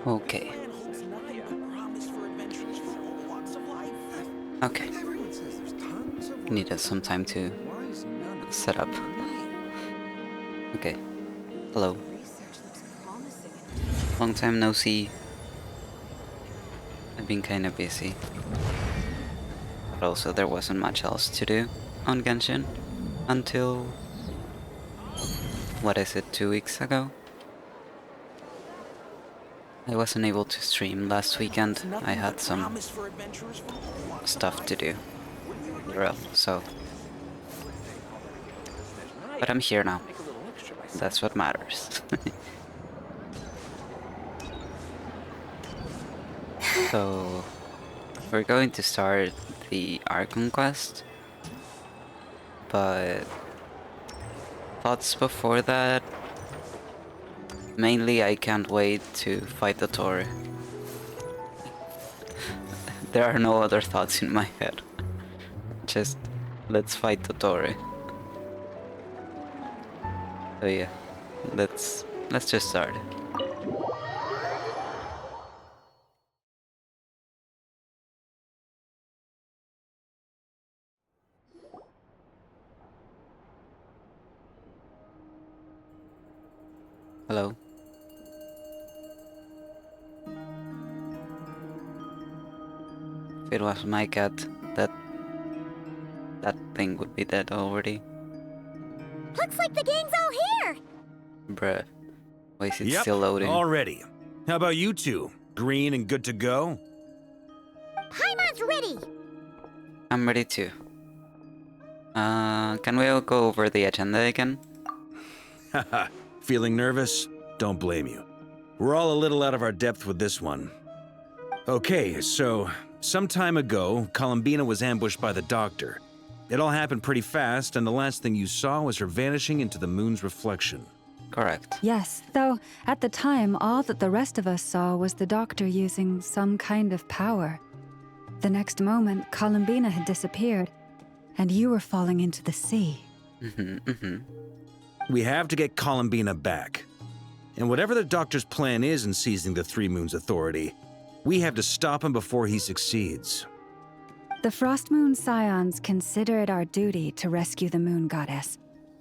Okay. Okay. Needed some time to set up. Okay. Hello. Long time no see. I've been kinda busy. But also there wasn't much else to do on Genshin until... what is it, 2 weeks ago? I wasn't able to stream last weekend. I had some stuff to do. So... but I'm here now. That's what matters. So... we're going to start the Archon quest. But... thoughts before that? Mainly, I can't wait to fight the Tori. There are no other thoughts in my head. Just, let's fight the Tori. So yeah, let's just start. Hello. If it was my cat, that thing would be dead already. Looks like the gang's all here! Bruh. Why is it still loading? All ready. How about you two? Green and good to go? Paimon's ready! I'm ready too. Can we all go over the agenda again? Haha. Feeling nervous? Don't blame you. We're all a little out of our depth with this one. Okay, so... some time ago, Columbina was ambushed by the Doctor. It all happened pretty fast, and the last thing you saw was her vanishing into the moon's reflection. Correct. Yes, though at the time, all that the rest of us saw was the Doctor using some kind of power. The next moment, Columbina had disappeared, and you were falling into the sea. We have to get Columbina back. And whatever the Doctor's plan is in seizing the Three Moons Authority, we have to stop him before he succeeds. The Frost Moon Scions consider it our duty to rescue the Moon Goddess.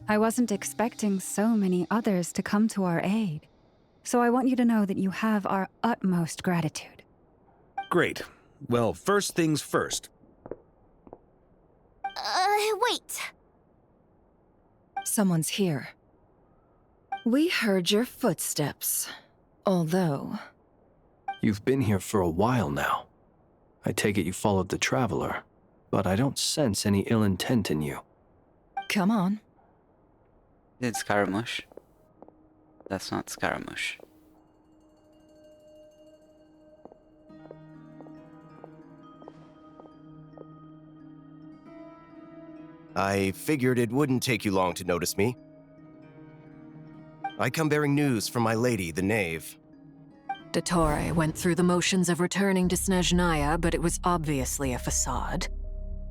I wasn't expecting so many others to come to our aid. So I want you to know that you have our utmost gratitude. Great. Well, first things first. someone's here. We heard your footsteps. Although... You've been here for a while now. I take it you followed the Traveler, but I don't sense any ill intent in you. Come on. It's Scaramouche. That's not Scaramouche. I figured it wouldn't take you long to notice me. I come bearing news from my lady, the Knave. Dottore went through the motions of returning to Snezhnaya, but it was obviously a facade.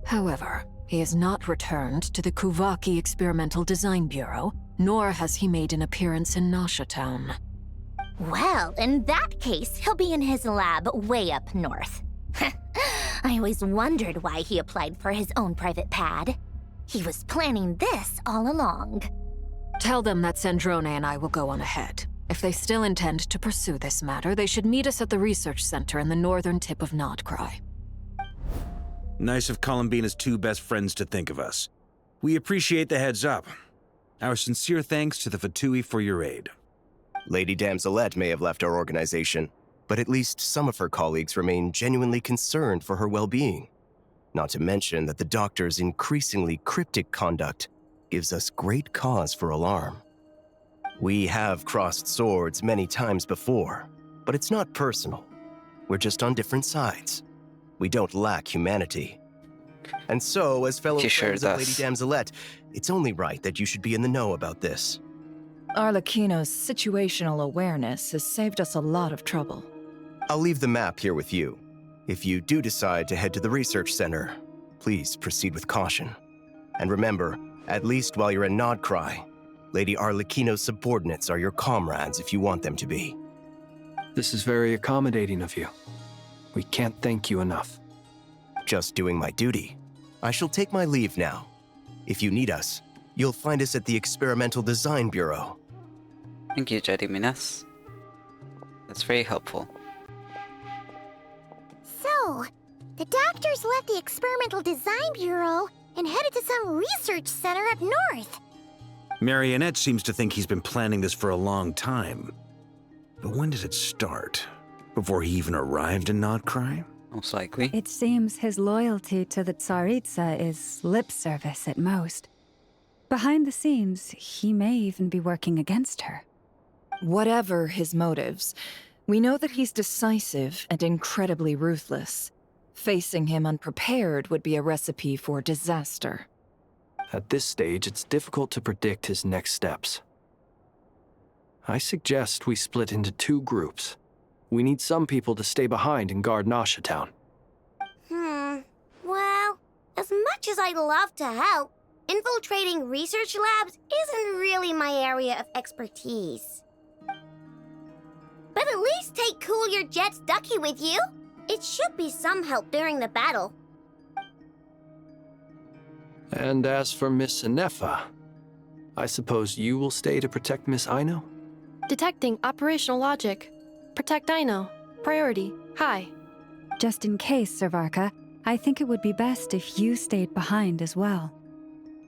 However, he has not returned to the Kuvaki Experimental Design Bureau, nor has he made an appearance in Nasha Town. Well, in that case, he'll be in his lab way up north. I always wondered why he applied for his own private pad. He was planning this all along. Tell them that Sandrone and I will go on ahead. If they still intend to pursue this matter, they should meet us at the research center in the northern tip of Nod-krai. Nice of Columbina's two best friends to think of us. We appreciate the heads up. Our sincere thanks to the Fatui for your aid. Lady Damselette may have left our organization, but at least some of her colleagues remain genuinely concerned for her well-being. Not to mention that the Doctor's increasingly cryptic conduct gives us great cause for alarm. We have crossed swords many times before, but it's not personal. We're just on different sides. We don't lack humanity. And so, as fellow friends of Lady Damselette, it's only right that you should be in the know about this. Arlecchino's situational awareness has saved us a lot of trouble. I'll leave the map here with you. If you do decide to head to the research center, please proceed with caution. And remember, at least while you're in nod-krai, Lady Arlecchino's subordinates are your comrades if you want them to be. This is very accommodating of you. We can't thank you enough. Just doing my duty. I shall take my leave now. If you need us, you'll find us at the Experimental Design Bureau. Thank you, Jedi Minas. That's very helpful. So, the doctors left the Experimental Design Bureau and headed to some research center up north. Marionette seems to think he's been planning this for a long time. But when did it start? Before he even arrived in nod-krai? Most likely. It seems his loyalty to the Tsaritsa is lip service at most. Behind the scenes, he may even be working against her. Whatever his motives, we know that he's decisive and incredibly ruthless. Facing him unprepared would be a recipe for disaster. At this stage, it's difficult to predict his next steps. I suggest we split into two groups. We need some people to stay behind and guard Nasha Town. Well, as much as I'd love to help, infiltrating research labs isn't really my area of expertise. But at least take Cool Your Jet's Ducky with you. It should be some help during the battle. And as for Miss Inefa, I suppose you will stay to protect Miss Aino? Detecting operational logic. Protect Aino. Priority. High. Just in case, Servarka, I think it would be best if you stayed behind as well.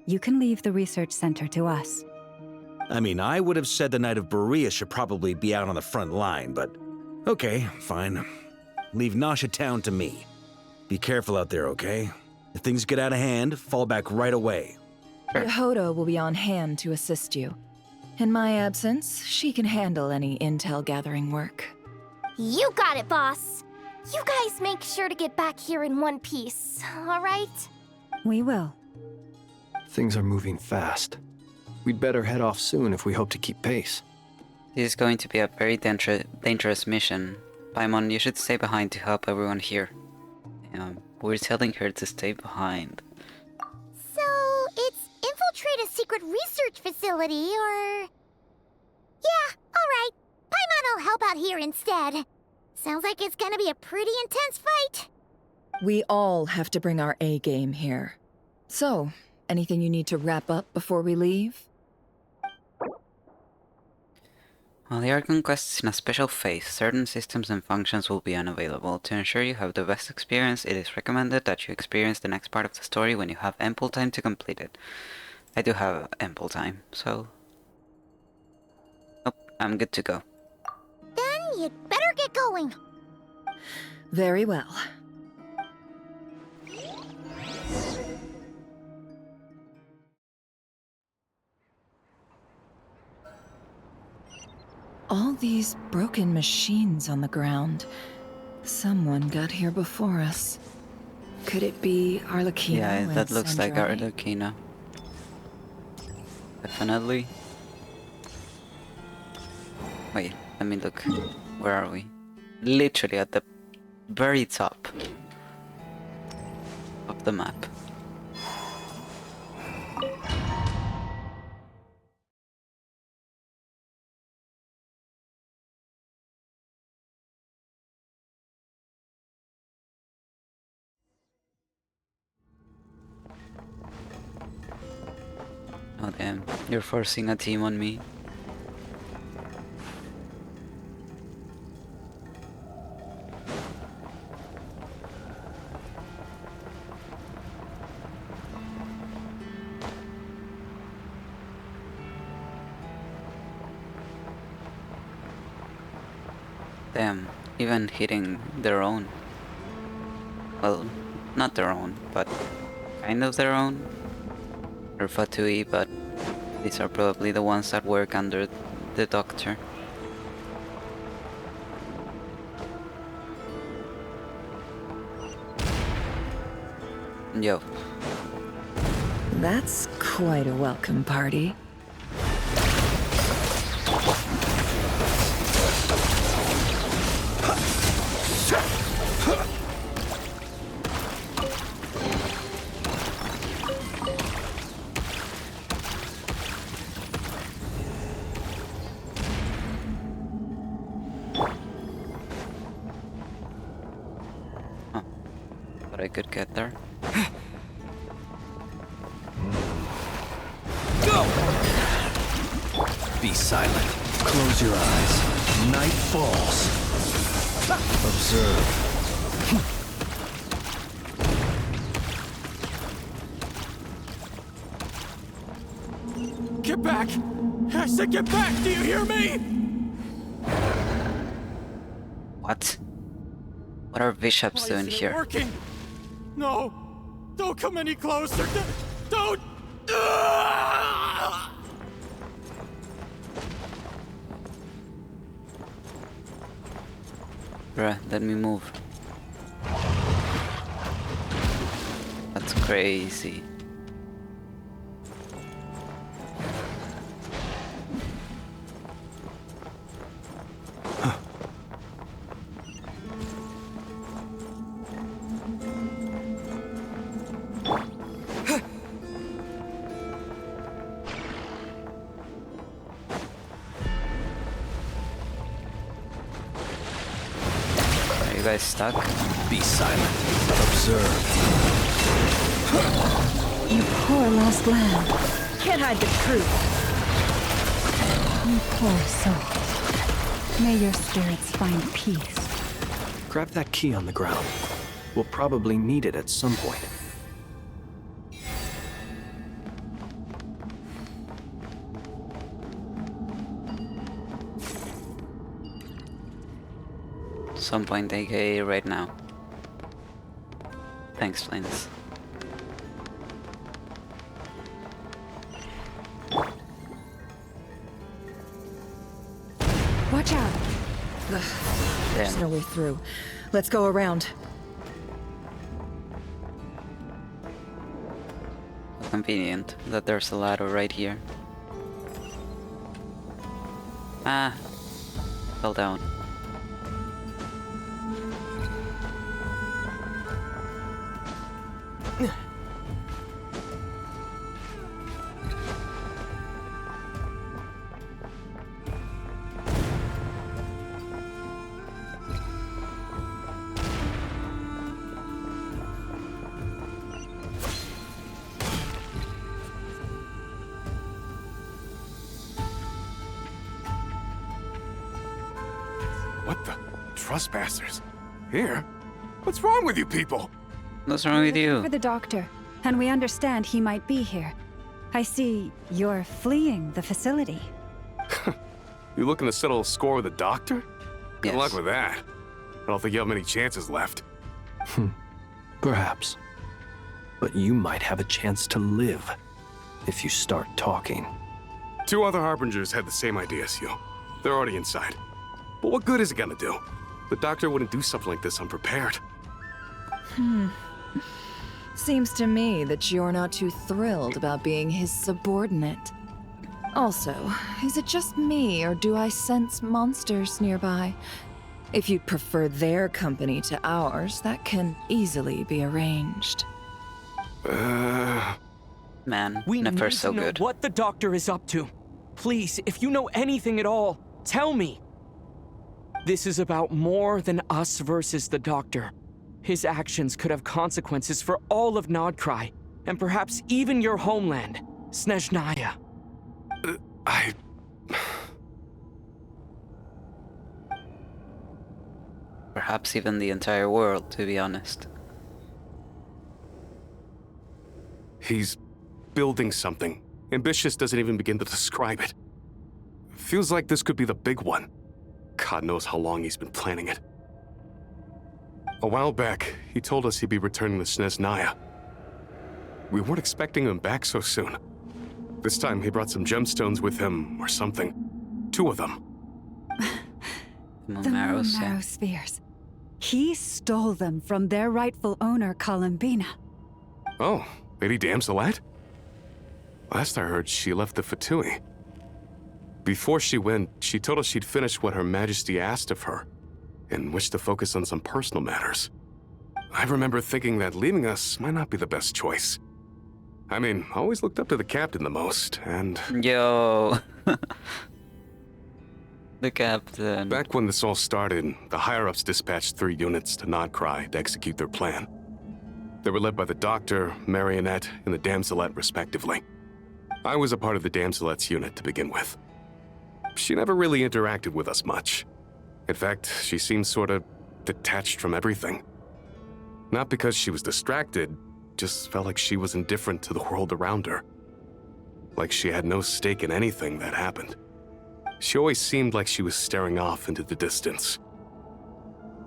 You can leave the research center to us. I mean, I would have said the Knight of Berea should probably be out on the front line, but okay, fine. Leave Nasha Town to me. Be careful out there, okay? If things get out of hand, fall back right away. Yehodo will be on hand to assist you. In my absence, she can handle any intel gathering work. You got it, boss. You guys make sure to get back here in one piece, all right? We will. Things are moving fast. We'd better head off soon if we hope to keep pace. This is going to be a very dangerous mission. Paimon, you should stay behind to help everyone here. We're telling her to stay behind. So, it's infiltrate a secret research facility, or... Yeah, alright. Paimon will help out here instead. Sounds like it's gonna be a pretty intense fight. We all have to bring our A-game here. So, anything you need to wrap up before we leave? While the Archon quest is in a special phase, certain systems and functions will be unavailable. To ensure you have the best experience, it is recommended that you experience the next part of the story when you have ample time to complete it. I do have ample time, so... Nope, I'm good to go. Then you'd better get going. Very well. All these broken machines on the ground. Someone got here before us. Could it be Arlecchino? Yeah, that and looks like Sandrai? Arlecchino. Definitely. Wait, let me look. Where are we? Literally at the very top of the map. Oh damn, you're forcing a team on me. Damn, even hitting their own. Well, not their own, but kind of their own. Or Fatui, but these are probably the ones that work under the doctor. Yo. That's quite a welcome party. But I could get there. Go! Be silent. Close your eyes. Night falls. Observe. Get back! I said get back! Do you hear me? What? What are bishops Why doing isn't it here? working? No! Don't come any closer! Don't! Bruh, let me move. That's crazy. Are you guys stuck? Be silent. Observe. You poor lost lamb. Can't hide the truth. You poor soul. May your spirits find peace. Grab that key on the ground. We'll probably need it at some point. Some point, aka right now. Thanks, Linus. Watch out. There's Damn. no way through. Let's go around. Convenient that there's a ladder right here. Ah, fell down. What the? Trespassers? Here? What's wrong with you people? What's wrong with you? For the doctor, and we understand he might be here. I see you're fleeing the facility. You looking to settle a score with the doctor? Good Yes. luck with that. I don't think you have many chances left. Perhaps. But you might have a chance to live if you start talking. 2 other Harbingers had the same idea as you. They're already inside. But what good is it gonna do? The doctor wouldn't do something like this unprepared. Seems to me that you're not too thrilled about being his subordinate. Also, is it just me, or do I sense monsters nearby? If you'd prefer their company to ours, that can easily be arranged. Man, We never need so to know good. what the doctor is up to. Please, if you know anything at all, tell me. This is about more than us versus the doctor. His actions could have consequences for all of nod-krai, and perhaps even your homeland, Snezhnaya. Perhaps even the entire world, to be honest. He's building something. Ambitious doesn't even begin to describe it. Feels like this could be the big one. God knows how long he's been planning it. A while back, he told us he'd be returning to Snezhnaya. We weren't expecting him back so soon. This time he brought some gemstones with him, or something. 2 of them. The Moon Moon arrows, yeah. Marrow spheres. He stole them from their rightful owner, Columbina. Oh, Lady Damselat? Last I heard, she left the Fatui. Before she went, she told us she'd finished what Her Majesty asked of her, and wished to focus on some personal matters. I remember thinking that leaving us might not be the best choice. I mean, I always looked up to the captain the most, and Yo! The captain. back when this all started, the higher-ups dispatched 3 units to nod-krai to execute their plan. They were led by the Doctor, Marionette, and the Damselet, respectively. I was a part of the Damselet's unit to begin with. She never really interacted with us much. In fact, she seemed sort of detached from everything. Not because she was distracted, just felt like she was indifferent to the world around her. Like she had no stake in anything that happened. She always seemed like she was staring off into the distance.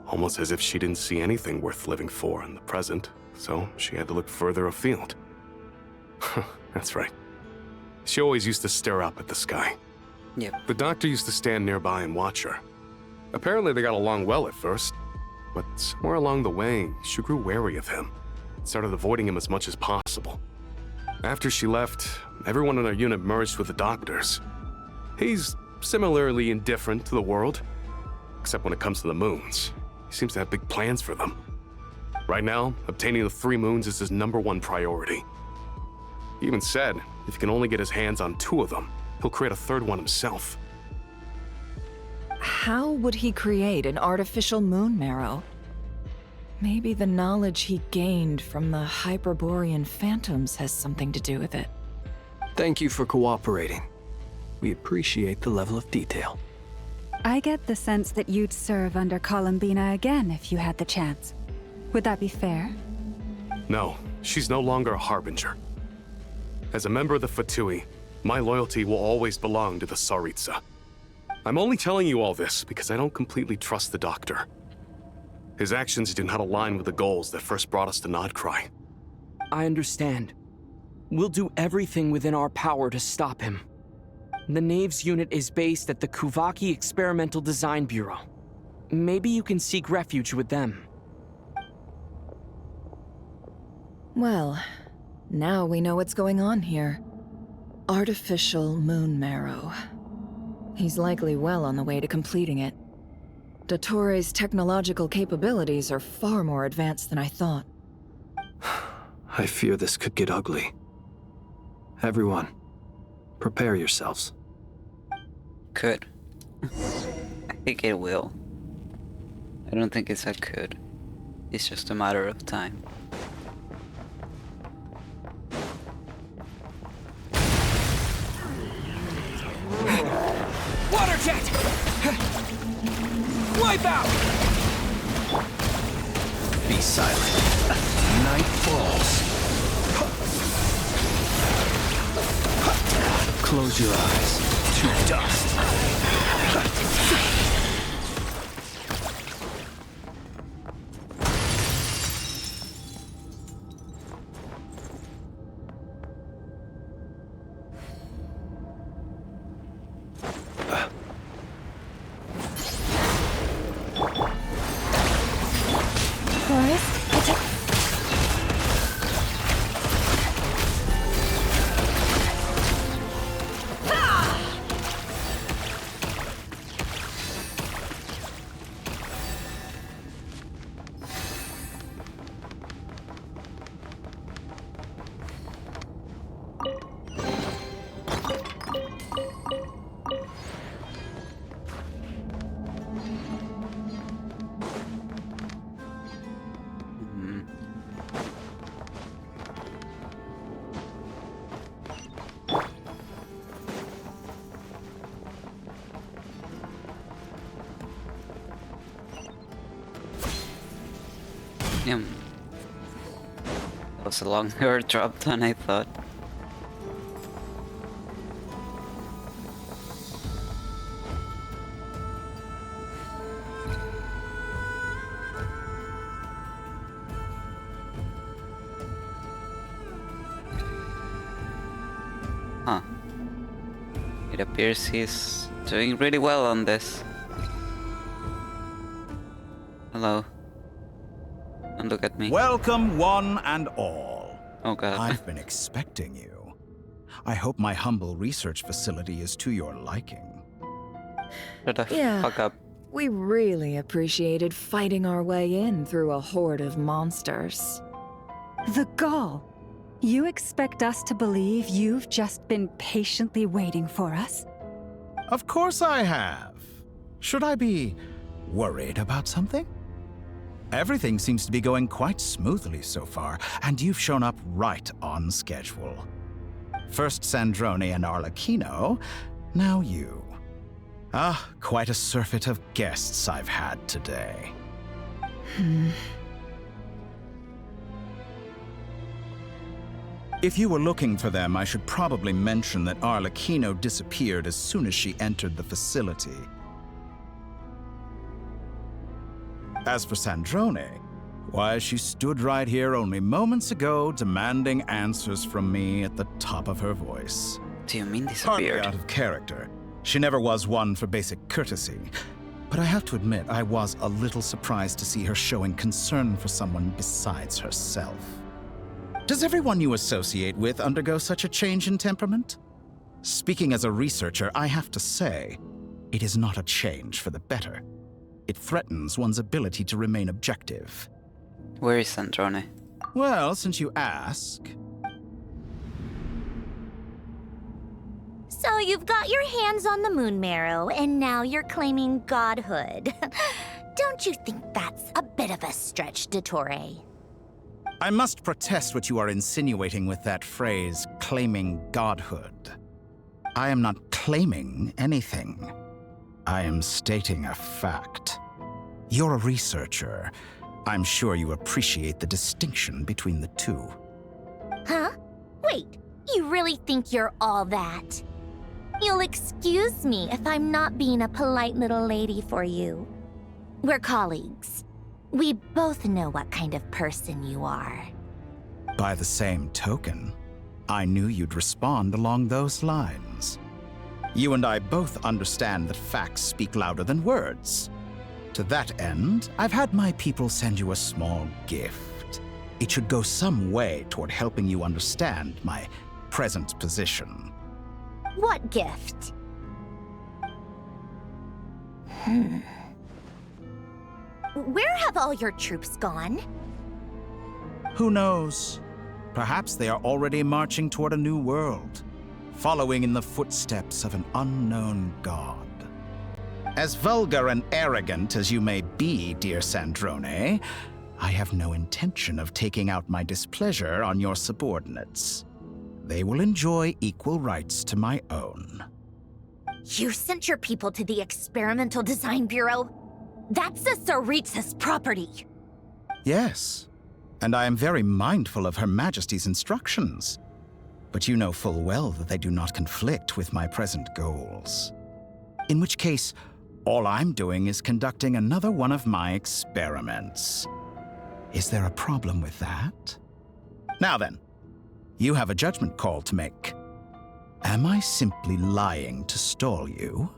Almost as if she didn't see anything worth living for in the present, so she had to look further afield. That's right. She always used to stare up at the sky. Yep. The doctor used to stand nearby and watch her. Apparently they got along well at first, but somewhere along the way, she grew wary of him and started avoiding him as much as possible. After she left, everyone in our unit merged with the doctors. He's similarly indifferent to the world, except when it comes to the moons. He seems to have big plans for them. Right now, obtaining the 3 moons is his #1 priority. He even said if he can only get his hands on 2 of them, he'll create a 3rd one himself. How would he create an artificial moon marrow? Maybe the knowledge he gained from the Hyperborean phantoms has something to do with it. Thank you for cooperating. We appreciate the level of detail. I get the sense that you'd serve under Columbina again if you had the chance. Would that be fair? No, she's no longer a Harbinger. As a member of the Fatui, my loyalty will always belong to the Tsaritsa. I'm only telling you all this because I don't completely trust the Doctor. His actions do not align with the goals that first brought us to nod-krai. I understand. We'll do everything within our power to stop him. The Knaves unit is based at the Kuvaki Experimental Design Bureau. Maybe you can seek refuge with them. Well, now we know what's going on here. Artificial moon marrow. He's likely well on the way to completing it. Dottore's technological capabilities are far more advanced than I thought. I fear this could get ugly. Everyone, prepare yourselves. Could. I think it will. I don't think it's a could. It's just a matter of time. Water jet! Wipe out! Be silent. Night falls. Close your eyes to dust. That was a longer drop than I thought. Huh. It appears he's doing really well on this. Hello. Don't look at me. Welcome, one and all. Oh god. I've been expecting you. I hope my humble research facility is to your liking. Shut the Yeah. fuck up. We really appreciated fighting our way in through a horde of monsters. The gall! You expect us to believe you've just been patiently waiting for us? Of course I have. Should I be worried about something? Everything seems to be going quite smoothly so far, and you've shown up right on schedule. First Sandrone and Arlecchino, now you. Ah, quite a surfeit of guests I've had today. If you were looking for them, I should probably mention that Arlecchino disappeared as soon as she entered the facility. As for Sandrone, why, she stood right here only moments ago demanding answers from me at the top of her voice. Do you mean Hardly disappeared? out of character. She never was one for basic courtesy. But I have to admit, I was a little surprised to see her showing concern for someone besides herself. Does everyone you associate with undergo such a change in temperament? Speaking as a researcher, I have to say, it is not a change for the better. It threatens one's ability to remain objective. Where is Sandrone? Well, since you ask... So you've got your hands on the moon marrow, and now you're claiming godhood. Don't you think that's a bit of a stretch, Dottore? I must protest what you are insinuating with that phrase, claiming godhood. I am not claiming anything. I am stating a fact. You're a researcher. I'm sure you appreciate the distinction between the two. Huh? Wait, you really think you're all that? You'll excuse me if I'm not being a polite little lady for you. We're colleagues. We both know what kind of person you are. By the same token, I knew you'd respond along those lines. You and I both understand that facts speak louder than words. To that end, I've had my people send you a small gift. It should go some way toward helping you understand my present position. What gift? Where have all your troops gone? Who knows? Perhaps they are already marching toward a new world, following in the footsteps of an unknown god. As vulgar and arrogant as you may be, dear Sandrone, I have no intention of taking out my displeasure on your subordinates. They will enjoy equal rights to my own. You sent your people to the Experimental Design Bureau? That's the Tsaritsa's property. Yes, and I am very mindful of Her Majesty's instructions. but you know full well that they do not conflict with my present goals. In which case, all I'm doing is conducting another one of my experiments. Is there a problem with that? Now then, you have a judgment call to make. Am I simply lying to stall you?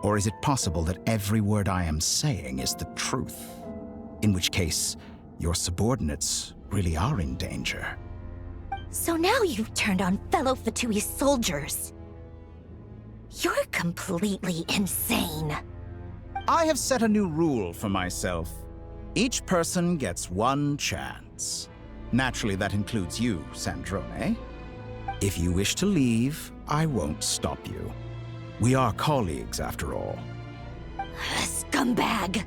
Or is it possible that every word I am saying is the truth? In which case, your subordinates really are in danger. So now you've turned on fellow Fatui soldiers. You're completely insane. I have set a new rule for myself. Each person gets one chance. Naturally, that includes you, Sandrone. If you wish to leave, I won't stop you. We are colleagues, after all. Scumbag!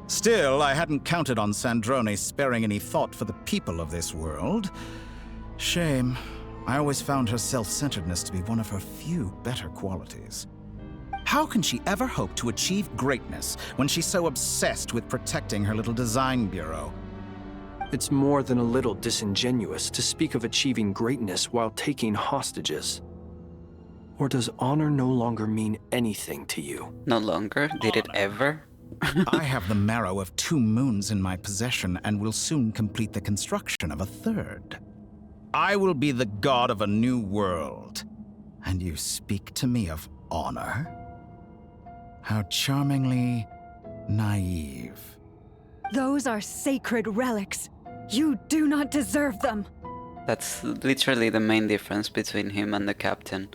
Still, I hadn't counted on Sandrone sparing any thought for the people of this world. Shame. I always found her self-centeredness to be one of her few better qualities. How can she ever hope to achieve greatness when she's so obsessed with protecting her little design bureau? It's more than a little disingenuous to speak of achieving greatness while taking hostages. Or does honor no longer mean anything to you? No longer? Did it ever? I have the marrow of 2 moons in my possession and will soon complete the construction of a 3rd. I will be the god of a new world. And you speak to me of honor? How charmingly naive. Those are sacred relics. You do not deserve them. That's literally the main difference between him and the captain.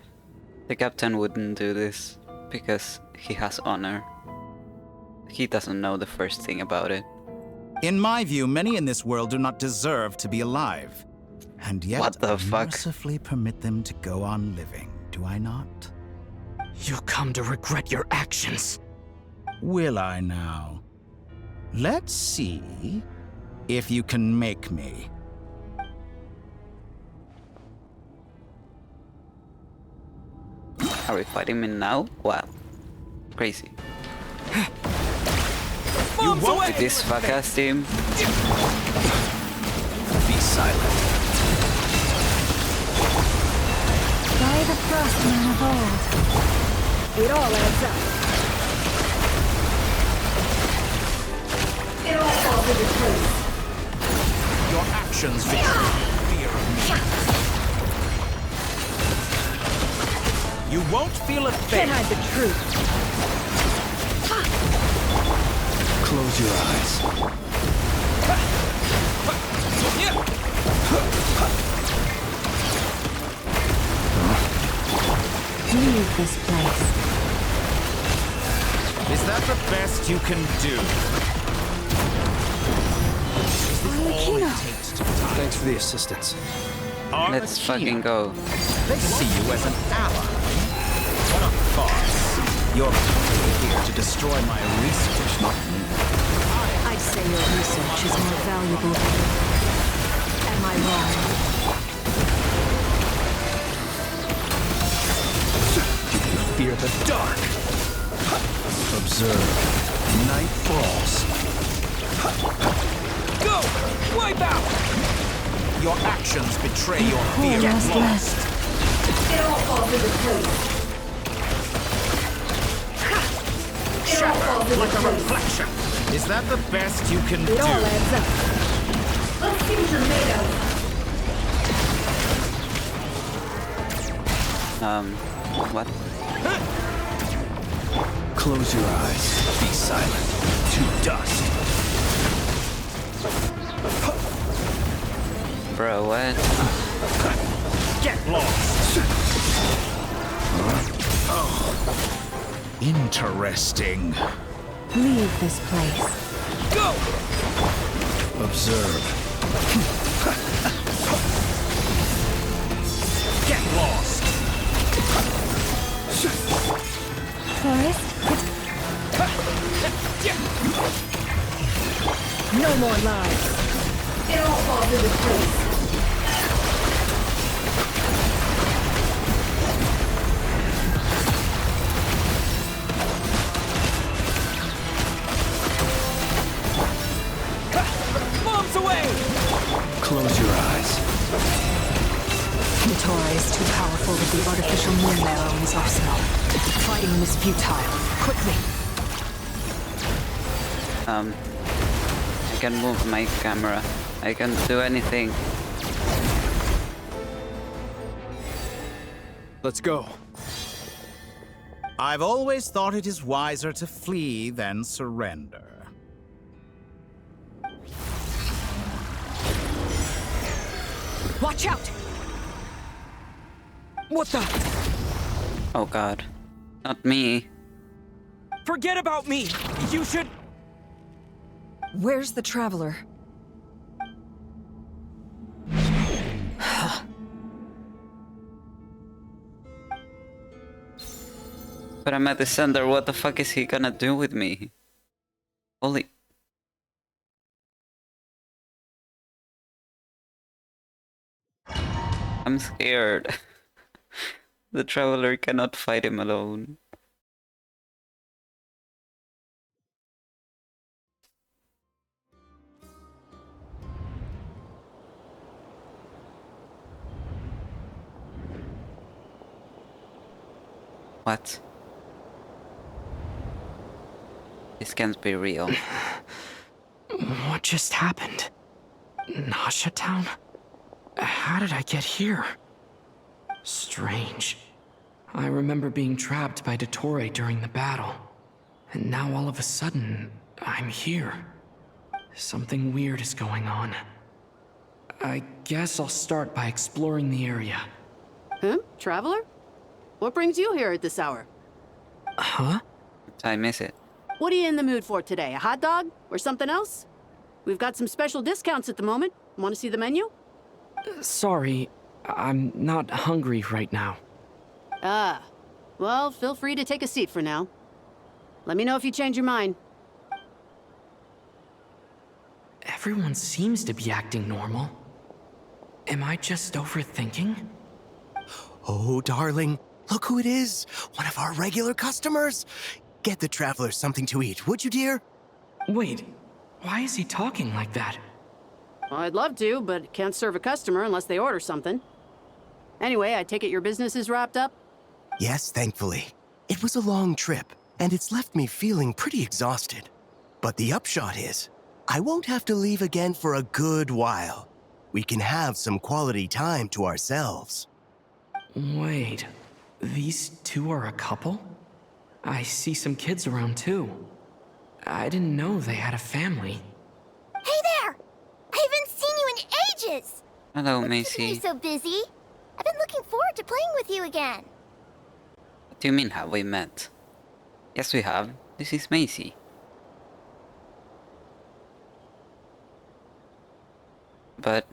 The captain wouldn't do this because he has honor. He doesn't know the first thing about it. In my view, many in this world do not deserve to be alive. And yet, What the I fuck? mercifully permit them to go on living, do I not? You'll come to regret your actions. Will I now? Let's see if you can make me. Are we fighting me now? Wow. Crazy. You won't This fuck-ass team. Be silent. By the Frostmoon of old. It all adds up. It all falls into place. Your actions betray fear of me. You won't feel a thing. Can't hide the truth. Close your eyes. Leave this place. Is that the best you can do? Is this all it takes to die? Thanks for the assistance. Let's fucking go. They see you as an ally. What a farce. You're coming here to destroy my research, not me. I'd say your research is more valuable than you. Am I wrong? Fear the dark. Observe. Night falls. Go! Wipe out! Your actions betray your fear of Just lost. It all falls into place. Shatter like a reflection. Is that the best you can do? It all adds up. Let's see what you're made of. What? Close your eyes. Be silent. To dust. Bro, what? Get lost. Interesting. Leave this place. Go! Observe. Get lost. Forest? No more lies. It all falls into place. artificial moon marrow in his arsenal. Fighting him is futile. Quickly! I can move my camera. I can do anything. Let's go. I've always thought it is wiser to flee than surrender. Watch out! What the? Oh god. Not me. Forget about me! You should... Where's the Traveler? But I'm at the center, what the fuck is he gonna do with me? Holy... I'm scared. The Traveler cannot fight him alone. What? This can't be real. What just happened? Nasha Town? How did I get here? Strange. I remember being trapped by Dottore during the battle. And now all of a sudden, I'm here. Something weird is going on. I guess I'll start by exploring the area. Huh? Traveler? What brings you here at this hour? Huh? What time is it? What are you in the mood for today? A hot dog? Or something else? We've got some special discounts at the moment. Want to see the menu? Sorry, I'm not hungry right now. Ah. Well, feel free to take a seat for now. Let me know if you change your mind. Everyone seems to be acting normal. Am I just overthinking? Oh, darling, look who it is. One of our regular customers. Get the Traveler something to eat, would you, dear? Wait, why is he talking like that? Well, I'd love to, but can't serve a customer unless they order something. Anyway, I take it your business is wrapped up? Yes, thankfully. It was a long trip, and it's left me feeling pretty exhausted. But the upshot is, I won't have to leave again for a good while. We can have some quality time to ourselves. Wait, these two are a couple? I see some kids around too. I didn't know they had a family. Hey there! I haven't seen you in ages! Hello, You're Macy. so busy. I've been looking forward to playing with you again. What do you mean, have we met? Yes, we have. This is Macy. But,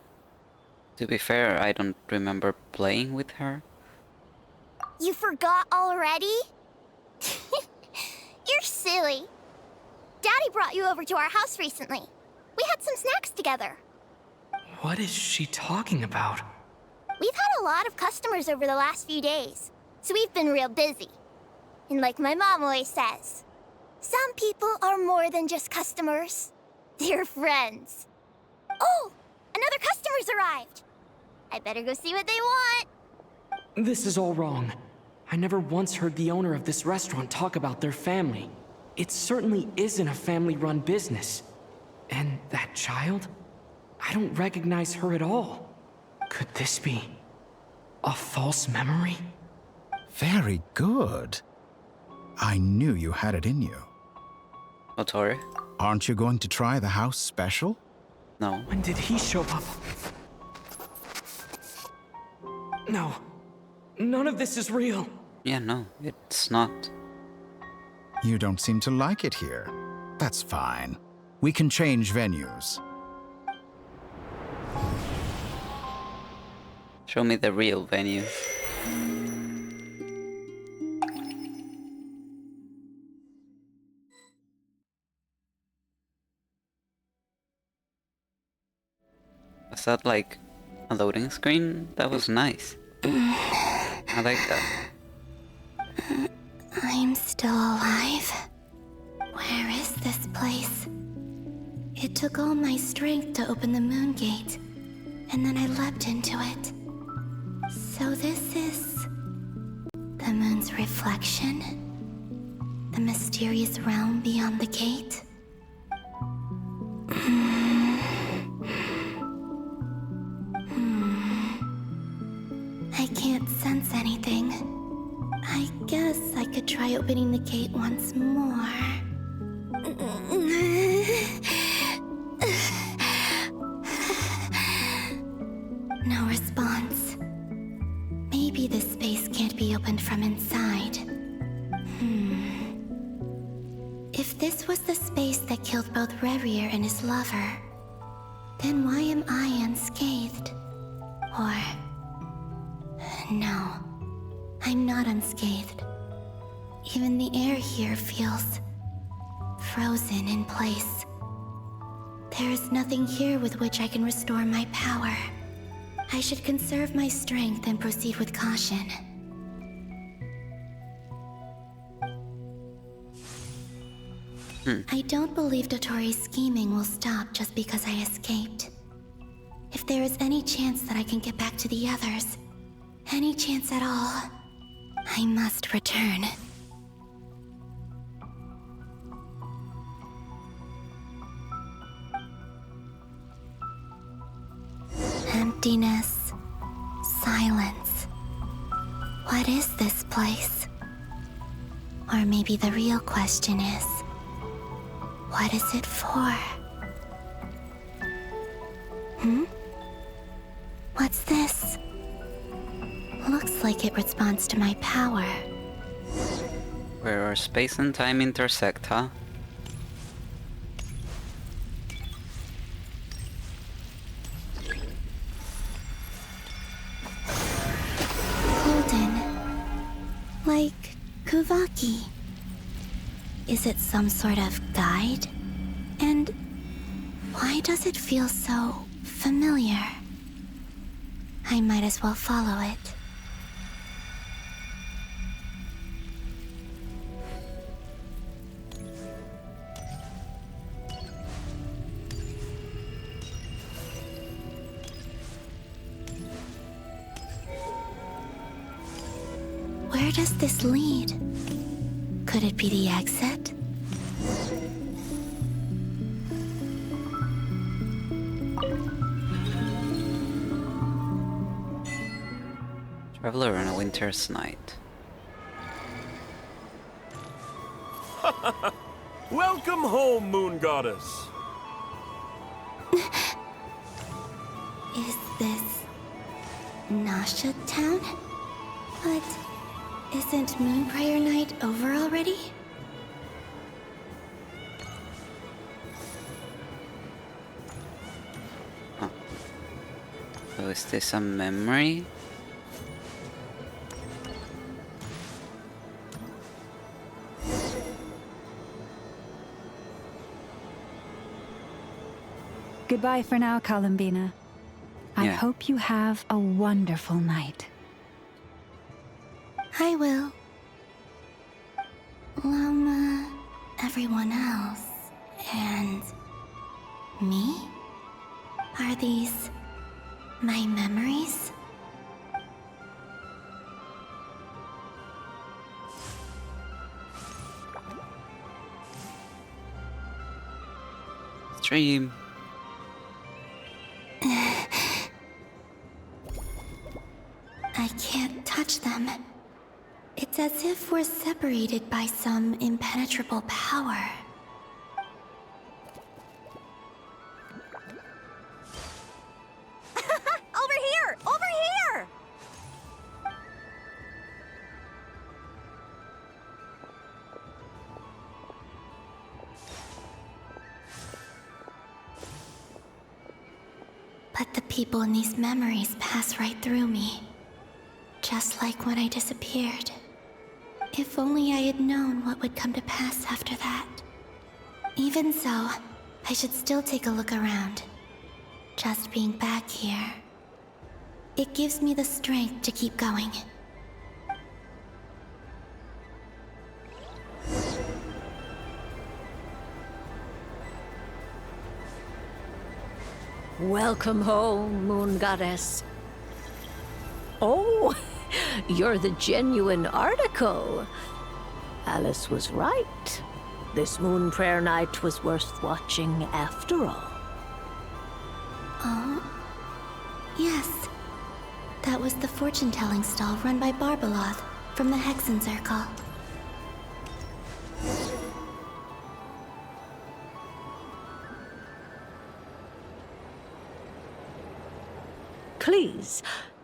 to be fair, I don't remember playing with her. You forgot already? You're silly. Daddy brought you over to our house recently. We had some snacks together. What is she talking about? We've had a lot of customers over the last few days, so we've been real busy. And like my mom always says, some people are more than just customers. They're friends. Oh, another customer's arrived. I better go see what they want. This is all wrong. I never once heard the owner of this restaurant talk about their family. It certainly isn't a family-run business. And that child? I don't recognize her at all. Could this be a false memory? Very good. I knew you had it in you. Dottore? Aren't you going to try the house special? No. When did he show up? No. None of this is real. Yeah, no, it's not. You don't seem to like it here. That's fine. We can change venues. Show me the real venue. Was that like a loading screen? That was nice. I like that. I'm still alive. Where is this place? It took all my strength to open the moon gate, and then I leapt into it. So this is His reflection? The mysterious realm beyond the gate? I can't sense anything. I guess I could try opening the gate once more. No response. Maybe this space can't be opened from inside. If this was the space that killed both Revier and his lover, then why am I unscathed? Or... no, I'm not unscathed. Even the air here feels... frozen in place. There is nothing here with which I can restore my power. I should conserve my strength and proceed with caution. I don't believe Dotori's scheming will stop just because I escaped. If there is any chance that I can get back to the others, any chance at all, I must return. Emptiness, silence. What is this place? Or maybe the real question is, what is it for? What's this? Looks like it responds to my power. Where our space and time intersect, huh? Golden. Like Kuvaki. Is it some sort of guide? And why does it feel so familiar? I might as well follow it. Where does this lead? Could it be the exit? Traveler on a winter's night. Welcome home, Moon Goddess. Is this Nasha Town? But isn't Moon Prayer Night over already? Huh. So is this a memory? Goodbye for now, Columbina. I Yeah. hope you have a wonderful night. I will. Lama, everyone else, and me? Are these my memories? Stream. I can't touch them. It's as if we're separated by some impenetrable power. Over here! Over here! But the people in these memories pass right through me. Just like when I disappeared. If only I had known what would come to pass after that. Even so, I should still take a look around. Just being back here. It gives me the strength to keep going. Welcome home, Moon Goddess. Oh, you're the genuine article. Alice was right. This moon prayer night was worth watching after all. Oh, yes. That was the fortune-telling stall run by Barbaloth from the Hexen Circle. Please,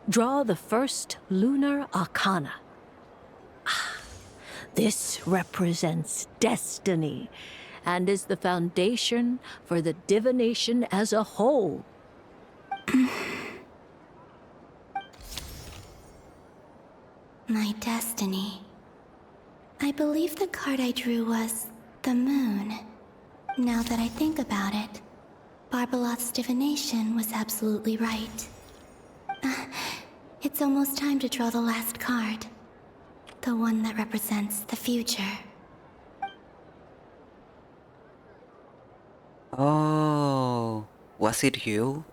draw the first lunar arcana. This represents destiny and is the foundation for the divination as a whole. My destiny. I believe the card I drew was the moon. Now that I think about it, Barbaloth's divination was absolutely right. It's almost time to draw the last card. The one that represents the future. Oh, was it you?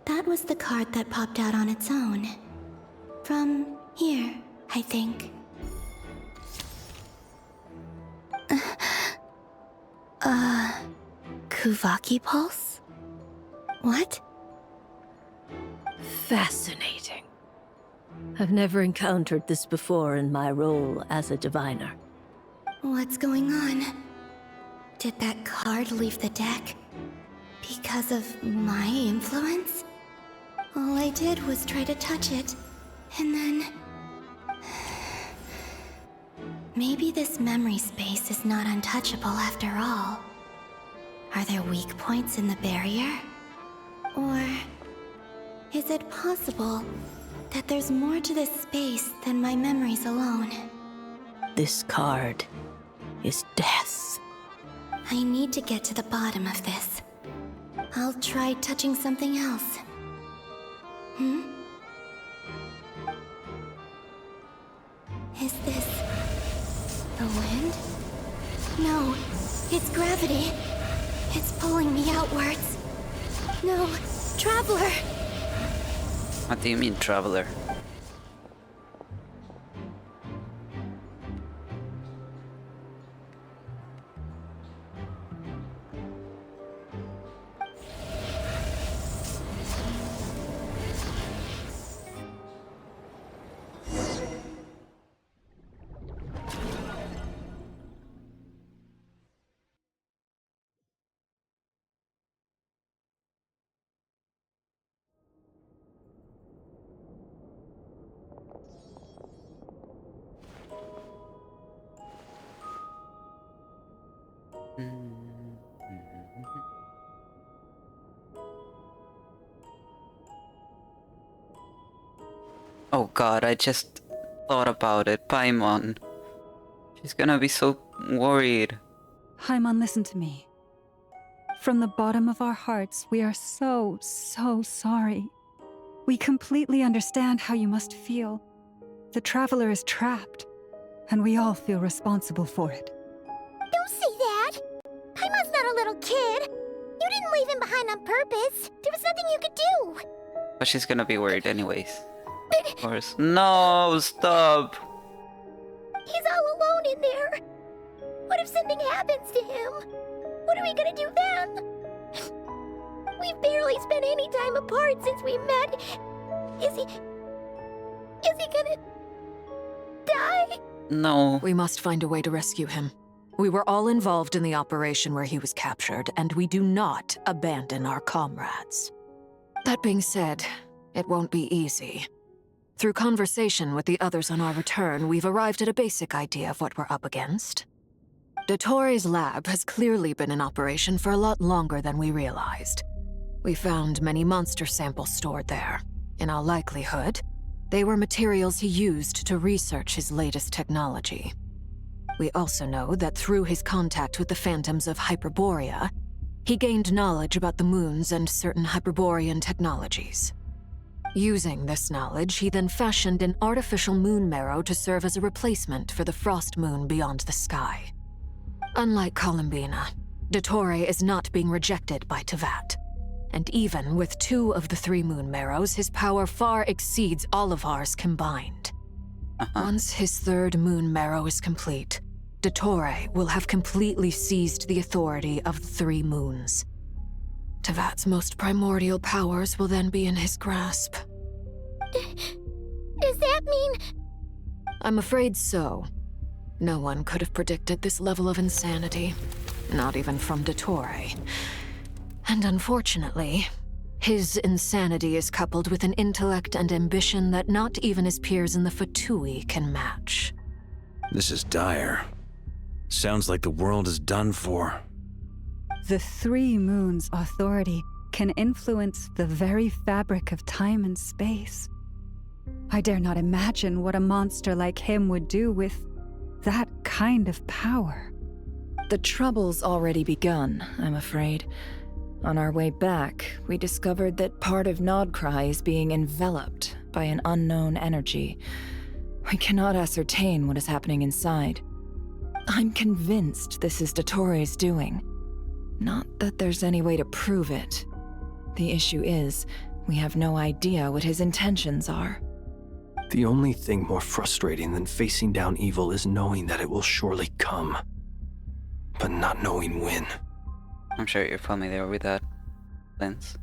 That was the card that popped out on its own. From here, I think. Kuvaki Pulse? What? Fascinating. I've never encountered this before in my role as a diviner. What's going on? Did that card leave the deck? Because of my influence? All I did was try to touch it, and then... Maybe this memory space is not untouchable after all. Are there weak points in the barrier? Or... is it possible that there's more to this space than my memories alone? This card is death. I need to get to the bottom of this. I'll try touching something else. Is this... the wind? No, it's gravity. It's pulling me outwards. No, Traveler! What do you mean, traveler? Oh god, I just thought about it. Paimon. She's gonna be so worried. Paimon, listen to me. From the bottom of our hearts, we are so sorry. We completely understand how you must feel. The Traveler is trapped, and we all feel responsible for it. Don't say that! Paimon's not a little kid! You didn't leave him behind on purpose! There was nothing you could do! But she's gonna be worried anyways. Of course. No, stop! He's all alone in there! What if something happens to him? What are we gonna do then? We've barely spent any time apart since we met. Is he gonna... die? No. We must find a way to rescue him. We were all involved in the operation where he was captured, and we do not abandon our comrades. That being said, it won't be easy. Through conversation with the others on our return, we've arrived at a basic idea of what we're up against. Dottore lab has clearly been in operation for a lot longer than we realized. We found many monster samples stored there. In all likelihood, they were materials he used to research his latest technology. We also know that through his contact with the phantoms of Hyperborea, he gained knowledge about the moons and certain Hyperborean technologies. Using this knowledge, he then fashioned an artificial moon marrow to serve as a replacement for the frost moon beyond the sky. Unlike Columbina, Dottore is not being rejected by Tevat. And even with 2 of the 3 moon marrows, his power far exceeds all of ours combined. Once his third moon marrow is complete, Dottore will have completely seized the authority of the three moons. Tevat's most primordial powers will then be in his grasp. Does that mean... I'm afraid so. No one could have predicted this level of insanity. Not even from Dottore. And unfortunately, his insanity is coupled with an intellect and ambition that not even his peers in the Fatui can match. This is dire. Sounds like the world is done for. The three moons' authority can influence the very fabric of time and space. I dare not imagine what a monster like him would do with that kind of power. The trouble's already begun, I'm afraid. On our way back, we discovered that part of nod-krai is being enveloped by an unknown energy. We cannot ascertain what is happening inside. I'm convinced this is Dottore's doing. Not that there's any way to prove it. The issue is, we have no idea what his intentions are. The only thing more frustrating than facing down evil is knowing that it will surely come, but not knowing when. I'm sure you're familiar with that, Lance.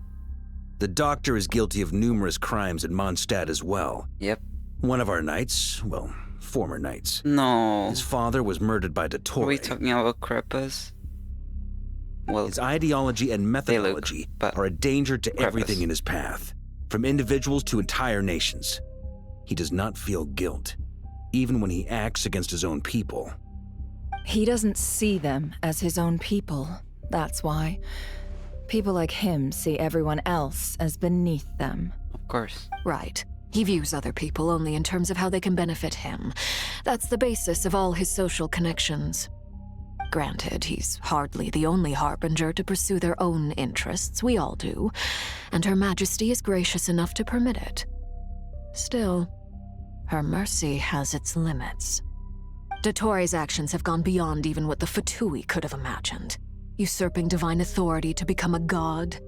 The Doctor is guilty of numerous crimes in Mondstadt as well. Yep. One of our knights, well, former knights. No. His father was murdered by Dottore. Are we talking about Krepas? Well, his ideology and methodology are a danger to everything in his path, from individuals to entire nations. He does not feel guilt, even when he acts against his own people. He doesn't see them as his own people, that's why. People like him see everyone else as beneath them. Of course. Right. He views other people only in terms of how they can benefit him. That's the basis of all his social connections. Granted, he's hardly the only harbinger to pursue their own interests. We all do. And Her Majesty is gracious enough to permit it. Still, her mercy has its limits. Dottore's actions have gone beyond even what the Fatui could have imagined. Usurping divine authority to become a god.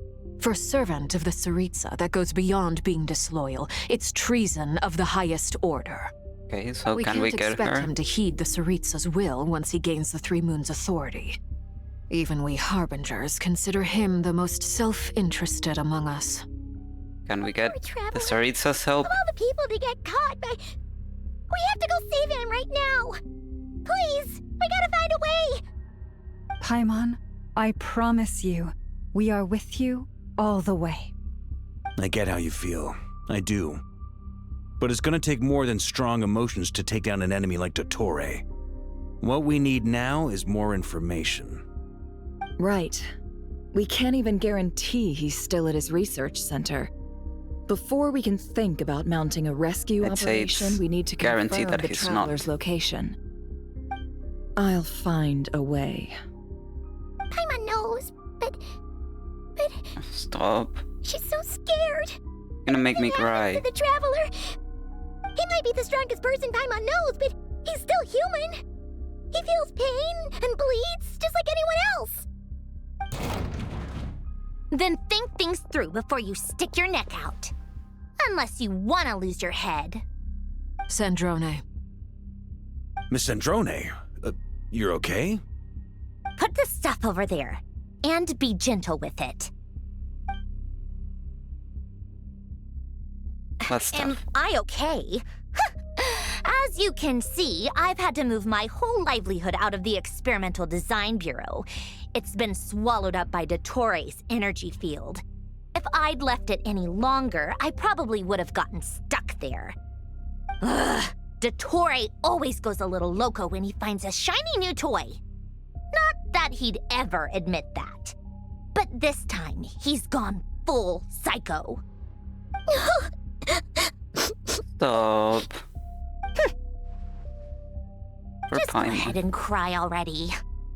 For a servant of the Tsaritsa, that goes beyond being disloyal. It's treason of the highest order. Okay, so we can we can't get expect her? him to heed the Tsaritsa's will once he gains the Three Moons' authority. Even we Harbingers consider him the most self-interested among us. Can we get the Tsaritsa's help? Of all the people to get caught by... We have to go save him right now! Please! We gotta find a way! Paimon, I promise you, we are with you all the way. I get how you feel. I do. But it's gonna take more than strong emotions to take down an enemy like Dottore. What we need now is more information. Right. We can't even guarantee he's still at his research center. Before we can think about mounting a rescue operation, we need to confirm the traveler's location. I'll find a way. Paimon knows, but... Stop. She's so scared. You're gonna make me cry. The traveler... He might be the strongest person Paimon knows, but he's still human. He feels pain and bleeds just like anyone else. Then think things through before you stick your neck out. Unless you want to lose your head. Sandrone. Miss Sandrone, you're okay? Put the stuff over there, and be gentle with it. What stuff? Am I okay? As you can see, I've had to move my whole livelihood out of the Experimental Design Bureau. It's been swallowed up by Dottore's energy field. If I'd left it any longer, I probably would have gotten stuck there. Ugh, Dottore always goes a little loco when he finds a shiny new toy. Not that he'd ever admit that. But this time, he's gone full psycho. Stop. Just go ahead and cry already.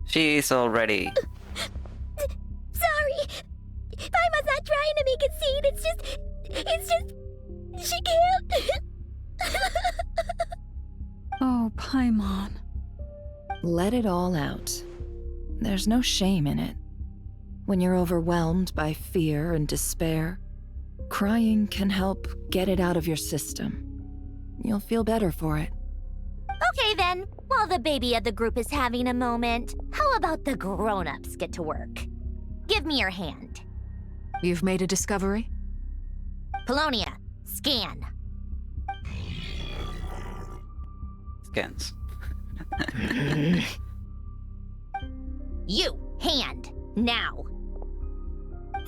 She is already. Sorry. Paimon's not trying to make it seem. It's just... She can't. Oh, Paimon. Let it all out. There's no shame in it. When you're overwhelmed by fear and despair, crying can help get it out of your system. You'll feel better for it. Okay then, while the baby of the group is having a moment, how about the grown-ups get to work? Give me your hand. You've made a discovery? Polonia, scan. Scans. You, hand, now.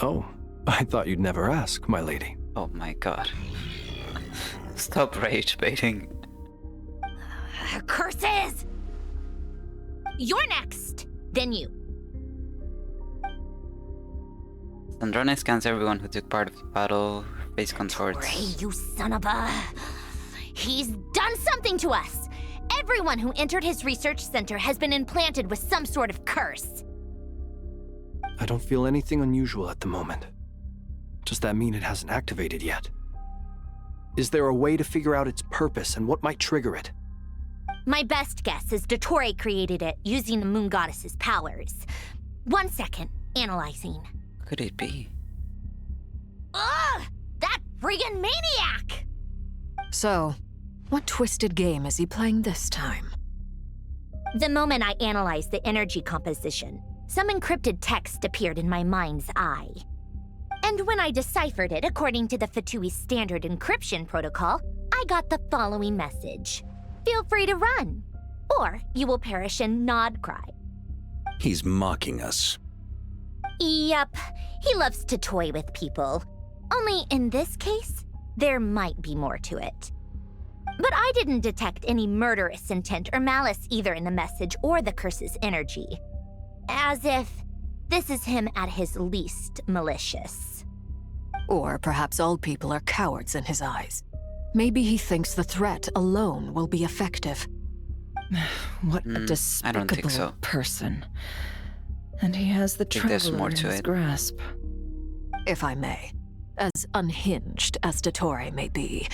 Oh, I thought you'd never ask, my lady. Oh my god. Stop rage baiting. Curses! You're next, then you. Androne scans everyone who took part of the battle, face contorts. Ray, you son of a... He's done something to us! Everyone who entered his research center has been implanted with some sort of curse. I don't feel anything unusual at the moment. Does that mean it hasn't activated yet? Is there a way to figure out its purpose and what might trigger it? My best guess is Dottore created it using the Moon Goddess's powers. 1 second, analyzing. Could it be? Ugh! That friggin' maniac! So, what twisted game is he playing this time? The moment I analyzed the energy composition, some encrypted text appeared in my mind's eye. And when I deciphered it according to the Fatui standard encryption protocol, I got the following message. Feel free to run, or you will perish in nod-krai. He's mocking us. Yep, he loves to toy with people. Only in this case, there might be more to it. But I didn't detect any murderous intent or malice either in the message or the curse's energy. As if this is him at his least malicious. Or perhaps all people are cowards in his eyes. Maybe he thinks the threat alone will be effective. What a despicable I don't think so. person. And he has the there's traveler more in to his it. grasp. If I may, as unhinged as Dottore may be,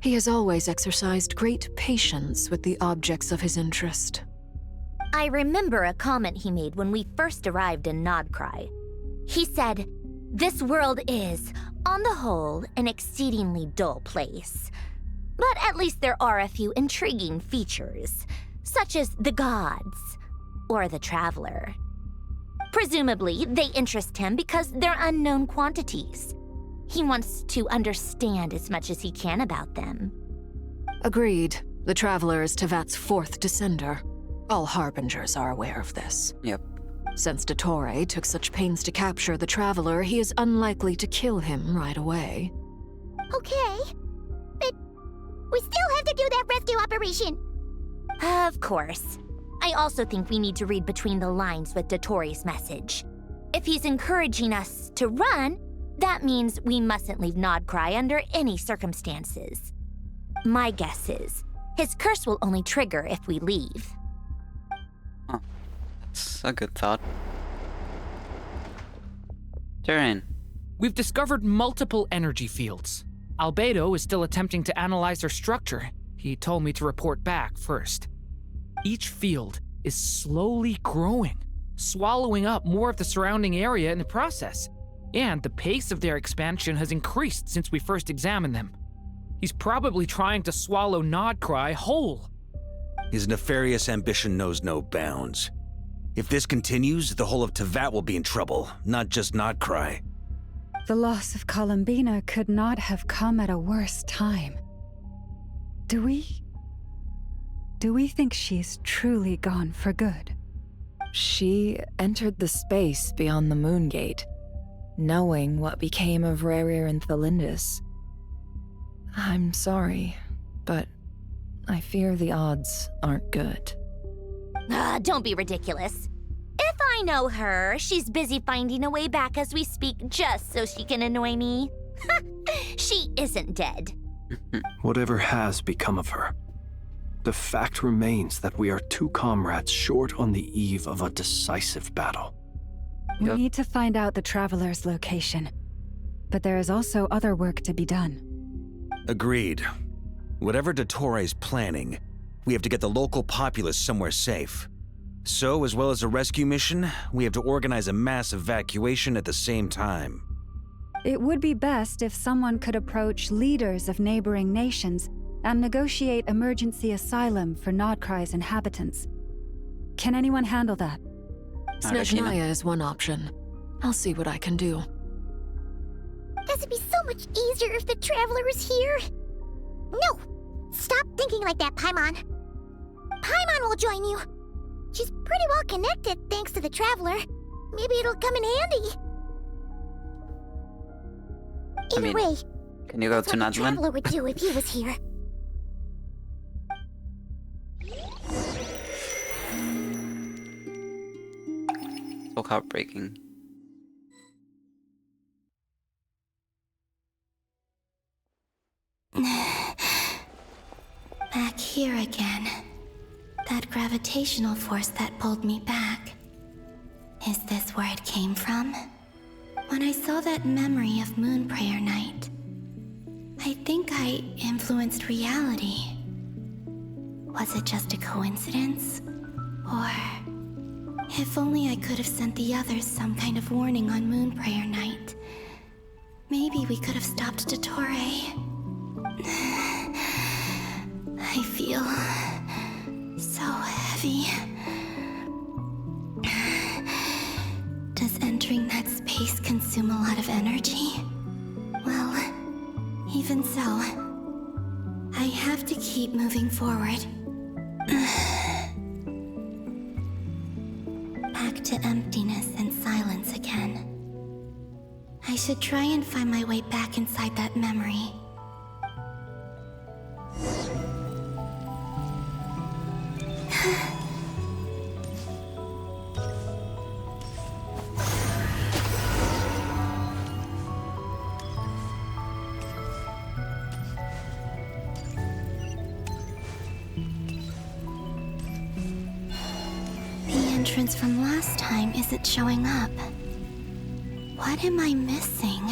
he has always exercised great patience with the objects of his interest. I remember a comment he made when we first arrived in nod-krai. He said, "This world is, on the whole, an exceedingly dull place. But at least there are a few intriguing features, such as the gods or the traveler. Presumably, they interest him because they're unknown quantities. He wants to understand as much as he can about them." Agreed. The traveler is Tevat's fourth descender. All harbingers are aware of this. Yep. Since Dottore took such pains to capture the traveler, he is unlikely to kill him right away. Okay, but we still have to do that rescue operation. Of course. I also think we need to read between the lines with Dottore's message. If he's encouraging us to run, that means we mustn't leave nod-krai under any circumstances. My guess is, his curse will only trigger if we leave. Oh, that's a good thought. Turin. We've discovered multiple energy fields. Albedo is still attempting to analyze their structure. He told me to report back first. Each field is slowly growing, swallowing up more of the surrounding area in the process. And the pace of their expansion has increased since we first examined them. He's probably trying to swallow nod-krai whole. His nefarious ambition knows no bounds. If this continues, the whole of Tevat will be in trouble, not just nod-krai. The loss of Columbina could not have come at a worse time. Do we think she's truly gone for good? She entered the space beyond the Moon Gate, knowing what became of Rerir and Thalindus. I'm sorry, but I fear the odds aren't good. Don't be ridiculous. If I know her, she's busy finding a way back as we speak just so she can annoy me. She isn't dead. Whatever has become of her, the fact remains that we are two comrades short on the eve of a decisive battle. We need to find out the Traveler's location. But there is also other work to be done. Agreed. Whatever Dottore's planning, we have to get the local populace somewhere safe. So, as well as a rescue mission, we have to organize a mass evacuation at the same time. It would be best if someone could approach leaders of neighboring nations and negotiate emergency asylum for nod-krai's inhabitants. Can anyone handle that? Snezhnaya is one option. I'll see what I can do. This would be so much easier if the Traveler was here. No! Stop thinking like that, Paimon. Paimon will join you. She's pretty well connected thanks to the Traveler. Maybe it'll come in handy. Either way, can you go to what the Nodland? Traveler would do if he was here. So heartbreaking. Back here again. That gravitational force that pulled me back. Is this where it came from? When I saw that memory of Moon Prayer Night, I think I influenced reality. Was it just a coincidence? Or... if only I could have sent the others some kind of warning on Moon Prayer Night. Maybe we could have stopped Dottore. I feel... so heavy. Does entering that space consume a lot of energy? Well, even so, I have to keep moving forward. Back to emptiness and silence again. I should try and find my way back inside that memory. From last time isn't showing up. What am I missing?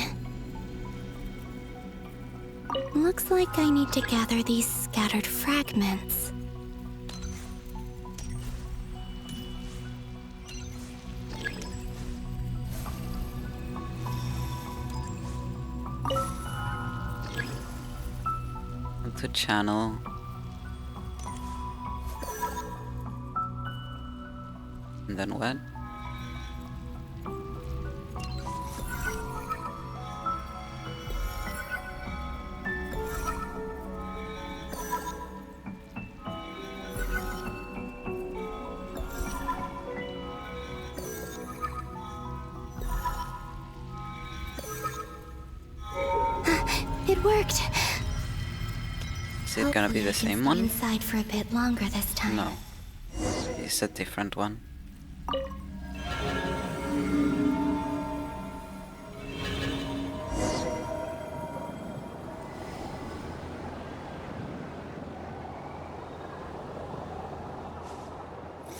Looks like I need to gather these scattered fragments. To channel. And then what? It worked. Is it gonna be the same one? Inside for a bit longer this time. No. It's a different one.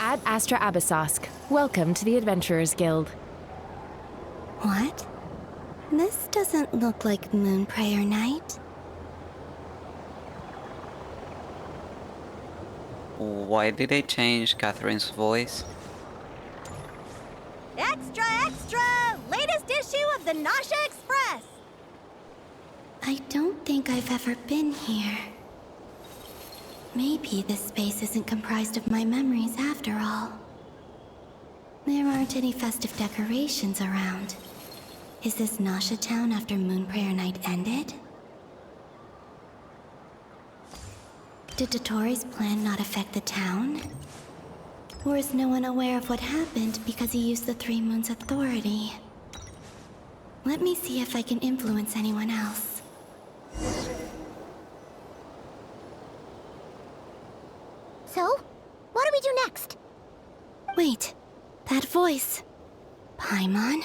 Ad Astra Abyssosque. Welcome to the Adventurers Guild. What? This doesn't look like Moon Prayer Night. Why did they change Catherine's voice? Extra, extra! Latest issue of the Nausea Express! I don't think I've ever been here. Maybe this space isn't comprised of my memories after all. There aren't any festive decorations around. Is this Nausea Town after Moon Prayer Night ended? Did Dottore's plan not affect the town? Or is no one aware of what happened because he used the Three Moons' authority? Let me see if I can influence anyone else. So, what do we do next? Wait, that voice. Paimon?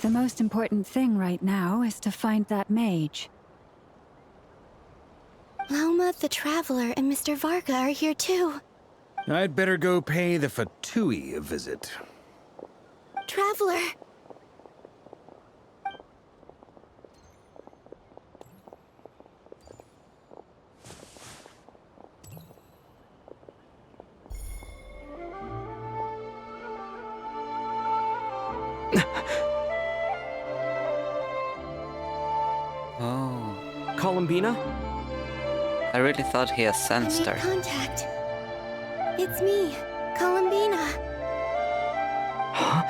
The most important thing right now is to find that mage. Lauma, the Traveler, and Mr. Varga are here too. I'd better go pay the Fatui a visit. Traveler! Oh. Columbina? I really thought he has sensed her. Contact. It's me, Columbina. Huh?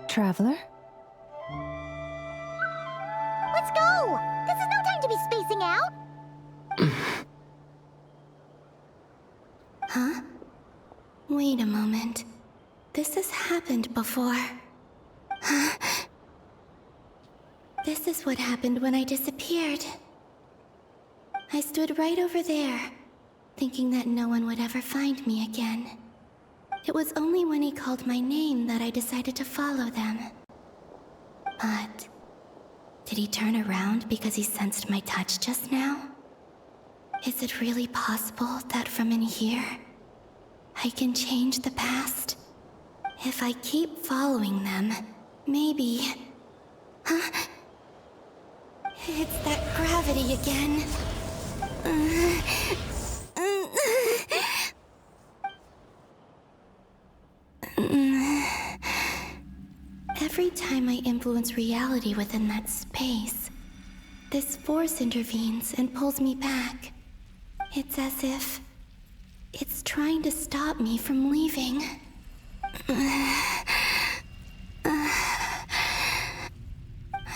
Traveler? Let's go! This is no time to be spacing out! Huh? Wait a moment. This has happened before. This is what happened when I disappeared. I stood right over there, thinking that no one would ever find me again. It was only when he called my name that I decided to follow them. But did he turn around because he sensed my touch just now? Is it really possible that from in here, I can change the past? If I keep following them, maybe... Huh? It's that gravity again. Every time I influence reality within that space, this force intervenes and pulls me back. It's as if it's trying to stop me from leaving.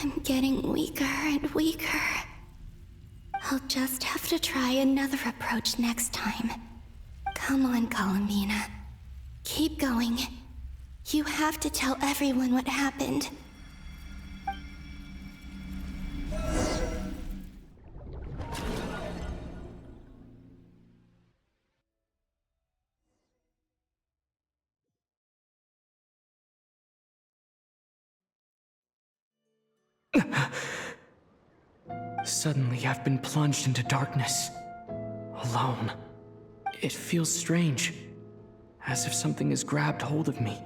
I'm getting weaker and weaker. I'll just have to try another approach next time. Come on, Columbina. Keep going. You have to tell everyone what happened. Suddenly, I've been plunged into darkness. Alone. It feels strange. As if something has grabbed hold of me.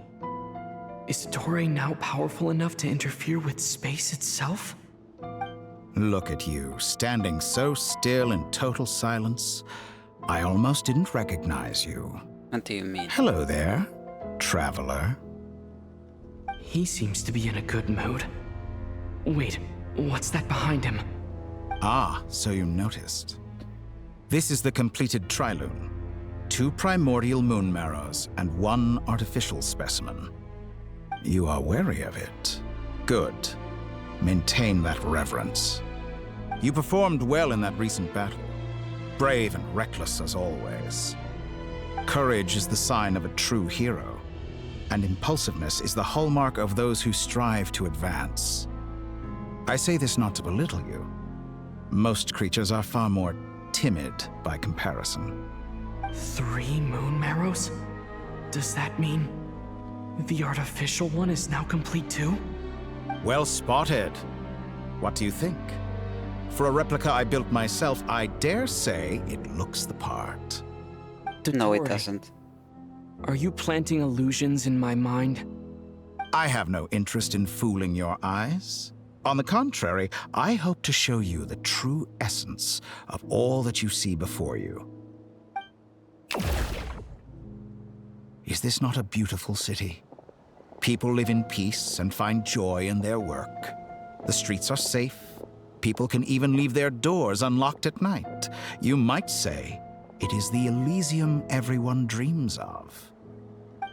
Is Toray now powerful enough to interfere with space itself? Look at you, standing so still in total silence. I almost didn't recognize you. What do you mean? Hello there, traveler. He seems to be in a good mood. Wait, what's that behind him? Ah, so you noticed. This is the completed Trilune. 2 primordial moon marrows and 1 artificial specimen. You are wary of it. Good. Maintain that reverence. You performed well in that recent battle. Brave and reckless as always. Courage is the sign of a true hero, and impulsiveness is the hallmark of those who strive to advance. I say this not to belittle you. Most creatures are far more timid by comparison. 3 moon marrows? Does that mean the artificial one is now complete too? Well spotted. What do you think? For a replica I built myself, I dare say it looks the part. No, it doesn't. Are you planting illusions in my mind? I have no interest in fooling your eyes. On the contrary, I hope to show you the true essence of all that you see before you. Is this not a beautiful city? People live in peace and find joy in their work. The streets are safe. People can even leave their doors unlocked at night. You might say it is the Elysium everyone dreams of.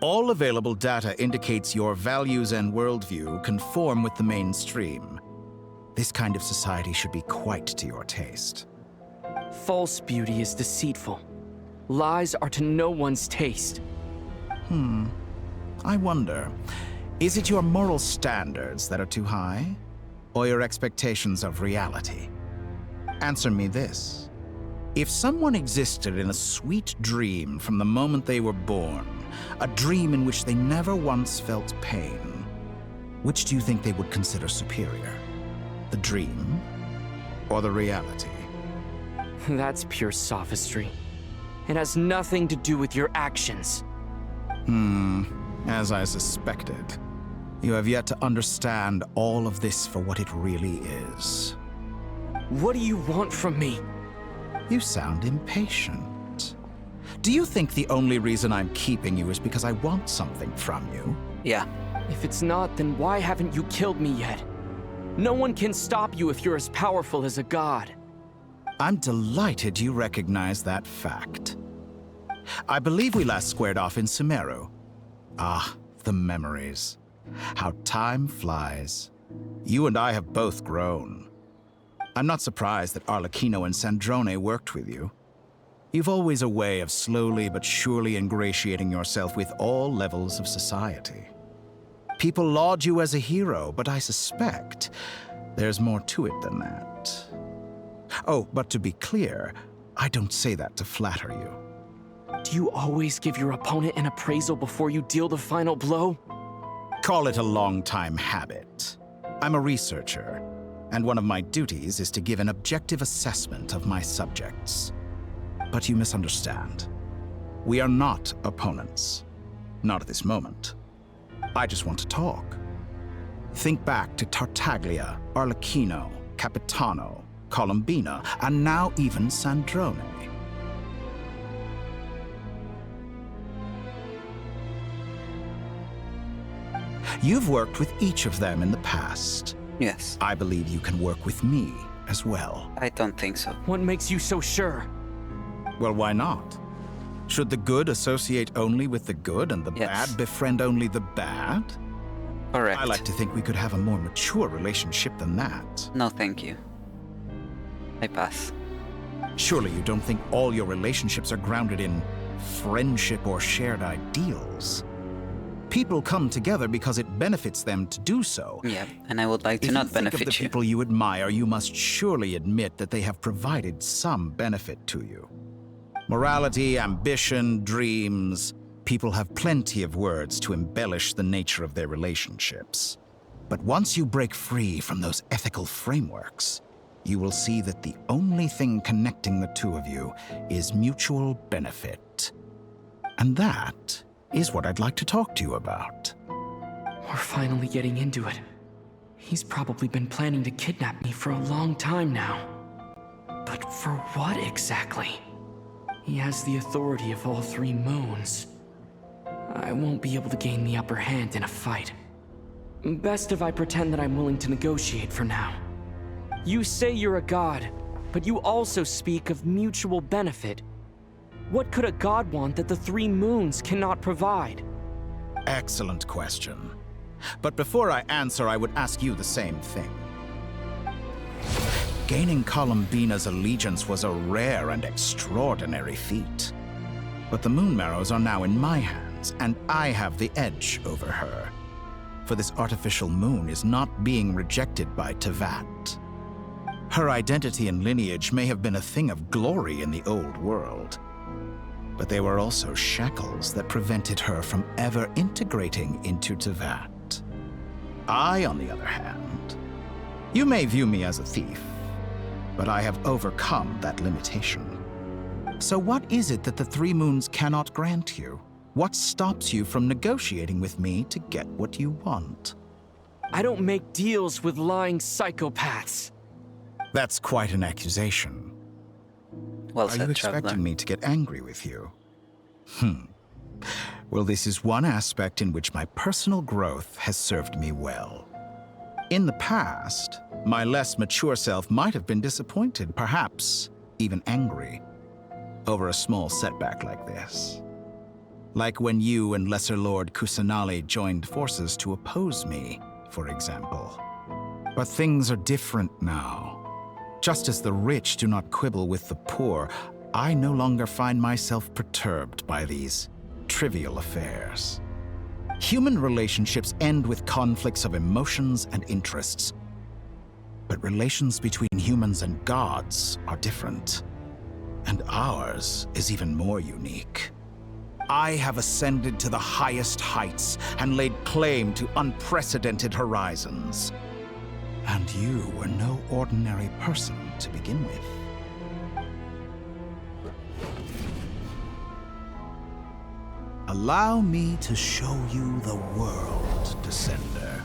All available data indicates your values and worldview conform with the mainstream. This kind of society should be quite to your taste. False beauty is deceitful. Lies are to no one's taste. I wonder, is it your moral standards that are too high? Or your expectations of reality? Answer me this. If someone existed in a sweet dream from the moment they were born, a dream in which they never once felt pain, which do you think they would consider superior? The dream or the reality? That's pure sophistry. It has nothing to do with your actions. As I suspected. You have yet to understand all of this for what it really is. What do you want from me? You sound impatient. Do you think the only reason I'm keeping you is because I want something from you? Yeah. If it's not, then why haven't you killed me yet? No one can stop you if you're as powerful as a god. I'm delighted you recognize that fact. I believe we last squared off in Sumeru. Ah, the memories. How time flies. You and I have both grown. I'm not surprised that Arlecchino and Sandrone worked with you. You've always a way of slowly but surely ingratiating yourself with all levels of society. People laud you as a hero, but I suspect there's more to it than that. Oh, but to be clear, I don't say that to flatter you. Do you always give your opponent an appraisal before you deal the final blow? Call it a long-time habit. I'm a researcher, and one of my duties is to give an objective assessment of my subjects. But you misunderstand. We are not opponents. Not at this moment. I just want to talk. Think back to Tartaglia, Arlecchino, Capitano, Columbina, and now even Sandrone. You've worked with each of them in the past. Yes. I believe you can work with me as well. I don't think so. What makes you so sure? Well, why not? Should the good associate only with the good and the bad befriend only the bad? Correct. I like to think we could have a more mature relationship than that. No, thank you. I pass. Surely you don't think all your relationships are grounded in friendship or shared ideals? People come together because it benefits them to do so. Yeah, and I would like to not benefit you. If you think of the people you admire, you must surely admit that they have provided some benefit to you. Morality, ambition, dreams. People have plenty of words to embellish the nature of their relationships. But once you break free from those ethical frameworks, you will see that the only thing connecting the two of you is mutual benefit. And that is what I'd like to talk to you about. We're finally getting into it. He's probably been planning to kidnap me for a long time now. But for what exactly? He has the authority of all three moons. I won't be able to gain the upper hand in a fight. Best if I pretend that I'm willing to negotiate for now. You say you're a god, but you also speak of mutual benefit. What could a god want that the three moons cannot provide? Excellent question. But before I answer, I would ask you the same thing. Gaining Columbina's allegiance was a rare and extraordinary feat. But the Moon Marrows are now in my hands, and I have the edge over her. For this artificial moon is not being rejected by Tevat. Her identity and lineage may have been a thing of glory in the old world, but they were also shackles that prevented her from ever integrating into Tevat. I, on the other hand, you may view me as a thief, but I have overcome that limitation. So what is it that the Three Moons cannot grant you? What stops you from negotiating with me to get what you want? I don't make deals with lying psychopaths. That's quite an accusation. Well Are said, you expecting traveler. me to get angry with you? Well, this is one aspect in which my personal growth has served me well. In the past, my less mature self might have been disappointed, perhaps even angry, over a small setback like this. Like when you and Lesser Lord Kusanali joined forces to oppose me, for example. But things are different now. Just as the rich do not quibble with the poor, I no longer find myself perturbed by these trivial affairs. Human relationships end with conflicts of emotions and interests. But relations between humans and gods are different. And ours is even more unique. I have ascended to the highest heights and laid claim to unprecedented horizons. And you were no ordinary person to begin with. Allow me to show you the world, Descender.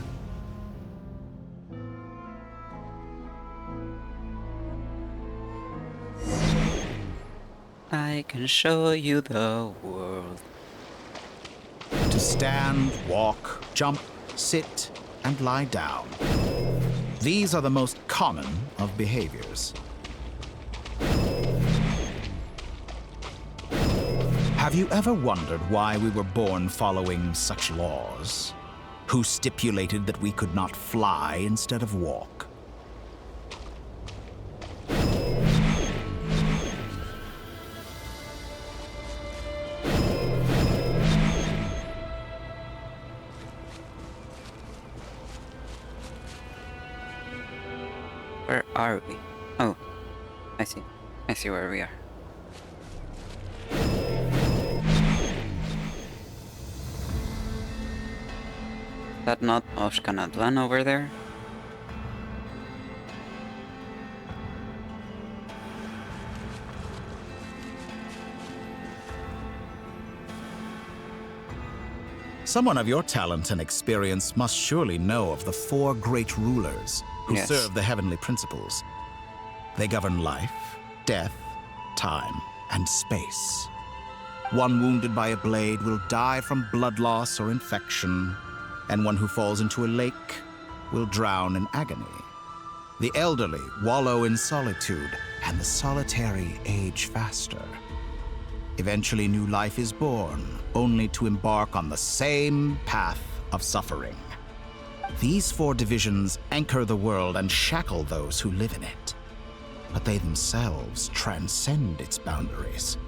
I can show you the world. To stand, walk, jump, sit, and lie down. These are the most common of behaviors. Have you ever wondered why we were born following such laws? Who stipulated that we could not fly instead of walk? Where are we? Oh, I see. I see where we are. That not Oshkanadlan over there? Someone of your talent and experience must surely know of the 4 great rulers who Yes. serve the heavenly principles. They govern life, death, time, and space. One wounded by a blade will die from blood loss or infection, and one who falls into a lake will drown in agony. The elderly wallow in solitude, and the solitary age faster. Eventually, new life is born, only to embark on the same path of suffering. These 4 divisions anchor the world and shackle those who live in it. But they themselves transcend its boundaries,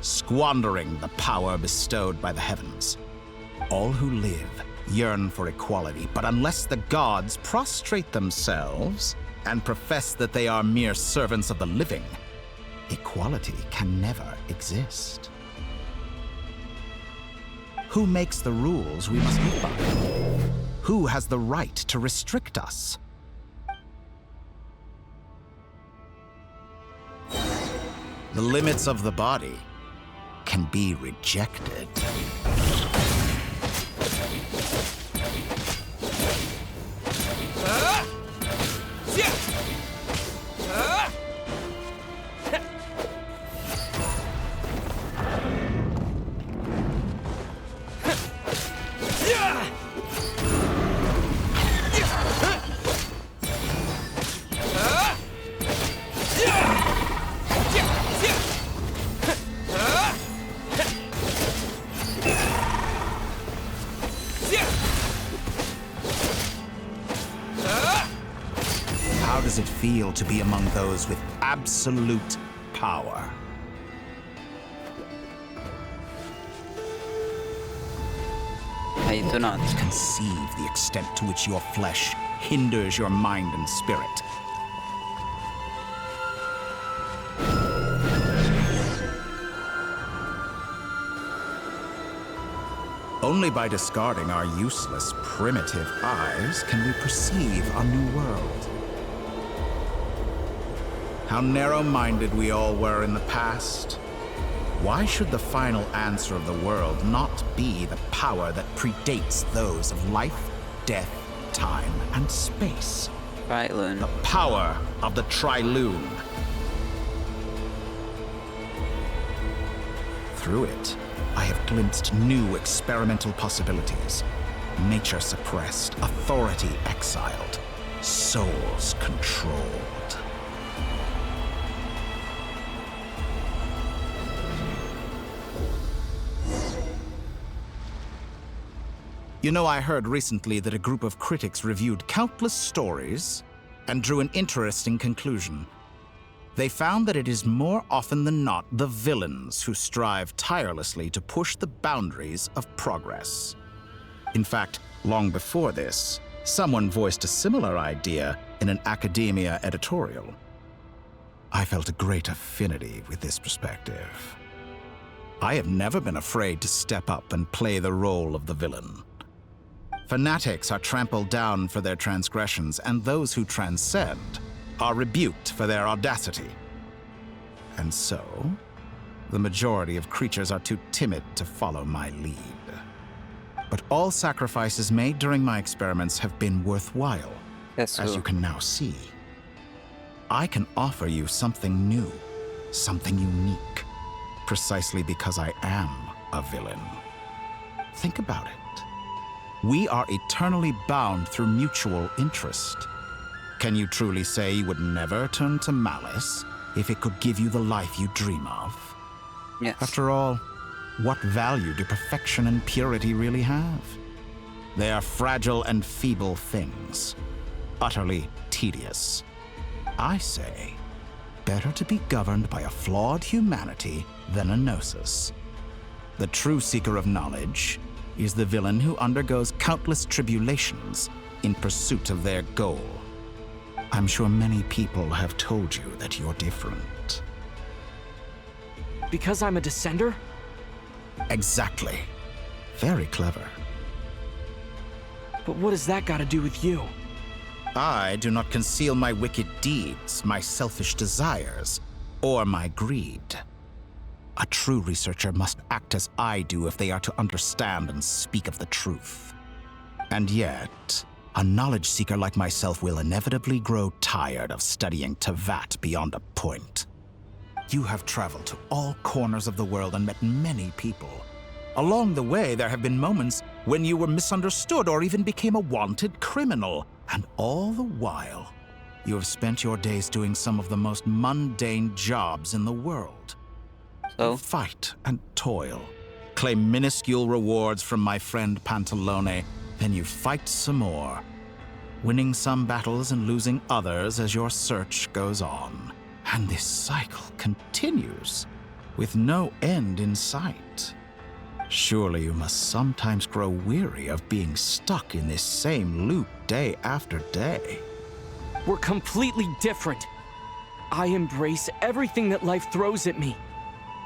squandering the power bestowed by the heavens. All who live yearn for equality, but unless the gods prostrate themselves and profess that they are mere servants of the living, equality can never exist. Who makes the rules we must live by? Who has the right to restrict us? The limits of the body can be rejected. How does it feel to be among those with absolute power? I do not conceive the extent to which your flesh hinders your mind and spirit. Only by discarding our useless, primitive eyes can we perceive a new world. How narrow-minded we all were in the past. Why should the final answer of the world not be the power that predates those of life, death, time, and space? Trilune. The power of the Trilune. Through it, I have glimpsed new experimental possibilities. Nature suppressed, authority exiled, souls controlled. You know, I heard recently that a group of critics reviewed countless stories and drew an interesting conclusion. They found that it is more often than not the villains who strive tirelessly to push the boundaries of progress. In fact, long before this, someone voiced a similar idea in an academia editorial. I felt a great affinity with this perspective. I have never been afraid to step up and play the role of the villain. Fanatics are trampled down for their transgressions, and those who transcend are rebuked for their audacity. And so, the majority of creatures are too timid to follow my lead. But all sacrifices made during my experiments have been worthwhile, as you can now see. I can offer you something new, something unique, precisely because I am a villain. Think about it. We are eternally bound through mutual interest. Can you truly say you would never turn to malice if it could give you the life you dream of? Yes. After all, what value do perfection and purity really have? They are fragile and feeble things, utterly tedious. I say, better to be governed by a flawed humanity than a gnosis. The true seeker of knowledge is the villain who undergoes countless tribulations in pursuit of their goal. I'm sure many people have told you that you're different. Because I'm a descender? Exactly. Very clever. But what has that got to do with you? I do not conceal my wicked deeds, my selfish desires, or my greed. A true researcher must act as I do if they are to understand and speak of the truth. And yet, a knowledge seeker like myself will inevitably grow tired of studying Tevat beyond a point. You have traveled to all corners of the world and met many people. Along the way, there have been moments when you were misunderstood or even became a wanted criminal. And all the while, you have spent your days doing some of the most mundane jobs in the world. So? Fight and toil, claim minuscule rewards from my friend Pantalone, then you fight some more, winning some battles and losing others as your search goes on. And this cycle continues, with no end in sight. Surely you must sometimes grow weary of being stuck in this same loop day after day. We're completely different. I embrace everything that life throws at me.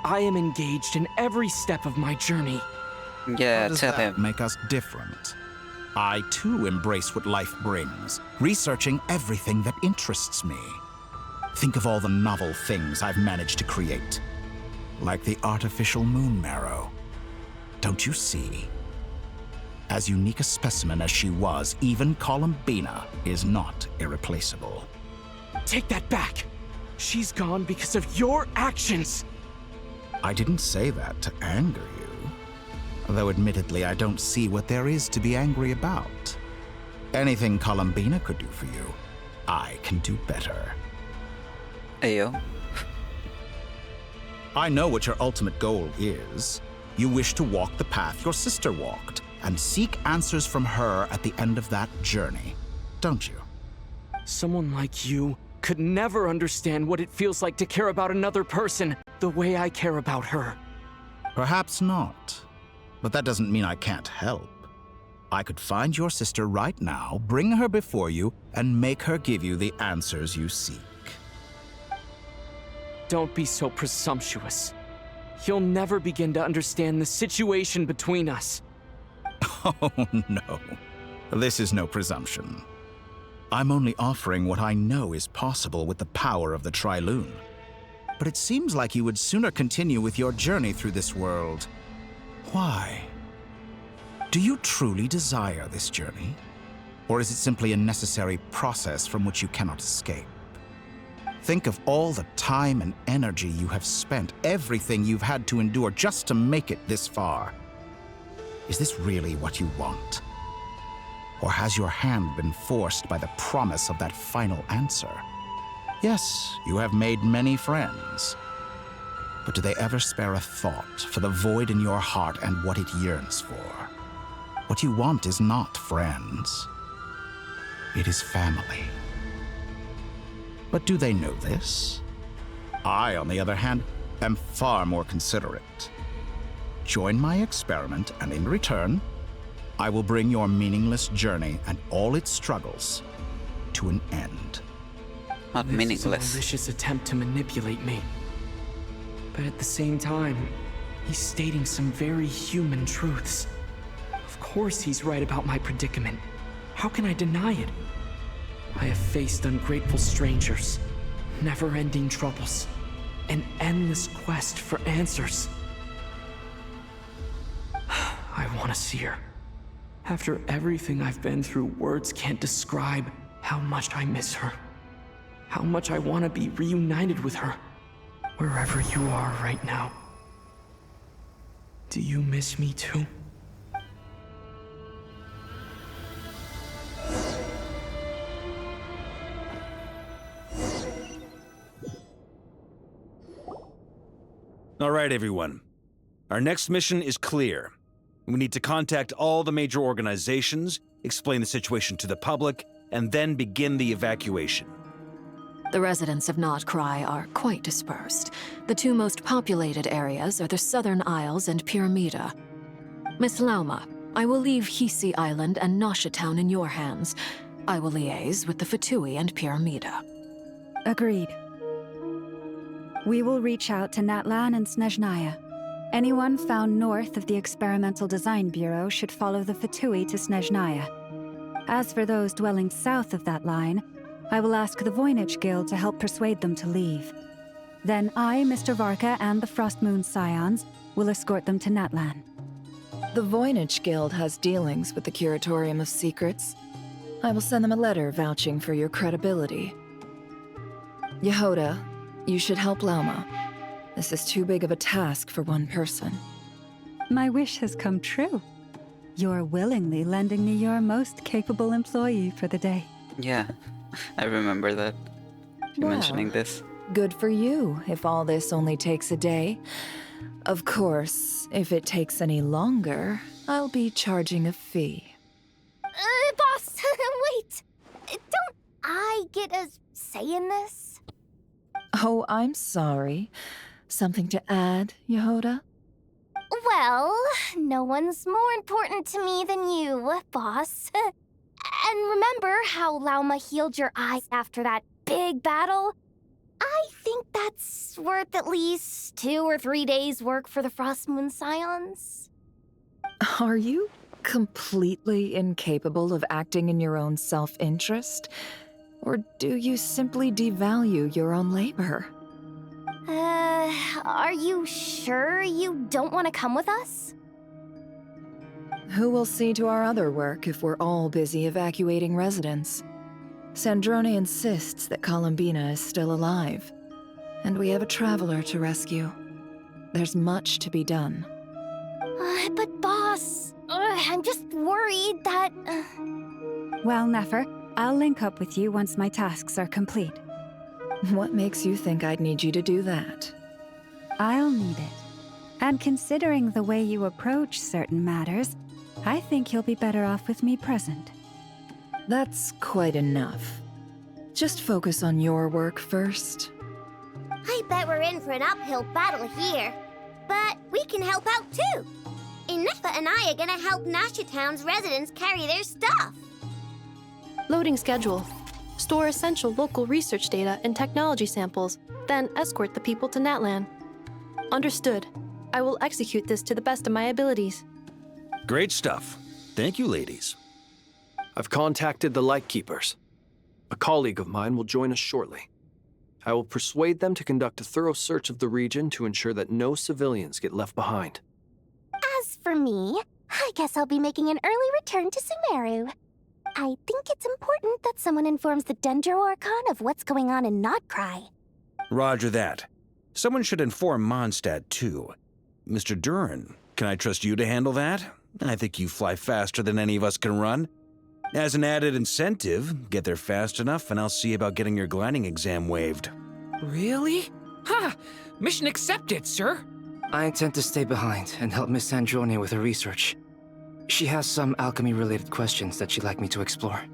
I am engaged in every step of my journey. Yeah, How does tell that him. make us different? I too embrace what life brings, researching everything that interests me. Think of all the novel things I've managed to create, like the artificial moon marrow. Don't you see? As unique a specimen as she was, even Columbina is not irreplaceable. Take that back. She's gone because of your actions. I didn't say that to anger you. Though admittedly, I don't see what there is to be angry about. Anything Columbina could do for you, I can do better. Ayo. I know what your ultimate goal is. You wish to walk the path your sister walked, and seek answers from her at the end of that journey, don't you? Someone like you could never understand what it feels like to care about another person the way I care about her. Perhaps not, but that doesn't mean I can't help. I could find your sister right now, bring her before you, and make her give you the answers you seek. Don't be so presumptuous. You'll never begin to understand the situation between us. Oh, no. This is no presumption. I'm only offering what I know is possible with the power of the Trilune. But it seems like you would sooner continue with your journey through this world. Why? Do you truly desire this journey? Or is it simply a necessary process from which you cannot escape? Think of all the time and energy you have spent, everything you've had to endure just to make it this far. Is this really what you want? Or has your hand been forced by the promise of that final answer? Yes, you have made many friends. But do they ever spare a thought for the void in your heart and what it yearns for? What you want is not friends. It is family. But do they know this? I, on the other hand, am far more considerate. Join my experiment, and in return, I will bring your meaningless journey and all its struggles to an end. Not This meaningless. is a malicious attempt to manipulate me. But at the same time, he's stating some very human truths. Of course he's right about my predicament. How can I deny it? I have faced ungrateful strangers, never-ending troubles, an endless quest for answers. I want to see her. After everything I've been through, words can't describe how much I miss her. How much I want to be reunited with her, wherever you are right now. Do you miss me too? All right, everyone. Our next mission is clear. We need to contact all the major organizations, explain the situation to the public, and then begin the evacuation. The residents of nod-krai are quite dispersed. The two most populated areas are the Southern Isles and Pyramida. Miss Lauma, I will leave Hisi Island and Nasha Town in your hands. I will liaise with the Fatui and Pyramida. Agreed. We will reach out to Natlan and Snezhnaya. Anyone found north of the Experimental Design Bureau should follow the Fatui to Snezhnaya. As for those dwelling south of that line, I will ask the Voynich Guild to help persuade them to leave. Then I, Mr. Varka, and the Frostmoon Scions will escort them to Natlan. The Voynich Guild has dealings with the Curatorium of Secrets. I will send them a letter vouching for your credibility. Yehoda, you should help Lauma. This is too big of a task for one person. My wish has come true. You're willingly lending me your most capable employee for the day. Yeah, I remember that. You mentioning this. Good for you, if all this only takes a day. Of course, if it takes any longer, I'll be charging a fee. Boss, wait! Don't I get a say in this? Oh, I'm sorry. Something to add, Yehoda? Well, no one's more important to me than you, boss. And remember how Lauma healed your eyes after that big battle? I think that's worth at least 2 or 3 days' work for the Frostmoon Scions. Are you completely incapable of acting in your own self-interest? Or do you simply devalue your own labor? Are you sure you don't want to come with us? Who will see to our other work if we're all busy evacuating residents? Sandrone insists that Columbina is still alive, and we have a traveler to rescue. There's much to be done. But boss, I'm just worried that... Well, Nefer, I'll link up with you once my tasks are complete. What makes you think I'd need you to do that? I'll need it. And considering the way you approach certain matters, I think you'll be better off with me present. That's quite enough. Just focus on your work first. I bet we're in for an uphill battle here. But we can help out too. Inefa and I are gonna help Nasha Town's residents carry their stuff. Loading schedule. Store essential local research data and technology samples, then escort the people to Natlan. Understood. I will execute this to the best of my abilities. Great stuff. Thank you, ladies. I've contacted the Lightkeepers. A colleague of mine will join us shortly. I will persuade them to conduct a thorough search of the region to ensure that no civilians get left behind. As for me, I guess I'll be making an early return to Sumeru. I think it's important that someone informs the Dendro Archon of what's going on in nod-krai. Roger that. Someone should inform Mondstadt, too. Mr. Duran, can I trust you to handle that? I think you fly faster than any of us can run. As an added incentive, get there fast enough and I'll see about getting your gliding exam waived. Really? Ha! Mission accepted, sir! I intend to stay behind and help Miss Sandrone with her research. She has some alchemy-related questions that she'd like me to explore.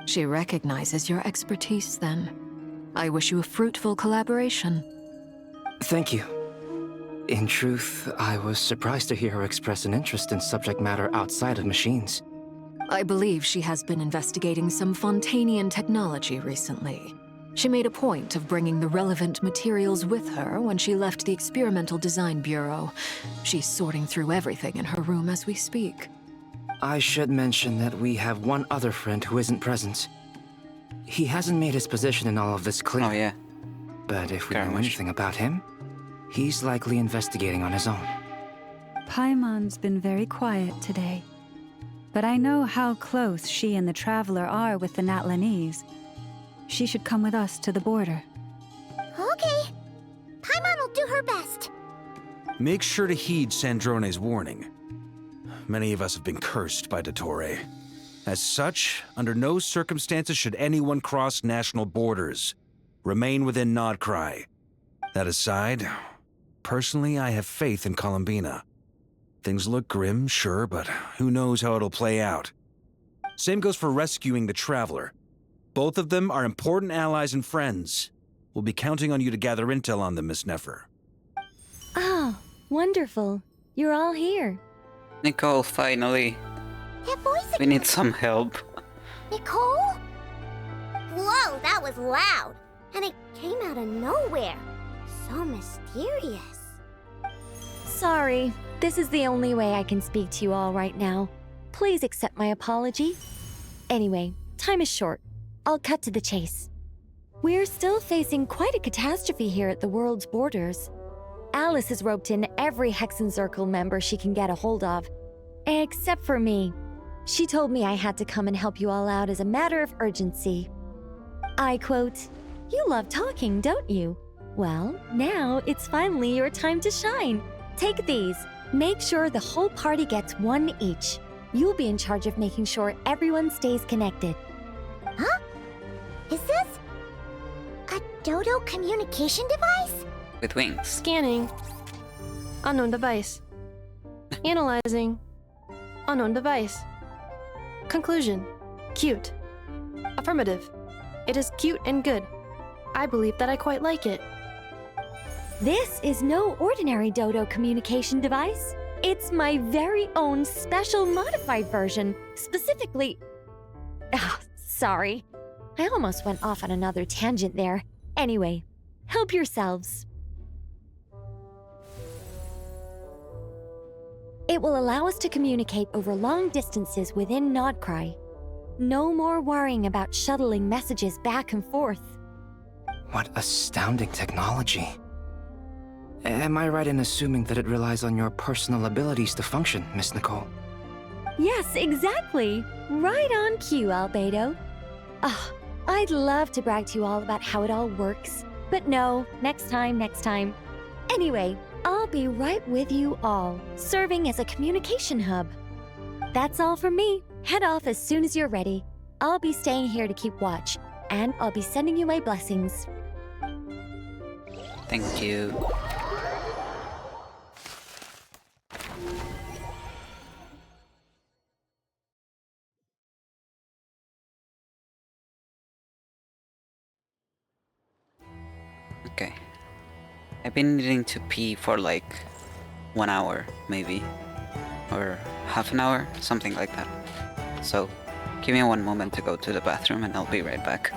She recognizes your expertise, then. I wish you a fruitful collaboration. Thank you. In truth, I was surprised to hear her express an interest in subject matter outside of machines. I believe she has been investigating some Fontanian technology recently. She made a point of bringing the relevant materials with her when she left the Experimental Design Bureau. She's sorting through everything in her room as we speak. I should mention that we have one other friend who isn't present. He hasn't made his position in all of this clear. Oh, yeah. But if we know anything about him, he's likely investigating on his own. Paimon's been very quiet today. But I know how close she and the Traveler are with the Natlanese. She should come with us to the border. Okay. Paimon will do her best. Make sure to heed Sandrone's warning. Many of us have been cursed by Dottore. As such, under no circumstances should anyone cross national borders. Remain within nod-krai. That aside, personally, I have faith in Columbina. Things look grim, sure, but who knows how it'll play out. Same goes for rescuing the Traveler. Both of them are important allies and friends. We'll be counting on you to gather intel on them, Miss Nefer. Oh, wonderful. You're all here. Nicole, finally. That voice We need some help. Nicole? Whoa, that was loud. And it came out of nowhere. So mysterious. Sorry, this is the only way I can speak to you all right now. Please accept my apology. Anyway, time is short. I'll cut to the chase. We're still facing quite a catastrophe here at the world's borders. Alice has roped in every Hexen Circle member she can get a hold of. Except for me. She told me I had to come and help you all out as a matter of urgency. I quote, "You love talking, don't you? Well, now it's finally your time to shine. Take these. Make sure the whole party gets one each. You'll be in charge of making sure everyone stays connected." Huh? Is this a Dodo communication device? With wings. Scanning. Unknown device. Analyzing. Unknown device. Conclusion. Cute. Affirmative. It is cute and good. I believe that I quite like it. This is no ordinary Dodo communication device. It's my very own special modified version, specifically... Ah, sorry. I almost went off on another tangent there. Anyway, help yourselves. It will allow us to communicate over long distances within nod-krai. No more worrying about shuttling messages back and forth. What astounding technology. Am I right in assuming that it relies on your personal abilities to function, Miss Nicole? Yes, exactly. Right on cue, Albedo. Ah, I'd love to brag to you all about how it all works. But no, next time. Anyway, I'll be right with you all, serving as a communication hub. That's all from me. Head off as soon as you're ready. I'll be staying here to keep watch, and I'll be sending you my blessings. Thank you. Okay. I've been needing to pee for like 1 hour, maybe. Or half an hour, something like that. So, give me one moment to go to the bathroom and I'll be right back.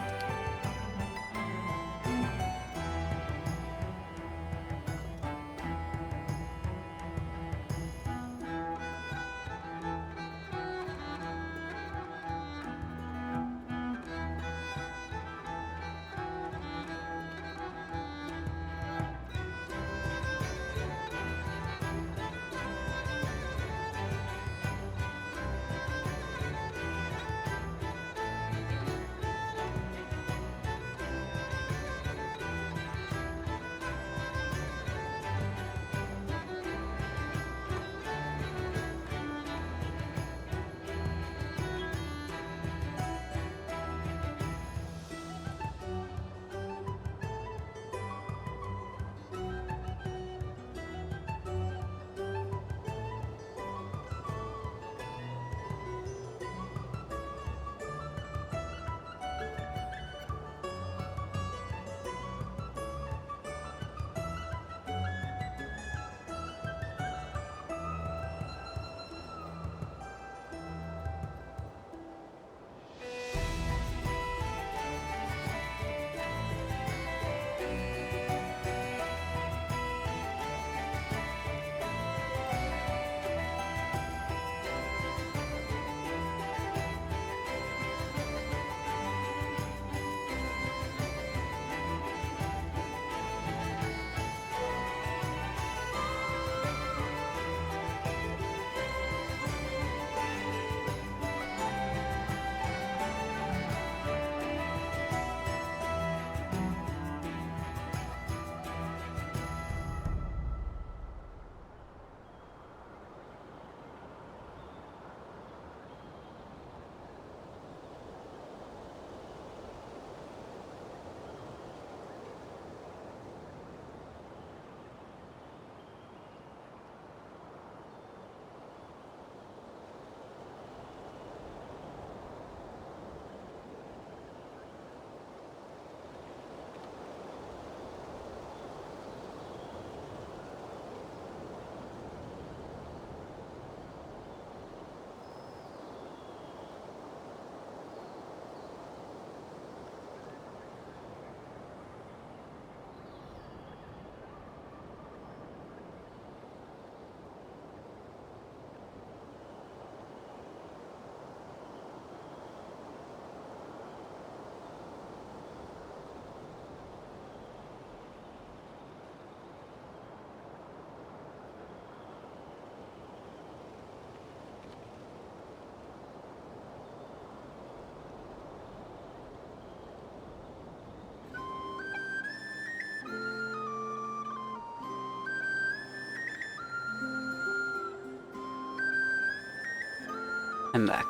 I'm back.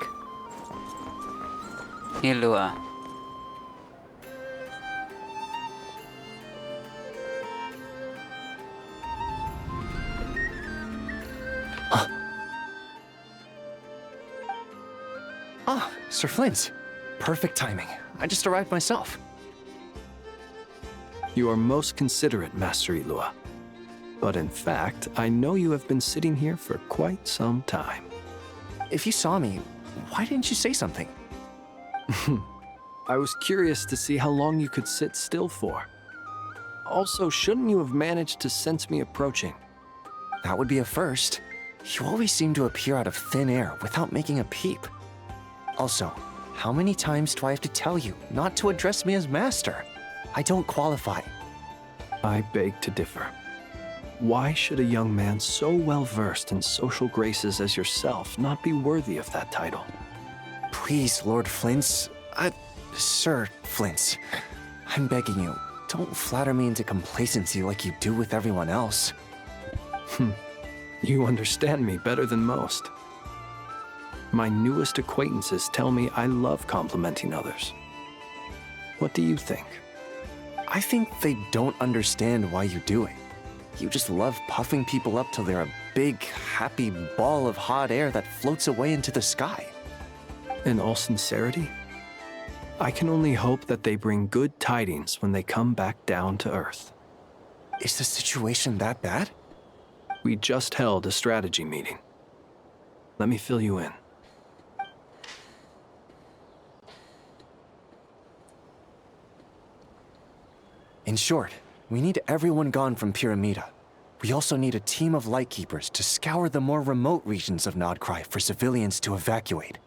Hey, Lua. Ah, Sir Flint. Perfect timing. I just arrived myself. You are most considerate, Master Ilua. But in fact, I know you have been sitting here for quite some time. If you saw me, why didn't you say something? I was curious to see how long you could sit still for. Also, shouldn't you have managed to sense me approaching? That would be a first. You always seem to appear out of thin air without making a peep. Also, how many times do I have to tell you not to address me as master? I don't qualify. I beg to differ. Why should a young man so well versed in social graces as yourself not be worthy of that title? Please, Lord Flint's... Sir Flint's. I'm begging you, don't flatter me into complacency like you do with everyone else. You understand me better than most. My newest acquaintances tell me I love complimenting others. What do you think? I think they don't understand why you do it. You just love puffing people up till they're a big, happy ball of hot air that floats away into the sky. In all sincerity, I can only hope that they bring good tidings when they come back down to Earth. Is the situation that bad? We just held a strategy meeting. Let me fill you in. In short, we need everyone gone from Pyramida. We also need a team of Lightkeepers to scour the more remote regions of nod-krai for civilians to evacuate.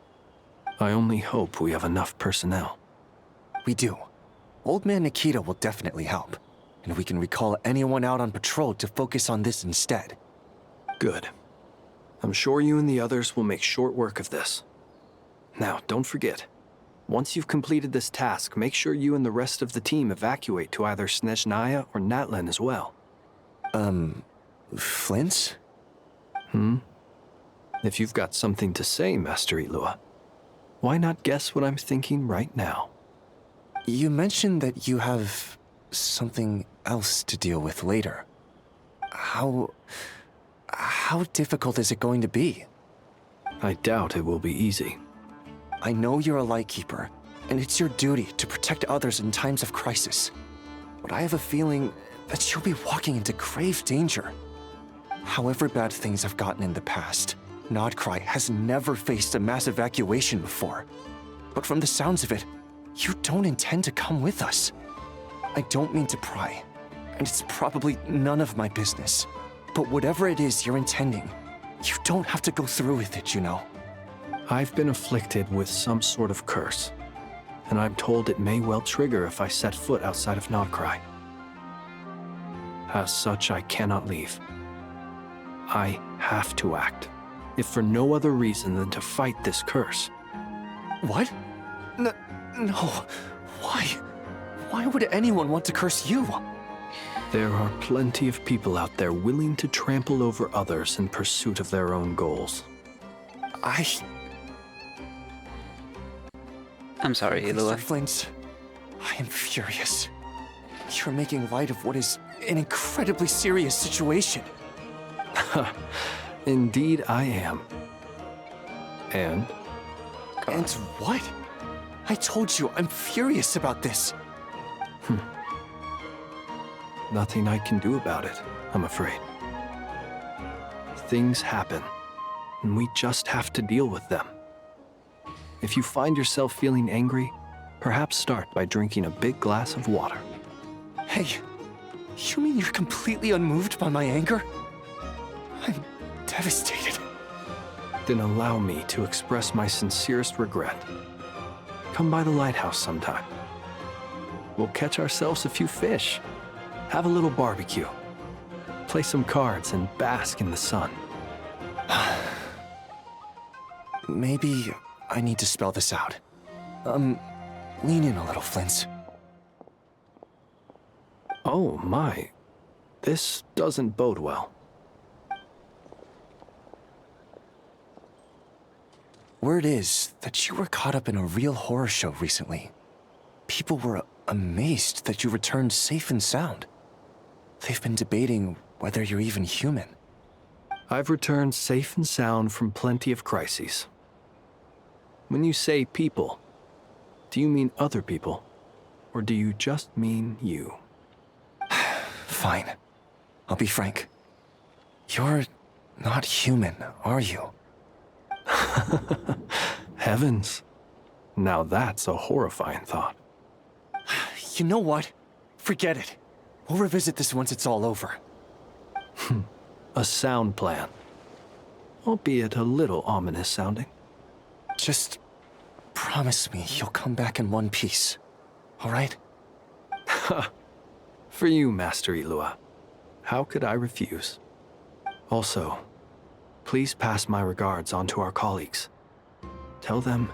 I only hope we have enough personnel. We do. Old Man Nikita will definitely help, and we can recall anyone out on patrol to focus on this instead. Good. I'm sure you and the others will make short work of this. Now, don't forget. Once you've completed this task, make sure you and the rest of the team evacuate to either Snezhnaya or Natlan as well. Flint? If you've got something to say, Master Ilua, why not guess what I'm thinking right now? You mentioned that you have something else to deal with later. How difficult is it going to be? I doubt it will be easy. I know you're a Lightkeeper, and it's your duty to protect others in times of crisis. But I have a feeling that you'll be walking into grave danger. However bad things have gotten in the past, nod-krai has never faced a mass evacuation before. But from the sounds of it, you don't intend to come with us. I don't mean to pry, and it's probably none of my business. But whatever it is you're intending, you don't have to go through with it, you know. I've been afflicted with some sort of curse, and I'm told it may well trigger if I set foot outside of nod-krai. As such, I cannot leave. I have to act, if for no other reason than to fight this curse. What? No. Why? Why would anyone want to curse you? There are plenty of people out there willing to trample over others in pursuit of their own goals. I'm sorry, Ilua. Mr. Flint, I am furious. You're making light of what is an incredibly serious situation. Indeed I am. And? And what? I told you I'm furious about this. Nothing I can do about it, I'm afraid. Things happen, and we just have to deal with them. If you find yourself feeling angry, perhaps start by drinking a big glass of water. Hey, you mean you're completely unmoved by my anger? I'm devastated. Then allow me to express my sincerest regret. Come by the lighthouse sometime. We'll catch ourselves a few fish, have a little barbecue, play some cards, and bask in the sun. Maybe I need to spell this out. Lean in a little, Flint. Oh my, this doesn't bode well. Word is that you were caught up in a real horror show recently. People were amazed that you returned safe and sound. They've been debating whether you're even human. I've returned safe and sound from plenty of crises. When you say people, do you mean other people? Or do you just mean you? Fine. I'll be frank. You're not human, are you? Heavens. Now that's a horrifying thought. You know what? Forget it. We'll revisit this once it's all over. A sound plan. Albeit a little ominous sounding. Just promise me you'll come back in one piece. All right? For you, Master Ilua. How could I refuse? Also, please pass my regards on to our colleagues. Tell them,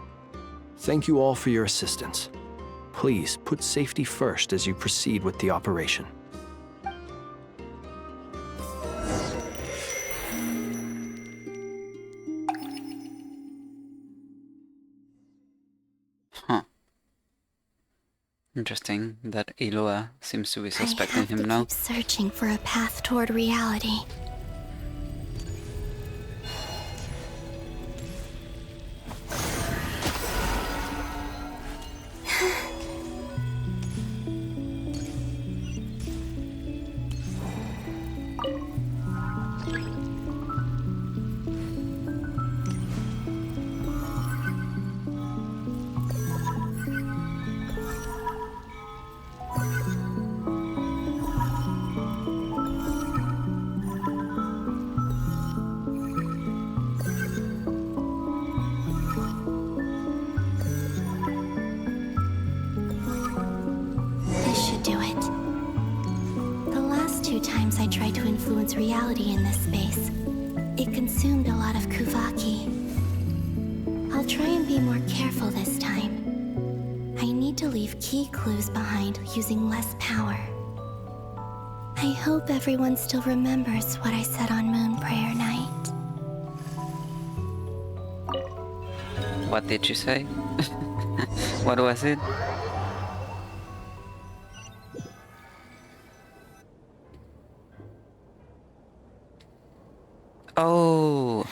thank you all for your assistance. Please put safety first as you proceed with the operation. Huh. Interesting that Ilua seems to be suspecting him now. Keep searching for a path toward reality. I tried to influence reality in this space. It consumed a lot of Kuvaki. I'll try and be more careful this time. I need to leave key clues behind using less power. I hope everyone still remembers what I said on Moon Prayer Night. What did you say? What was it? Oh.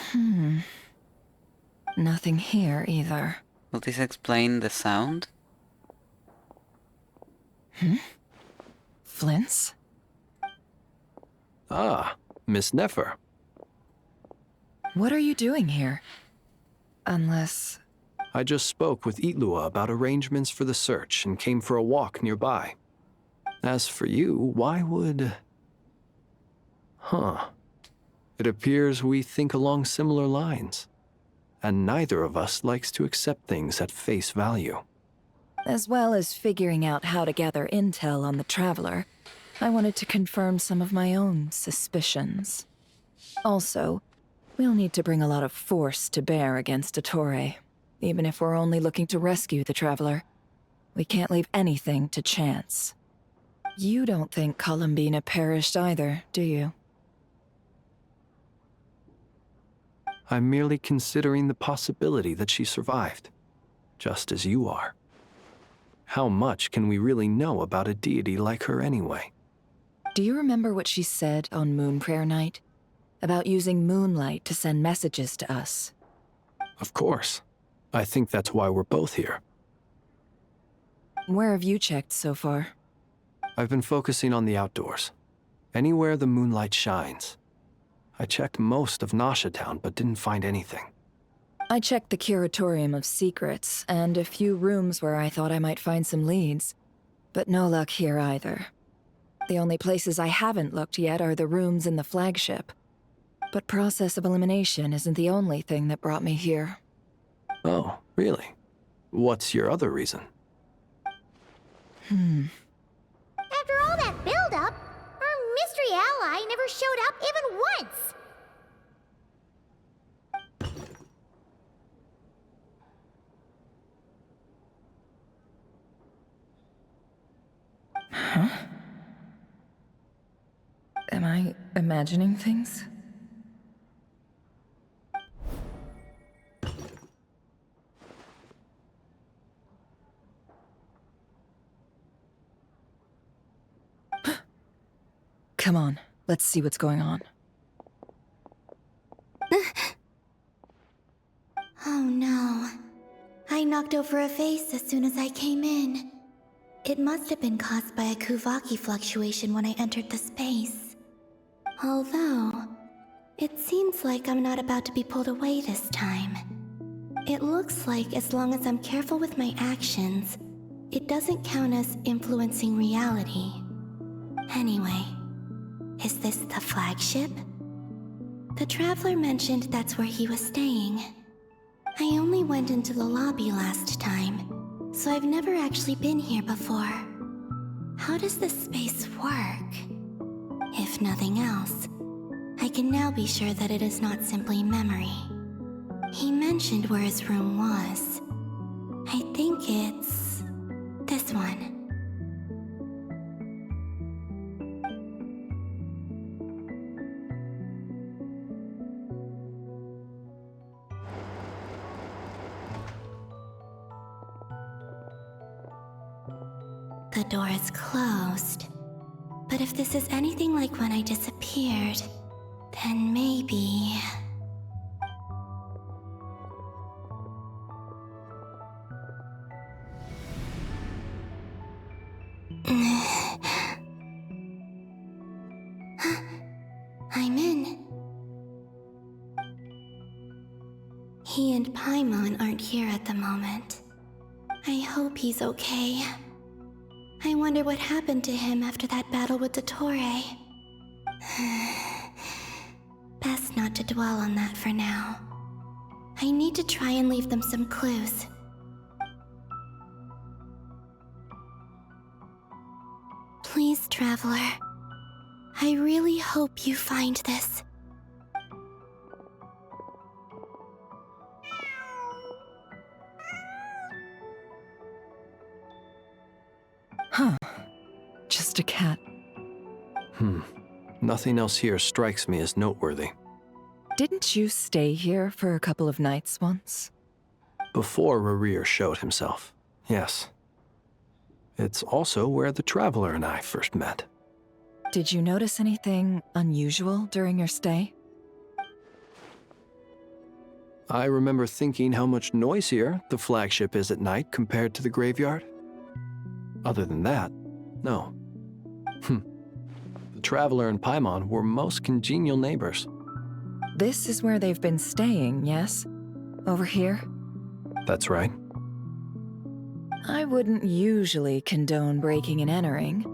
Nothing here either. Will this explain the sound? Flints? Ah, Miss Nefer. What are you doing here? Unless... I just spoke with Itlua about arrangements for the search and came for a walk nearby. As for you, why would... It appears we think along similar lines. And neither of us likes to accept things at face value. As well as figuring out how to gather intel on the Traveler, I wanted to confirm some of my own suspicions. Also, we'll need to bring a lot of force to bear against Ettore, even if we're only looking to rescue the Traveler. We can't leave anything to chance. You don't think Columbina perished either, do you? I'm merely considering the possibility that she survived, just as you are. How much can we really know about a deity like her anyway? Do you remember what she said on Moon Prayer Night? About using moonlight to send messages to us? Of course. I think that's why we're both here. Where have you checked so far? I've been focusing on the outdoors. Anywhere the moonlight shines. I checked most of Nasha Town, but didn't find anything. I checked the Curatorium of Secrets, and a few rooms where I thought I might find some leads. But no luck here either. The only places I haven't looked yet are the rooms in the flagship. But process of elimination isn't the only thing that brought me here. Oh, really? What's your other reason? After all that build-up, our mystery ally never showed up even once! Huh? Am I imagining things? Come on, let's see what's going on. Oh no. I knocked over a vase as soon as I came in. It must have been caused by a Kuvaki fluctuation when I entered the space. Although, it seems like I'm not about to be pulled away this time. It looks like as long as I'm careful with my actions, it doesn't count as influencing reality. Anyway, is this the flagship? The Traveler mentioned that's where he was staying. I only went into the lobby last time, so I've never actually been here before. How does this space work? If nothing else, I can now be sure that it is not simply memory. He mentioned where his room was. I think it's this one. The door is closed. But if this is anything like when I disappeared, then maybe... I'm in. He and Paimon aren't here at the moment. I hope he's okay. I wonder what happened to him after that battle with Dottore. Best not to dwell on that for now. I need to try and leave them some clues. Please, Traveler. I really hope you find this. Huh. Just a cat. Nothing else here strikes me as noteworthy. Didn't you stay here for a couple of nights once? Before Rerir showed himself, yes. It's also where the Traveler and I first met. Did you notice anything unusual during your stay? I remember thinking how much noisier the flagship is at night compared to the graveyard. Other than that, no. The Traveler and Paimon were most congenial neighbors. This is where they've been staying, yes? Over here? That's right. I wouldn't usually condone breaking and entering,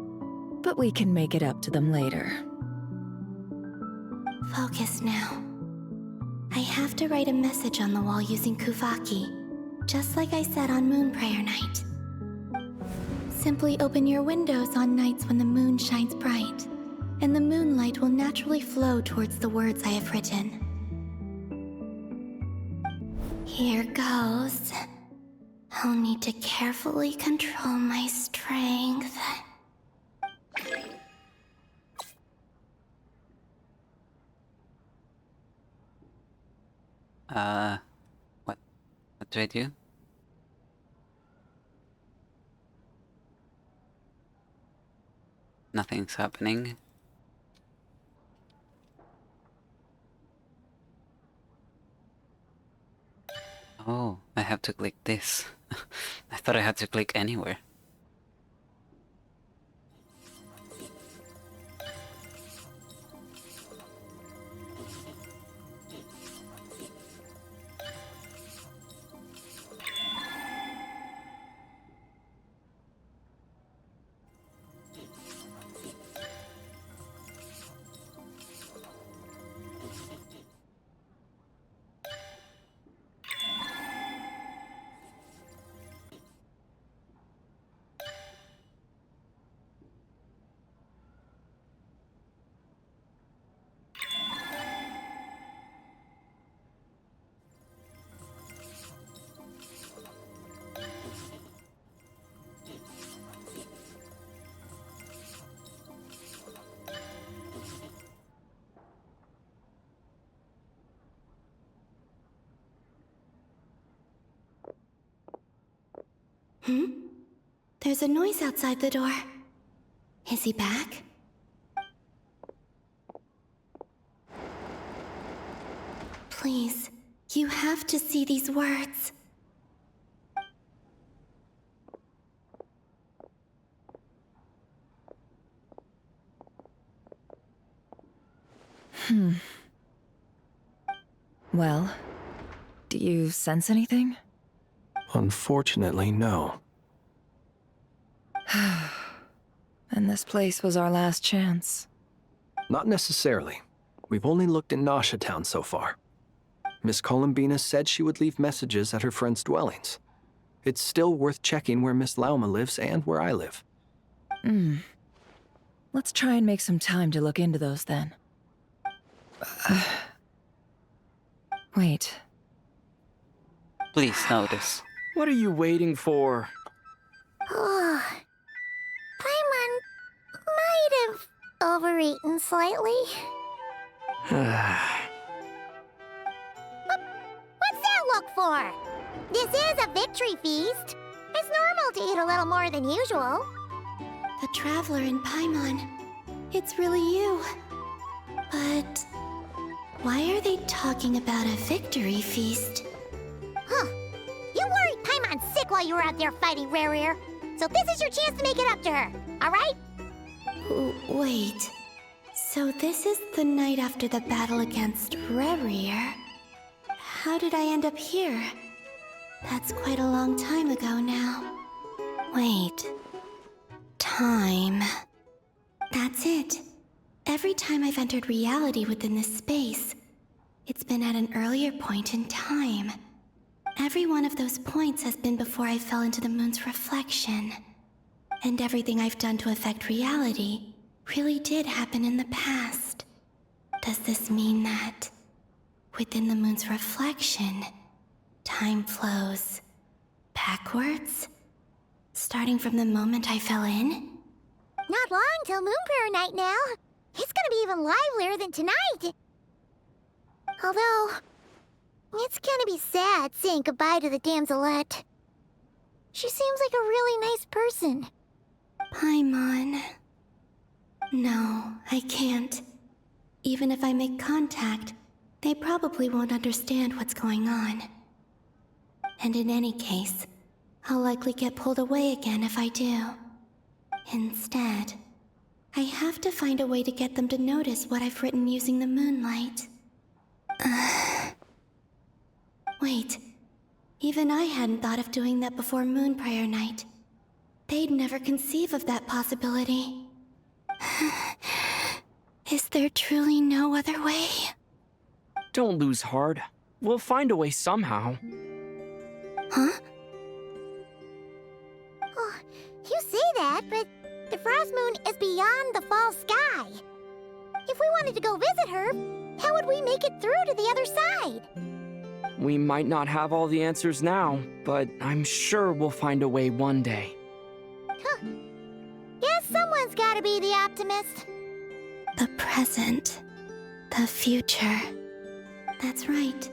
but we can make it up to them later. Focus now. I have to write a message on the wall using Kuvaki, just like I said on Moon Prayer Night. Simply open your windows on nights when the moon shines bright, and the moonlight will naturally flow towards the words I have written. Here goes. I'll need to carefully control my strength. What do I do? Nothing's happening. Oh, I have to click this. I thought I had to click anywhere. There's a noise outside the door. Is he back? Please, you have to see these words. Well, do you sense anything? Unfortunately, no. And this place was our last chance. Not necessarily. We've only looked in Nasha Town so far. Miss Columbina said she would leave messages at her friends' dwellings. It's still worth checking where Miss Lauma lives and where I live. Let's try and make some time to look into those then. Wait. Please notice. What are you waiting for? Oh, Paimon might have overeaten slightly. What's that look for? This is a victory feast. It's normal to eat a little more than usual. The Traveler in Paimon. It's really you. But why are they talking about a victory feast? Huh. You worried Paimon's sick while you were out there fighting Rare. So this is your chance to make it up to her, alright? Wait. So this is the night after the battle against Rare. How did I end up here? That's quite a long time ago now. Wait. Time. That's it. Every time I've entered reality within this space, it's been at an earlier point in time. Every one of those points has been before I fell into the moon's reflection. And everything I've done to affect reality really did happen in the past. Does this mean that within the moon's reflection, time flows backwards? Starting from the moment I fell in? Not long till Moon Prayer Night now. It's gonna be even livelier than tonight. Although, it's gonna be sad saying goodbye to the damselette. She seems like a really nice person. Paimon. No, I can't. Even if I make contact, they probably won't understand what's going on. And in any case, I'll likely get pulled away again if I do. Instead, I have to find a way to get them to notice what I've written using the moonlight. Wait, even I hadn't thought of doing that before Moon Prayer Night. They'd never conceive of that possibility. Is there truly no other way? Don't lose heart. We'll find a way somehow. Huh? Oh, you say that, but the Frost Moon is beyond the fall sky. If we wanted to go visit her, how would we make it through to the other side? We might not have all the answers now, but I'm sure we'll find a way one day. Huh. Guess someone's gotta be the optimist. The present. The future. That's right.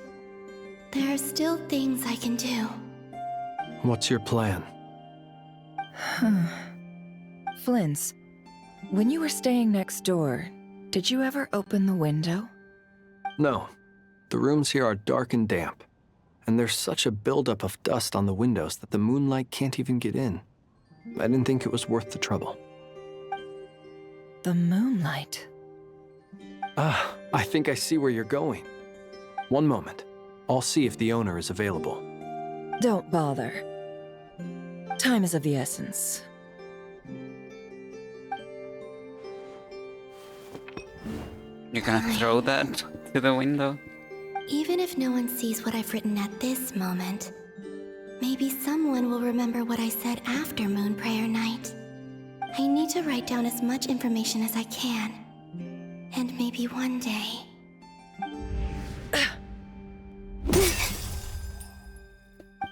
There are still things I can do. What's your plan? Flint's, when you were staying next door, did you ever open the window? No. The rooms here are dark and damp, and there's such a buildup of dust on the windows that the moonlight can't even get in. I didn't think it was worth the trouble. The moonlight? Ah, I think I see where you're going. One moment. I'll see if the owner is available. Don't bother. Time is of the essence. You're gonna throw that to the window? Even if no one sees what I've written at this moment, maybe someone will remember what I said after Moon Prayer Night. I need to write down as much information as I can. And maybe one day...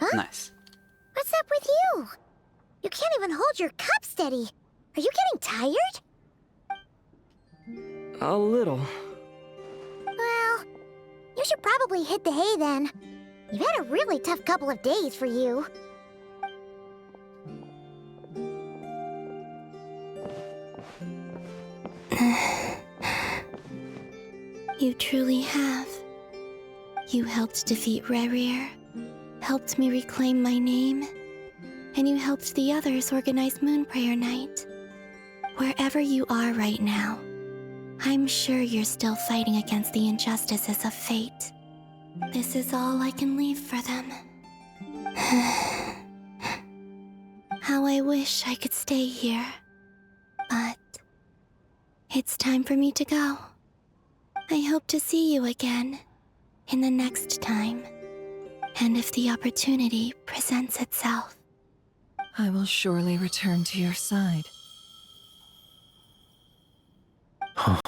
Huh? Nice. What's up with you? You can't even hold your cup steady. Are you getting tired? A little. Well, you should probably hit the hay then. You've had a really tough couple of days for you. You truly have. You helped defeat Rerir, helped me reclaim my name, and you helped the others organize Moon Prayer Night. Wherever you are right now, I'm sure you're still fighting against the injustices of fate. This is all I can leave for them. How I wish I could stay here. But it's time for me to go. I hope to see you again in the next time. And if the opportunity presents itself. I will surely return to your side. Huh.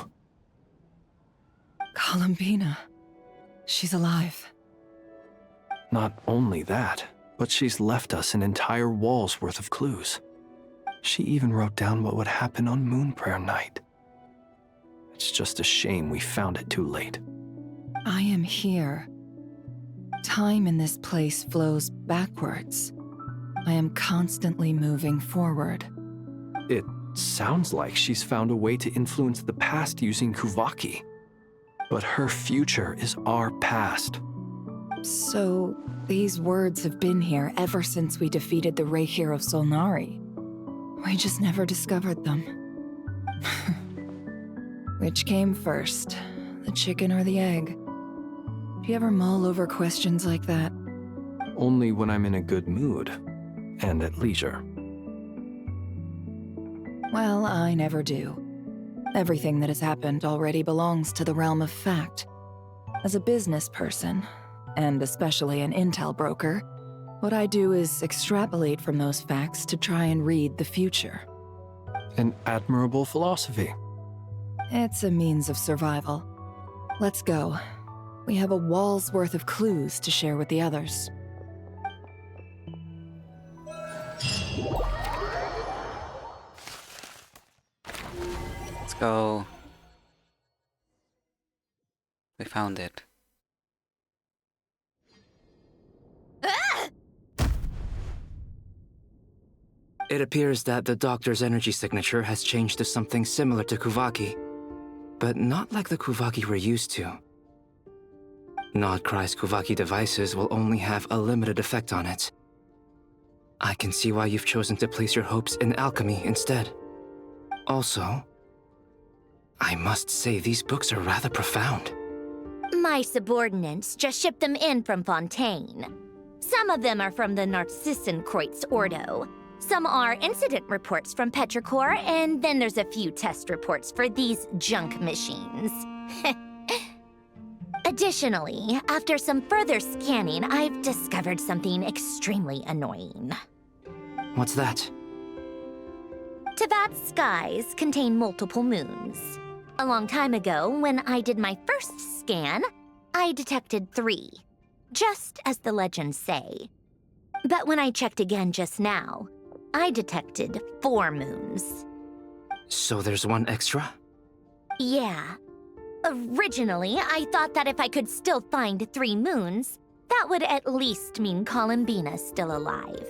Columbina. She's alive. Not only that, but she's left us an entire wall's worth of clues. She even wrote down what would happen on Moon Prayer Night. It's just a shame we found it too late. I am here. Time in this place flows backwards. I am constantly moving forward. It sounds like she's found a way to influence the past using Kuvaki. But her future is our past. So, these words have been here ever since we defeated the Reikir of Solnari. We just never discovered them. Which came first, the chicken or the egg? Do you ever mull over questions like that? Only when I'm in a good mood, and at leisure. Well, I never do. Everything that has happened already belongs to the realm of fact. As a business person, and especially an intel broker, what I do is extrapolate from those facts to try and read the future. An admirable philosophy. It's a means of survival. Let's go. We have a wall's worth of clues to share with the others. Let's go. We found it. It appears that the doctor's energy signature has changed to something similar to Kuvaki, but not like the Kuvaki we're used to. Nod-krai's Kuvaki devices will only have a limited effect on it. I can see why you've chosen to place your hopes in alchemy instead. Also, I must say these books are rather profound. My subordinates just shipped them in from Fontaine. Some of them are from the Narcissenkreuz Ordo. Some are incident reports from Petrichor, and then there's a few test reports for these junk machines. Additionally, after some further scanning, I've discovered something extremely annoying. What's that? Teyvat's skies contain multiple moons. A long time ago, when I did my first scan, I detected 3, just as the legends say. But when I checked again just now, I detected 4 moons. So there's one extra? Yeah. Originally, I thought that if I could still find 3 moons, that would at least mean Columbina's still alive.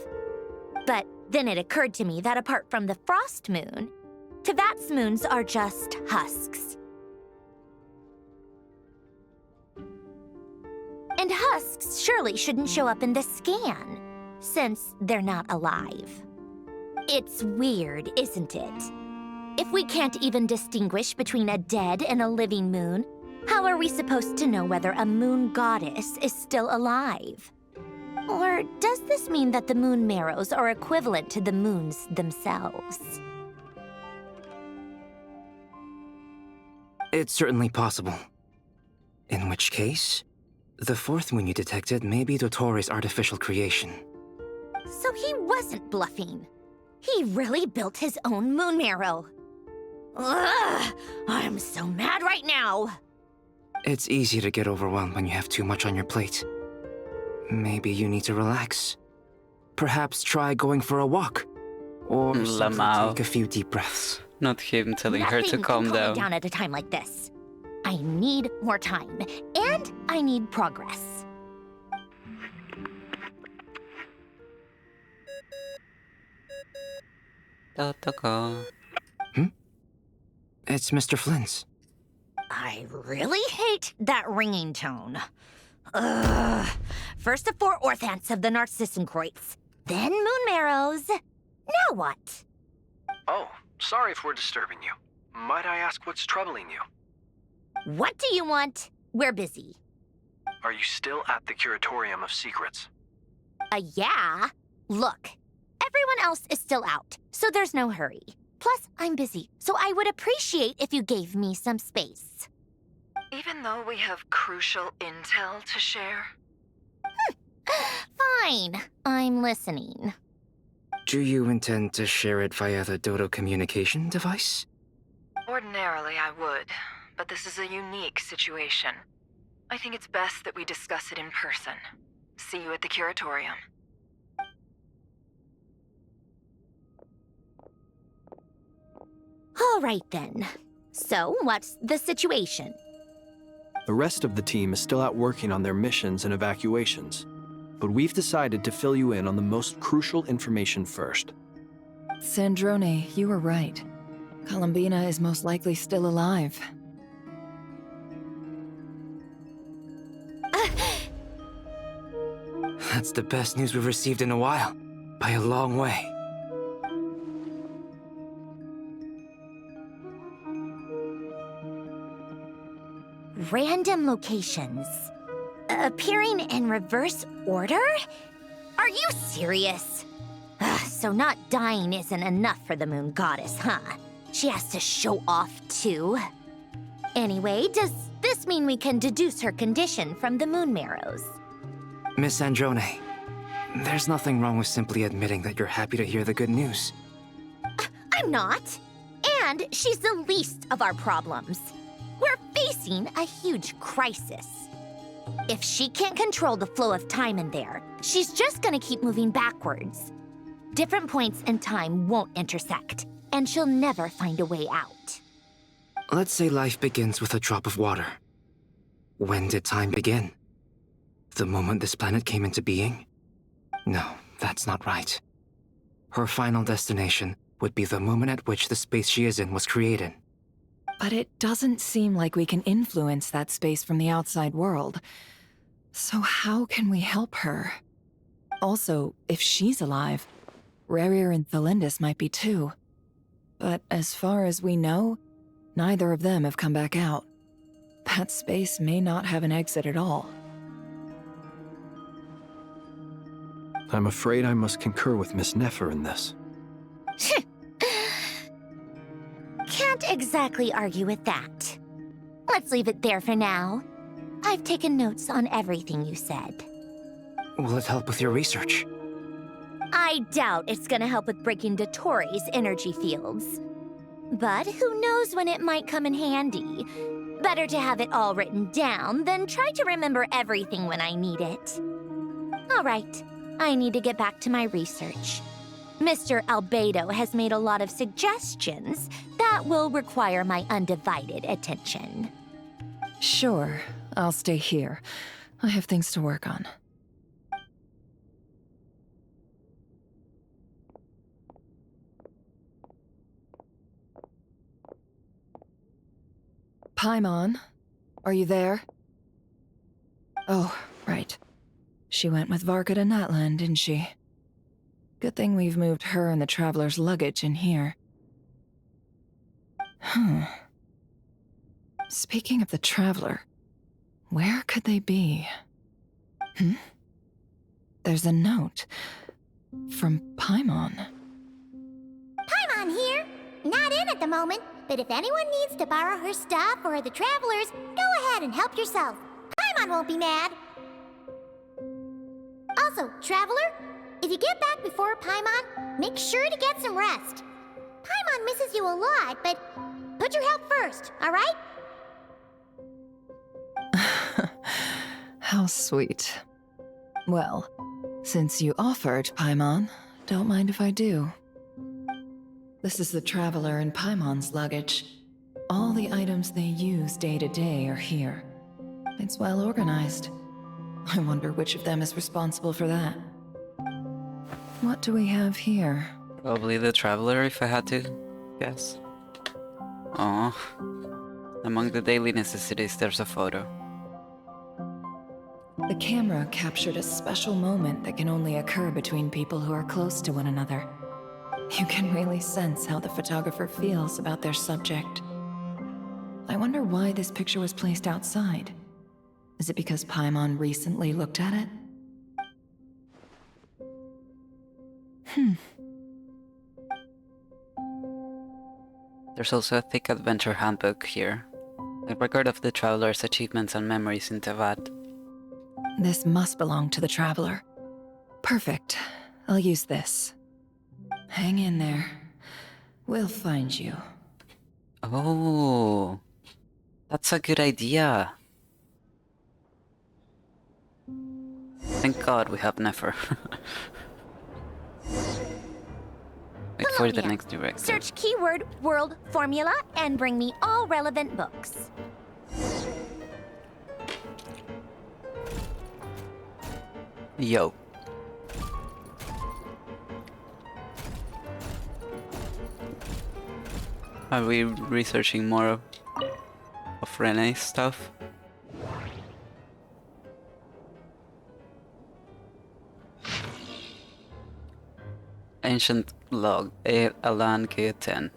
But then it occurred to me that apart from the frost moon, Teyvat's moons are just husks. And husks surely shouldn't show up in the scan, since they're not alive. It's weird, isn't it? If we can't even distinguish between a dead and a living moon, how are we supposed to know whether a moon goddess is still alive? Or does this mean that the moon marrows are equivalent to the moons themselves? It's certainly possible. In which case, the 4th moon you detected may be Dottore artificial creation. So he wasn't bluffing. He really built his own moon marrow. Ugh! I'm so mad right now! It's easy to get overwhelmed when you have too much on your plate. Maybe you need to relax. Perhaps try going for a walk. Or simply take a few deep breaths. Not him telling her to calm Nothing can down. me down at a time like this. I need more time, and I need progress. It's Mr. Flynn's. I really hate that ringing tone. Ugh. First the 4 orthants of the Narcissenkreuz, then moon marrows. Now what? Oh, sorry if we're disturbing you. Might I ask what's troubling you? What do you want? We're busy. Are you still at the Curatorium of Secrets? Yeah. Look, everyone else is still out, so there's no hurry. Plus, I'm busy, so I would appreciate if you gave me some space. Even though we have crucial intel to share? Fine. I'm listening. Do you intend to share it via the Dodo communication device? Ordinarily, I would, but this is a unique situation. I think it's best that we discuss it in person. See you at the Curatorium. All right, then. So, what's the situation? The rest of the team is still out working on their missions and evacuations, but we've decided to fill you in on the most crucial information first. Sandrone, you were right. Columbina is most likely still alive. That's the best news we've received in a while, by a long way. Random locations. Appearing in reverse order? Are you serious? So not dying isn't enough for the moon goddess, huh? She has to show off too. Anyway, does this mean we can deduce her condition from the moon marrows? Miss Androne, there's nothing wrong with simply admitting that you're happy to hear the good news. I'm not. And she's the least of our problems. We're facing a huge crisis. If she can't control the flow of time in there, she's just gonna keep moving backwards. Different points in time won't intersect, and she'll never find a way out. Let's say life begins with a drop of water. When did time begin? The moment this planet came into being? No, that's not right. Her final destination would be the moment at which the space she is in was created. But it doesn't seem like we can influence that space from the outside world. So how can we help her? Also, if she's alive, Rerir and Thalindus might be too. But as far as we know, neither of them have come back out. That space may not have an exit at all. I'm afraid I must concur with Miss Nefer in this. Can't exactly argue with that. Let's leave it there for now. I've taken notes on everything you said. Will it help with your research? I doubt it's gonna help with breaking Dottoro's energy fields. But who knows when it might come in handy. Better to have it all written down than try to remember everything when I need it. All right, I need to get back to my research. Mr. Albedo has made a lot of suggestions that will require my undivided attention. Sure, I'll stay here. I have things to work on. Paimon, are you there? Oh, right. She went with Varka to Natlan, didn't she? Good thing we've moved her and the Traveler's luggage in here. Speaking of the Traveler, where could they be? There's a note from Paimon. Paimon here. Not in at the moment, but if anyone needs to borrow her stuff or the Travelers, go ahead and help yourself. Paimon won't be mad. Also, Traveler, if you get back before Paimon, make sure to get some rest. Paimon misses you a lot, but put your health first, all right? How sweet. Well, since you offered, Paimon, don't mind if I do. This is the Traveler and Paimon's luggage. All the items they use day to day are here. It's well organized. I wonder which of them is responsible for that. What do we have here? Probably the Traveler, if I had to guess. Aww. Among the daily necessities, there's a photo. The camera captured a special moment that can only occur between people who are close to one another. You can really sense how the photographer feels about their subject. I wonder why this picture was placed outside. Is it because Paimon recently looked at it? There's also a thick adventure handbook here. A record of the traveler's achievements and memories in Tevat. This must belong to the traveler. Perfect. I'll use this. Hang in there. We'll find you. Oh, that's a good idea. Thank God we have Nefer. Wait for the next directive. Search keyword world formula and bring me all relevant books. Yo. Are we researching more of Rene's stuff? Ancient log, Alan K10.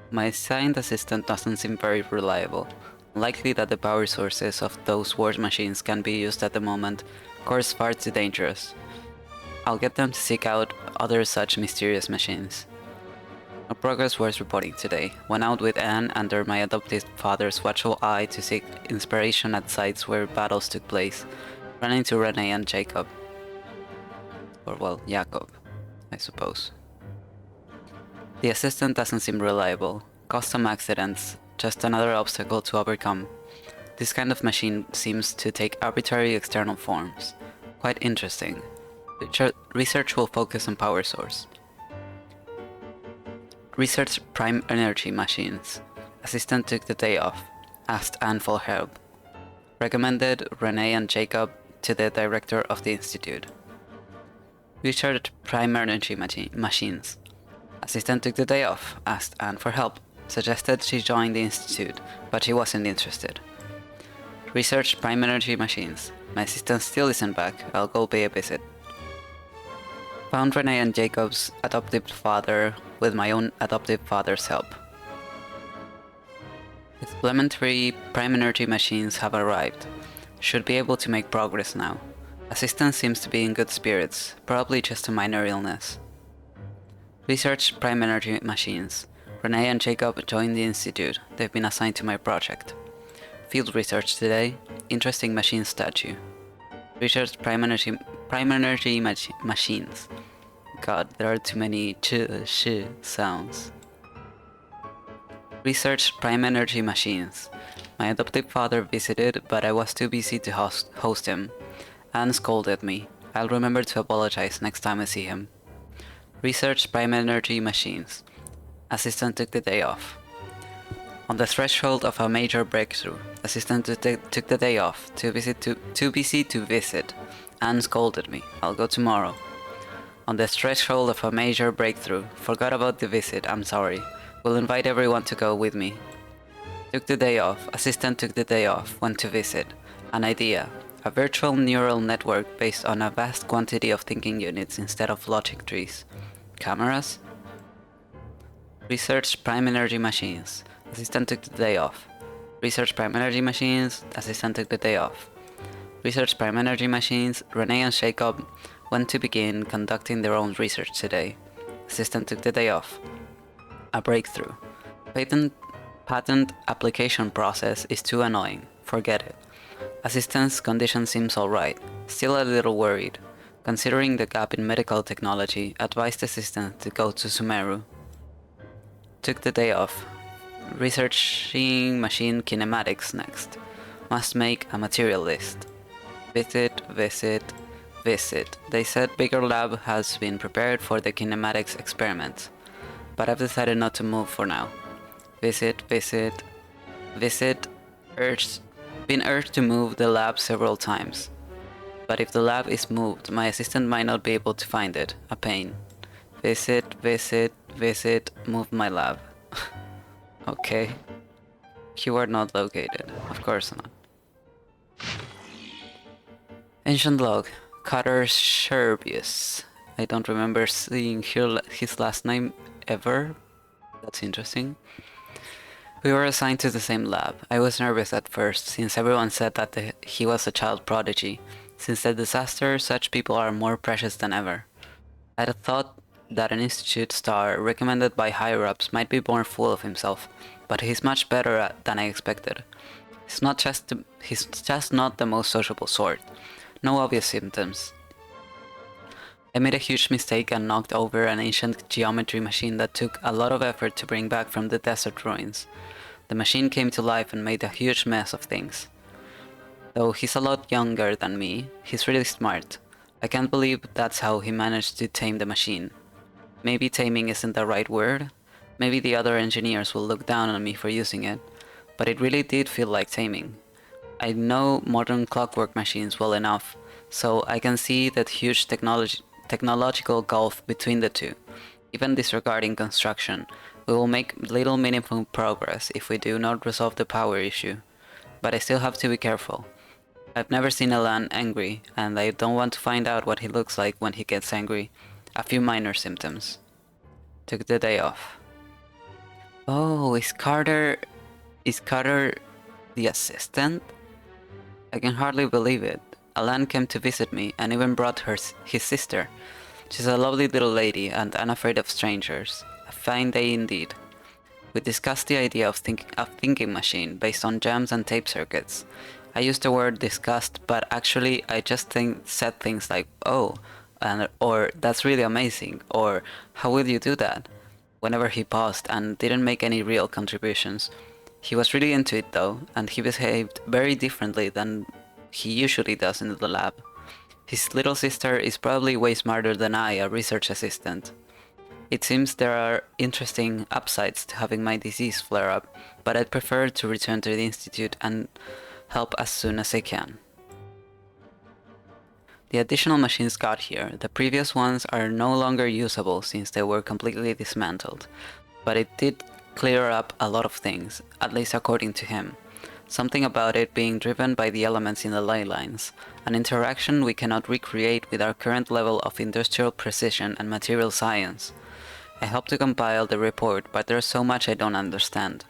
My assigned assistant doesn't seem very reliable. Likely that the power sources of those war machines can be used at the moment. Of course, far too dangerous. I'll get them to seek out other such mysterious machines. No progress worth reporting today. Went out with Anne under my adoptive father's watchful eye to seek inspiration at sites where battles took place, running into Renee and Jacob. Or well, Jacob, I suppose. The assistant doesn't seem reliable. Caused some accidents, just another obstacle to overcome. This kind of machine seems to take arbitrary external forms. Quite interesting. Research will focus on power source. Research prime energy machines. Assistant took the day off. Asked Anne for help. Recommended Renee and Jacob to the director of the institute. Research prime energy machines. Assistant took the day off. Asked Anne for help. Suggested she join the institute, but she wasn't interested. Research prime energy machines. My assistant still isn't back. I'll go pay a visit. Found Renee and Jacob's adoptive father with my own adoptive father's help. Supplementary prime energy machines have arrived. Should be able to make progress now. Assistant seems to be in good spirits, probably just a minor illness. Research prime energy machines. Renee and Jacob joined the institute. They've been assigned to my project. Field research today. Interesting machine statue. Research prime energy machines. God, there are too many sh sounds. Research prime energy machines. My adoptive father visited, but I was too busy to host him. Anne scolded me. I'll remember to apologize next time I see him. Research prime energy machines. Assistant took the day off. On the threshold of a major breakthrough. Assistant took the day off. Too busy to visit. Anne scolded me. I'll go tomorrow. On the threshold of a major breakthrough. Forgot about the visit. I'm sorry. Will invite everyone to go with me. Took the day off. Assistant took the day off. Went to visit. An idea. A virtual neural network based on a vast quantity of thinking units instead of logic trees. Cameras? Research prime energy machines. Assistant took the day off. Research prime energy machines. Assistant took the day off. Research prime energy machines. Renee and Jacob went to begin conducting their own research today. Assistant took the day off. A breakthrough. Patent application process is too annoying. Forget it. Assistant's condition seems alright. Still a little worried. Considering the gap in medical technology, advised assistant to go to Sumeru. Took the day off. Researching machine kinematics next. Must make a material list. Visit. They said bigger lab has been prepared for the kinematics experiments, but I've decided not to move for now. Visit. Been urged to move the lab several times, but if the lab is moved, my assistant might not be able to find it. A pain. Visit, move my lab. Okay. Keyword not located. Of course not. Ancient log. Cutter Sherbius. I don't remember seeing his last name ever. That's interesting. We were assigned to the same lab. I was nervous at first, since everyone said that he was a child prodigy. Since the disaster, such people are more precious than ever. I had thought that an institute star recommended by higher-ups might be more full of himself, but he's much better than I expected. He's just not the most sociable sort. No obvious symptoms. I made a huge mistake and knocked over an ancient geometry machine that took a lot of effort to bring back from the desert ruins. The machine came to life and made a huge mess of things. Though he's a lot younger than me, he's really smart. I can't believe that's how he managed to tame the machine. Maybe taming isn't the right word. Maybe the other engineers will look down on me for using it, but it really did feel like taming. I know modern clockwork machines well enough, so I can see that huge technological gulf between the two. Even disregarding construction, we will make little meaningful progress if we do not resolve the power issue. But I still have to be careful. I've never seen Alan angry, and I don't want to find out what he looks like when he gets angry. A few minor symptoms. Took the day off. Oh, is Carter the assistant? I can hardly believe it. Alan came to visit me and even brought his sister. She's a lovely little lady and unafraid of strangers. A fine day indeed. We discussed the idea of thinking machine based on jams and tape circuits. I used the word discussed, but actually I just said things like, oh, or that's really amazing, or how will you do that? Whenever he paused and didn't make any real contributions. He was really into it though, and he behaved very differently than he usually does in the lab. His little sister is probably way smarter than I, a research assistant. It seems there are interesting upsides to having my disease flare up, but I'd prefer to return to the institute and help as soon as I can. The additional machines got here. The previous ones are no longer usable since they were completely dismantled, but it did clear up a lot of things, at least according to him. Something about it being driven by the elements in the ley lines, an interaction we cannot recreate with our current level of industrial precision and material science. I helped to compile the report, but there's so much I don't understand.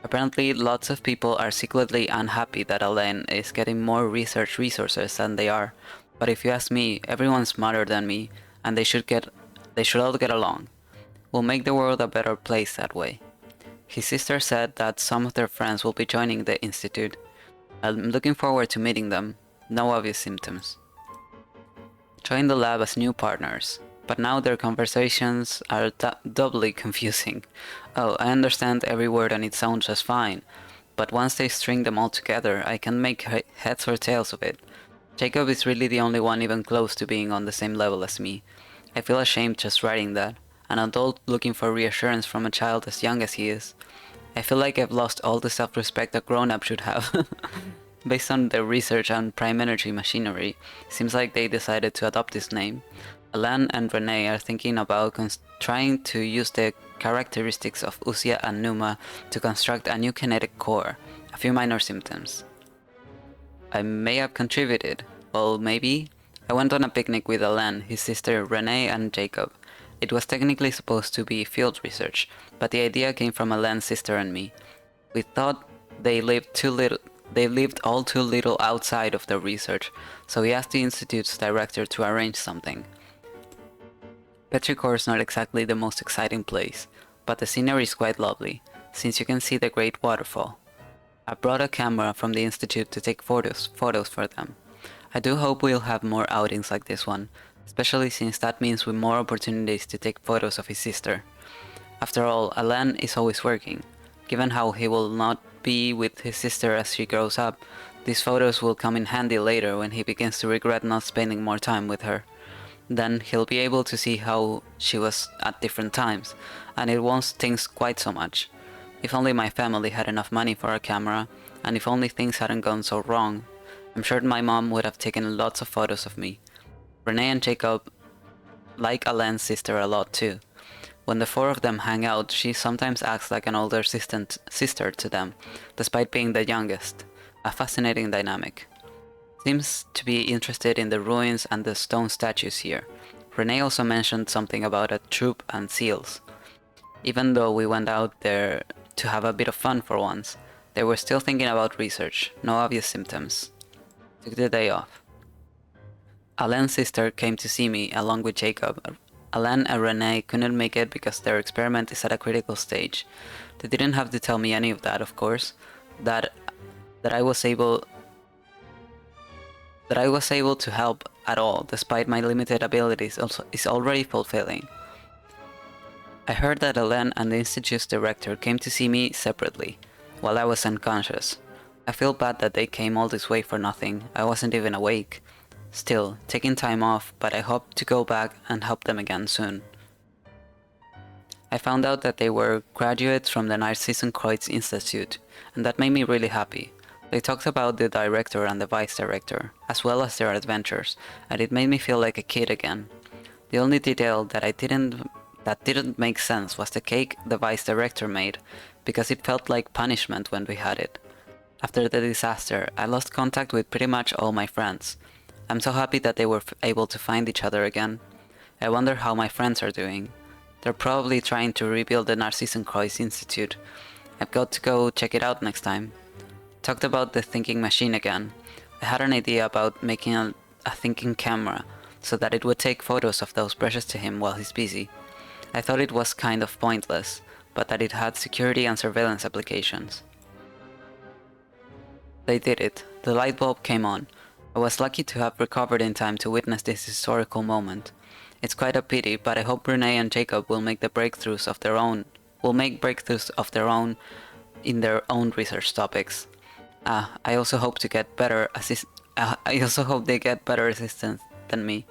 Apparently, lots of people are secretly unhappy that Alain is getting more research resources than they are, but if you ask me, everyone's smarter than me, and they should all get along. We'll make the world a better place that way. His sister said that some of their friends will be joining the institute. I'm looking forward to meeting them. No obvious symptoms. Joined the lab as new partners, but now their conversations are doubly confusing. Oh, I understand every word and it sounds just fine, but once they string them all together, I can make heads or tails of it. Jacob is really the only one even close to being on the same level as me. I feel ashamed just writing that. An adult looking for reassurance from a child as young as he is. I feel like I've lost all the self-respect a grown-up should have. Based on their research on prime energy machinery, seems like they decided to adopt this name. Alan and Renee are thinking about trying to use the characteristics of Usia and Numa to construct a new kinetic core. A few minor symptoms. I may have contributed. Well, maybe. I went on a picnic with Alan, his sister Renee, and Jacob. It was technically supposed to be field research, but the idea came from Alan's sister and me. We thought they lived all too little outside of their research, so we asked the institute's director to arrange something. Petrichor is not exactly the most exciting place, but the scenery is quite lovely, since you can see the great waterfall. I brought a camera from the institute to take photos for them. I do hope we'll have more outings like this one, especially since that means with more opportunities to take photos of his sister. After all, Alan is always working. Given how he will not be with his sister as she grows up, these photos will come in handy later when he begins to regret not spending more time with her. Then he'll be able to see how she was at different times, and it won't sting quite so much. If only my family had enough money for a camera, and if only things hadn't gone so wrong, I'm sure my mom would have taken lots of photos of me. Renee and Jacob like Alan's sister a lot too. When the four of them hang out, she sometimes acts like an older sister to them, despite being the youngest. A fascinating dynamic. Seems to be interested in the ruins and the stone statues here. Renee also mentioned something about a troop and seals. Even though we went out there to have a bit of fun for once, they were still thinking about research, no obvious symptoms. Took the day off. Alain's sister came to see me along with Jacob. Alain and Renee couldn't make it because their experiment is at a critical stage. They didn't have to tell me any of that, of course. That I was able to help at all, despite my limited abilities, is already fulfilling. I heard that Alain and the Institute's director came to see me separately, while I was unconscious. I feel bad that they came all this way for nothing. I wasn't even awake. Still, taking time off, but I hope to go back and help them again soon. I found out that they were graduates from the nod-krai Institute, and that made me really happy. They talked about the director and the vice director, as well as their adventures, and it made me feel like a kid again. The only detail that didn't make sense was the cake the vice director made, because it felt like punishment when we had it. After the disaster, I lost contact with pretty much all my friends. I'm so happy that they were able to find each other again. I wonder how my friends are doing. They're probably trying to rebuild the nod-krai Institute. I've got to go check it out next time. Talked about the thinking machine again. I had an idea about making a thinking camera, so that it would take photos of those precious to him while he's busy. I thought it was kind of pointless, but that it had security and surveillance applications. They did it. The light bulb came on. I was lucky to have recovered in time to witness this historical moment. It's quite a pity, but I hope Renee and Jacob will make breakthroughs of their own in their own research topics. I also hope they get better assistance than me.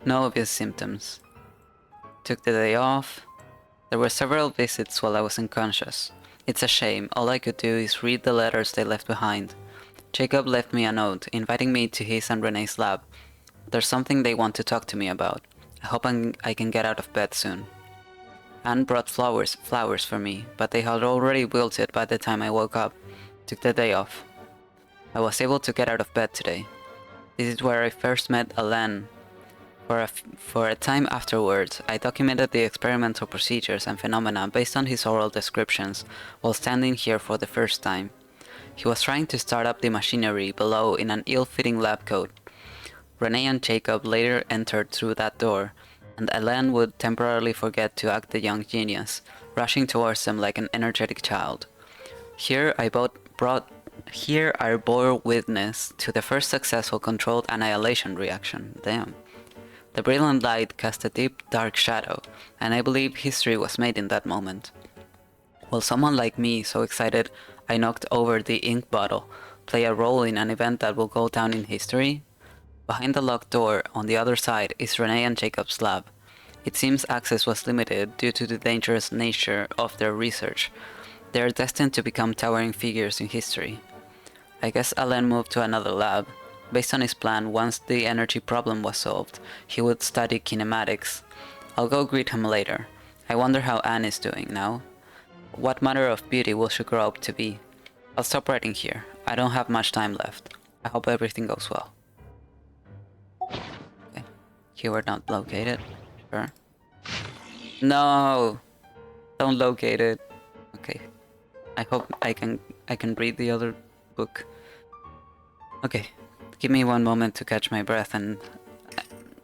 No obvious symptoms. Took the day off. There were several visits while I was unconscious. It's a shame. All I could do is read the letters they left behind. Jacob left me a note, inviting me to his and Renee's lab. There's something they want to talk to me about. I hope I can get out of bed soon. Anne brought flowers for me, but they had already wilted by the time I woke up. Took the day off. I was able to get out of bed today. This is where I first met Alain. For a time afterwards, I documented the experimental procedures and phenomena based on his oral descriptions while standing here for the first time. He was trying to start up the machinery below in an ill-fitting lab coat. Renee and Jacob later entered through that door, and Alain would temporarily forget to act the young genius, rushing towards them like an energetic child. Here I bore witness to the first successful controlled annihilation reaction. Damn. The brilliant light cast a deep, dark shadow, and I believe history was made in that moment. Will someone like me, so excited I knocked over the ink bottle, play a role in an event that will go down in history? Behind the locked door, on the other side, is Renee and Jacob's lab. It seems access was limited due to the dangerous nature of their research. They are destined to become towering figures in history. I guess Alain moved to another lab. Based on his plan, once the energy problem was solved, he would study kinematics. I'll go greet him later. I wonder how Anne is doing now. What manner of beauty will she grow up to be? I'll stop writing here. I don't have much time left. I hope everything goes well. Okay. Keyword not located. Sure. No! Don't locate it. Okay. I hope I can read the other book. Okay. Give me one moment to catch my breath, and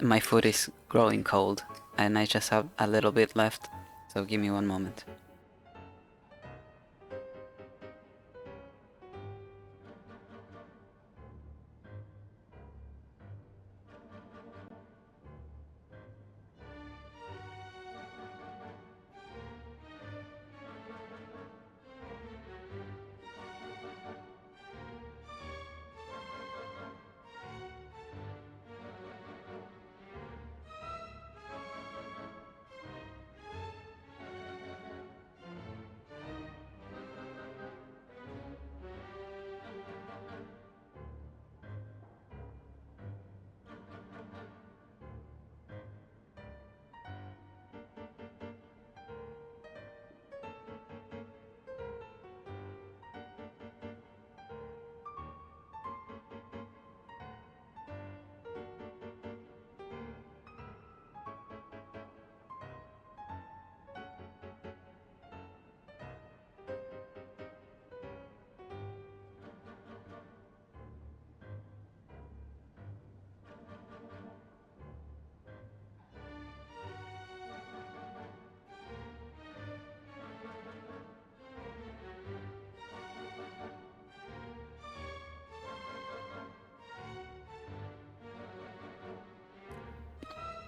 my food is growing cold and I just have a little bit left, so give me one moment.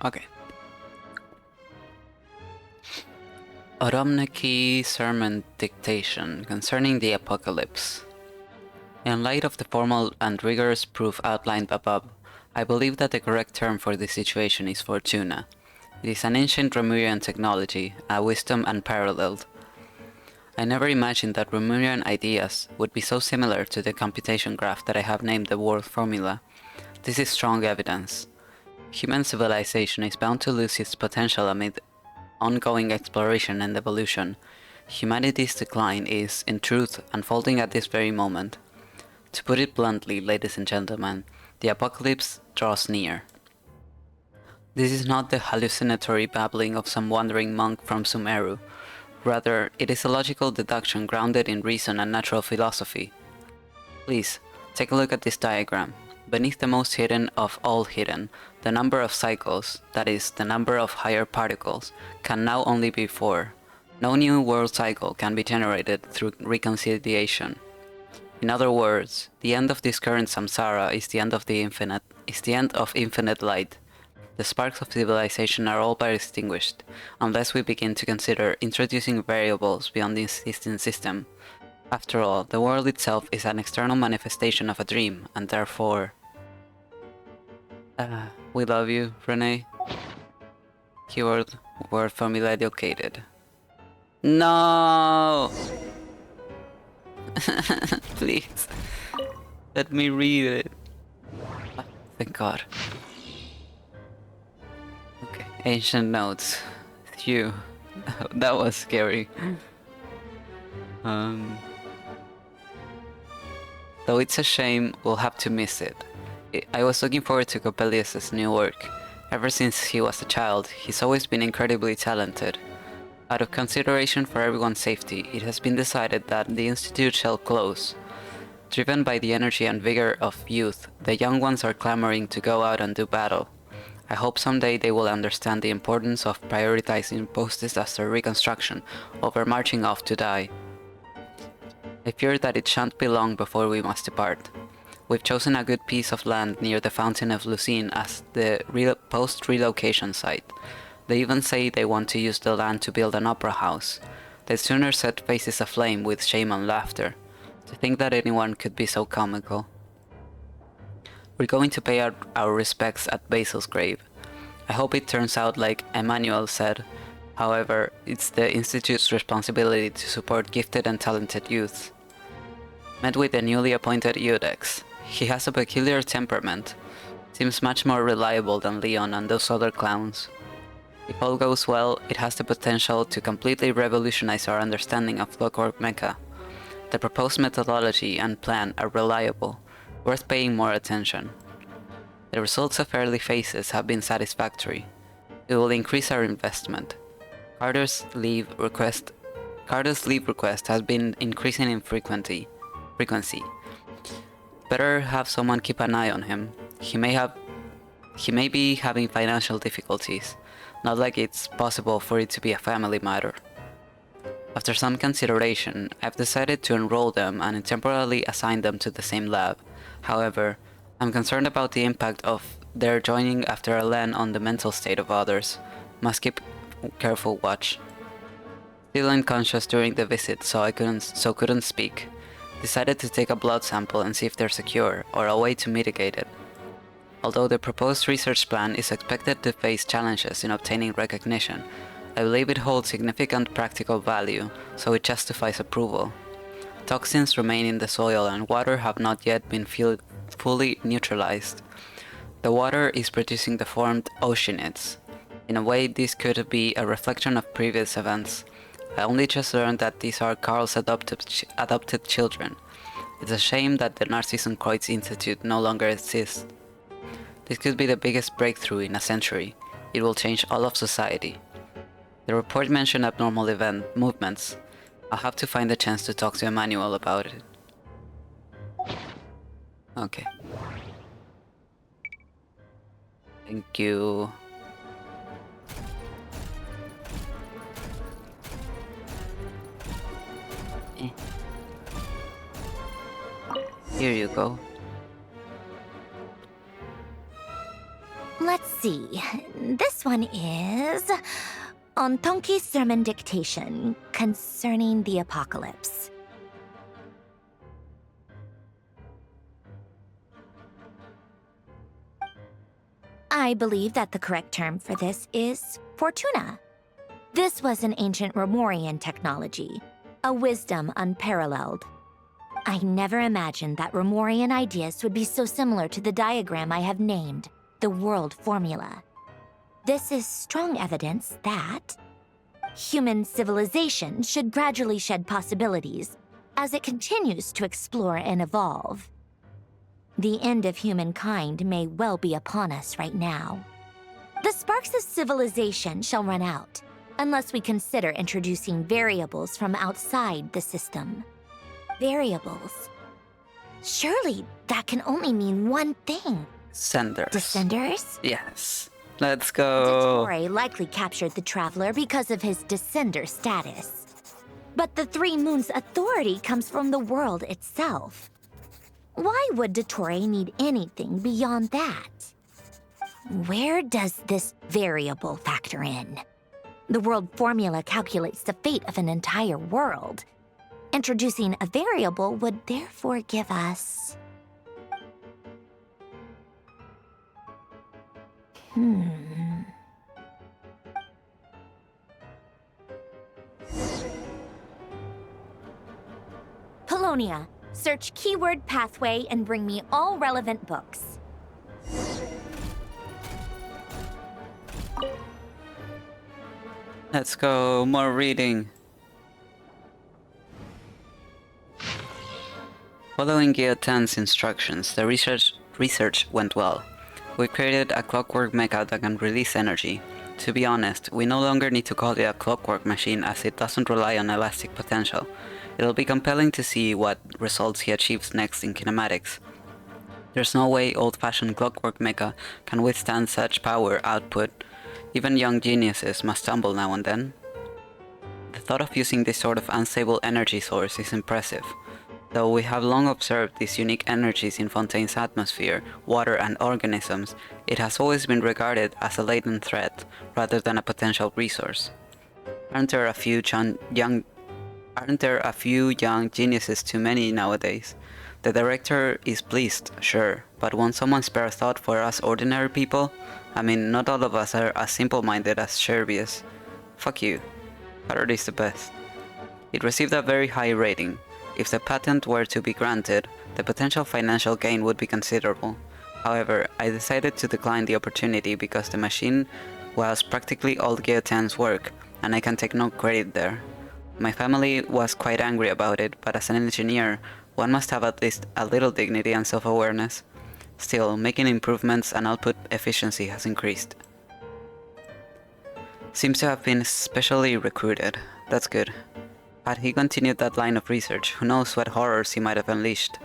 Okay. Odomniki Sermon Dictation concerning the Apocalypse. In light of the formal and rigorous proof outlined above, I believe that the correct term for this situation is Fortuna. It is an ancient Romurian technology, a wisdom unparalleled. I never imagined that Romurian ideas would be so similar to the computation graph that I have named the world formula. This is strong evidence. Human civilization is bound to lose its potential amid ongoing exploration and evolution. Humanity's decline is, in truth, unfolding at this very moment. To put it bluntly, ladies and gentlemen, the apocalypse draws near. This is not the hallucinatory babbling of some wandering monk from Sumeru. Rather, it is a logical deduction grounded in reason and natural philosophy. Please, take a look at this diagram. Beneath the most hidden of all hidden, the number of cycles, that is, the number of higher particles, can now only be 4. No new world cycle can be generated through reconciliation. In other words, the end of this current samsara is the end of infinite light. The sparks of civilization are all but extinguished, unless we begin to consider introducing variables beyond the existing system. After all, the world itself is an external manifestation of a dream, and therefore... we love you, Renee. Keyword, word formula located. No! Please, let me read it. Thank God. Okay, ancient notes. Phew, that was scary. Though it's a shame, we'll have to miss it. I was looking forward to Coppelius's new work. Ever since he was a child, he's always been incredibly talented. Out of consideration for everyone's safety, it has been decided that the Institute shall close. Driven by the energy and vigor of youth, the young ones are clamoring to go out and do battle. I hope someday they will understand the importance of prioritizing post-disaster reconstruction over marching off to die. I fear that it shan't be long before we must depart. We've chosen a good piece of land near the Fountain of Lucine as the post-relocation site. They even say they want to use the land to build an opera house. They'd sooner set faces aflame with shame and laughter. To think that anyone could be so comical. We're going to pay our respects at Basil's grave. I hope it turns out like Emmanuel said. However, it's the Institute's responsibility to support gifted and talented youth. Met with the newly appointed Eudex. He has a peculiar temperament. Seems much more reliable than Leon and those other clowns. If all goes well, it has the potential to completely revolutionize our understanding of Clockwork Mecha. The proposed methodology and plan are reliable, worth paying more attention. The results of early phases have been satisfactory. It will increase our investment. Carter's leave request has been increasing in frequency. Better have someone keep an eye on him. He may be having financial difficulties. Not like it's possible for it to be a family matter. After some consideration, I've decided to enroll them and temporarily assign them to the same lab. However, I'm concerned about the impact of their joining after a land on the mental state of others. Must keep careful watch. Still unconscious during the visit, so couldn't speak. Decided to take a blood sample and see if they're secure, or a way to mitigate it. Although the proposed research plan is expected to face challenges in obtaining recognition, I believe it holds significant practical value, so it justifies approval. Toxins remain in the soil and water have not yet been fully neutralized. The water is producing deformed oceanids. In a way, this could be a reflection of previous events. I only just learned that these are Carl's adopted children. It's a shame that the Narcissenkreuz Institute no longer exists. This could be the biggest breakthrough in a century. It will change all of society. The report mentioned abnormal movements. I'll have to find a chance to talk to Emmanuel about it. Okay. Thank you. Here you go. Let's see. This one is on Tonki's sermon dictation concerning the apocalypse. I believe that the correct term for this is Fortuna. This was an ancient Romorian technology, a wisdom unparalleled. I never imagined that Romorian ideas would be so similar to the diagram I have named, the World Formula. This is strong evidence that human civilization should gradually shed possibilities as it continues to explore and evolve. The end of humankind may well be upon us right now. The sparks of civilization shall run out, unless we consider introducing variables from outside the system. Variables? Surely that can only mean one thing. Senders. Descenders? Yes. Let's go. Dottore likely captured the Traveler because of his descender status. But the Three Moons' authority comes from the world itself. Why would Dottore need anything beyond that? Where does this variable factor in? The world formula calculates the fate of an entire world. Introducing a variable would therefore give us... Polonia, search keyword pathway and bring me all relevant books. Let's go, more reading. Following Geo-10's instructions, the research went well. We created a clockwork mecha that can release energy. To be honest, we no longer need to call it a clockwork machine as it doesn't rely on elastic potential. It'll be compelling to see what results he achieves next in kinematics. There's no way old-fashioned clockwork mecha can withstand such power output. Even young geniuses must stumble now and then. The thought of using this sort of unstable energy source is impressive. Though we have long observed these unique energies in Fontaine's atmosphere, water and organisms, it has always been regarded as a latent threat rather than a potential resource. Aren't there a few young geniuses too many nowadays? The director is pleased, sure, but won't someone spare a thought for us ordinary people? I mean, not all of us are as simple-minded as Sherbius. Fuck you. Harold is the best. It received a very high rating. If the patent were to be granted, the potential financial gain would be considerable. However, I decided to decline the opportunity because the machine was practically all Geo-10's work, and I can take no credit there. My family was quite angry about it, but as an engineer, one must have at least a little dignity and self-awareness. Still, making improvements and output efficiency has increased. Seems to have been specially recruited. That's good. Had he continued that line of research, who knows what horrors he might have unleashed.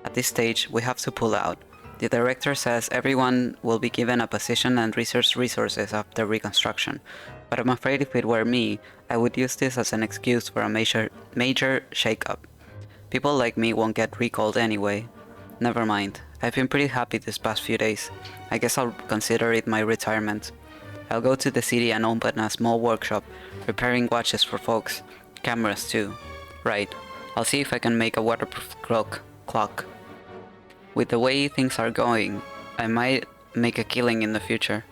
At this stage, we have to pull out. The director says everyone will be given a position and research resources after reconstruction, but I'm afraid if it were me, I would use this as an excuse for a major shake-up. People like me won't get recalled anyway. Never mind, I've been pretty happy this past few days. I guess I'll consider it my retirement. I'll go to the city and open a small workshop, repairing watches for folks. Cameras too. Right, I'll see if I can make a waterproof clock. With the way things are going, I might make a killing in the future.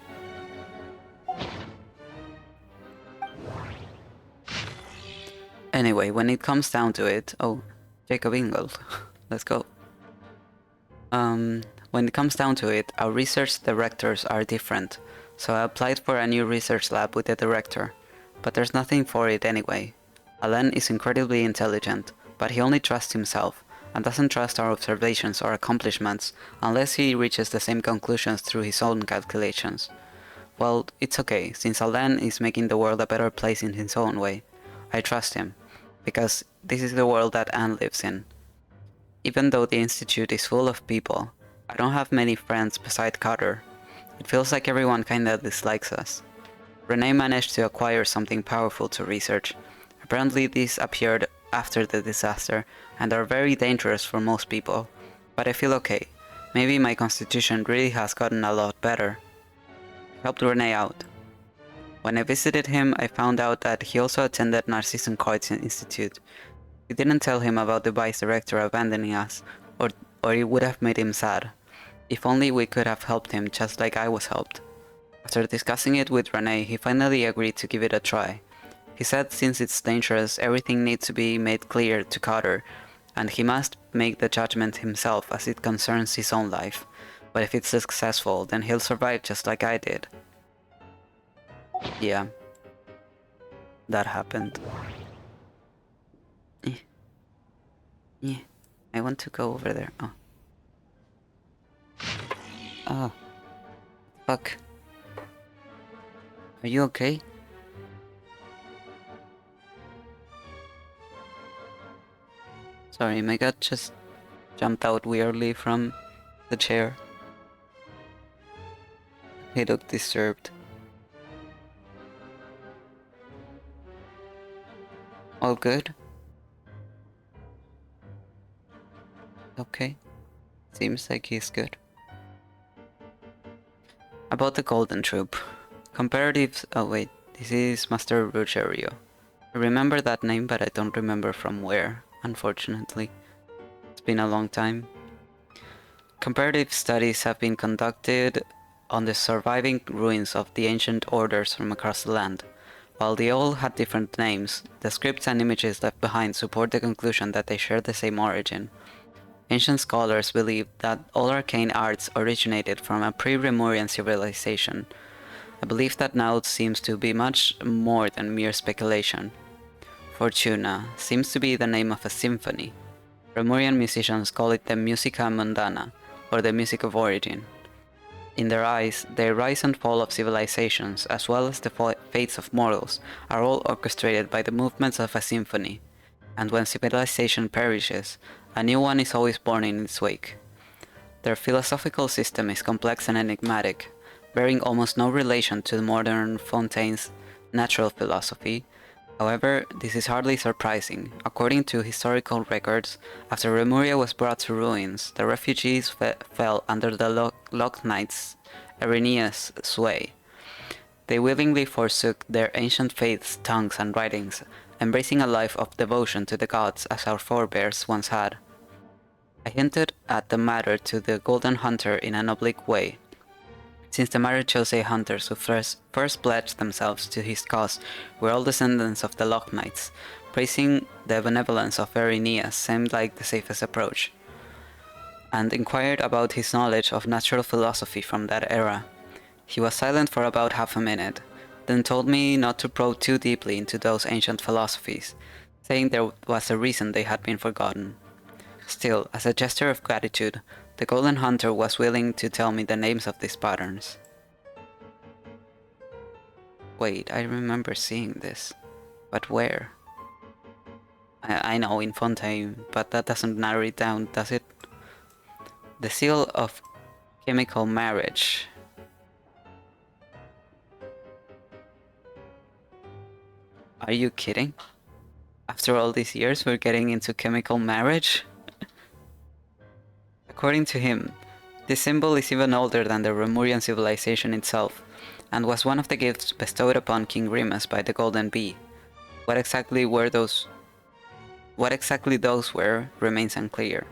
Anyway, when it comes down to it... Oh, Jacob Ingold. Let's go. When it comes down to it, our research directors are different, so I applied for a new research lab with the director, but there's nothing for it anyway. Alain is incredibly intelligent, but he only trusts himself, and doesn't trust our observations or accomplishments unless he reaches the same conclusions through his own calculations. Well, it's okay, since Alain is making the world a better place in his own way. I trust him, because this is the world that Anne lives in. Even though the Institute is full of people, I don't have many friends beside Carter. It feels like everyone kinda dislikes us. Renee managed to acquire something powerful to research. Apparently these appeared after the disaster and are very dangerous for most people, but I feel okay. Maybe my constitution really has gotten a lot better. helped Renee out. When I visited him, I found out that he also attended Narcissus Coit's Institute. We didn't tell him about the vice director abandoning us, or it would have made him sad. If only we could have helped him just like I was helped. After discussing it with Renee, he finally agreed to give it a try. He said since it's dangerous, everything needs to be made clear to Carter, and he must make the judgment himself as it concerns his own life. But if it's successful, then he'll survive just like I did. Yeah. That happened. Yeah. I want to go over there. Oh. Oh. Fuck. Are you okay? Sorry, my gut just jumped out weirdly from the chair. He looked disturbed. All good? Okay. Seems like he's good. About the Golden Troop. Comparatives... Oh wait, this is Master Ruggerio. I remember that name, but I don't remember from where, unfortunately. It's been a long time. Comparative studies have been conducted on the surviving ruins of the ancient orders from across the land. While they all had different names, the scripts and images left behind support the conclusion that they share the same origin. Ancient scholars believe that all arcane arts originated from a pre-Remurian civilization, a belief that now seems to be much more than mere speculation. Fortuna seems to be the name of a symphony. Remurian musicians call it the musica mundana, or the music of origin. In their eyes, the rise and fall of civilizations, as well as the fates of mortals, are all orchestrated by the movements of a symphony, and when civilization perishes, a new one is always born in its wake. Their philosophical system is complex and enigmatic, bearing almost no relation to the modern Fontaine's natural philosophy. However, this is hardly surprising. According to historical records, after Remuria was brought to ruins, the refugees fell under the Lock Knights' Irenaeus' sway. They willingly forsook their ancient faiths, tongues, and writings, embracing a life of devotion to the gods as our forebears once had. I hinted at the matter to the Golden Hunter in an oblique way, since the Marichose hunters who first pledged themselves to his cause were all descendants of the Lock Knights. Praising the benevolence of Irenaeus seemed like the safest approach, and inquired about his knowledge of natural philosophy from that era. He was silent for about half a minute, then told me not to probe too deeply into those ancient philosophies, saying there was a reason they had been forgotten. Still, as a gesture of gratitude, the Golden Hunter was willing to tell me the names of these patterns. Wait, I remember seeing this. But where? I know, in Fontaine, but that doesn't narrow it down, does it? The seal of chemical marriage. Are you kidding? After all these years, we're getting into chemical marriage? According to him, this symbol is even older than the Remurian civilization itself, and was one of the gifts bestowed upon King Remus by the Golden Bee. What exactly those were remains unclear.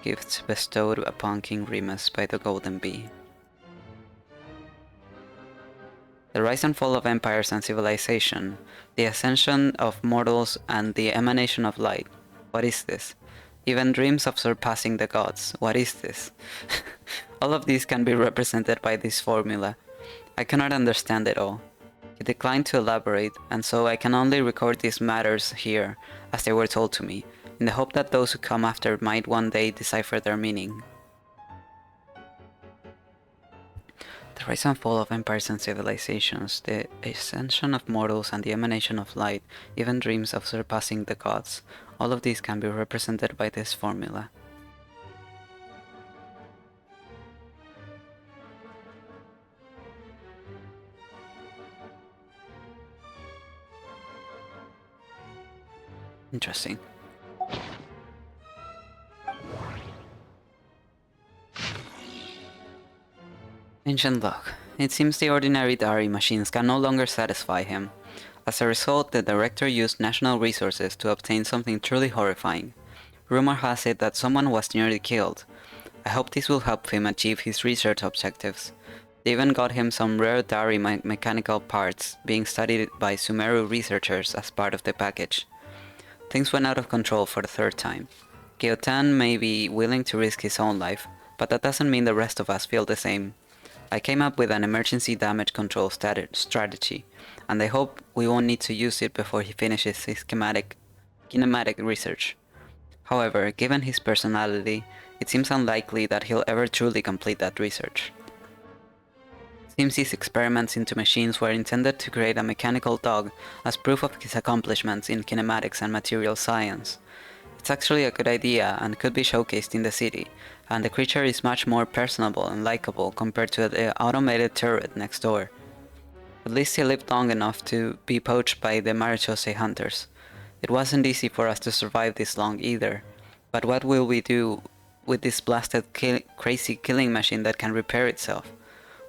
Gifts bestowed upon King Remus by the Golden Bee. The rise and fall of empires and civilization, the ascension of mortals and the emanation of light. What is this? Even dreams of surpassing the gods. What is this? All of these can be represented by this formula. I cannot understand it all. He declined to elaborate, and so I can only record these matters here, as they were told to me, in the hope that those who come after might one day decipher their meaning. The rise and fall of empires and civilizations, the ascension of mortals and the emanation of light, even dreams of surpassing the gods. All of these can be represented by this formula. Interesting. Ancient log. It seems the ordinary Dari machines can no longer satisfy him. As a result, the director used national resources to obtain something truly horrifying. Rumor has it that someone was nearly killed. I hope this will help him achieve his research objectives. They even got him some rare Dari mechanical parts being studied by Sumeru researchers as part of the package. Things went out of control for the third time. Gyotan may be willing to risk his own life, but that doesn't mean the rest of us feel the same. I came up with an emergency damage control strategy, and I hope we won't need to use it before he finishes his kinematic research. However, given his personality, it seems unlikely that he'll ever truly complete that research. Seems his experiments into machines were intended to create a mechanical dog as proof of his accomplishments in kinematics and material science. It's actually a good idea and could be showcased in the city, and the creature is much more personable and likable compared to the automated turret next door. At least he lived long enough to be poached by the Marichose hunters. It wasn't easy for us to survive this long either, but what will we do with this blasted crazy killing machine that can repair itself?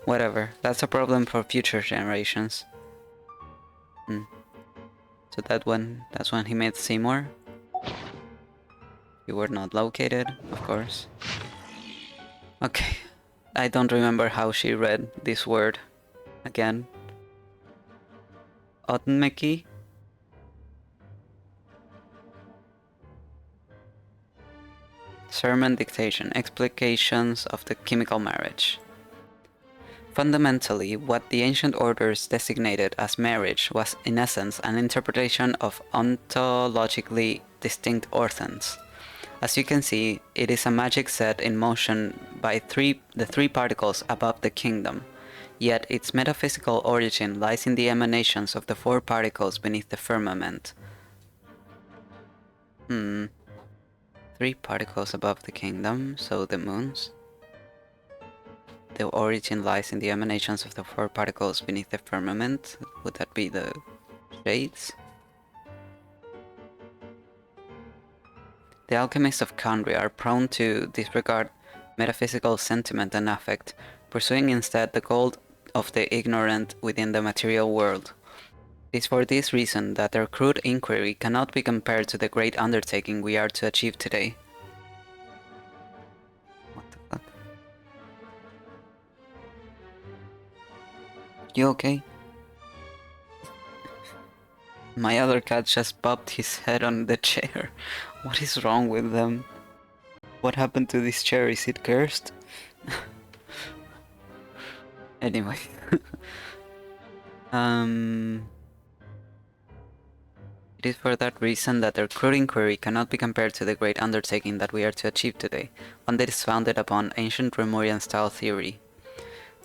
Whatever, that's a problem for future generations. So that's when he met Seymour. You were not located, of course. Okay, I don't remember how she read this word again. Otnmeki? Sermon dictation, explications of the chemical marriage. Fundamentally, what the ancient orders designated as marriage was in essence an interpretation of ontologically distinct orthans. As you can see, it is a magic set in motion by the three particles above the kingdom, yet its metaphysical origin lies in the emanations of the 4 particles beneath the firmament. 3 particles above the kingdom, so the moons. The origin lies in the emanations of the 4 particles beneath the firmament. Would that be the shades? The alchemists of Kandri are prone to disregard metaphysical sentiment and affect, pursuing instead the gold of the ignorant within the material world. It is for this reason that their crude inquiry cannot be compared to the great undertaking we are to achieve today. What the fuck? You okay? My other cat just bobbed his head on the chair. What is wrong with them? What happened to this chair? Is it cursed? Anyway. It is for that reason that their crude inquiry cannot be compared to the great undertaking that we are to achieve today, one that is founded upon ancient Remorian style theory.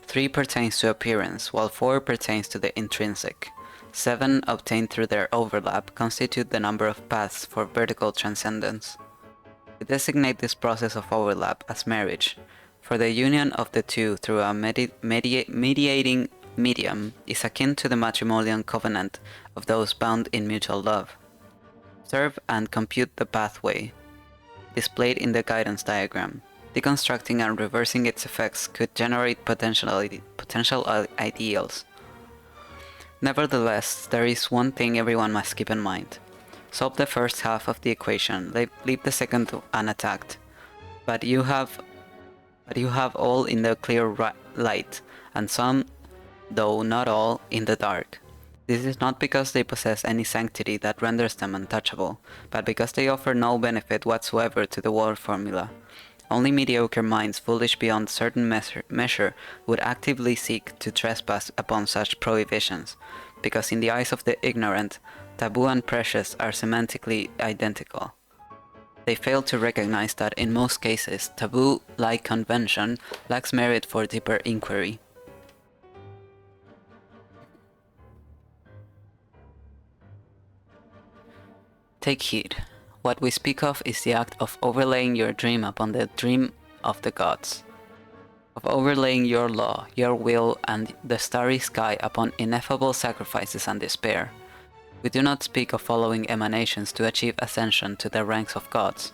3 pertains to appearance, while 4 pertains to the intrinsic. 7 obtained through their overlap constitute the number of paths for vertical transcendence. We designate this process of overlap as marriage, for the union of the two through a mediating medium is akin to the matrimonial covenant of those bound in mutual love. Observe and compute the pathway displayed in the guidance diagram. Deconstructing and reversing its effects could generate potential ideals. Nevertheless, there is one thing everyone must keep in mind. Solve the first half of the equation, leave the second unattacked. But you have all in the clear light, and some, though not all, in the dark. This is not because they possess any sanctity that renders them untouchable, but because they offer no benefit whatsoever to the world formula. Only mediocre minds foolish beyond certain measure would actively seek to trespass upon such prohibitions, because in the eyes of the ignorant, taboo and precious are semantically identical. They fail to recognize that in most cases, taboo, like convention, lacks merit for deeper inquiry. Take heed. What we speak of is the act of overlaying your dream upon the dream of the gods. Of overlaying your law, your will, and the starry sky upon ineffable sacrifices and despair. We do not speak of following emanations to achieve ascension to the ranks of gods.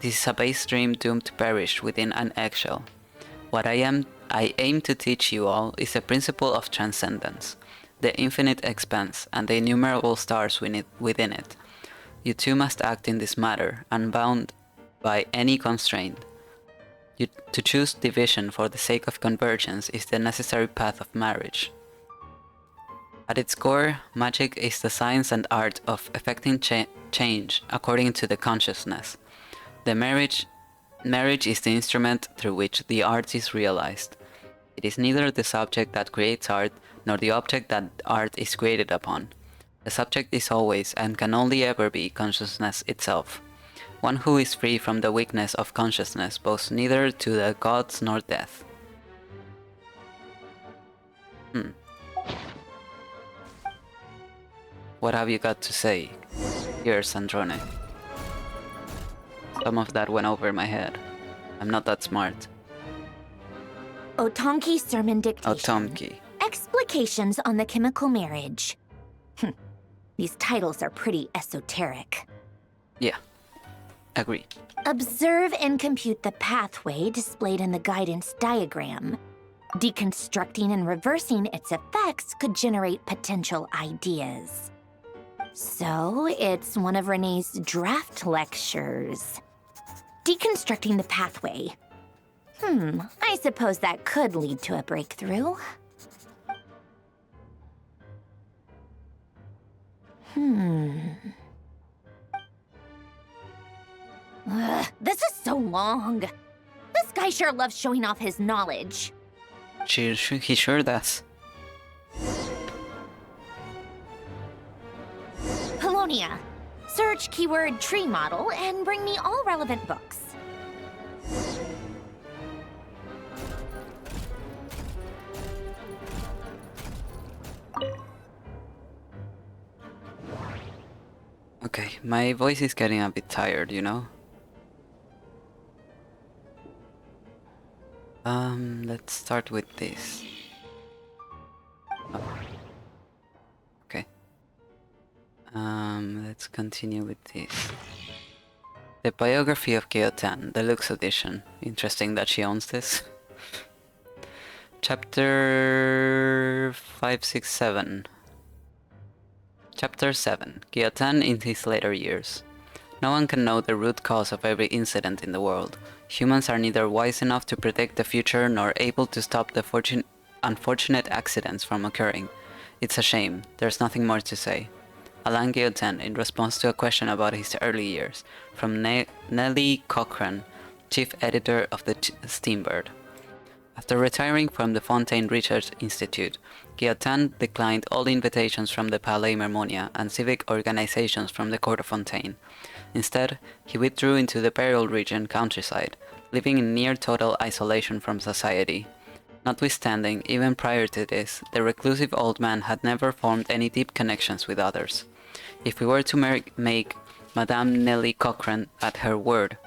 This is a base dream doomed to perish within an eggshell. What I am I aim to teach you all is the principle of transcendence, the infinite expanse, and the innumerable stars within it. You too must act in this matter, unbound by any constraint. To choose division for the sake of convergence is the necessary path of marriage. At its core, magic is the science and art of effecting change according to the consciousness. The marriage is the instrument through which the art is realized. It is neither the subject that creates art, nor the object that art is created upon. The subject is always, and can only ever be, consciousness itself. One who is free from the weakness of consciousness bows neither to the gods nor death. What have you got to say here, Sandrone? Some of that went over my head. I'm not that smart. Otomki Sermon Dictation. Otomki. Explications on the chemical marriage. These titles are pretty esoteric. Yeah, agree. Observe and compute the pathway displayed in the guidance diagram. Deconstructing and reversing its effects could generate potential ideas. So, it's one of Renee's draft lectures. Deconstructing the pathway. I suppose that could lead to a breakthrough. This is so long. This guy sure loves showing off his knowledge. He sure does. Polonia. Search keyword tree model and bring me all relevant books. Okay, my voice is getting a bit tired, you know? Let's start with this. Oh. Okay. Let's continue with this. The biography of Geotan, Deluxe Edition. Interesting that she owns this. Chapter 567. Chapter 7. Geotan in his later years. No one can know the root cause of every incident in the world. Humans are neither wise enough to predict the future nor able to stop the unfortunate accidents from occurring. It's a shame. There's nothing more to say. Alain Geotan, in response to a question about his early years, from Nellie Cochran, chief editor of the Steambird. After retiring from the Fontaine Research Institute, Geotan declined all invitations from the Palais Mermonia and civic organizations from the Court of Fontaine. Instead, he withdrew into the Burial Region countryside, living in near total isolation from society. Notwithstanding, even prior to this, the reclusive old man had never formed any deep connections with others. If we were to make Madame Nellie Cochran at her word,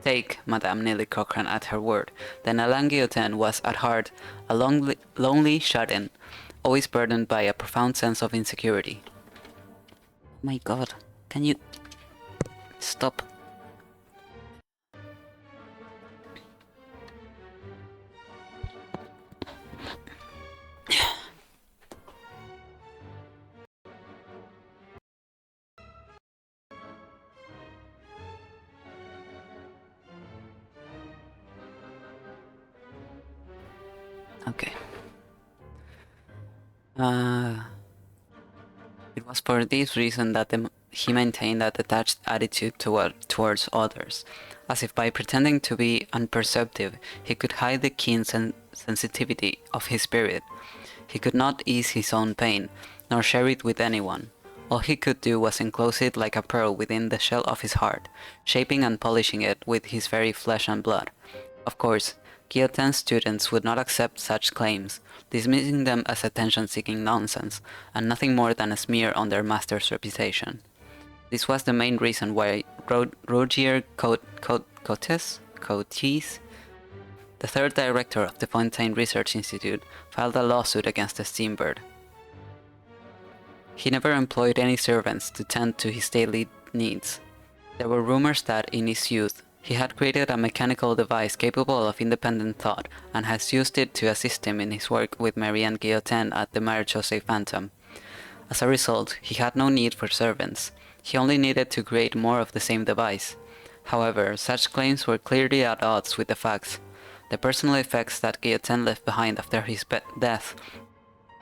take Madame Nellie Cochran at her word, then Alain Geotan was at heart a lonely shut-in, always burdened by a profound sense of insecurity. My god, can you stop? Okay. It was for this reason that he maintained a detached attitude towards others, as if by pretending to be unperceptive he could hide the keen sensitivity of his spirit. He could not ease his own pain, nor share it with anyone. All he could do was enclose it like a pearl within the shell of his heart, shaping and polishing it with his very flesh and blood. Of course, Geotan's students would not accept such claims, dismissing them as attention-seeking nonsense, and nothing more than a smear on their master's reputation. This was the main reason why Rogier Cotes, the third director of the Fontaine Research Institute, filed a lawsuit against the Steambird. He never employed any servants to tend to his daily needs. There were rumors that in his youth He had created a mechanical device capable of independent thought and has used it to assist him in his work with Marianne Guillotin at the Marechaussee Phantom. As a result, he had no need for servants. He only needed to create more of the same device. However, such claims were clearly at odds with the facts. The personal effects that Guillotin left behind after his death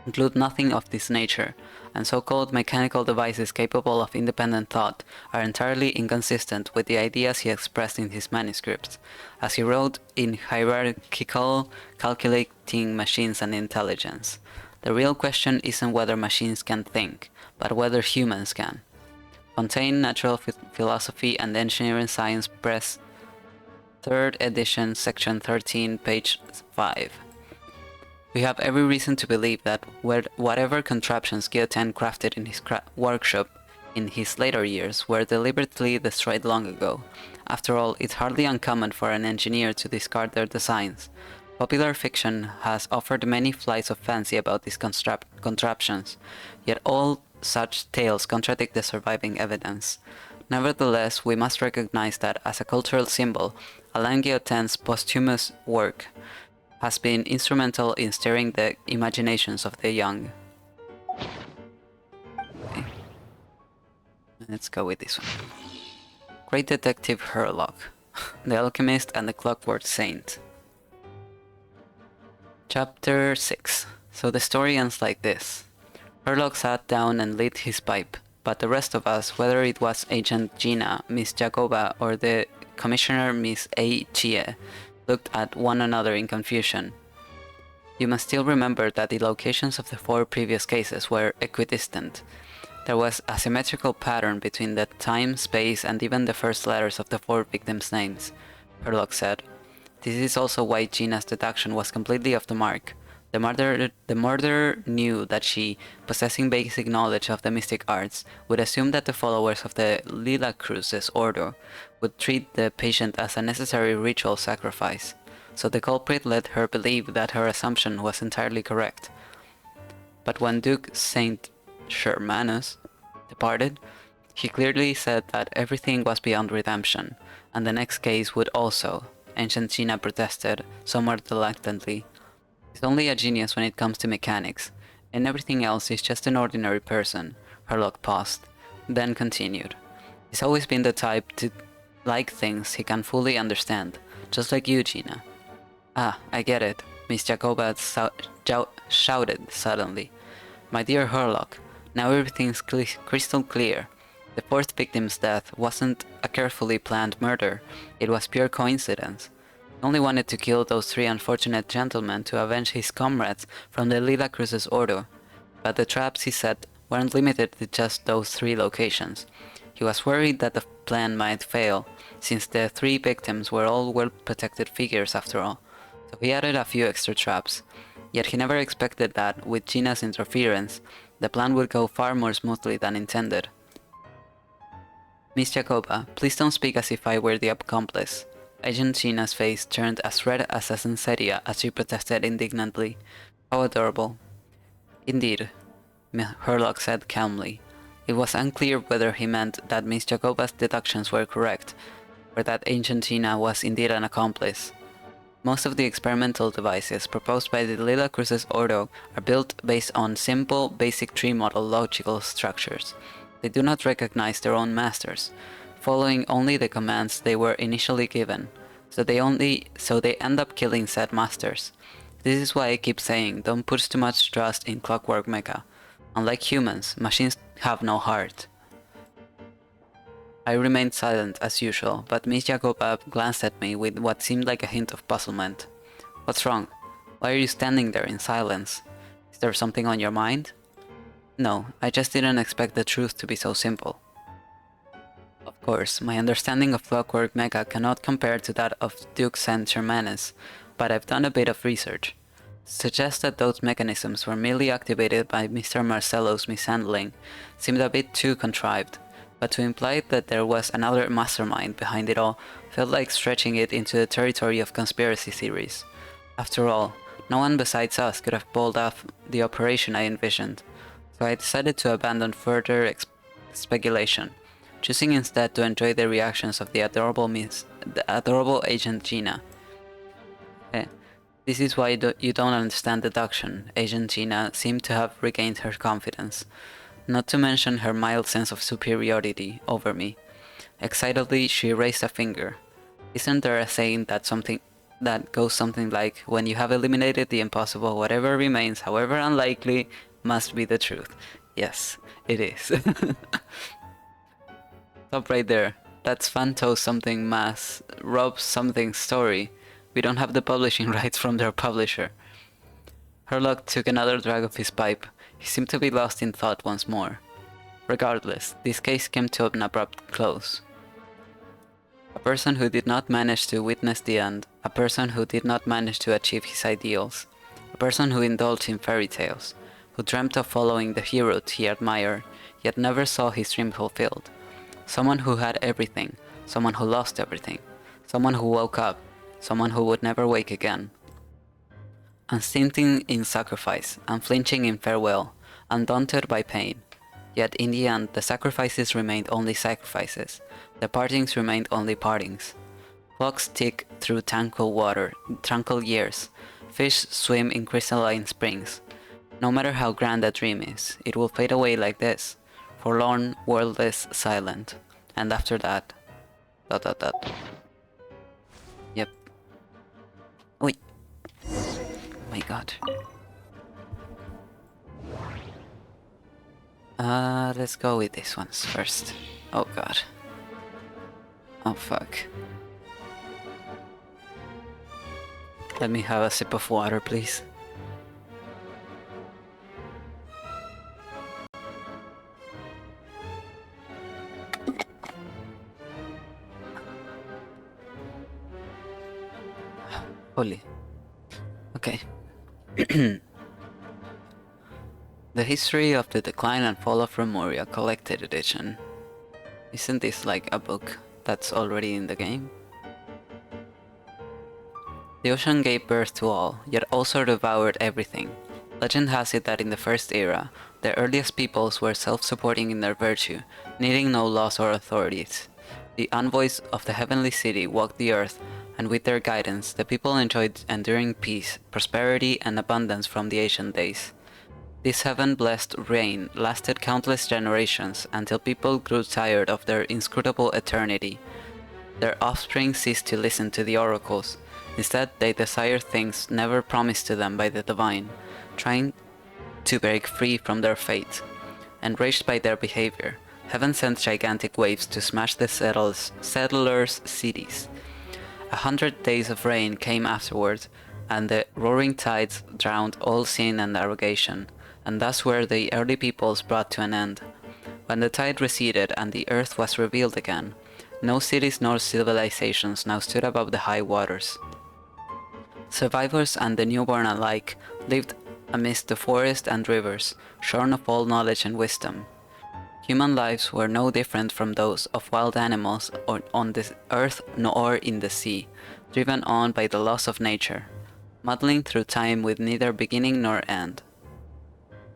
include nothing of this nature, and so-called mechanical devices capable of independent thought are entirely inconsistent with the ideas he expressed in his manuscripts, as he wrote in hierarchical calculating machines and intelligence. The real question isn't whether machines can think, but whether humans can. Fontaine, Natural Philosophy and Engineering Science Press, 3rd edition, section 13, page 5. We have every reason to believe that whatever contraptions Guillotin crafted in his workshop in his later years were deliberately destroyed long ago. After all, it's hardly uncommon for an engineer to discard their designs. Popular fiction has offered many flights of fancy about these contraptions, yet all such tales contradict the surviving evidence. Nevertheless, we must recognize that as a cultural symbol, Alain Guillotin's posthumous work has been instrumental in stirring the imaginations of the young. Okay. Let's go with this one. Great Detective Herlock, The Alchemist and the Clockwork Saint. Chapter 6. So the story ends like this. Herlock sat down and lit his pipe, but the rest of us, whether it was Agent Gina, Miss Jacoba, or the Commissioner Miss A. Chie, looked at one another in confusion. You must still remember that the locations of the 4 previous cases were equidistant. There was a symmetrical pattern between the time, space, and even the first letters of the 4 victims' names, Herlock said. This is also why Gina's deduction was completely off the mark. The murderer knew that she, possessing basic knowledge of the mystic arts, would assume that the followers of the Lila Cruces order would treat the patient as a necessary ritual sacrifice, so the culprit let her believe that her assumption was entirely correct. But when Duke Saint Germanus departed, he clearly said that everything was beyond redemption, and the next case would also. Ancient Gina protested, somewhat reluctantly. He's only a genius when it comes to mechanics, and everything else is just an ordinary person. Herlock paused, then continued. He's always been the type to like things he can fully understand, just like you, Gina. Ah, I get it, Miss Jacoba shouted suddenly. My dear Herlock, now everything's crystal clear. The 4th victim's death wasn't a carefully planned murder, it was pure coincidence. He only wanted to kill those 3 unfortunate gentlemen to avenge his comrades from the Lila Cruces order, but the traps he set weren't limited to just those 3 locations. He was worried that the plan might fail, since the 3 victims were all well-protected figures after all, so he added a few extra traps. Yet he never expected that, with Gina's interference, the plan would go far more smoothly than intended. Miss Jacoba, please don't speak as if I were the accomplice. Agent Gina's face turned as red as a sunsetia as she protested indignantly. How adorable. Indeed, Herlock said calmly. It was unclear whether he meant that Miss Jacoba's deductions were correct, or that Agent Gina was indeed an accomplice. Most of the experimental devices proposed by the Lila Cruces Ordo are built based on simple, basic tree model logical structures. They do not recognize their own masters, following only the commands they were initially given, so they end up killing said masters. This is why I keep saying, don't put too much trust in Clockwork Mecha. Unlike humans, machines have no heart. I remained silent as usual, but Miss Jacoba glanced at me with what seemed like a hint of puzzlement. What's wrong? Why are you standing there in silence? Is there something on your mind? No, I just didn't expect the truth to be so simple. Of course, my understanding of Clockwork Mecha cannot compare to that of Duke Saint Germanus, but I've done a bit of research. Suggests that those mechanisms were merely activated by Mr. Marcello's mishandling seemed a bit too contrived, but to imply that there was another mastermind behind it all felt like stretching it into the territory of conspiracy theories. After all, no one besides us could have pulled off the operation I envisioned, so I decided to abandon further speculation, choosing instead to enjoy the reactions of the adorable Miss the adorable Agent Gina. This is why you don't understand deduction. Agent Gina seemed to have regained her confidence, not to mention her mild sense of superiority over me. Excitedly, she raised a finger. Isn't there a saying that goes something like, when you have eliminated the impossible, whatever remains, however unlikely, must be the truth? Yes, it is. Stop right there. That's Fanto something mass, Rob something story. We don't have the publishing rights from their publisher. Herlock took another drag of his pipe. He seemed to be lost in thought once more. Regardless, this case came to an abrupt close. A person who did not manage to witness the end, a person who did not manage to achieve his ideals, a person who indulged in fairy tales, who dreamt of following the hero he admired, yet never saw his dream fulfilled. Someone who had everything, someone who lost everything, someone who woke up, someone who would never wake again. Unstinting in sacrifice, unflinching in farewell, undaunted by pain. Yet in the end, the sacrifices remained only sacrifices, the partings remained only partings. Clocks tick through tranquil years, fish swim in crystalline springs. No matter how grand a dream is, it will fade away like this, forlorn, wordless, silent. And after that... ... Yep. Oi. Oh my god. Let's go with these ones first. Oh god. Oh fuck. Let me have a sip of water, please. Holy. Okay. The History of the Decline and Fall of Remoria Collected Edition. Isn't this like a book that's already in the game? The ocean gave birth to all, yet also devoured everything. Legend has it that in the First Era, the earliest peoples were self-supporting in their virtue, needing no laws or authorities. The envoys of the Heavenly City walked the earth, and with their guidance, the people enjoyed enduring peace, prosperity, and abundance from the ancient days. This heaven-blessed reign lasted countless generations until people grew tired of their inscrutable eternity. Their offspring ceased to listen to the oracles. Instead, they desired things never promised to them by the divine, trying to break free from their fate. Enraged by their behavior, heaven sent gigantic waves to smash the settlers' cities. 100 days of rain came afterward, and the roaring tides drowned all sin and arrogation, and thus were the early peoples brought to an end. When the tide receded and the earth was revealed again, no cities nor civilizations now stood above the high waters. Survivors and the newborn alike lived amidst the forest and rivers, shorn of all knowledge and wisdom. Human lives were no different from those of wild animals on the earth nor in the sea, driven on by the laws of nature, muddling through time with neither beginning nor end.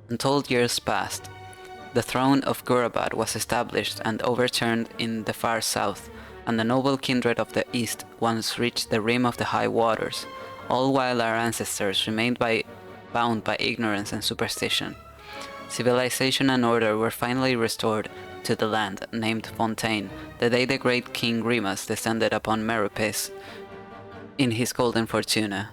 Untold years passed. The throne of Gurabad was established and overturned in the far south, and the noble kindred of the east once reached the rim of the high waters, all while our ancestors remained bound by ignorance and superstition. Civilization and order were finally restored to the land named Fontaine, the day the great King Remus descended upon Meropis in his golden fortuna.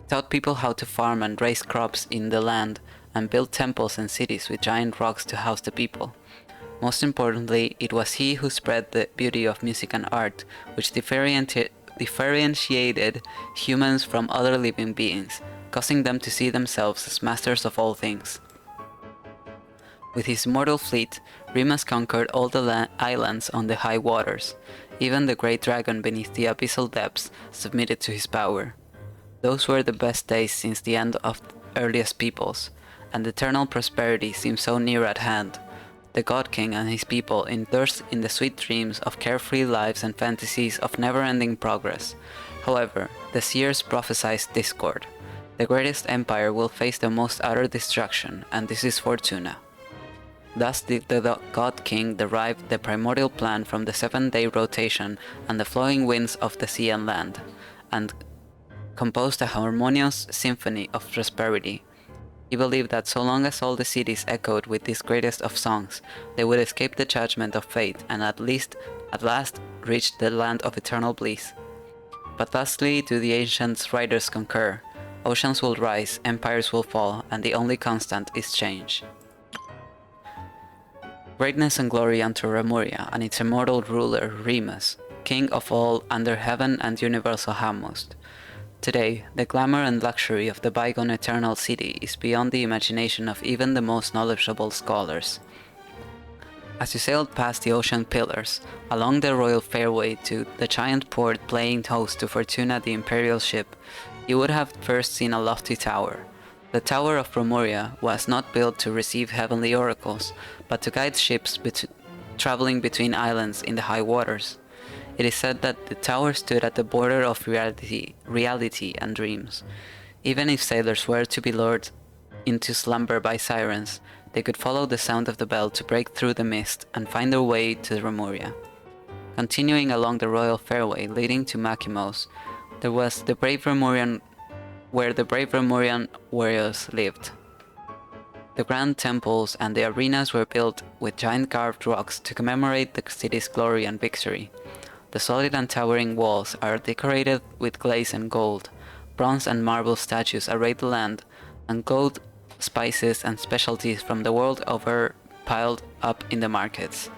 He taught people how to farm and raise crops in the land, and built temples and cities with giant rocks to house the people. Most importantly, it was he who spread the beauty of music and art, which differentiated humans from other living beings, causing them to see themselves as masters of all things. With his immortal fleet, Remus conquered all the islands on the high waters. Even the great dragon beneath the abyssal depths submitted to his power. Those were the best days since the end of the earliest peoples, and eternal prosperity seemed so near at hand. The God King and his people indulged in the sweet dreams of carefree lives and fantasies of never-ending progress. However, the seers prophesied discord. The greatest empire will face the most utter destruction, and this is Fortuna. Thus did the God King derive the primordial plan from the 7-day rotation and the flowing winds of the sea and land, and composed a harmonious symphony of prosperity. He believed that so long as all the cities echoed with this greatest of songs, they would escape the judgment of fate and at last reach the land of eternal bliss. But thusly do the ancient writers concur. Oceans will rise, empires will fall, and the only constant is change. Greatness and glory unto Remuria and its immortal ruler, Remus, king of all under heaven and universal Hammost. Today, the glamour and luxury of the bygone eternal city is beyond the imagination of even the most knowledgeable scholars. As you sailed past the ocean pillars, along the royal fairway to the giant port playing host to Fortuna the imperial ship, you would have first seen a lofty tower. The Tower of Remuria was not built to receive heavenly oracles, but to guide ships traveling between islands in the high waters. It is said that the tower stood at the border of reality and dreams. Even if sailors were to be lured into slumber by sirens, they could follow the sound of the bell to break through the mist and find their way to Remuria. Continuing along the royal fairway leading to Makimos, there was the brave Remurian where the brave Remurian warriors lived. The grand temples and the arenas were built with giant carved rocks to commemorate the city's glory and victory. The solid and towering walls are decorated with glaze and gold. Bronze and marble statues array the land, and gold, spices, and specialties from the world over piled up in the markets.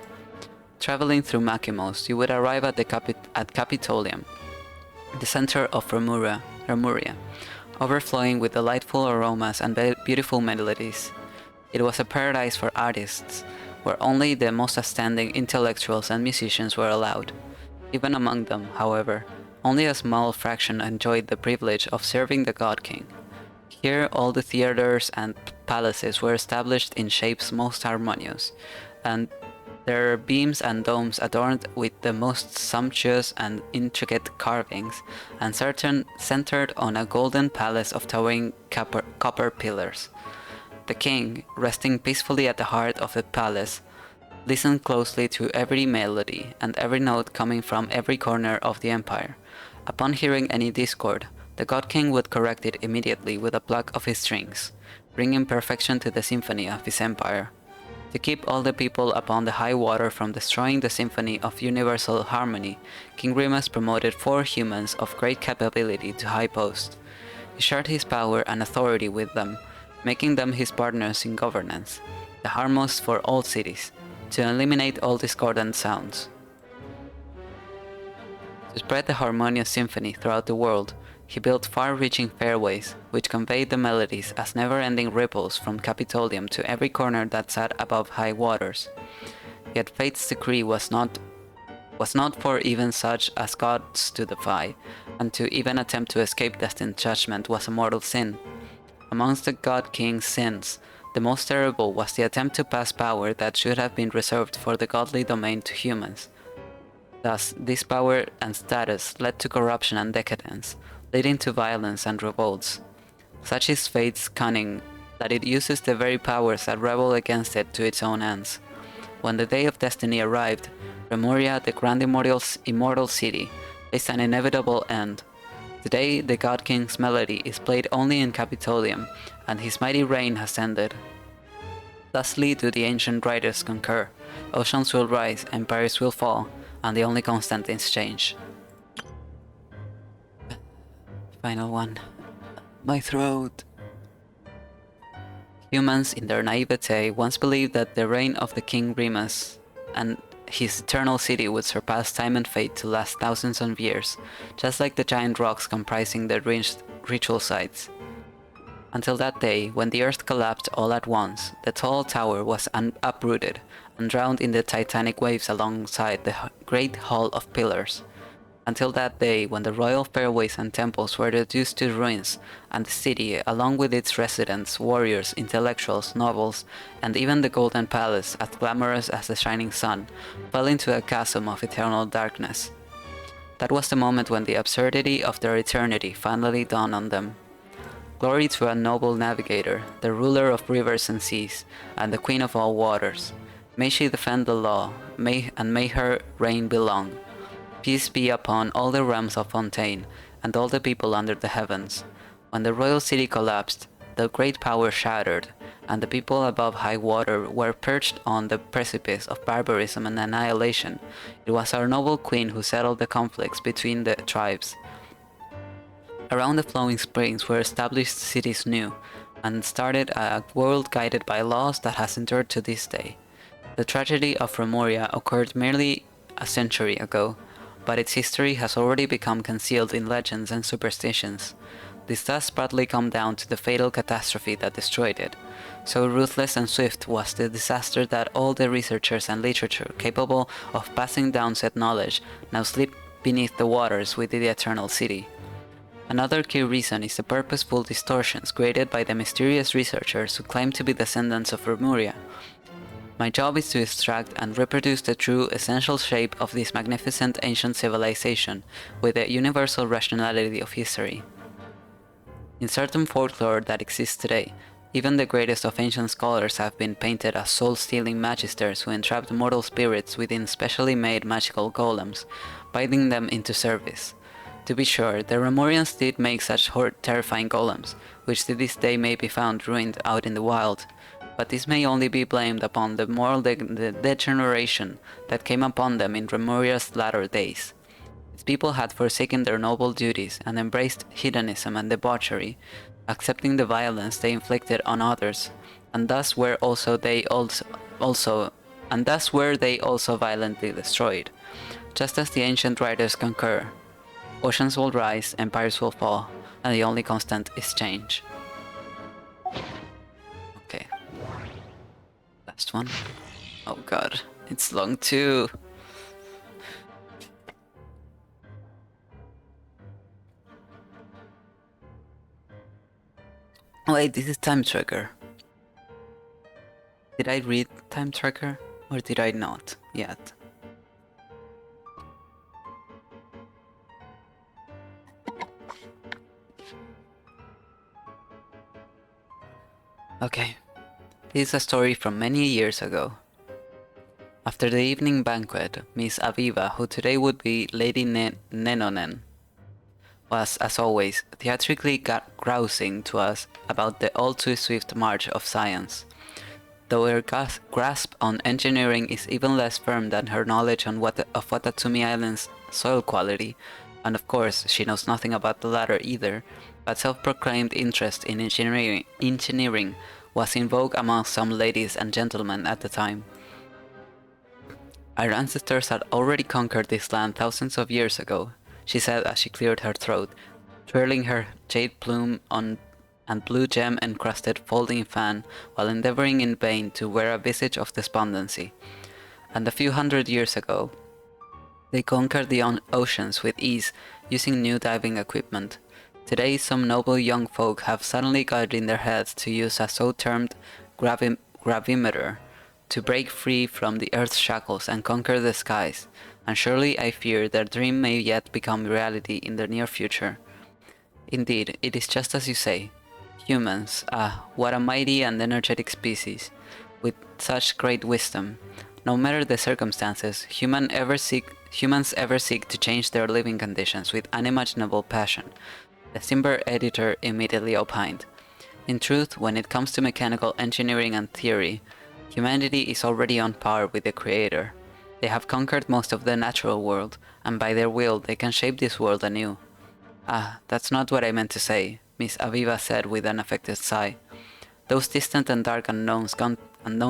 Traveling through Makimos, you would arrive at Capitolium, the center of Remuria, overflowing with delightful aromas and beautiful melodies. It was a paradise for artists, where only the most outstanding intellectuals and musicians were allowed. Even among them, however, only a small fraction enjoyed the privilege of serving the God King. Here all the theaters and palaces were established in shapes most harmonious, and their beams and domes adorned with the most sumptuous and intricate carvings, and centered on a golden palace of towering copper pillars. The king, resting peacefully at the heart of the palace, listened closely to every melody and every note coming from every corner of the empire. Upon hearing any discord, the God King would correct it immediately with a pluck of his strings, bringing perfection to the symphony of his empire. To keep all the people upon the high water from destroying the symphony of universal harmony, King Remus promoted 4 humans of great capability to high post. He shared his power and authority with them, making them his partners in governance, the harmonious for all cities, to eliminate all discordant sounds. To spread the harmonious symphony throughout the world, he built far-reaching fairways, which conveyed the melodies as never-ending ripples from Capitolium to every corner that sat above high waters. Yet fate's decree was not for even such as gods to defy, and to even attempt to escape destined judgment was a mortal sin. Amongst the God King's sins, the most terrible was the attempt to pass power that should have been reserved for the godly domain to humans. Thus, this power and status led to corruption and decadence, leading to violence and revolts. Such is fate's cunning that it uses the very powers that rebel against it to its own ends. When the day of destiny arrived, Remuria, the grand immortal city, faced an inevitable end. Today, the God King's melody is played only in Capitolium, and his mighty reign has ended. Thusly do the ancient writers concur. Oceans will rise, empires will fall, and the only constant is change. Final one. My throat. Humans, in their naivete, once believed that the reign of the King Remus and his eternal city would surpass time and fate to last thousands of years, just like the giant rocks comprising the ritual sites. Until that day, when the earth collapsed all at once, the tall tower was uprooted and drowned in the titanic waves alongside the great hall of pillars. Until that day, when the royal fairways and temples were reduced to ruins, and the city, along with its residents, warriors, intellectuals, nobles, and even the Golden Palace, as glamorous as the shining sun, fell into a chasm of eternal darkness. That was the moment when the absurdity of their eternity finally dawned on them. Glory to a noble navigator, the ruler of rivers and seas, and the queen of all waters. May she defend the law, may her reign be long. Peace be upon all the realms of Fontaine, and all the people under the heavens. When the royal city collapsed, the great power shattered, and the people above high water were perched on the precipice of barbarism and annihilation. It was our noble queen who settled the conflicts between the tribes. Around the flowing springs were established cities new, and started a world guided by laws that has endured to this day. The tragedy of Remoria occurred merely a century ago, but its history has already become concealed in legends and superstitions. This does partly come down to the fatal catastrophe that destroyed it. So ruthless and swift was the disaster that all the researchers and literature capable of passing down said knowledge now sleep beneath the waters within the Eternal City. Another key reason is the purposeful distortions created by the mysterious researchers who claim to be descendants of Remuria. My job is to extract and reproduce the true, essential shape of this magnificent ancient civilization with the universal rationality of history. In certain folklore that exists today, even the greatest of ancient scholars have been painted as soul-stealing magisters who entrapped mortal spirits within specially made magical golems, binding them into service. To be sure, the Remorians did make such terrifying golems, which to this day may be found ruined out in the wild, but this may only be blamed upon the moral degeneration that came upon them in Remoria's latter days. Its people had forsaken their noble duties and embraced hedonism and debauchery, accepting the violence they inflicted on others, and thus were they also violently destroyed. Just as the ancient writers concur, oceans will rise, empires will fall, and the only constant is change. Okay. Last one. Oh god, it's long too. Wait, this is Time Tracker. Did I read Time Tracker or did I not yet? Okay, this is a story from many years ago. After the evening banquet, Miss Aviva, who today would be Lady Nenonen, was, as always, theatrically grousing to us about the all-too-swift march of science. Though her grasp on engineering is even less firm than her knowledge of Watatsumi Island's soil quality, and of course she knows nothing about the latter either, but self-proclaimed interest in engineering was in vogue among some ladies and gentlemen at the time. Our ancestors had already conquered this land thousands of years ago, she said as she cleared her throat, twirling her jade plume and blue gem-encrusted folding fan while endeavoring in vain to wear a visage of despondency. And a few hundred years ago, they conquered the oceans with ease using new diving equipment. Today, some noble young folk have suddenly got it in their heads to use a so-termed gravimeter to break free from the Earth's shackles and conquer the skies, and surely I fear their dream may yet become reality in the near future. Indeed, it is just as you say. Humans, what a mighty and energetic species, with such great wisdom. No matter the circumstances, humans ever seek to change their living conditions with unimaginable passion, the Simber editor immediately opined. In truth, when it comes to mechanical engineering and theory, humanity is already on par with the Creator. They have conquered most of the natural world, and by their will they can shape this world anew. That's not what I meant to say, Miss Aviva said with an affected sigh. Those distant and dark unknown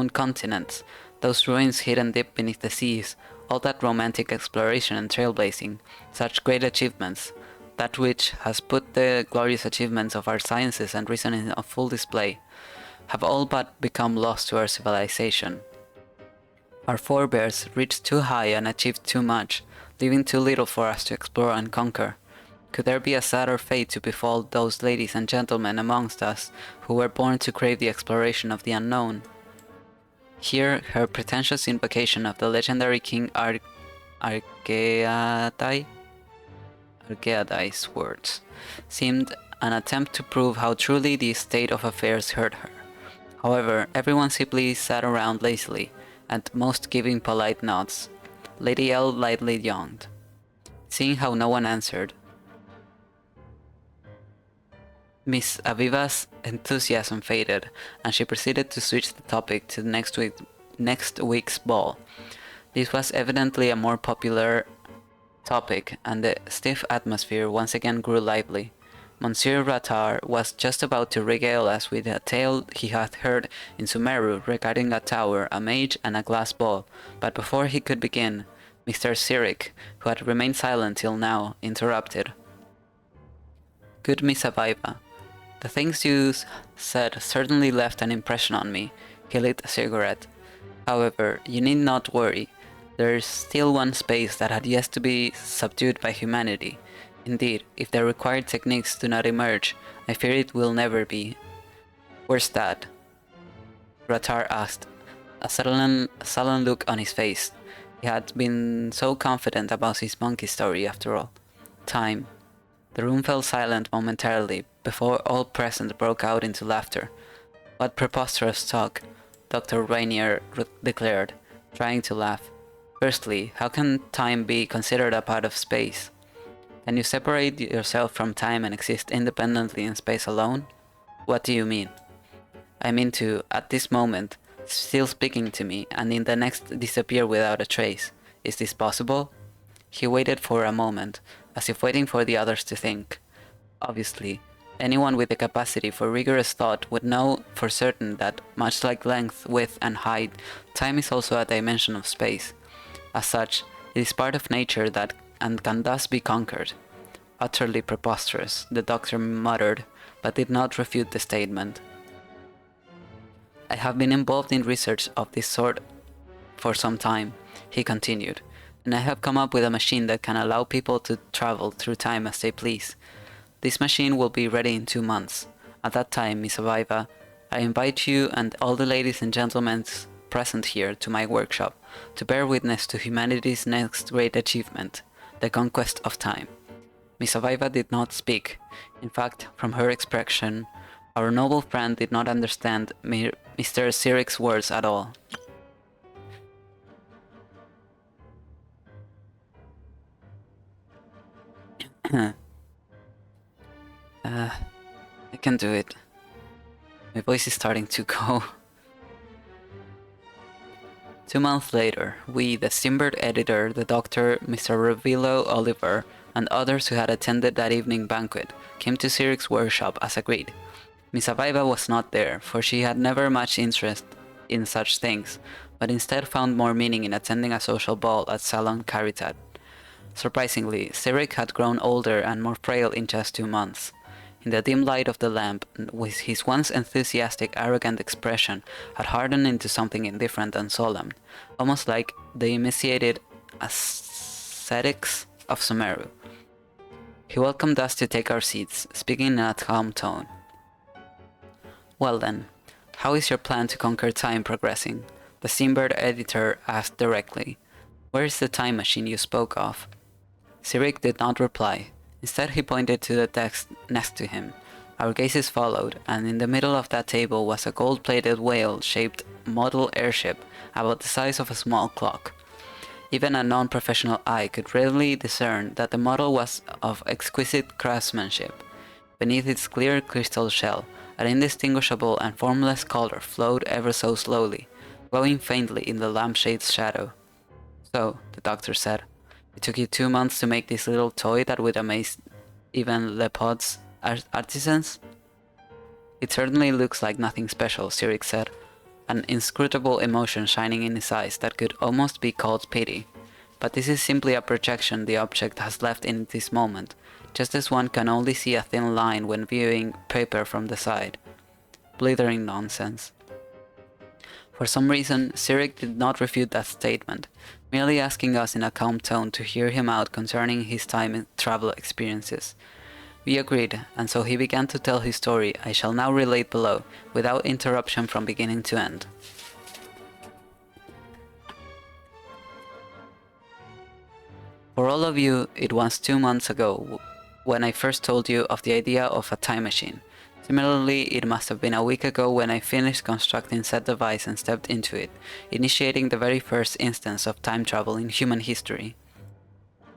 continents, those ruins hidden deep beneath the seas, all that romantic exploration and trailblazing, such great achievements, that which has put the glorious achievements of our sciences and reasoning on full display, have all but become lost to our civilization. Our forebears reached too high and achieved too much, leaving too little for us to explore and conquer. Could there be a sadder fate to befall those ladies and gentlemen amongst us who were born to crave the exploration of the unknown? Here, her pretentious invocation of the legendary King Argeadai's words seemed an attempt to prove how truly the state of affairs hurt her. However, everyone simply sat around lazily, at most giving polite nods. Lady L lightly yawned. Seeing how no one answered, Miss Aviva's enthusiasm faded, and she proceeded to switch the topic to next week's ball. This was evidently a more popular topic, and the stiff atmosphere once again grew lively. Monsieur Ratar was just about to regale us with a tale he had heard in Sumeru regarding a tower, a mage, and a glass ball, but before he could begin, Mr. Sirik, who had remained silent till now, interrupted. Good Miss Aviva, the things you said certainly left an impression on me. He lit a cigarette. However, you need not worry. There is still one space that had yet to be subdued by humanity. Indeed, if the required techniques do not emerge, I fear it will never be. Where's that? Ratar asked, a sullen look on his face. He had been so confident about his monkey story after all. Time. The room fell silent momentarily before all present broke out into laughter. What preposterous talk, Dr. Rainier declared, trying to laugh. Firstly, how can time be considered a part of space? Can you separate yourself from time and exist independently in space alone? What do you mean? I mean to, at this moment, still speaking to me, and in the next disappear without a trace. Is this possible? He waited for a moment, as if waiting for the others to think. Obviously, anyone with the capacity for rigorous thought would know for certain that, much like length, width, and height, time is also a dimension of space. As such, it is part of nature that and can thus be conquered. Utterly preposterous, the doctor muttered, but did not refute the statement. I have been involved in research of this sort for some time, he continued, and I have come up with a machine that can allow people to travel through time as they please. This machine will be ready in 2 months. At that time, Miss Aviva, I invite you and all the ladies and gentlemen present here to my workshop to bear witness to humanity's next great achievement, the conquest of time. Miss Aviva did not speak. In fact, from her expression, our noble friend did not understand Mr. Sirik's words at all. I can do it. My voice is starting to go. 2 months later, we, the Steambird editor, the doctor, Mr. Revilo Oliver, and others who had attended that evening banquet, came to Sirik's workshop as agreed. Miss Aviva was not there, for she had never much interest in such things, but instead found more meaning in attending a social ball at Salon Caritat. Surprisingly, Sirik had grown older and more frail in just 2 months. In the dim light of the lamp, with his once enthusiastic, arrogant expression had hardened into something indifferent and solemn, almost like the emaciated ascetics of Sumeru. He welcomed us to take our seats, speaking in a calm tone. Well then, how is your plan to conquer time progressing? The Steambird editor asked directly. Where is the time machine you spoke of? Sirik did not reply. Instead, he pointed to the desk next to him. Our gazes followed, and in the middle of that table was a gold-plated whale-shaped model airship about the size of a small clock. Even a non-professional eye could readily discern that the model was of exquisite craftsmanship. Beneath its clear crystal shell, an indistinguishable and formless color flowed ever so slowly, glowing faintly in the lampshade's shadow. So, the doctor said, it took you 2 months to make this little toy that would amaze even Lepod's artisans? It certainly looks like nothing special, Sirik said, an inscrutable emotion shining in his eyes that could almost be called pity. But this is simply a projection the object has left in this moment, just as one can only see a thin line when viewing paper from the side. Blithering nonsense. For some reason, Sirik did not refute that statement, merely asking us in a calm tone to hear him out concerning his time and travel experiences. We agreed, and so he began to tell his story I shall now relate below, without interruption from beginning to end. For all of you, it was 2 months ago when I first told you of the idea of a time machine. Similarly, it must have been a week ago when I finished constructing said device and stepped into it, initiating the very first instance of time travel in human history.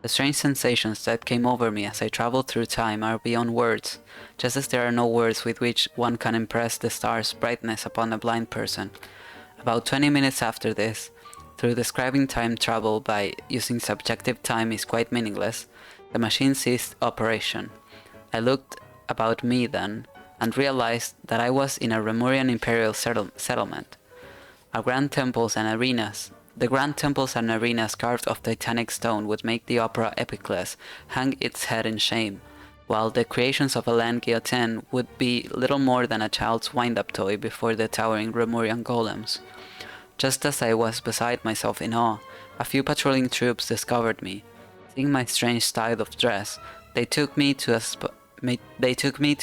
The strange sensations that came over me as I traveled through time are beyond words, just as there are no words with which one can impress the star's brightness upon a blind person. About 20 minutes after this, though describing time travel by using subjective time is quite meaningless, the machine ceased operation. I looked about me then, and realized that I was in a Remurian imperial settlement. The grand temples and arenas carved of titanic stone would make the opera epicless hang its head in shame, while the creations of a land guillotine would be little more than a child's wind-up toy before the towering Remurian golems. Just as I was beside myself in awe, a few patrolling troops discovered me. Seeing my strange style of dress, they took me to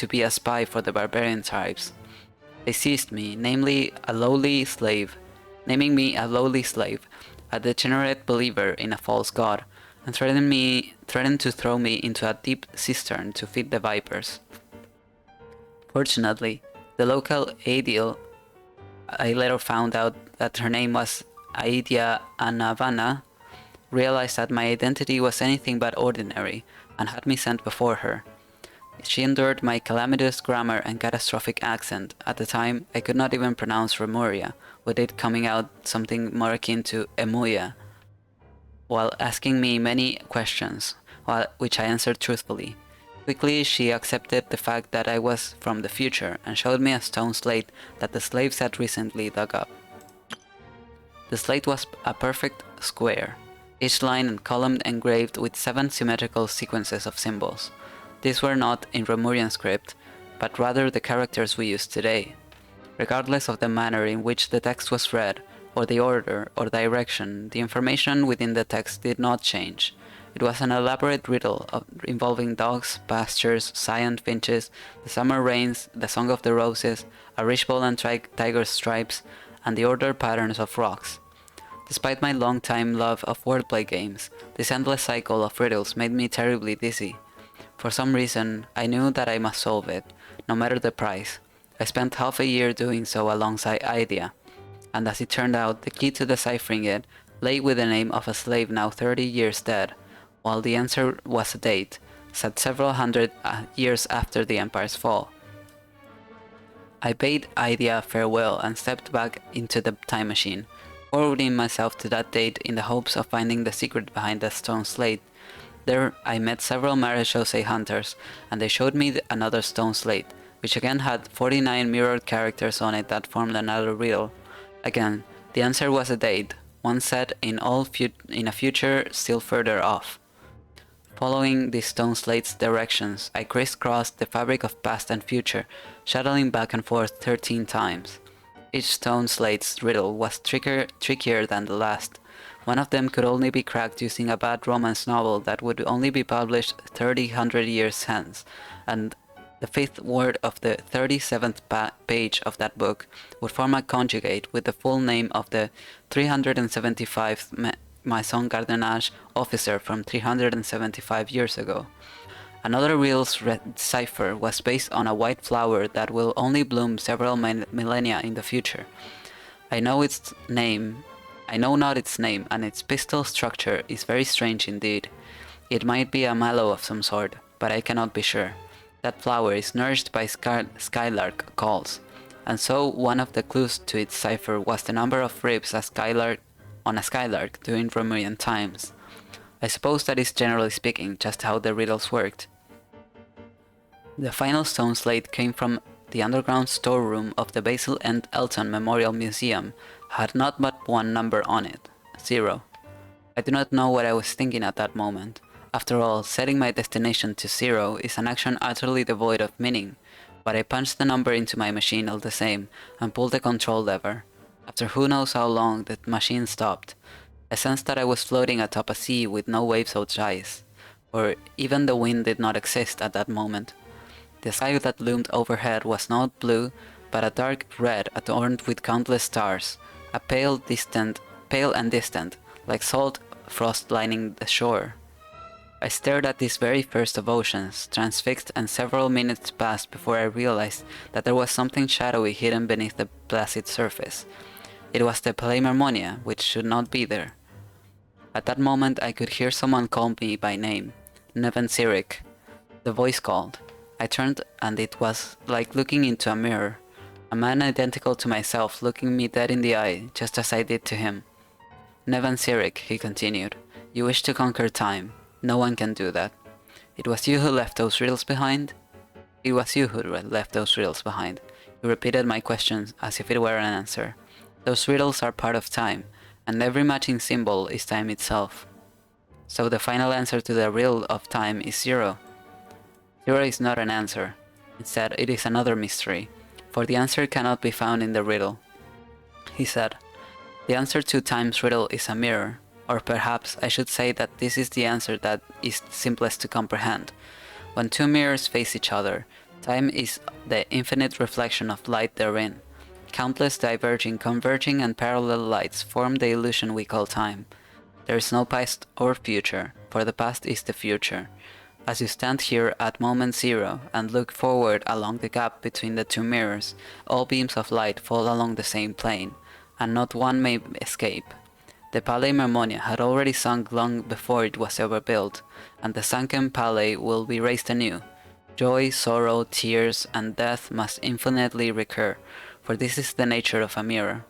be a spy for the barbarian tribes. They seized me, naming me a lowly slave, a degenerate believer in a false god, and threatened to throw me into a deep cistern to feed the vipers. Fortunately, the local aedile, I later found out that her name was Aidia Anavana, realized that my identity was anything but ordinary, and had me sent before her. She endured my calamitous grammar and catastrophic accent. At the time, I could not even pronounce Remuria, with it coming out something more akin to Emuya, while asking me many questions, which I answered truthfully. Quickly, she accepted the fact that I was from the future, and showed me a stone slate that the slaves had recently dug up. The slate was a perfect square, each line and column engraved with 7 symmetrical sequences of symbols. These were not in Remurian script, but rather the characters we use today. Regardless of the manner in which the text was read, or the order or direction, the information within the text did not change. It was an elaborate riddle involving dogs, pastures, giant finches, the summer rains, the song of the roses, a rich-bull and tiger stripes, and the ordered patterns of rocks. Despite my long-time love of wordplay games, this endless cycle of riddles made me terribly dizzy. For some reason, I knew that I must solve it, no matter the price. I spent half a year doing so alongside Idea, and as it turned out, the key to deciphering it lay with the name of a slave now 30 years dead, while the answer was a date, set several hundred years after the Empire's fall. I bade Idea farewell and stepped back into the time machine, forwarding myself to that date in the hopes of finding the secret behind the stone slate. There I met several Marechaussee hunters, and they showed me another stone slate, which again had 49 mirrored characters on it that formed another riddle. Again, the answer was a date, one set in a future still further off. Following these stone slates' directions, I crisscrossed the fabric of past and future, shuttling back and forth 13 times. Each stone slate's riddle was trickier than the last. One of them could only be cracked using a bad romance novel that would only be published 300 years hence, and the 5th word of the 37th page of that book would form a conjugate with the full name of the 375th Maison Gardenage officer from 375 years ago. Another riddle's cipher was based on a white flower that will only bloom several millennia in the future. I know not its name, and its pistil structure is very strange indeed. It might be a mallow of some sort, but I cannot be sure. That flower is nourished by skylark calls, and so one of the clues to its cipher was the number of ribs on a skylark during Romurian times. I suppose that is generally speaking just how the riddles worked. The final stone slate came from the underground storeroom of the Basil and Elton Memorial Museum, had not but one number on it, 0. I do not know what I was thinking at that moment. After all, setting my destination to 0 is an action utterly devoid of meaning, but I punched the number into my machine all the same, and pulled the control lever. After who knows how long, the machine stopped. I sensed that I was floating atop a sea with no waves or ice, or even the wind did not exist at that moment. The sky that loomed overhead was not blue, but a dark red adorned with countless stars, a pale and distant, like salt frost lining the shore. I stared at this very first of oceans, transfixed, and several minutes passed before I realized that there was something shadowy hidden beneath the placid surface. It was the palymermonia, which should not be there. At that moment I could hear someone call me by name, Neven Sirik. The voice called. I turned and it was like looking into a mirror. A man identical to myself looking me dead in the eye, just as I did to him. Neven Sirik, he continued, you wish to conquer time. No one can do that. It was you who left those riddles behind? It was you who left those riddles behind. He repeated my question as if it were an answer. Those riddles are part of time, and every matching symbol is time itself. So the final answer to the riddle of time is 0. 0 is not an answer. Instead, it is another mystery, for the answer cannot be found in the riddle. He said, the answer to time's riddle is a mirror, or perhaps I should say that this is the answer that is simplest to comprehend. When two mirrors face each other, time is the infinite reflection of light therein. Countless diverging, converging, and parallel lights form the illusion we call time. There is no past or future, for the past is the future. As you stand here at moment 0 and look forward along the gap between the two mirrors, all beams of light fall along the same plane, and not one may escape. The palymermonia had already sunk long before it was ever built, and the sunken pally will be raised anew. Joy, sorrow, tears, and death must infinitely recur, for this is the nature of a mirror.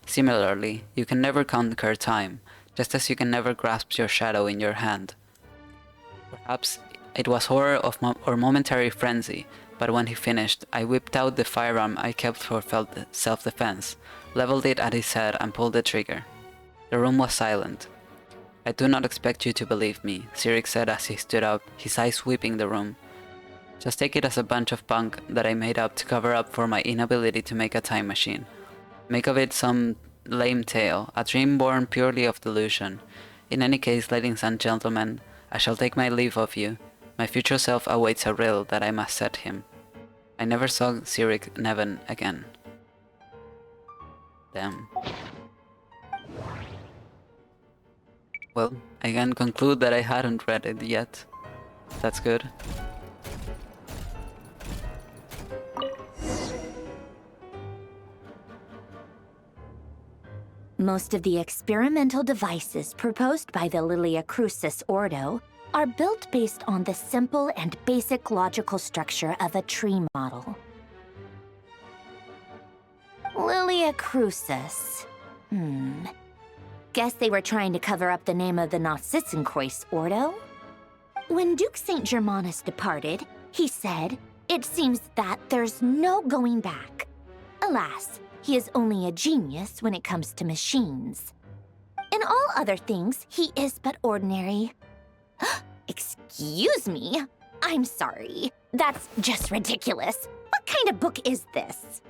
Similarly, you can never conquer time, just as you can never grasp your shadow in your hand. Perhaps it was horror or momentary frenzy, but when he finished, I whipped out the firearm I kept for self-defense, leveled it at his head, and pulled the trigger. The room was silent. I do not expect you to believe me, Sirik said as he stood up, his eyes sweeping the room. Just take it as a bunch of bunk that I made up to cover up for my inability to make a time machine. Make of it some lame tale, a dream born purely of delusion. In any case, ladies and gentlemen, I shall take my leave of you. My future self awaits a riddle that I must set him. I never saw Sirik Neven again. Damn. Well, I can conclude that I hadn't read it yet. That's good. Most of the experimental devices proposed by the Lilia Crucis Ordo are built based on the simple and basic logical structure of a tree model. Lilia Crucis. Guess they were trying to cover up the name of the Nautitzenkreuz Ordo? When Duke St. Germanus departed, he said, it seems that there's no going back. Alas, he is only a genius when it comes to machines. In all other things, he is but ordinary. Excuse me? I'm sorry. That's just ridiculous. What kind of book is this?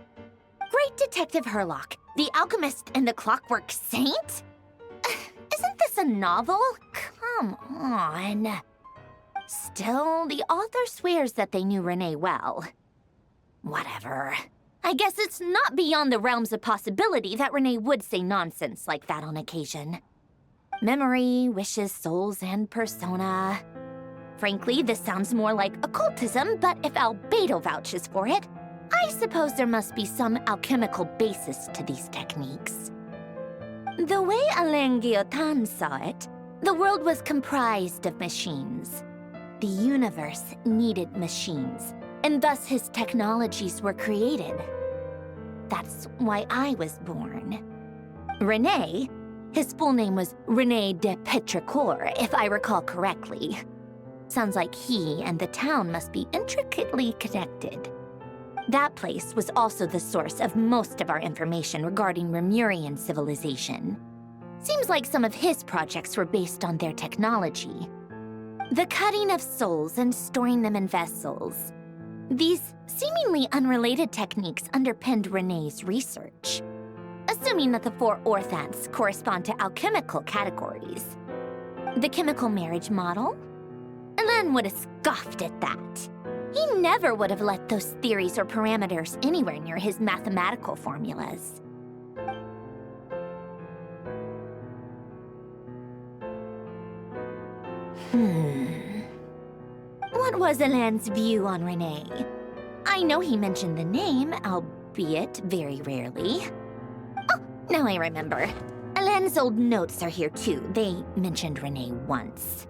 Great Detective Herlock, the Alchemist and the Clockwork Saint? Isn't this a novel? Come on. Still, the author swears that they knew Renee well. Whatever. I guess it's not beyond the realms of possibility that Renee would say nonsense like that on occasion. Memory, wishes, souls, and persona. Frankly, this sounds more like occultism, but if Albedo vouches for it, I suppose there must be some alchemical basis to these techniques. The way Alain Guillotin saw it, the world was comprised of machines. The universe needed machines, and thus his technologies were created. That's why I was born. René, his full name was René de Petrichor, if I recall correctly. Sounds like he and the town must be intricately connected. That place was also the source of most of our information regarding Remurian civilization. Seems like some of his projects were based on their technology. The cutting of souls and storing them in vessels. These seemingly unrelated techniques underpinned René's research. Assuming that the 4 orthants correspond to alchemical categories. The chemical marriage model? Alain would have scoffed at that. He never would have let those theories or parameters anywhere near his mathematical formulas. What was Alain's view on Renee? I know he mentioned the name, albeit very rarely. Oh, now I remember. Alain's old notes are here too. They mentioned Renee once.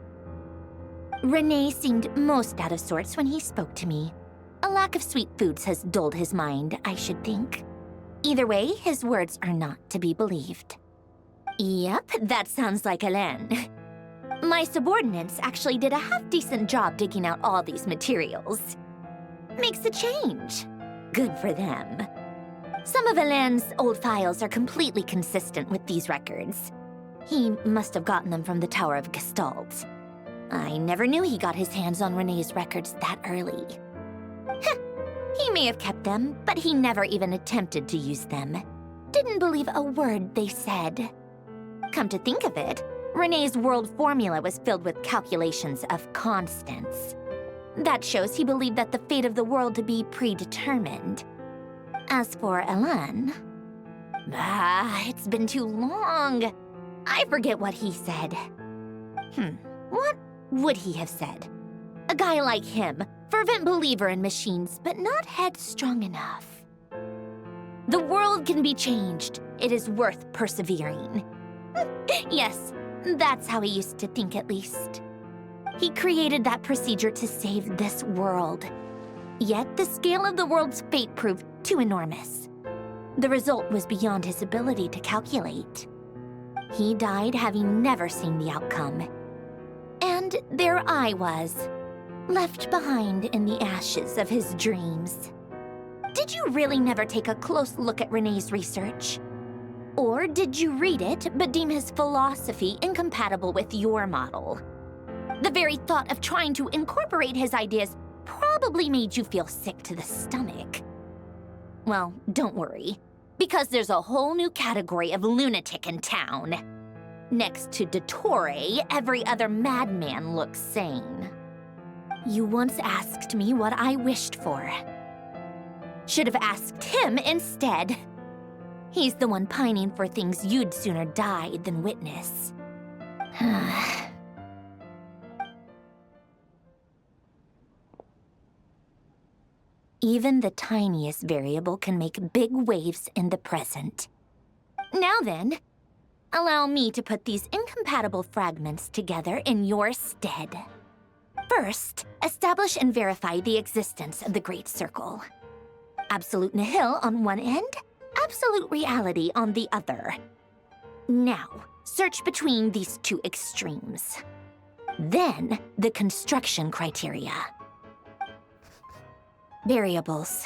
Renee seemed most out of sorts when he spoke to me. A lack of sweet foods has dulled his mind, I should think. Either way, his words are not to be believed. Yep, that sounds like Alain. My subordinates actually did a half-decent job digging out all these materials. Makes a change. Good for them. Some of Alain's old files are completely consistent with these records. He must have gotten them from the Tower of Gestalt. I never knew he got his hands on Renee's records that early. He may have kept them, but he never even attempted to use them. Didn't believe a word they said. Come to think of it, Renee's world formula was filled with calculations of constants. That shows he believed that the fate of the world to be predetermined. As for Alain... it's been too long. I forget what he said. What would he have said? A guy like him, fervent believer in machines, but not headstrong enough. The world can be changed. It is worth persevering. Yes, that's how he used to think at least. He created that procedure to save this world. Yet the scale of the world's fate proved too enormous. The result was beyond his ability to calculate. He died having never seen the outcome. And there I was, left behind in the ashes of his dreams. Did you really never take a close look at Renee's research? Or did you read it but deem his philosophy incompatible with your model? The very thought of trying to incorporate his ideas probably made you feel sick to the stomach. Well, don't worry, because there's a whole new category of lunatic in town. Next to Dottore, every other madman looks sane. You once asked me what I wished for. Should have asked him instead. He's the one pining for things you'd sooner die than witness. Even the tiniest variable can make big waves in the present. Now then, allow me to put these incompatible fragments together in your stead. First, establish and verify the existence of the Great Circle. Absolute nihil on one end, absolute reality on the other. Now, search between these two extremes. Then, the construction criteria. Variables.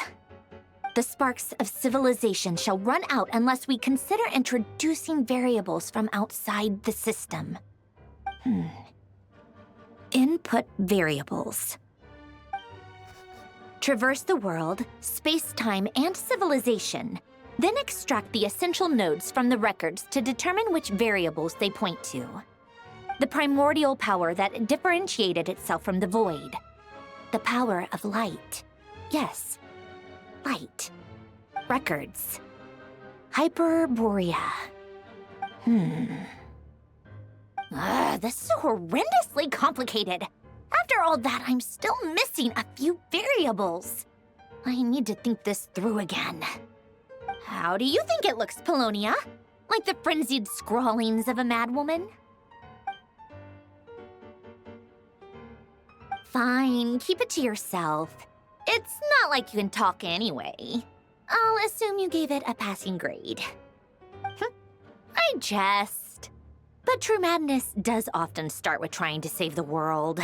The sparks of civilization shall run out unless we consider introducing variables from outside the system. Input variables. Traverse the world, space-time, and civilization. Then extract the essential nodes from the records to determine which variables they point to. The primordial power that differentiated itself from the void. The power of light. Yes, light. Records. Hyperborea. This is horrendously complicated. After all that, I'm still missing a few variables. I need to think this through again. How do you think it looks, Polonia? Like the frenzied scrawlings of a madwoman? Fine, keep it to yourself. It's not like you can talk anyway. I'll assume you gave it a passing grade. I jest. But true madness does often start with trying to save the world.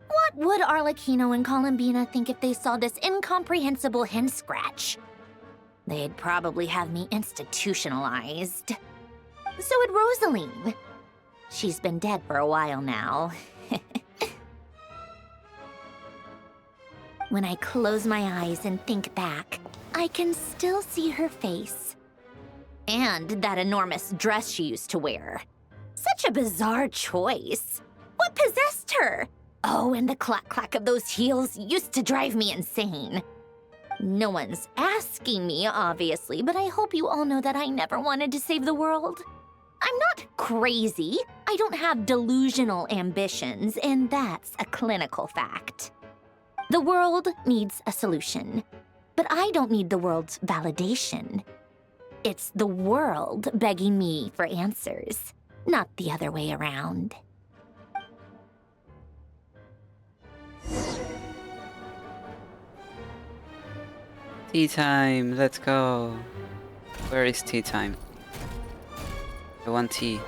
What would Arlecchino and Columbina think if they saw this incomprehensible hen scratch? They'd probably have me institutionalized. So would Rosaline. She's been dead for a while now. When I close my eyes and think back, I can still see her face. And that enormous dress she used to wear. Such a bizarre choice. What possessed her? Oh, and the clack-clack of those heels used to drive me insane. No one's asking me, obviously, but I hope you all know that I never wanted to save the world. I'm not crazy. I don't have delusional ambitions, and that's a clinical fact. The world needs a solution, but I don't need the world's validation. It's the world begging me for answers, not the other way around. Tea time, let's go. Where is tea time? I want tea.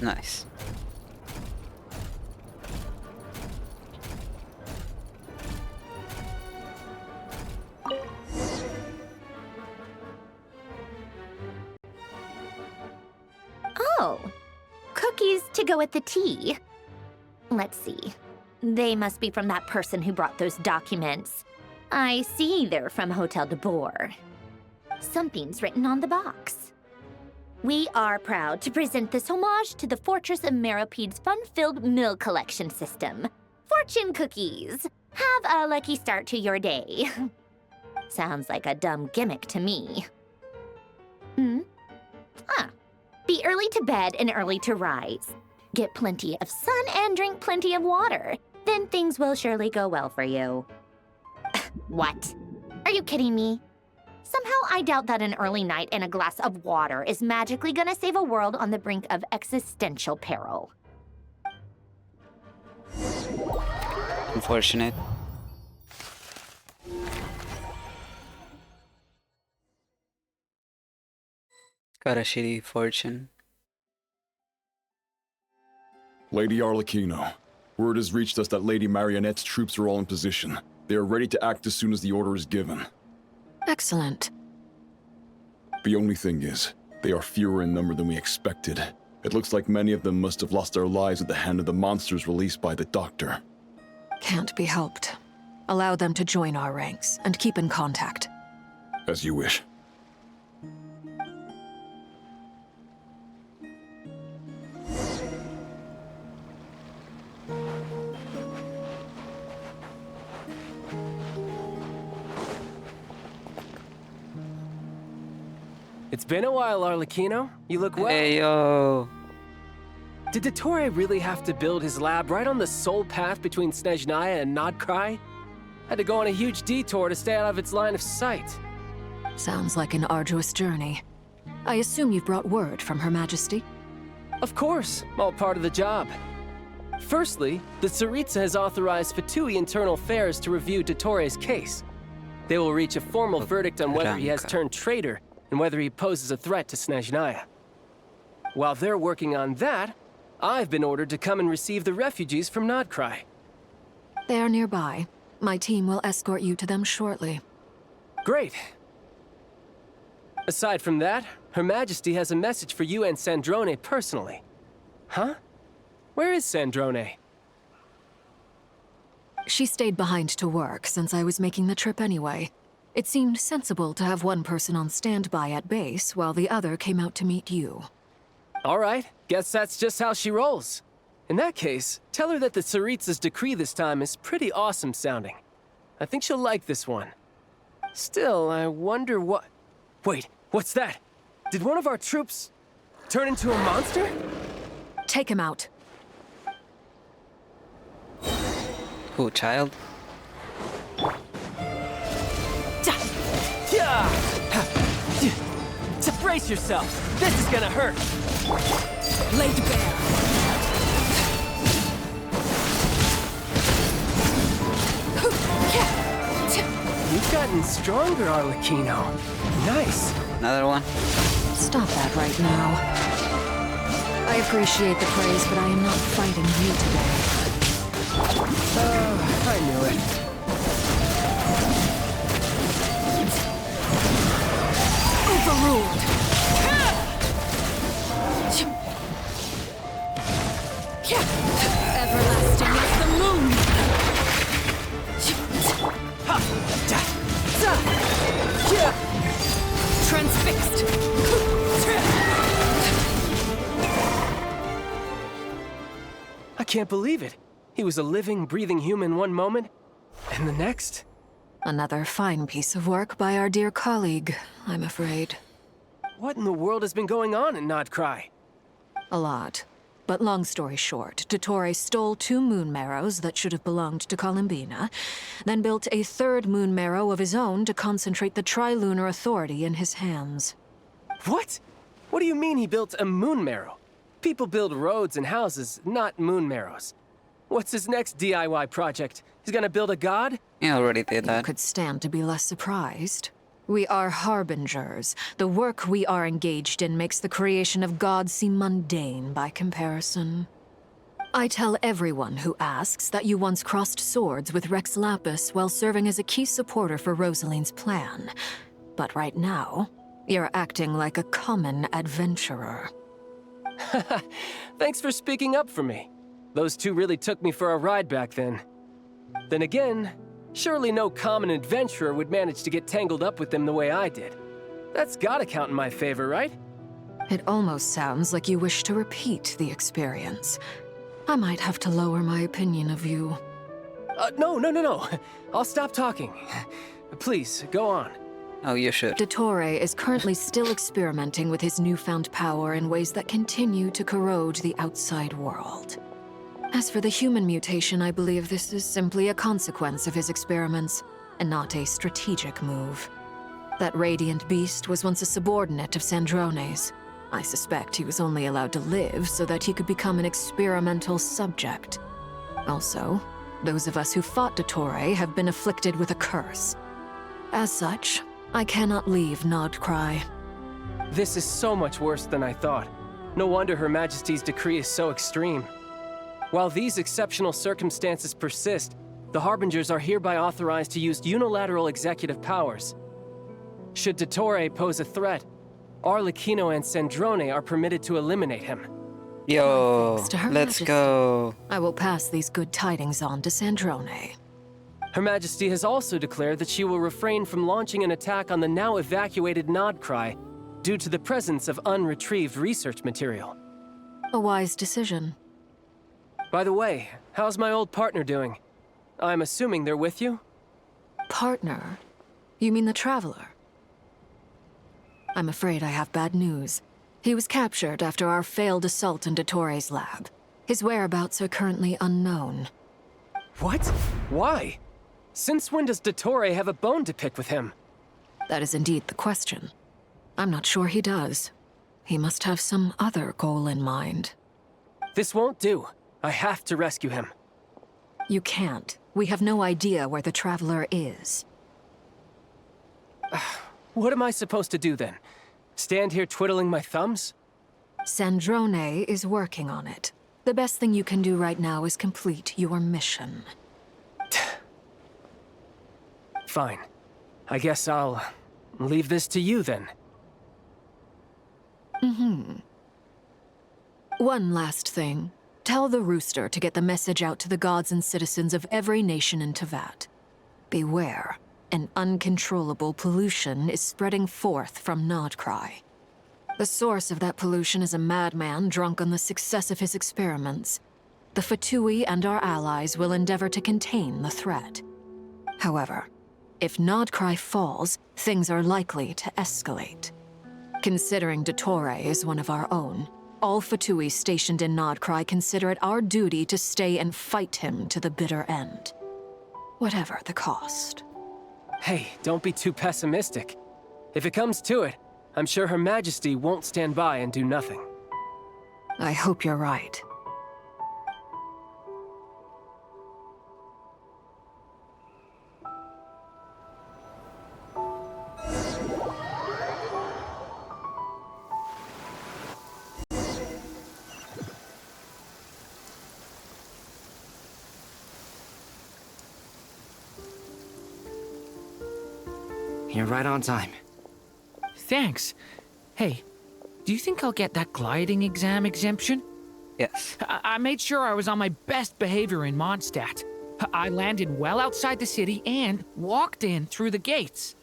Nice. Oh, cookies to go with the tea. Let's see. They must be from that person who brought those documents. I see they're from Hotel de Boer. Something's written on the box. We are proud to present this homage to the Fortress of Meropede's fun-filled meal collection system. Fortune cookies. Have a lucky start to your day. Sounds like a dumb gimmick to me. Be early to bed and early to rise. Get plenty of sun and drink plenty of water. Then things will surely go well for you. What? Are you kidding me? Somehow I doubt that an early night and a glass of water is magically gonna save a world on the brink of existential peril. Unfortunate. Got a shitty fortune. Lady Arlecchino, word has reached us that Lady Marionette's troops are all in position. They are ready to act as soon as the order is given. Excellent. The only thing is, they are fewer in number than we expected. It looks like many of them must have lost their lives at the hand of the monsters released by the Doctor. Can't be helped. Allow them to join our ranks and keep in contact. As you wish. It's been a while, Arlecchino. You look well. Hey, yo. Did Dottore really have to build his lab right on the sole path between Snezhnaya and Nod-krai? Had to go on a huge detour to stay out of its line of sight. Sounds like an arduous journey. I assume you've brought word from Her Majesty? Of course, all part of the job. Firstly, the Tsaritsa has authorized Fatui Internal Affairs to review Dottore's case. They will reach a formal verdict on whether he has turned traitor and whether he poses a threat to Snezhnaya. While they're working on that, I've been ordered to come and receive the refugees from nod-krai. They are nearby. My team will escort you to them shortly. Great. Aside from that, Her Majesty has a message for you and Sandrone personally. Huh? Where is Sandrone? She stayed behind to work since I was making the trip anyway. It seemed sensible to have one person on standby at base while the other came out to meet you. All right, guess that's just how she rolls. In that case, tell her that the Tsaritsa's decree this time is pretty awesome sounding. I think she'll like this one. Still, I wonder what... Wait, what's that? Did one of our troops turn into a monster? Take him out. Who, child? Brace yourself! This is gonna hurt! Laid bare. You've gotten stronger, Arlecchino. Nice. Another one? Stop that right now. I appreciate the praise, but I am not fighting you today. I knew it. Overruled! Everlasting as the moon! Transfixed! I can't believe it. He was a living, breathing human one moment, and the next? Another fine piece of work by our dear colleague, I'm afraid. What in the world has been going on in nod-krai? A lot. But long story short, Dottore stole 2 moon marrows that should have belonged to Columbina, then built a 3rd moon marrow of his own to concentrate the Tri-Lunar Authority in his hands. What? What do you mean he built a moon marrow? People build roads and houses, not moon marrows. What's his next DIY project? He's gonna build a god? He already did that. You could stand to be less surprised. We are harbingers. The work we are engaged in makes the creation of gods seem mundane by comparison. I tell everyone who asks that you once crossed swords with Rex Lapis while serving as a key supporter for Rosaline's plan. But right now, you're acting like a common adventurer. Thanks for speaking up for me. Those 2 really took me for a ride back then. Then again, surely no common adventurer would manage to get tangled up with them the way I did. That's gotta count in my favor, right? It almost sounds like you wish to repeat the experience. I might have to lower my opinion of you. No. I'll stop talking. Please, go on. Oh, you should. Dottore is currently still experimenting with his newfound power in ways that continue to corrode the outside world. As for the human mutation, I believe this is simply a consequence of his experiments, and not a strategic move. That radiant beast was once a subordinate of Sandrone's. I suspect he was only allowed to live so that he could become an experimental subject. Also, those of us who fought Dottore have been afflicted with a curse. As such, I cannot leave nod-krai. This is so much worse than I thought. No wonder Her Majesty's decree is so extreme. While these exceptional circumstances persist, the Harbingers are hereby authorized to use unilateral executive powers. Should Dottore pose a threat, Arlecchino and Sandrone are permitted to eliminate him. Yo, Thanks to Her let's Majesty. go. I will pass these good tidings on to Sandrone. Her Majesty has also declared that she will refrain from launching an attack on the now evacuated nod-krai due to the presence of unretrieved research material. A wise decision. By the way, how's my old partner doing? I'm assuming they're with you? Partner? You mean the Traveler? I'm afraid I have bad news. He was captured after our failed assault in Dottore's lab. His whereabouts are currently unknown. What? Why? Since when does Dottore have a bone to pick with him? That is indeed the question. I'm not sure he does. He must have some other goal in mind. This won't do. I have to rescue him. You can't. We have no idea where the Traveler is. What am I supposed to do then? Stand here twiddling my thumbs? Sandrone is working on it. The best thing you can do right now is complete your mission. Fine. I guess I'll leave this to you then. One last thing. Tell the Rooster to get the message out to the gods and citizens of every nation in Teyvat. Beware. An uncontrollable pollution is spreading forth from nod-krai. The source of that pollution is a madman drunk on the success of his experiments. The Fatui and our allies will endeavor to contain the threat. However, if nod-krai falls, things are likely to escalate. Considering Dottore is one of our own, all Fatui stationed in nod-krai consider it our duty to stay and fight him to the bitter end. Whatever the cost. Hey, don't be too pessimistic. If it comes to it, I'm sure Her Majesty won't stand by and do nothing. I hope you're right. You're right on time. Thanks. Hey, do you think I'll get that gliding exam exemption? Yes. I made sure I was on my best behavior in Mondstadt. I landed well outside the city and walked in through the gates.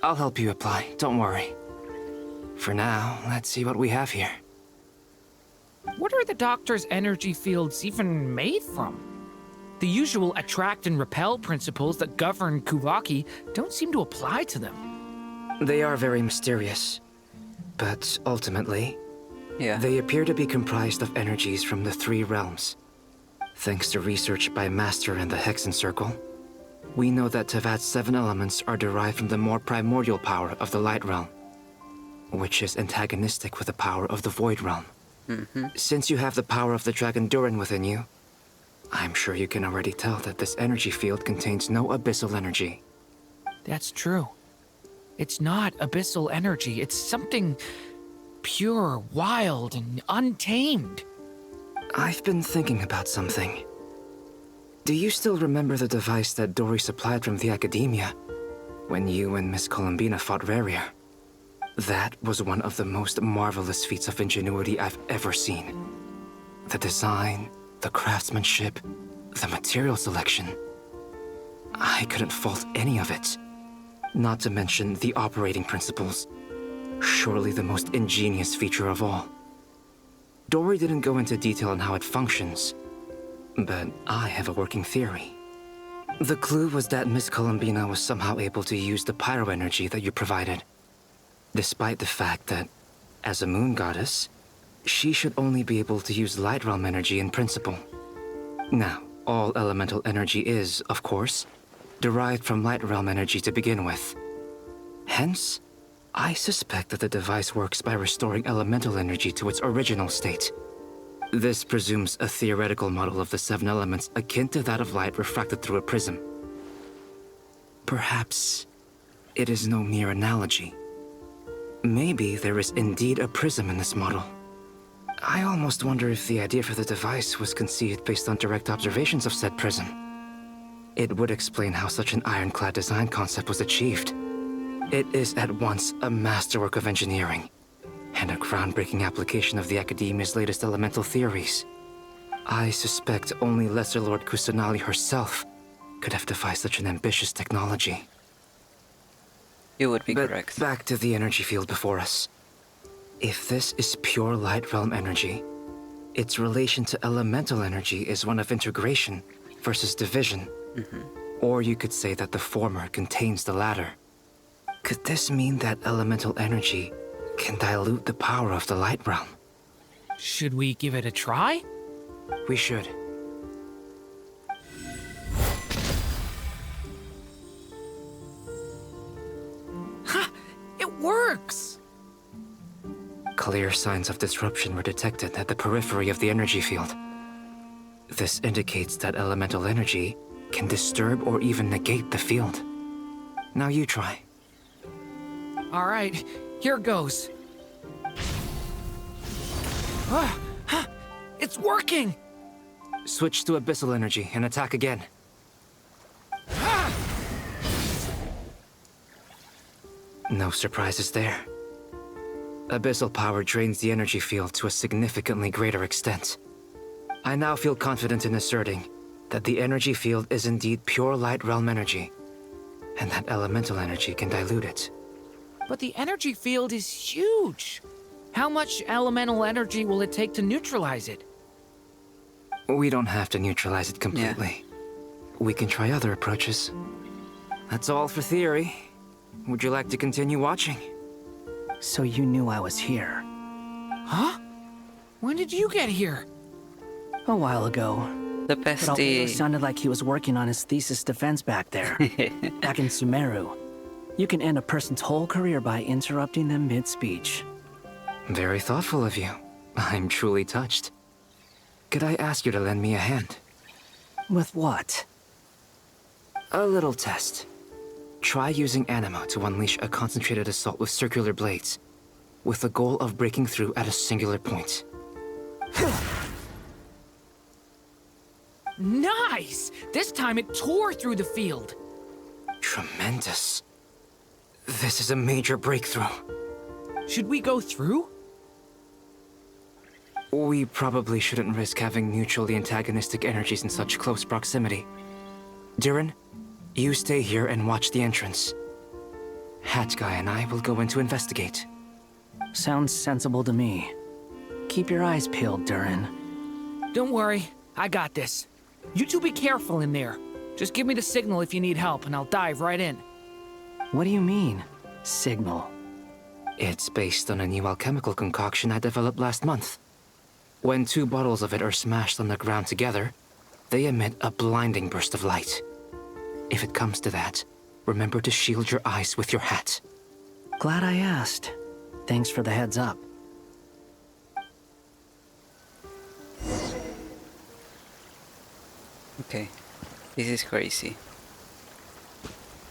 I'll help you apply, don't worry. For now, let's see what we have here. What are the doctor's energy fields even made from? The usual attract and repel principles that govern Kuvaki don't seem to apply to them. They are very mysterious, but ultimately, they appear to be comprised of energies from the 3 realms. Thanks to research by Master and the Hexen Circle, we know that Tevat's 7 elements are derived from the more primordial power of the Light Realm, which is antagonistic with the power of the Void Realm. Since you have the power of the Dragon Durin within you, I'm sure you can already tell that this energy field contains no abyssal energy. That's true. It's not abyssal energy, it's something pure, wild, and untamed. I've been thinking about something. Do you still remember the device that Dory supplied from the Academia when you and Miss Columbina fought Rarier? That was one of the most marvelous feats of ingenuity I've ever seen. The design, the craftsmanship, the material selection. I couldn't fault any of it. Not to mention the operating principles. Surely the most ingenious feature of all. Dory didn't go into detail on how it functions, but I have a working theory. The clue was that Miss Columbina was somehow able to use the pyro energy that you provided, despite the fact that, as a moon goddess, she should only be able to use Light Realm energy in principle. Now, all elemental energy is, of course, derived from Light Realm energy to begin with. Hence, I suspect that the device works by restoring elemental energy to its original state. This presumes a theoretical model of the 7 elements akin to that of light refracted through a prism. Perhaps it is no mere analogy. Maybe there is indeed a prism in this model. I almost wonder if the idea for the device was conceived based on direct observations of said prism. It would explain how such an ironclad design concept was achieved. It is at once a masterwork of engineering and a groundbreaking application of the Academia's latest elemental theories. I suspect only Lesser Lord Kusanali herself could have devised such an ambitious technology. You would be correct. Back to the energy field before us. If this is pure Light Realm energy, its relation to elemental energy is one of integration versus division. Or you could say that the former contains the latter. Could this mean that elemental energy can dilute the power of the Light Realm? Should we give it a try? We should. Ha! It works! Clear signs of disruption were detected at the periphery of the energy field. This indicates that elemental energy can disturb or even negate the field. Now you try. All right, here goes. It's working! Switch to abyssal energy and attack again. No surprises there. Abyssal power drains the energy field to a significantly greater extent. I now feel confident in asserting that the energy field is indeed pure Light Realm energy, and that elemental energy can dilute it. But the energy field is huge. How much elemental energy will it take to neutralize it? We don't have to neutralize it completely. We can try other approaches. That's all for theory. Would you like to continue watching? So you knew I was here? Huh? When did you get here? A while ago. The But Albedo bestie. sounded like he was working on his thesis defense back there. Back in Sumeru. You can end a person's whole career by interrupting them mid-speech. Very thoughtful of you. I'm truly touched. Could I ask you to lend me a hand? With what? A little test. Try using Anima to unleash a concentrated assault with circular blades, with the goal of breaking through at a singular point. Nice! This time it tore through the field. Tremendous. This is a major breakthrough. Should we go through? We probably shouldn't risk having mutually antagonistic energies in such close proximity. Durin, you stay here and watch the entrance. Hat Guy and I will go in to investigate. Sounds sensible to me. Keep your eyes peeled, Durin. Don't worry, I got this. You two be careful in there. Just give me the signal if you need help, and I'll dive right in. What do you mean, signal? It's based on a new alchemical concoction I developed last month. When 2 bottles of it are smashed on the ground together, they emit a blinding burst of light. If it comes to that, remember to shield your eyes with your hat. Glad I asked. Thanks for the heads up. Okay, this is crazy.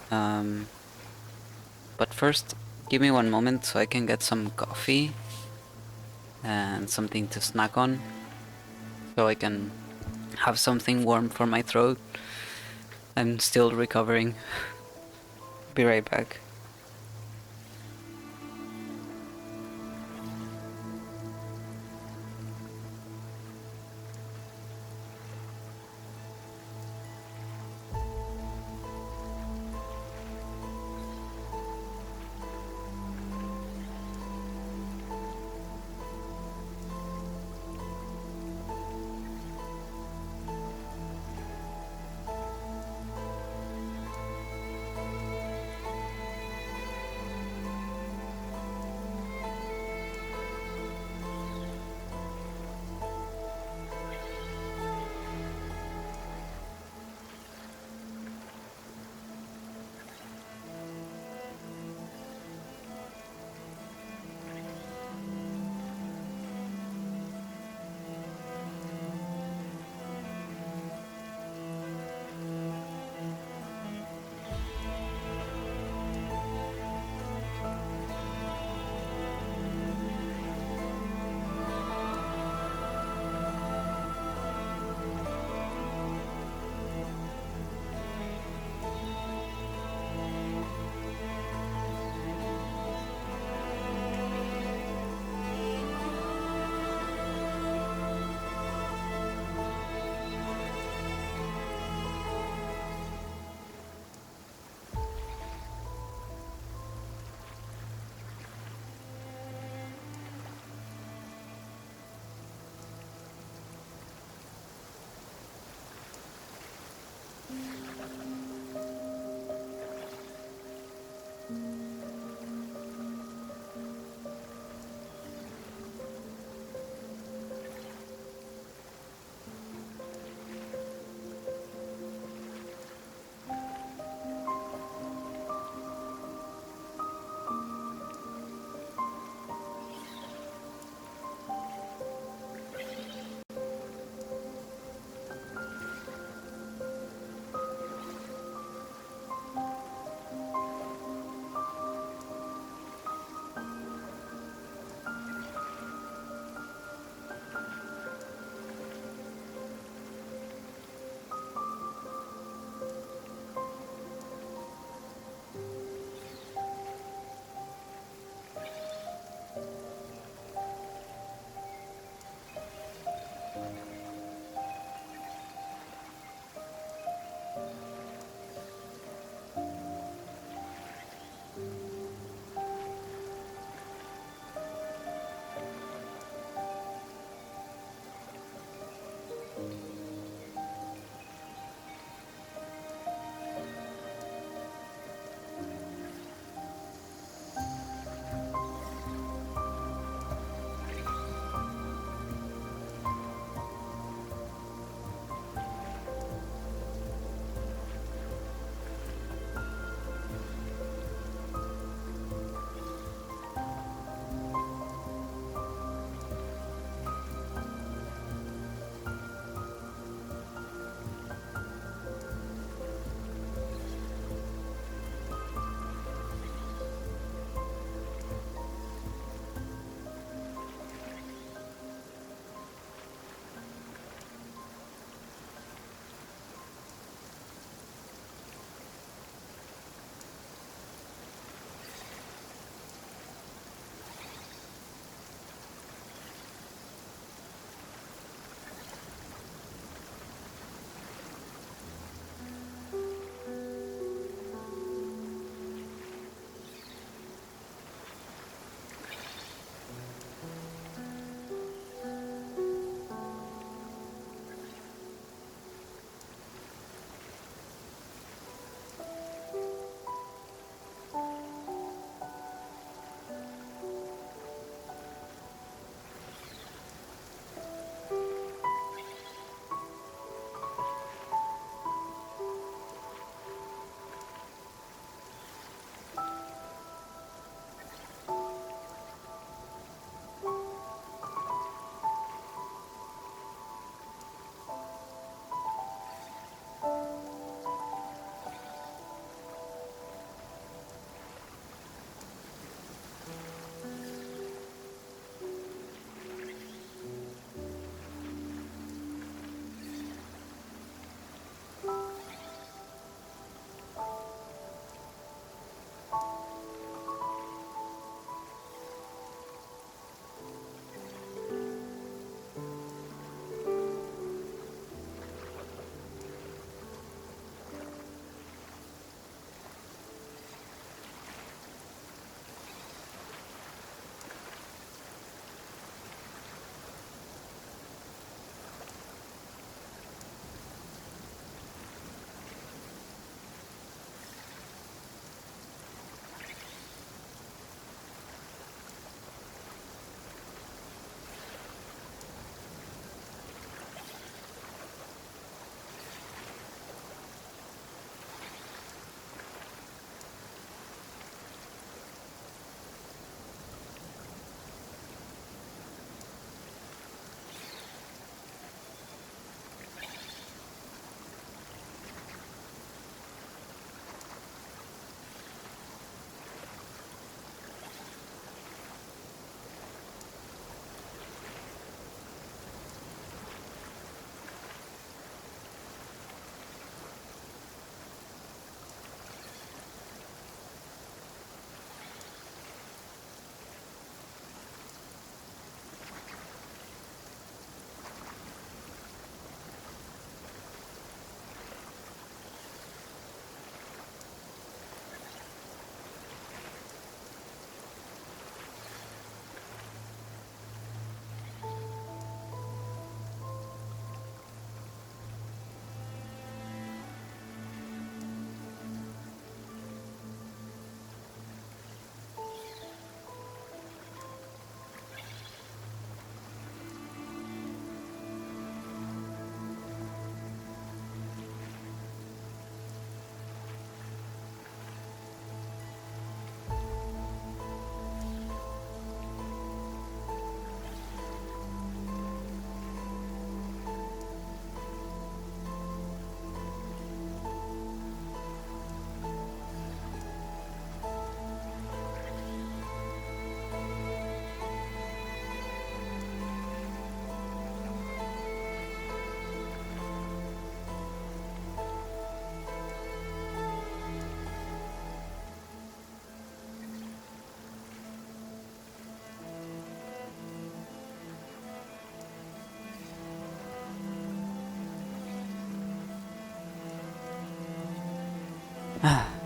But first, give me one moment so I can get some coffee and something to snack on, so I can have something warm for my throat. I'm still recovering. Be right back.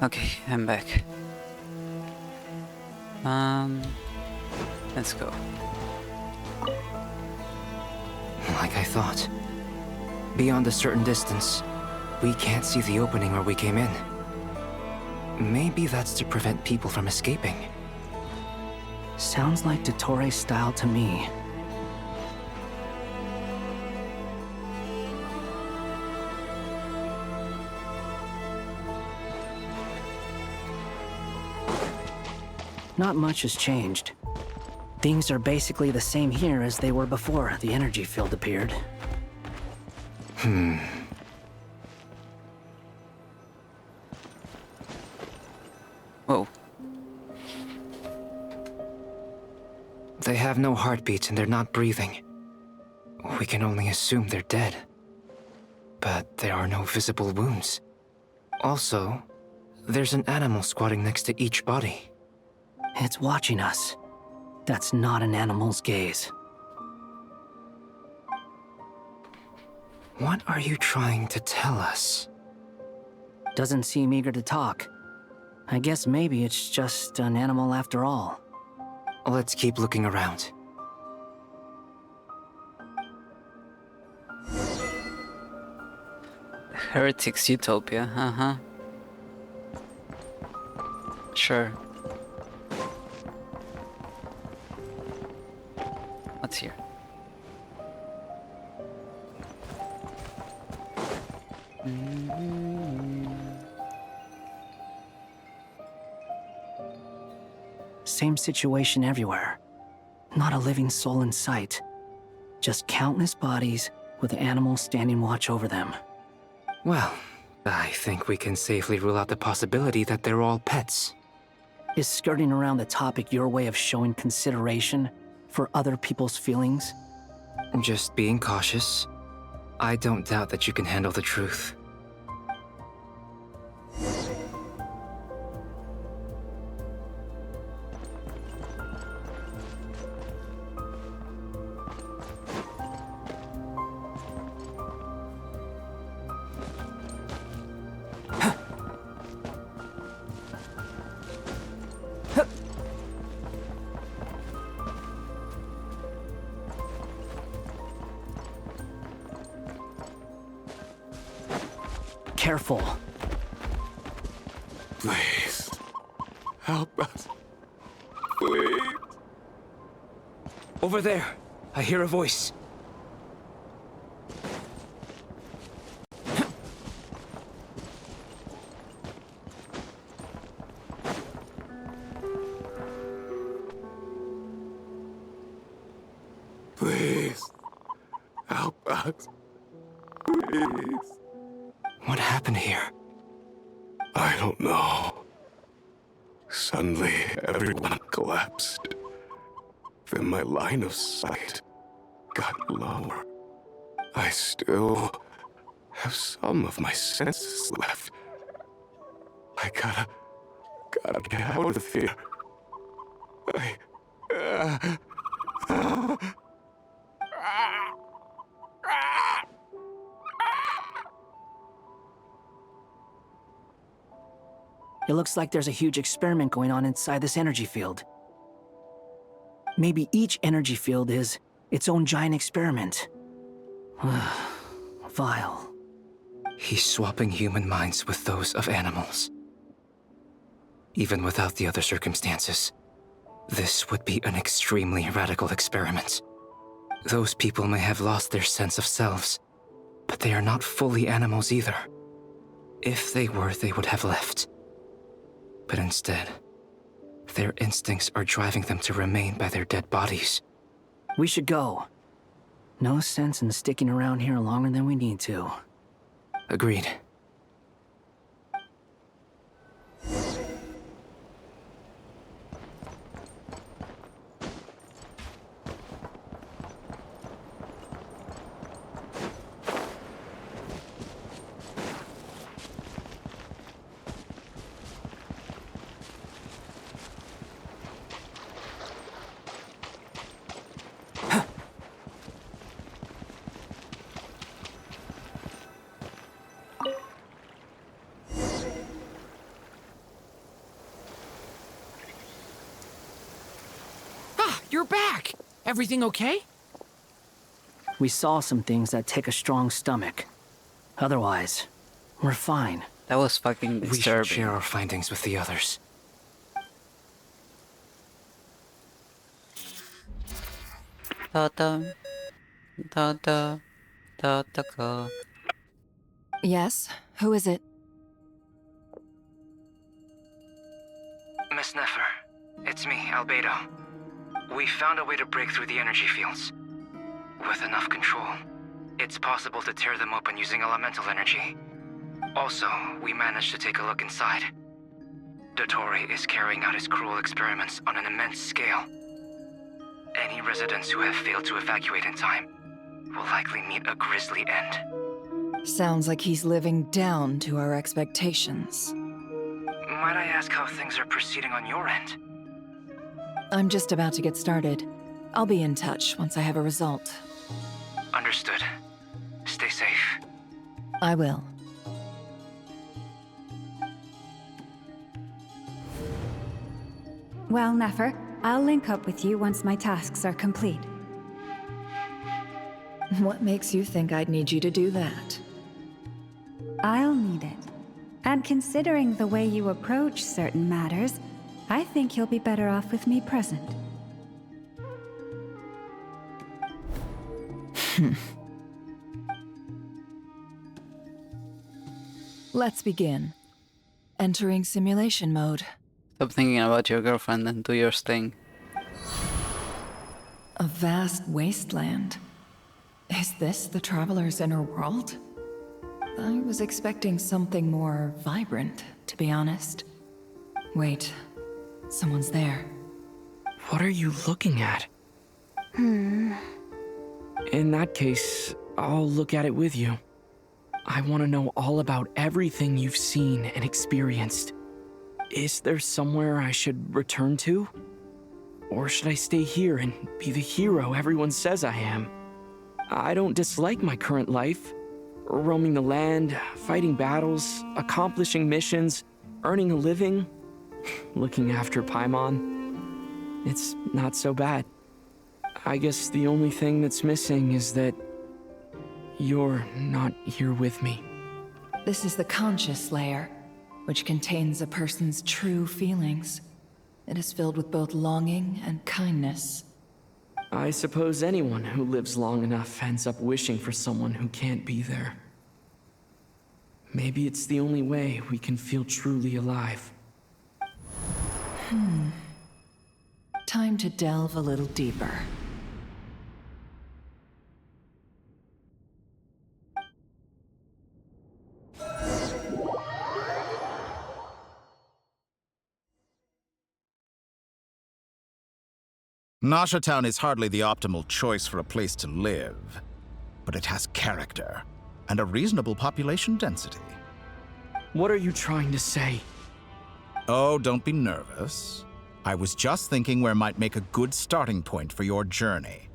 Okay, I'm back. Let's go. Like I thought. Beyond a certain distance, we can't see the opening where we came in. Maybe that's to prevent people from escaping. Sounds like Dottore style to me. Not much has changed. Things are basically the same here as they were before the energy field appeared. Whoa. They have no heartbeats and they're not breathing. We can only assume they're dead. But there are no visible wounds. Also, there's an animal squatting next to each body. It's watching us. That's not an animal's gaze. What are you trying to tell us? Doesn't seem eager to talk. I guess maybe it's just an animal after all. Let's keep looking around. Heretics Utopia, Sure. What's here? Same situation everywhere. Not a living soul in sight. Just countless bodies with animals standing watch over them. Well, I think we can safely rule out the possibility that they're all pets. Is skirting around the topic your way of showing consideration for other people's feelings? Just being cautious. I don't doubt that you can handle the truth. Careful. Please. Help us. Please. Over there. I hear a voice. Please. Help us. Please. What happened here? I don't know. Suddenly, everyone collapsed. Then my line of sight got lower. I still have some of my senses left. I gotta get out of here. It looks like there's a huge experiment going on inside this energy field. Maybe each energy field is its own giant experiment. Vile. He's swapping human minds with those of animals. Even without the other circumstances, this would be an extremely radical experiment. Those people may have lost their sense of selves, but they are not fully animals either. If they were, they would have left. But instead, their instincts are driving them to remain by their dead bodies. We should go. No sense in sticking around here longer than we need to. Agreed. You're back! Everything okay? We saw some things that take a strong stomach. Otherwise, we're fine. That was fucking We should disturbing. share our findings with the others. Ta-da, ta-da, ta-da-ka. Yes? Who is it? Miss Nefer, it's me, Albedo. We found a way to break through the energy fields. With enough control, it's possible to tear them open using elemental energy. Also, we managed to take a look inside. Dottore is carrying out his cruel experiments on an immense scale. Any residents who have failed to evacuate in time will likely meet a grisly end. Sounds like he's living down to our expectations. Might I ask how things are proceeding on your end? I'm just about to get started. I'll be in touch once I have a result. Understood. Stay safe. I will. Well, Nefer, I'll link up with you once my tasks are complete. What makes you think I'd need you to do that? I'll need it. And considering the way you approach certain matters, I think you'll be better off with me present. Let's begin. Entering simulation mode. Stop thinking about your girlfriend and do your thing. A vast wasteland. Is this the Traveler's inner world? I was expecting something more vibrant, to be honest. Wait, someone's there. What are you looking at? In that case, I'll look at it with you. I want to know all about everything you've seen and experienced. Is there somewhere I should return to? Or should I stay here and be the hero everyone says I am? I don't dislike my current life. Roaming the land, fighting battles, accomplishing missions, earning a living, looking after Paimon. It's not so bad. I guess the only thing that's missing is that you're not here with me. This is the conscious layer, which contains a person's true feelings. It is filled with both longing and kindness. I suppose anyone who lives long enough ends up wishing for someone who can't be there. Maybe it's the only way we can feel truly alive. Time to delve a little deeper. Nasha Town is hardly the optimal choice for a place to live, but it has character and a reasonable population density. What are you trying to say? Oh, don't be nervous. I was just thinking where might make a good starting point for your journey.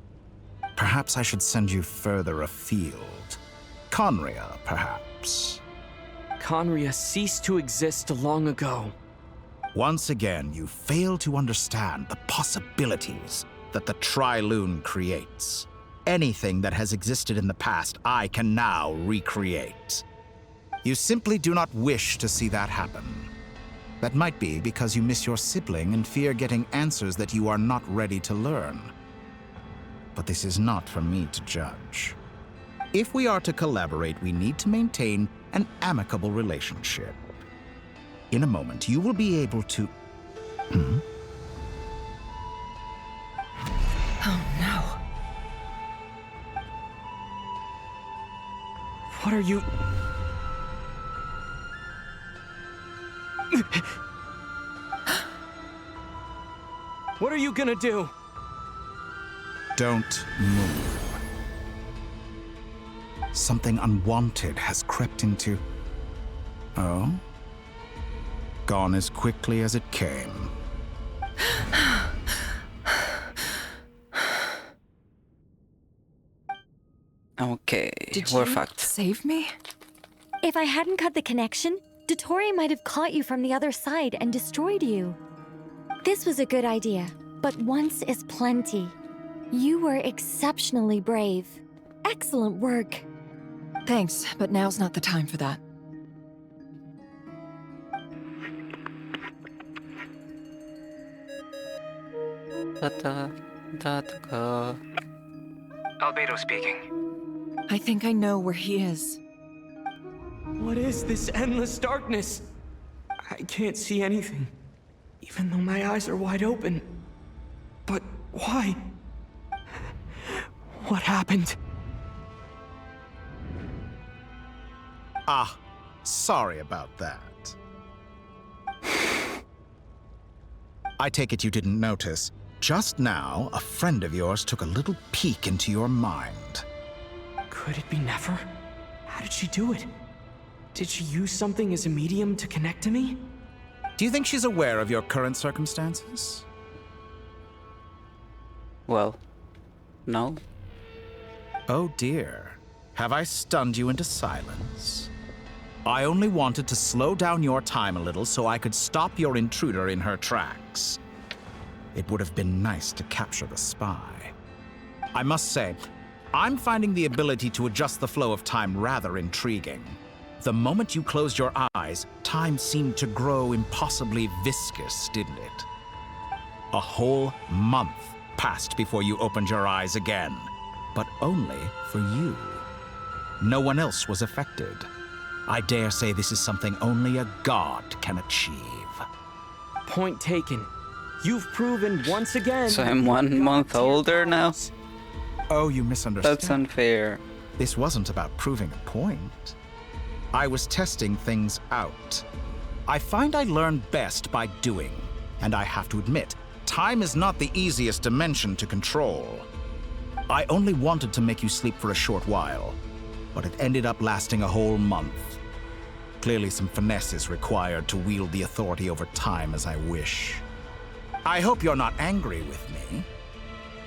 Perhaps I should send you further afield. Conria, perhaps. Conria ceased to exist long ago. Once again, you fail to understand the possibilities that the Tri-Lune creates. Anything that has existed in the past, I can now recreate. You simply do not wish to see that happen. That might be because you miss your sibling and fear getting answers that you are not ready to learn. But this is not for me to judge. If we are to collaborate, we need to maintain an amicable relationship. In a moment, you will be able to... Oh no. What are you... What are you gonna do? Don't move. Something unwanted has crept into... Oh? Gone as quickly as it came. Okay, Did we're you fucked. save me? If I hadn't cut the connection, Dottore might have caught you from the other side and destroyed you. This was a good idea. but once is plenty. You were exceptionally brave. Excellent work. Thanks, but now's not the time for that. Albedo speaking. I think I know where he is. What is this endless darkness? I can't see anything, even though my eyes are wide open. But why? What happened? Ah, sorry about that. I take it you didn't notice. Just now, a friend of yours took a little peek into your mind. Could it be Nefer? How did she do it? Did she use something as a medium to connect to me? Do you think she's aware of your current circumstances? Well, no. Oh dear. Have I stunned you into silence? I only wanted to slow down your time a little so I could stop your intruder in her tracks. It would have been nice to capture the spy. I must say, I'm finding the ability to adjust the flow of time rather intriguing. The moment you closed your eyes, time seemed to grow impossibly viscous, didn't it? A whole month passed before you opened your eyes again, but only for you. No one else was affected. I dare say this is something only a god can achieve. Point taken. You've proven once again. So I'm 1 month older now? Oh, you misunderstand. That's unfair. This wasn't about proving a point. I was testing things out. I find I learn best by doing, and I have to admit, time is not the easiest dimension to control. I only wanted to make you sleep for a short while, but it ended up lasting a whole month. Clearly some finesse is required to wield the authority over time as I wish. I hope you're not angry with me.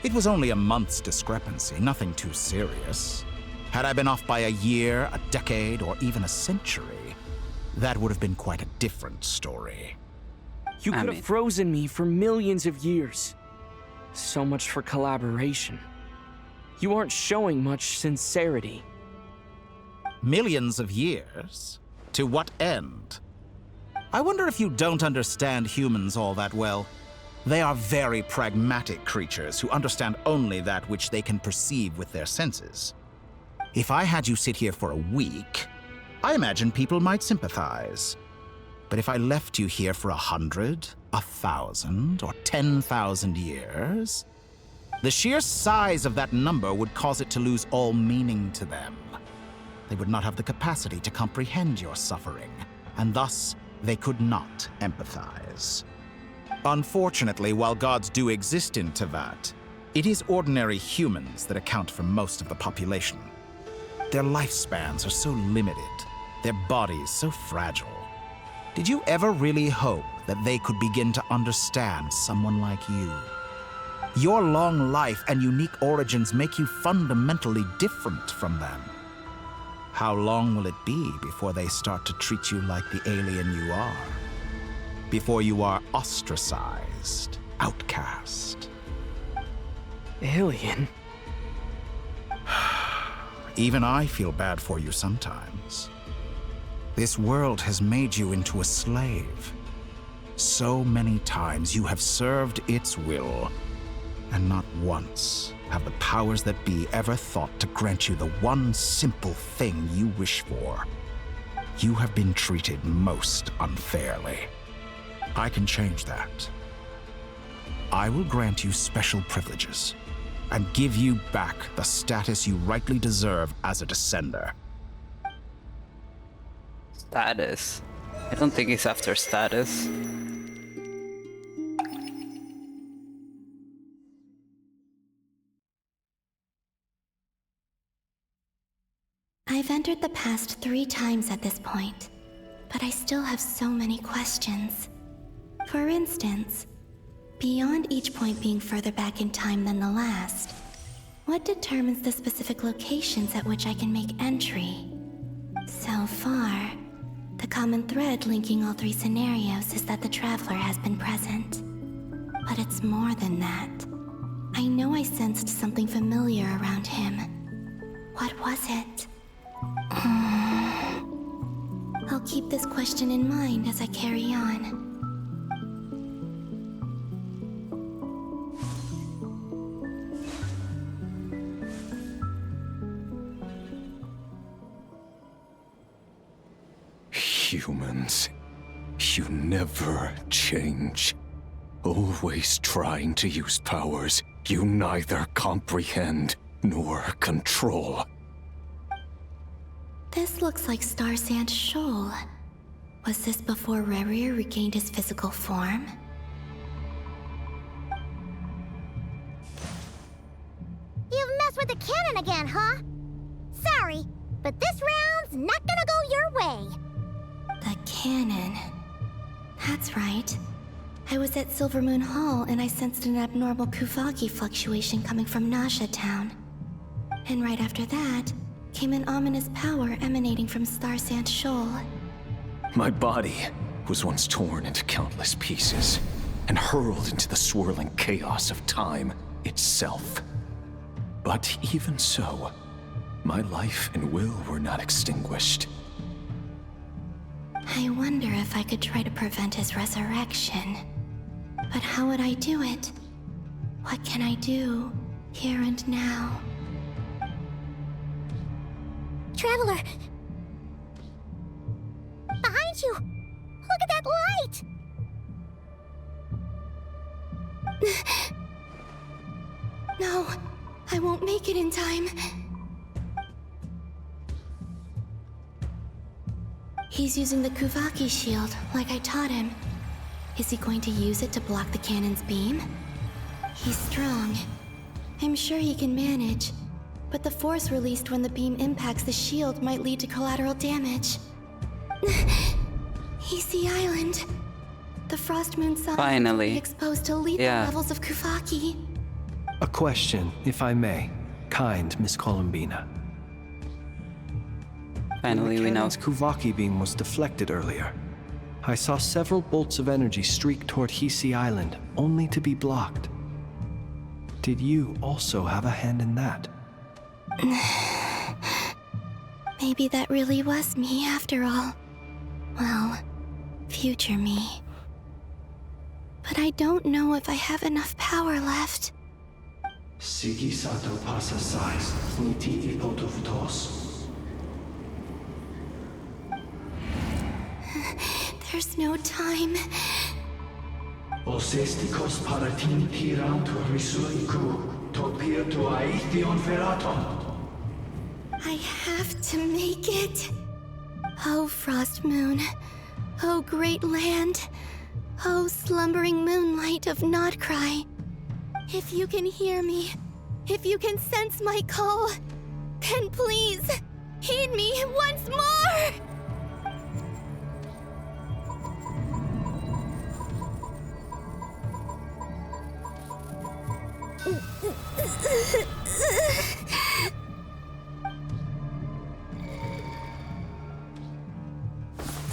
It was only a month's discrepancy, nothing too serious. Had I been off by a year, a decade, or even a century, that would have been quite a different story. You could have frozen me for millions of years. So much for collaboration. You aren't showing much sincerity. Millions of years? To what end? I wonder if you don't understand humans all that well. They are very pragmatic creatures who understand only that which they can perceive with their senses. If I had you sit here for a week, I imagine people might sympathize. But if I left you here for 100, 1,000, or 10,000 years, the sheer size of that number would cause it to lose all meaning to them. They would not have the capacity to comprehend your suffering, and thus they could not empathize. Unfortunately, while gods do exist in Teyvat, it is ordinary humans that account for most of the population. Their lifespans are so limited, their bodies so fragile. Did you ever really hope that they could begin to understand someone like you? Your long life and unique origins make you fundamentally different from them. How long will it be before they start to treat you like the alien you are? Before you are ostracized, outcast? Alien? Even I feel bad for you sometimes. This world has made you into a slave. So many times you have served its will, and not once have the powers that be ever thought to grant you the one simple thing you wish for. You have been treated most unfairly. I can change that. I will grant you special privileges and give you back the status you rightly deserve as a descender. Status? I don't think he's after status. I've entered the past 3 times at this point, but I still have so many questions. For instance, beyond each point being further back in time than the last, what determines the specific locations at which I can make entry? So far, the common thread linking all 3 scenarios is that the Traveler has been present. But it's more than that. I know I sensed something familiar around him. What was it? I'll keep this question in mind as I carry on. Humans, you never change. Always trying to use powers you neither comprehend nor control. This looks like Star Sand Shoal. Was this before Rerir regained his physical form? You've messed with the cannon again, huh? Sorry, but this round's not gonna go your way. The cannon. That's right. I was at Silvermoon Hall and I sensed an abnormal Kuvaki fluctuation coming from Nasha Town. And right after that, came an ominous power emanating from Star Sand Shoal. My body was once torn into countless pieces and hurled into the swirling chaos of time itself. But even so, my life and will were not extinguished. I wonder if I could try to prevent his resurrection. But how would I do it? What can I do, here and now? Traveler! Behind you! Look at that light! No, I won't make it in time. He's using the Kuvaki shield, like I taught him. Is he going to use it to block the cannon's beam? He's strong. I'm sure he can manage. But the force released when the beam impacts the shield might lead to collateral damage. Easy Island. The Frost Moon Sun Finally. exposed to lethal levels of Kuvaki. A question, if I may. Kind Miss Columbina. Finally, we know. Cannon's Kuvaki beam was deflected earlier. I saw several bolts of energy streak toward Hisi Island, only to be blocked. Did you also have a hand in that? Maybe that really was me after all. Well, future me. But I don't know if I have enough power left. Sigi sato pasa sais, niti ipotovtos. There's no time. Osestikos paratin tirantur risuiku, topir to aithion feraton. I have to make it. Oh, Frost Moon. Oh, great land. Oh, slumbering moonlight of nod-krai. If you can hear me, if you can sense my call, then please, heed me once more!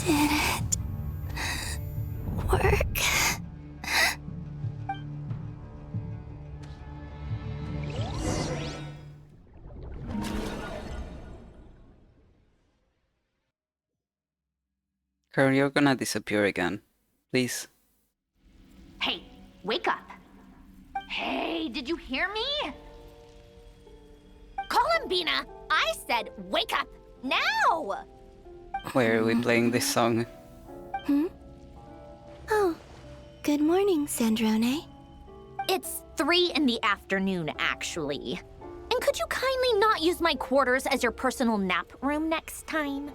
Did it work? Girl, you're gonna disappear again. Please. Hey, wake up. Hey, did you hear me? Columbina, I said wake up now! Why are we playing this song? Oh, good morning, Sandrone. It's 3 in the afternoon, actually. And could you kindly not use my quarters as your personal nap room next time?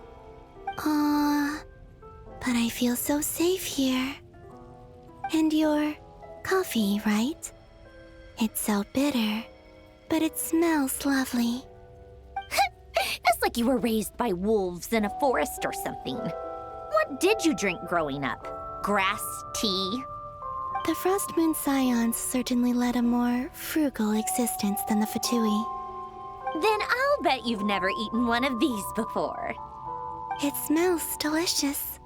But I feel so safe here. And your coffee, right? It's so bitter, but it smells lovely. It's like you were raised by wolves in a forest or something. What did you drink growing up? Grass tea? The Frost Moon Scions certainly led a more frugal existence than the Fatui. Then I'll bet you've never eaten one of these before. It smells delicious.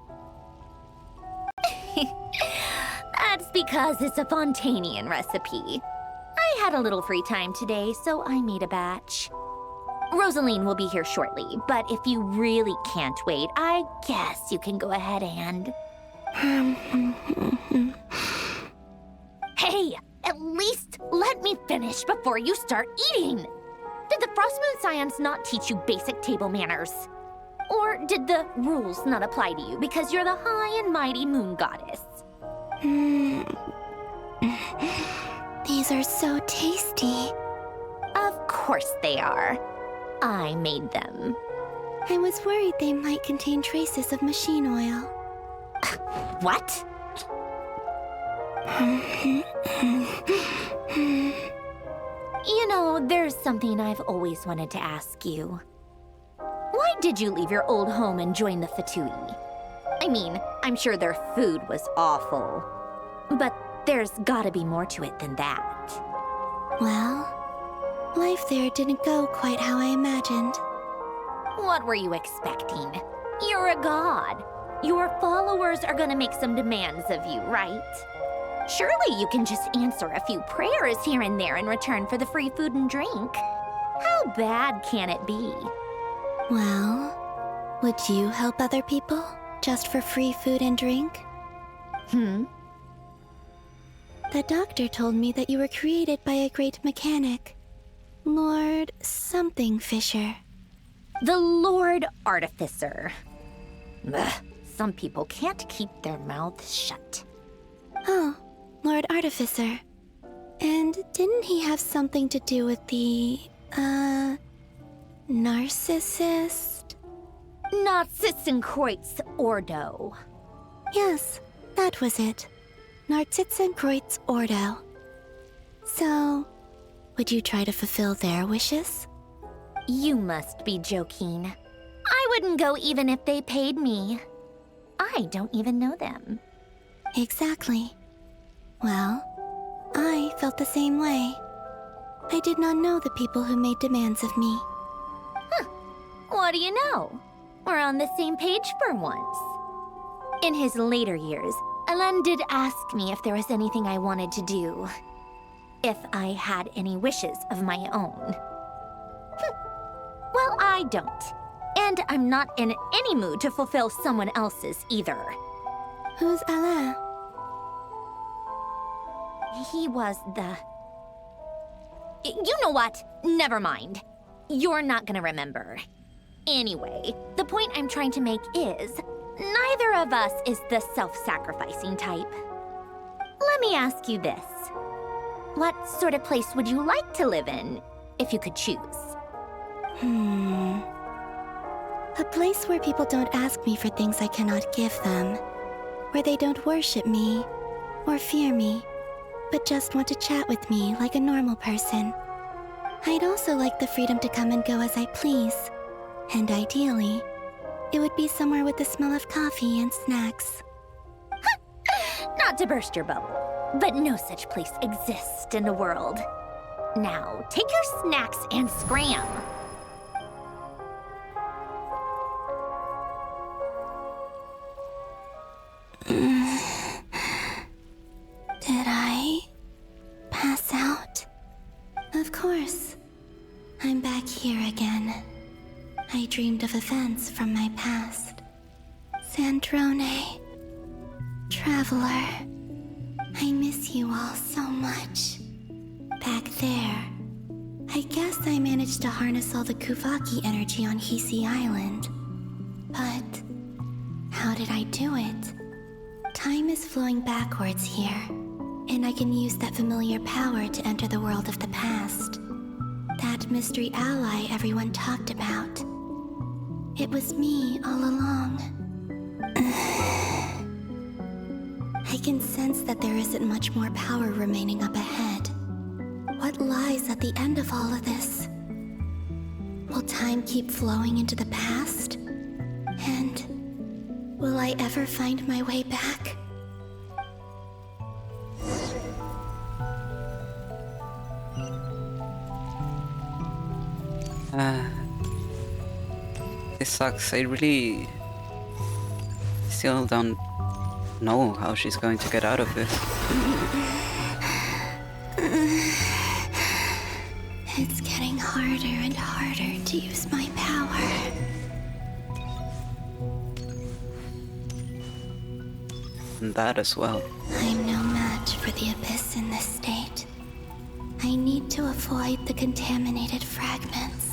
That That's because it's a Fontanian recipe. I had a little free time today, so I made a batch. Rosaline will be here shortly, but if you really can't wait, I guess you can go ahead and... Hey, at least let me finish before you start eating! Did the Frost Moon Scions not teach you basic table manners? Or did the rules not apply to you because you're the high and mighty moon goddess? These are so tasty. Of course they are. I made them. I was worried they might contain traces of machine oil. What? You know, there's something I've always wanted to ask you. Why did you leave your old home and join the Fatui? I mean, I'm sure their food was awful. But there's gotta be more to it than that. Well, life there didn't go quite how I imagined. What were you expecting? You're a god. Your followers are gonna make some demands of you, right? Surely you can just answer a few prayers here and there in return for the free food and drink. How bad can it be? Well, would you help other people just for free food and drink? The doctor told me that you were created by a great mechanic, Lord something Fisher. The Lord Artificer. Ugh, some people can't keep their mouths shut. Oh, Lord Artificer. And didn't he have something to do with the, narcissist? Narcissenkreuz Ordo. Yes, that was it. Narcissenkreuz Ordo. So, would you try to fulfill their wishes? You must be joking. I wouldn't go even if they paid me. I don't even know them. Exactly. Well, I felt the same way. I did not know the people who made demands of me. What do you know? We're on the same page for once. In his later years, Alen did ask me if there was anything I wanted to do. If I had any wishes of my own. Well, I don't. And I'm not in any mood to fulfill someone else's either. Who's Alen? He was the... You know what? Never mind. You're not gonna remember. Anyway, the point I'm trying to make is, neither of us is the self-sacrificing type. Let me ask you this. What sort of place would you like to live in, if you could choose? A place where people don't ask me for things I cannot give them. Where they don't worship me, or fear me, but just want to chat with me like a normal person. I'd also like the freedom to come and go as I please. And ideally, it would be somewhere with the smell of coffee and snacks. Not to burst your bubble, but no such place exists in the world. Now, take your snacks and scram. Did I pass out? Of course. I'm back here again. I dreamed of events from my past. Sandrone. Traveler. I miss you all so much. Back there. I guess I managed to harness all the Kuvaki energy on Hisi Island. But how did I do it? Time is flowing backwards here, and I can use that familiar power to enter the world of the past. That mystery ally everyone talked about. It was me all along. I can sense that there isn't much more power remaining up ahead. What lies at the end of all of this? Will time keep flowing into the past? And will I ever find my way back? This sucks. I really still don't know how she's going to get out of this. It's getting harder and harder to use my power. And that as well. I'm no match for the Abyss in this state. I need to avoid the contaminated fragments.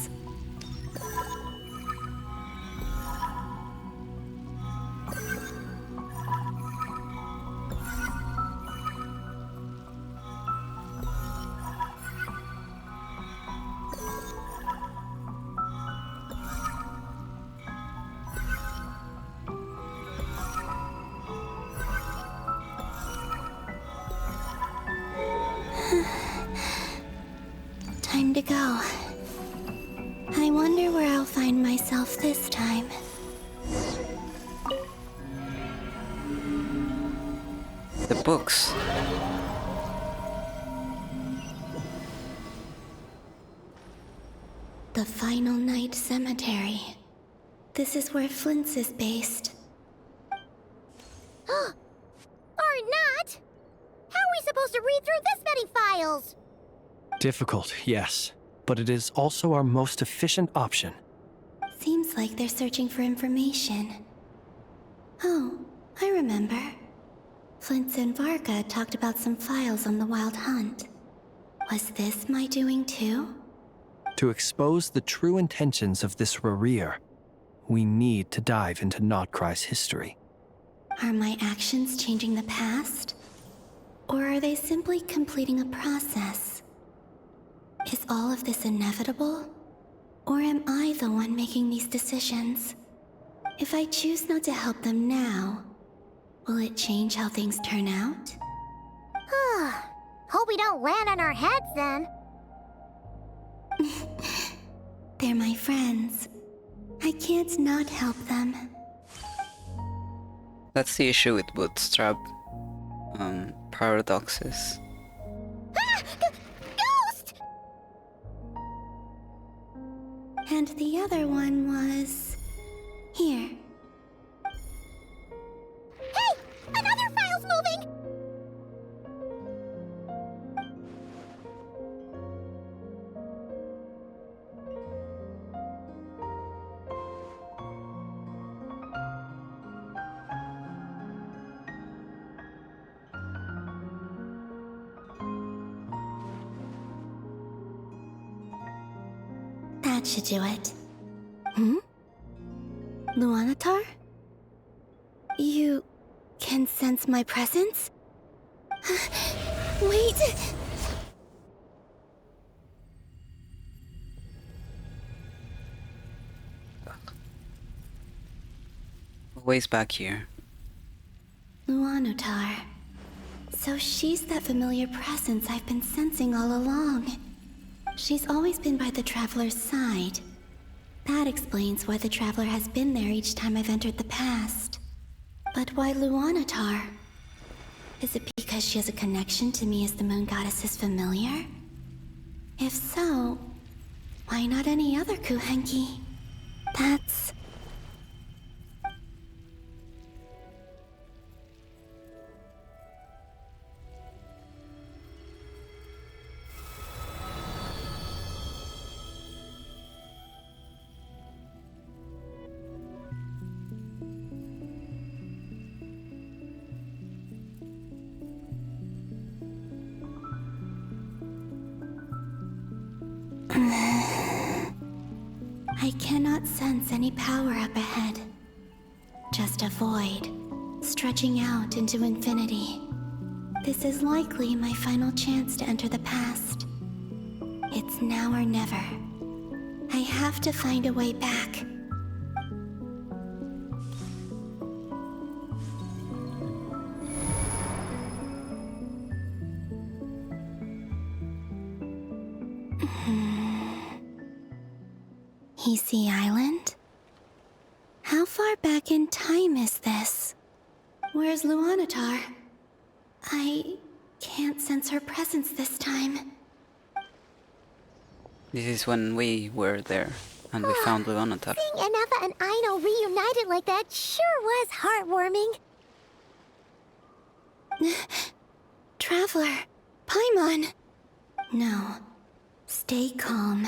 Time to go. I wonder where I'll find myself this time. The books. The Final Night Cemetery. This is where Flint's is based. Or not! How are we supposed to read through this many files? Difficult, yes, but it is also our most efficient option. Seems like they're searching for information. Oh, I remember. Flint's and Varga talked about some files on the Wild Hunt. Was this my doing too? To expose the true intentions of this Rereer, we need to dive into nod-krai's history. Are my actions changing the past? Or are they simply completing a process? Is all of this inevitable? Or am I the one making these decisions? If I choose not to help them now, will it change how things turn out? Hope we don't land on our heads then. They're my friends. I can't not help them. That's the issue with Bootstrap. Paradoxes. Ghost! And the other one was... here. Hey! Another file's moving! That should do it. Hmm? Luanatar? You can sense my presence? Wait! Ways back here. Luanatar. So she's that familiar presence I've been sensing all along. She's always been by the Traveler's side. That explains why the Traveler has been there each time I've entered the past. But why Luanatar? Is it because she has a connection to me as the Moon Goddess's familiar? If so, why not any other Kuhenki? That's... I cannot sense any power up ahead. Just a void, stretching out into infinity. This is likely my final chance to enter the past. It's now or never. I have to find a way back. Easy Island? How far back in time is this? Where's Luanatar? I can't sense her presence this time. This is when we were there and we found Luanatar. Seeing Enefa and Aino reunited like that sure was heartwarming. Traveler, Paimon. No, stay calm.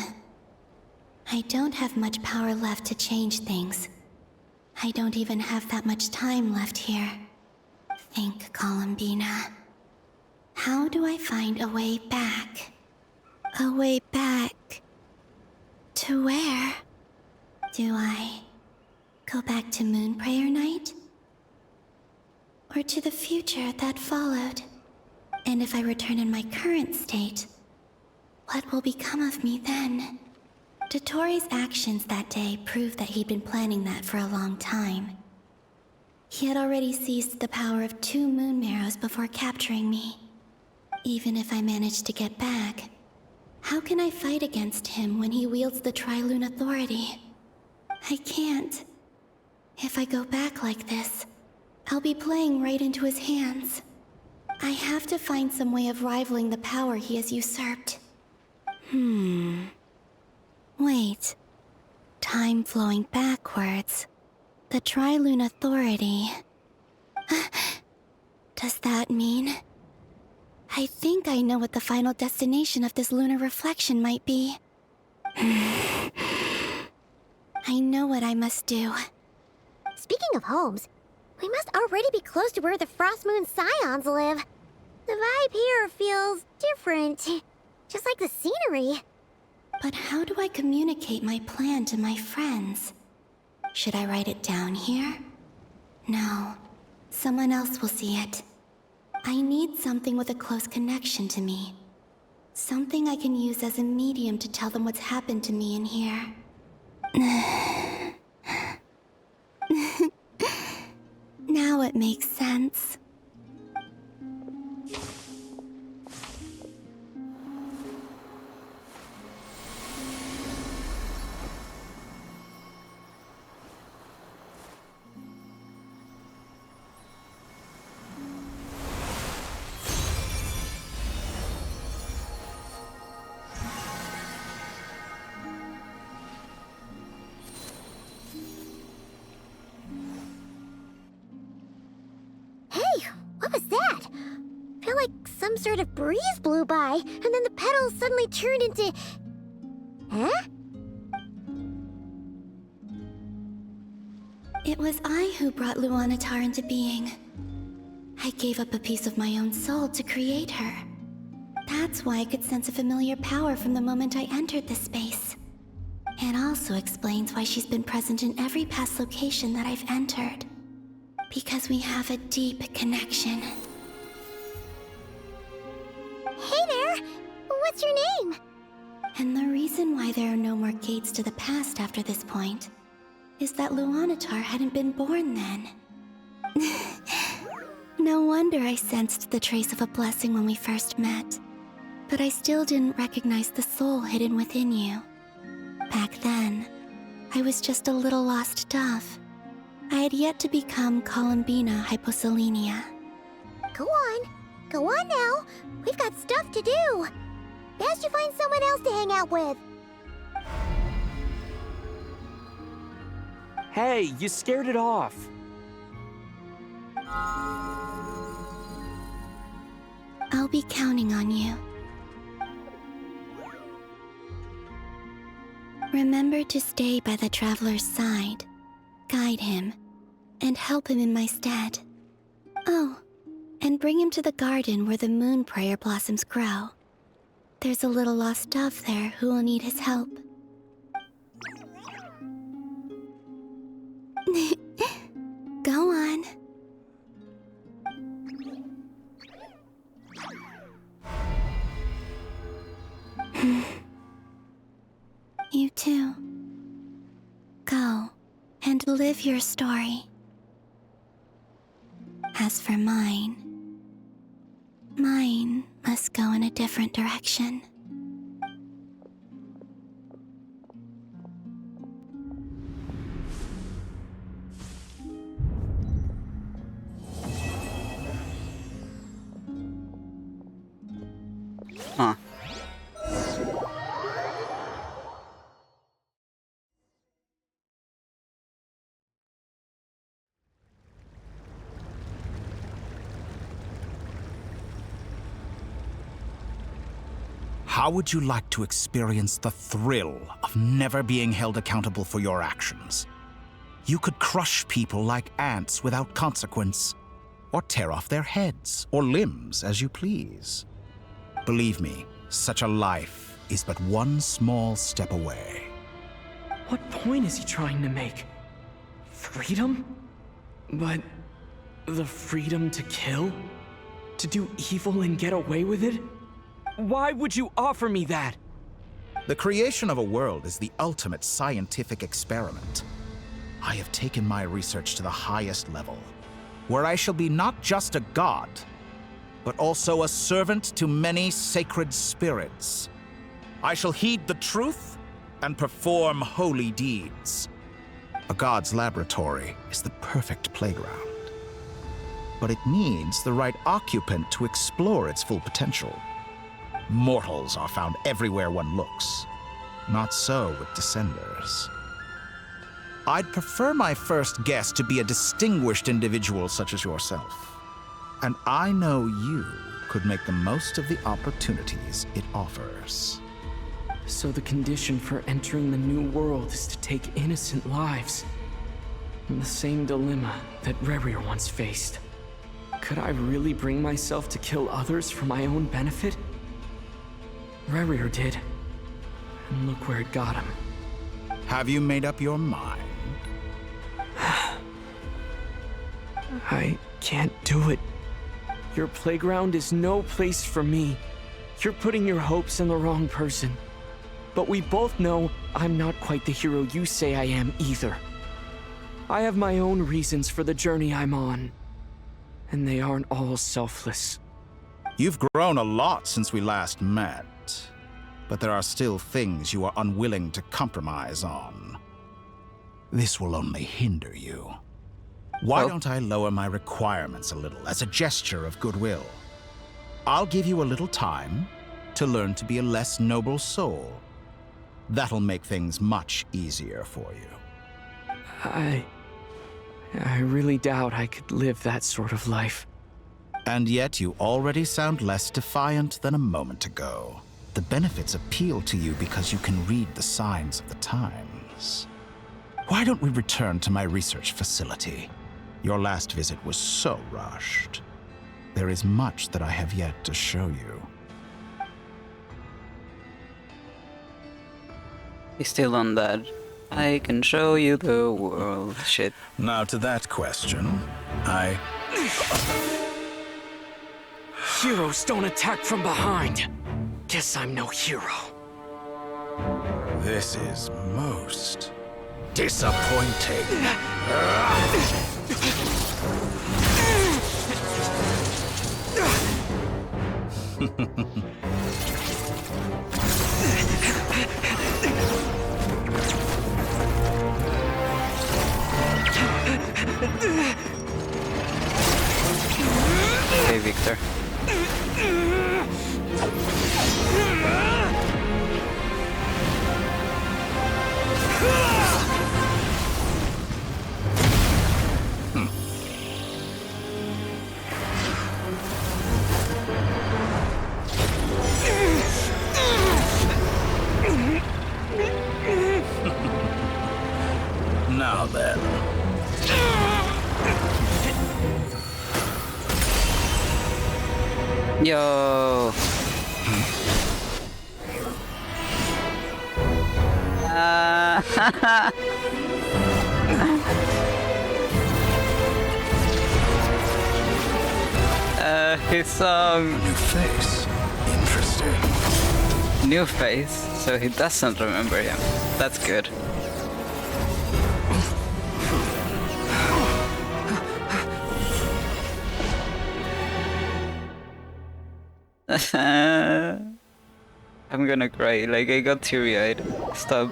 I don't have much power left to change things. I don't even have that much time left here. Think, Columbina. How do I find a way back? A way back... to where? Do I go back to Moonprayer Night? Or to the future that followed? And if I return in my current state, what will become of me then? Dottoro's actions that day proved that he'd been planning that for a long time. He had already seized the power of 2 moon marrows before capturing me. Even if I managed to get back, how can I fight against him when he wields the Tri-Lune authority? I can't. If I go back like this, I'll be playing right into his hands. I have to find some way of rivaling the power he has usurped. Wait. Time flowing backwards. The Tri-Lune authority. Does that mean... I think I know what the final destination of this lunar reflection might be. I know what I must do. Speaking of homes, we must already be close to where the Frost Moon Scions live. The vibe here feels different, just like the scenery. But how do I communicate my plan to my friends? Should I write it down here? No, someone else will see it. I need something with a close connection to me. Something I can use as a medium to tell them what's happened to me in here. Now it makes sense. What was that? I feel like some sort of breeze blew by, and then the petals suddenly turned into... Huh? It was I who brought Luanatar into being. I gave up a piece of my own soul to create her. That's why I could sense a familiar power from the moment I entered this space. It also explains why she's been present in every past location that I've entered. Because we have a deep connection. Hey there! What's your name? And the reason why there are no more gates to the past after this point is that Luanatar hadn't been born then. No wonder I sensed the trace of a blessing when we first met. But I still didn't recognize the soul hidden within you. Back then, I was just a little lost dove. I had yet to become Columbina Hyposelenia. Go on now. We've got stuff to do. Best you find someone else to hang out with. Hey, you scared it off. I'll be counting on you. Remember to stay by the traveler's side, guide him, and help him in my stead. Oh, and bring him to the garden where the Moonprayer blossoms grow. There's a little lost dove there who will need his help. Go on. You too. Go and live your story. As for mine must go in a different direction. Huh. How would you like to experience the thrill of never being held accountable for your actions? You could crush people like ants without consequence, or tear off their heads or limbs as you please. Believe me, such a life is but one small step away. What point is he trying to make? Freedom? But the freedom to kill? To do evil and get away with it? Why would you offer me that? The creation of a world is the ultimate scientific experiment. I have taken my research to the highest level, where I shall be not just a god, but also a servant to many sacred spirits. I shall heed the truth and perform holy deeds. A god's laboratory is the perfect playground, but it needs the right occupant to explore its full potential. Mortals are found everywhere one looks. Not so with Descenders. I'd prefer my first guest to be a distinguished individual such as yourself. And I know you could make the most of the opportunities it offers. So the condition for entering the new world is to take innocent lives. The same dilemma that Rerir once faced. Could I really bring myself to kill others for my own benefit? Rerir did. And look where it got him. Have you made up your mind? I can't do it. Your playground is no place for me. You're putting your hopes in the wrong person. But we both know I'm not quite the hero you say I am either. I have my own reasons for the journey I'm on. And they aren't all selfless. You've grown a lot since we last met, but there are still things you are unwilling to compromise on. This will only hinder you. Why don't I lower my requirements a little as a gesture of goodwill? I'll give you a little time to learn to be a less noble soul. That'll make things much easier for you. I really doubt I could live that sort of life. And yet you already sound less defiant than a moment ago. The benefits appeal to you because you can read the signs of the times. Why don't we return to my research facility? Your last visit was so rushed. There is much that I have yet to show you. He's still on that. I can show you the world shit. Now to that question, Heroes don't attack from behind. Guess I'm no hero. This is most disappointing. Hey, Victor. Now then. Yo. His song. New face. Interesting. New face, so he doesn't remember him. That's good. I'm gonna cry, like I got teary-eyed. Stop.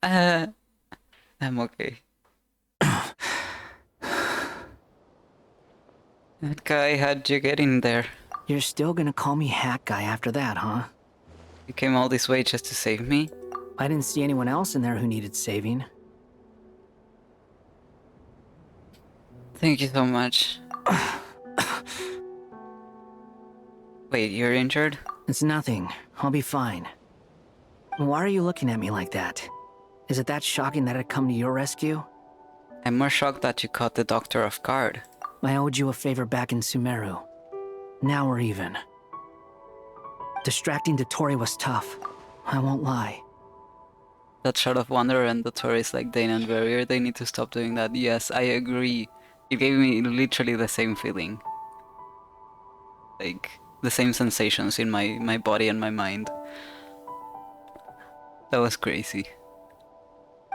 I'm okay. That guy had you get in there. You're still gonna call me Hack Guy after that, huh? You came all this way just to save me? I didn't see anyone else in there who needed saving. Thank you so much. Wait, you're injured? It's nothing. I'll be fine. Why are you looking at me like that? Is it that shocking that I'd come to your rescue? I'm more shocked that you caught the doctor off guard. I owed you a favor back in Sumeru. Now we're even. Distracting Dotori was tough. I won't lie. That shot of wonder and Dotori is like Dane and Barrier. They need to stop doing that. Yes, I agree. It gave me literally the same feeling. Like, the same sensations in my body and my mind. That was crazy.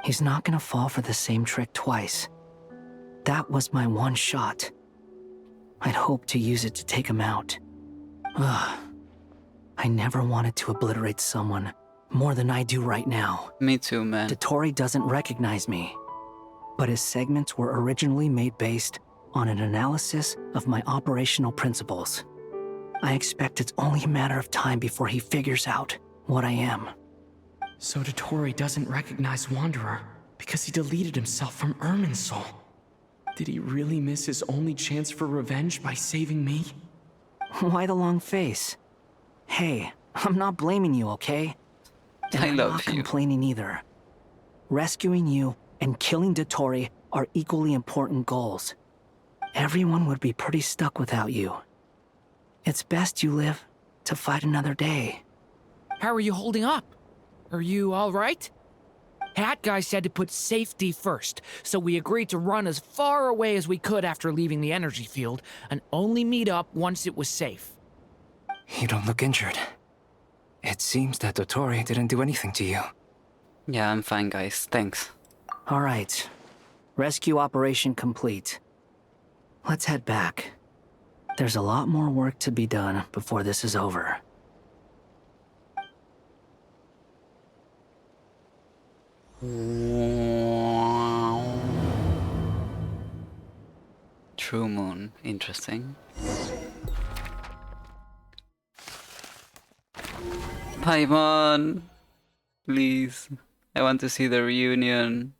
He's not gonna fall for the same trick twice. That was my one shot. I'd hoped to use it to take him out. Ugh. I never wanted to obliterate someone more than I do right now. Me too, man. Dotori doesn't recognize me, but his segments were originally made based on an analysis of my operational principles. I expect it's only a matter of time before he figures out what I am. So Dotori doesn't recognize Wanderer because he deleted himself from Irminsul. Did he really miss his only chance for revenge by saving me? Why the long face? Hey, I'm not blaming you, okay? And I'm not complaining either. Rescuing you and killing Dotori are equally important goals. Everyone would be pretty stuck without you. It's best you live to fight another day. How are you holding up? Are you all right? Hat Guy said to put safety first, so we agreed to run as far away as we could after leaving the energy field, and only meet up once it was safe. You don't look injured. It seems that Dotori didn't do anything to you. Yeah, I'm fine, guys. Thanks. All right. Rescue operation complete. Let's head back. There's a lot more work to be done before this is over. True moon. Interesting. Paimon! Please. I want to see the reunion.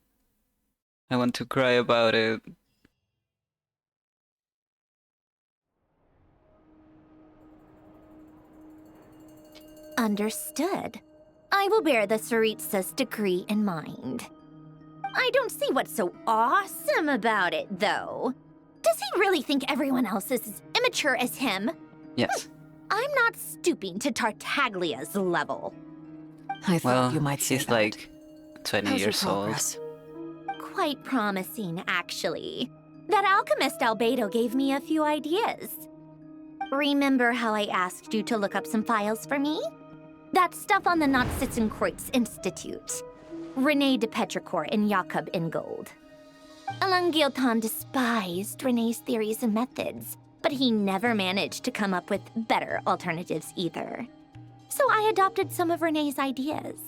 I want to cry about it. Understood. I will bear the Tsaritsa's decree in mind. I don't see what's so awesome about it, though. Does he really think everyone else is as immature as him? Yes. I'm not stooping to Tartaglia's level. I thought you might say he's that. like 20 How's your years old. progress? Quite promising, actually. That alchemist Albedo gave me a few ideas. Remember how I asked you to look up some files for me? That stuff on the Nazi-Kreuz Institute. Rene de Petrichor and Jakob Ingold. Alain Guillotin despised Rene's theories and methods, but he never managed to come up with better alternatives either. So I adopted some of Rene's ideas.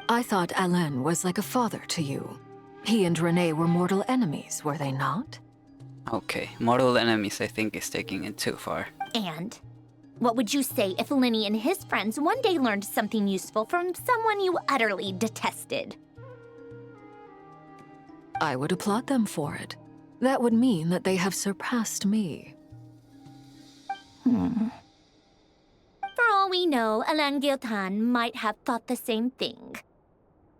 I thought Alain was like a father to you. He and Rene were mortal enemies, were they not? Okay, mortal enemies I think is taking it too far. And what would you say if Lenny and his friends one day learned something useful from someone you utterly detested? I would applaud them for it. That would mean that they have surpassed me. For all we know, Alain Guillotin might have thought the same thing.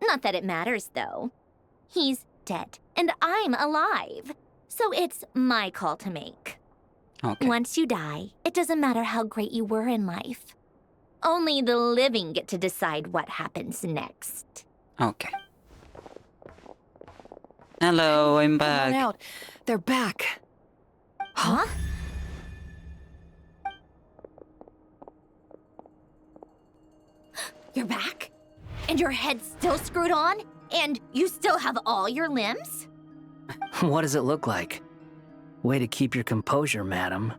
Not that it matters, though. He's dead, and I'm alive. So it's my call to make. Okay. Once you die, it doesn't matter how great you were in life. Only the living get to decide what happens next. Okay. Hello, I'm Come on back. out. They're back. Huh? You're back? And your head's still screwed on? And you still have all your limbs? What does it look like? Way to keep your composure, madam.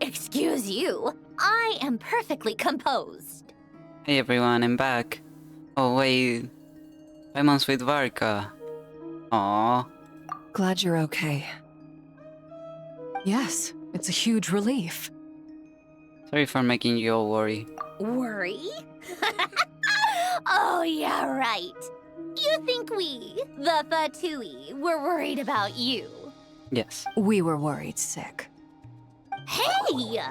Excuse you. I am perfectly composed. Hey everyone, I'm back. Oh wait, Paimon's with Varka. Aww. Glad you're okay. Yes, it's a huge relief. Sorry for making you all worry. Worry? Oh, yeah, right. You think we, the Fatui, were worried about you? Yes. We were worried sick. Hey!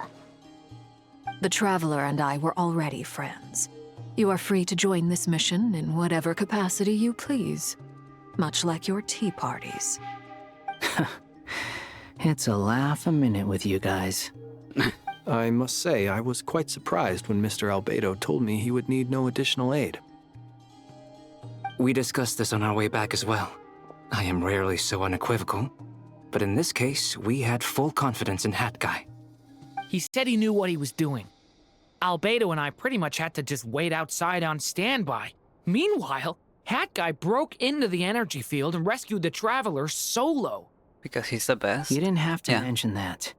The Traveler and I were already friends. You are free to join this mission in whatever capacity you please, much like your tea parties. It's a laugh a minute with you guys. I must say, I was quite surprised when Mr. Albedo told me he would need no additional aid. We discussed this on our way back as well. I am rarely so unequivocal, but in this case, we had full confidence in Hat Guy. He said he knew what he was doing. Albedo and I pretty much had to just wait outside on standby. Meanwhile, Hat Guy broke into the energy field and rescued the Traveler solo. Because he's the best? You didn't have to mention that.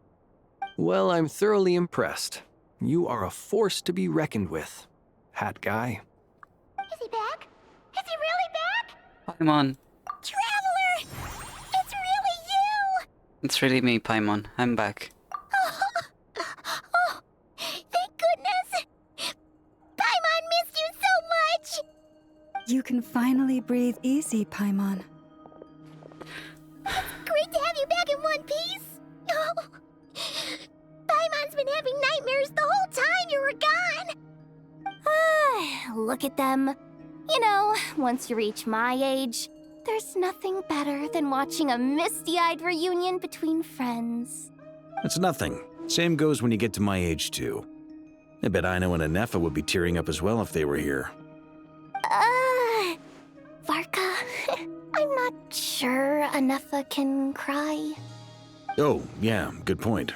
Well, I'm thoroughly impressed. You are a force to be reckoned with, Hat Guy. Is he back? Is he really back? Paimon. Traveler! It's really you! It's really me, Paimon. I'm back. Oh, thank goodness! Paimon missed you so much! You can finally breathe easy, Paimon. Great to have you back in one piece! Oh. Paimon's been having nightmares the whole time you were gone! Look at them. You know, once you reach my age, there's nothing better than watching a misty-eyed reunion between friends. It's nothing. Same goes when you get to my age, too. I bet Aino and Anefa would be tearing up as well if they were here. Varka, I'm not sure Anefa can cry. Oh, yeah, good point.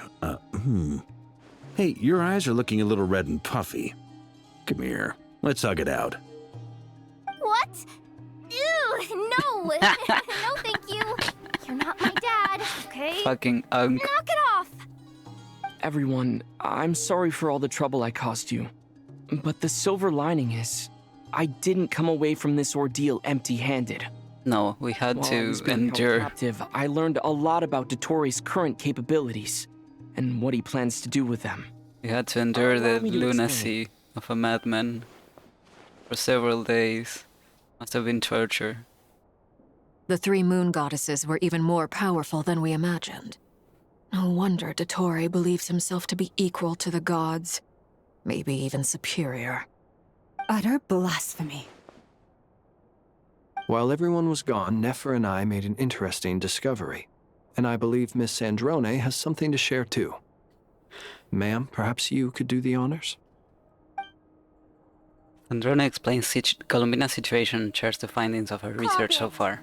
Hey, your eyes are looking a little red and puffy. Come here, let's hug it out. What? Ew, no! No, thank you. You're not my dad, okay? Fucking unk. Knock it off! Everyone, I'm sorry for all the trouble I caused you. But the silver lining is, I didn't come away from this ordeal empty-handed. No, we had While I was to being held endure. captive, I learned a lot about Dotori's current capabilities and what he plans to do with them. We had to endure the Allow me to lunacy of a madman for several days. Must have been torture. The three moon goddesses were even more powerful than we imagined. No wonder Dotori believes himself to be equal to the gods, maybe even superior. Utter blasphemy. While everyone was gone, Nefer and I made an interesting discovery. And I believe Miss Sandrone has something to share too. Ma'am, perhaps you could do the honors? Androna explains Columbina's situation and shares the findings of her research so far.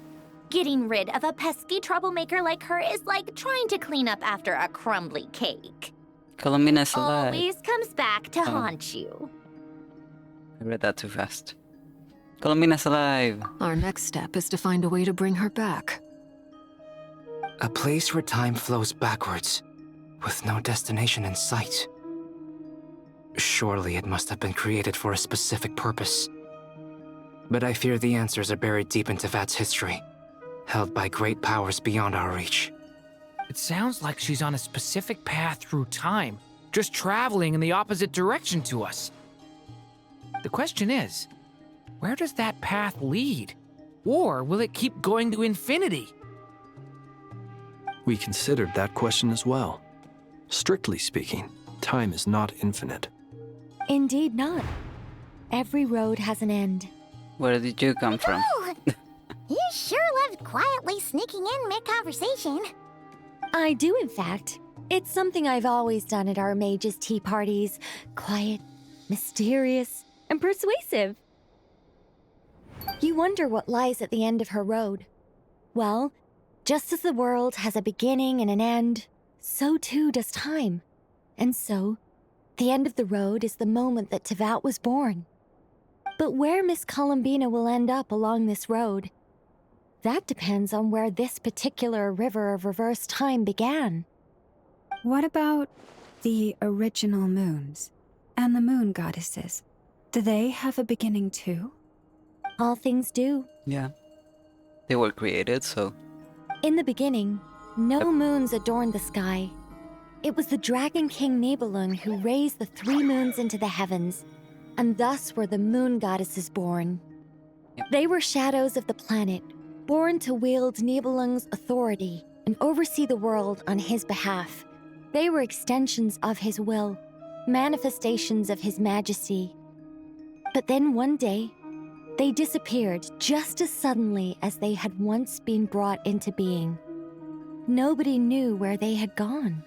Getting rid of a pesky troublemaker like her is like trying to clean up after a crumbly cake. Columbina's alive. Always comes back to haunt you. I read that too fast. Columbina's alive. Our next step is to find a way to bring her back. A place where time flows backwards, with no destination in sight. Surely it must have been created for a specific purpose. But I fear the answers are buried deep into Vat's history, held by great powers beyond our reach. It sounds like she's on a specific path through time, just traveling in the opposite direction to us. The question is, where does that path lead? Or will it keep going to infinity? We considered that question as well. Strictly speaking, time is not infinite. Indeed not. Every road has an end. Where did you come from? You sure loved quietly sneaking in mid-conversation. I do, in fact. It's something I've always done at our mages' tea parties. Quiet, mysterious, and persuasive. You wonder what lies at the end of her road. Well, just as the world has a beginning and an end, so too does time. And so, the end of the road is the moment that Tevat was born. But where Miss Columbina will end up along this road, that depends on where this particular river of reverse time began. What about the original moons and the moon goddesses? Do they have a beginning too? All things do. Yeah. They were created, so... In the beginning, no moons adorned the sky. It was the Dragon King Nibelung who raised the 3 moons into the heavens, and thus were the moon goddesses born. They were shadows of the planet, born to wield Nibelung's authority and oversee the world on his behalf. They were extensions of his will, manifestations of His Majesty. But then one day, they disappeared just as suddenly as they had once been brought into being. Nobody knew where they had gone.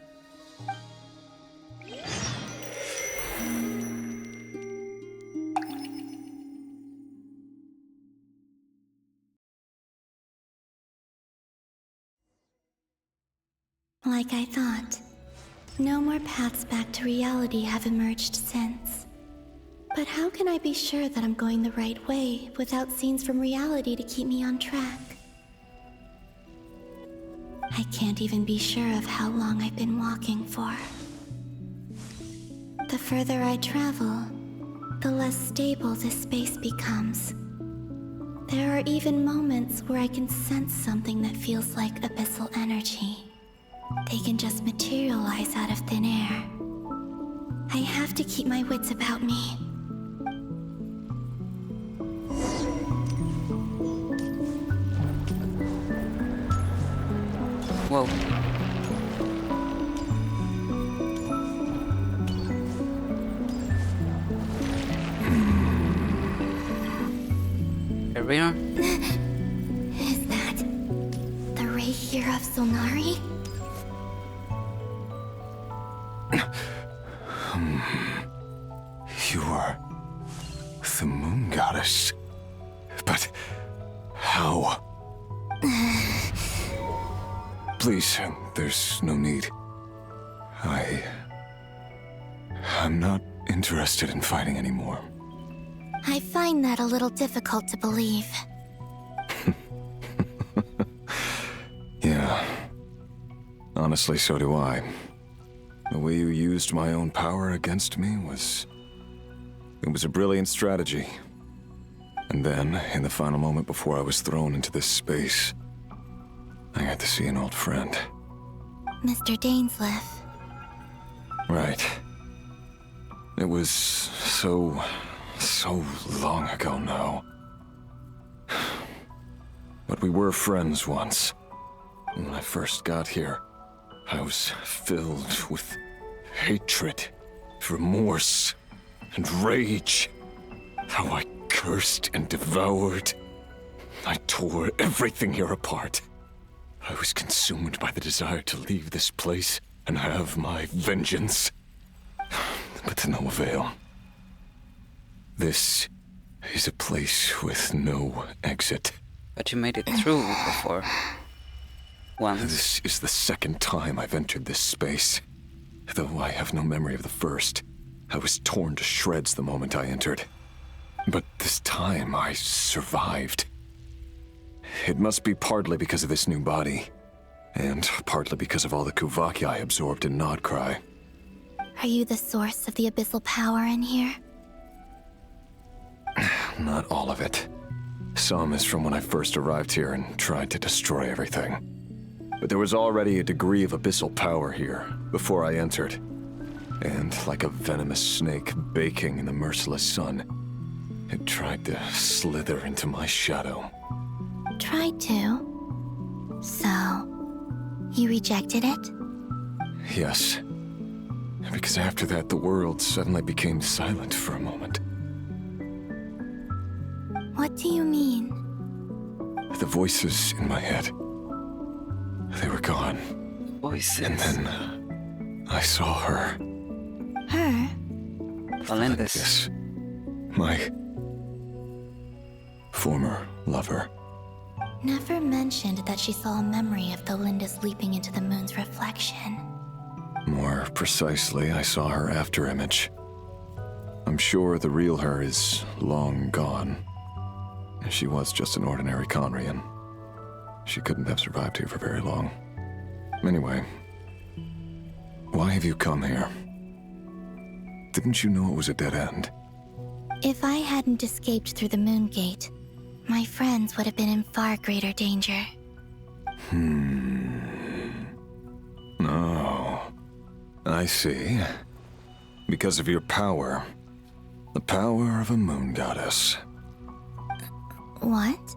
Like I thought, no more paths back to reality have emerged since. But how can I be sure that I'm going the right way without scenes from reality to keep me on track? I can't even be sure of how long I've been walking for. The further I travel, the less stable this space becomes. There are even moments where I can sense something that feels like abyssal energy. They can just materialize out of thin air. I have to keep my wits about me. Whoa. Here we are. Is that the ray here of Solnari? You are the moon goddess. But how? Please, there's no need. I'm not interested in fighting anymore. I find that a little difficult to believe. Yeah. Honestly, so do I. The way you used my own power against me was... It was a brilliant strategy. And then, in the final moment before I was thrown into this space, I got to see an old friend. Mr. Dainsleif. Right. It was so long ago now. But we were friends once. When I first got here, I was filled with hatred, remorse, and rage. How I cursed and devoured. I tore everything here apart. I was consumed by the desire to leave this place and have my vengeance. But to no avail. This is a place with no exit. But you made it through before. Once. This is the second time I've entered this space. Though I have no memory of the first. I was torn to shreds the moment I entered. But this time I survived. It must be partly because of this new body. And partly because of all the Kuvaki I absorbed in nod-krai. Are you the source of the abyssal power in here? Not all of it. Some is from when I first arrived here and tried to destroy everything. But there was already a degree of abyssal power here before I entered. And like a venomous snake baking in the merciless sun, it tried to slither into my shadow. Tried to? So, you rejected it? Yes. Because after that, the world suddenly became silent for a moment. What do you mean? The voices in my head. They were gone. Voices. And then I saw her. Her? Valentis. Yes. My former lover. Never mentioned that she saw a memory of the Lindis leaping into the moon's reflection. More precisely, I saw her afterimage. I'm sure the real her is long gone. She was just an ordinary Conrian. She couldn't have survived here for very long. Anyway, why have you come here? Didn't you know it was a dead end? If I hadn't escaped through the moon gate, my friends would have been in far greater danger. Oh, I see. Because of your power. The power of a moon goddess. What?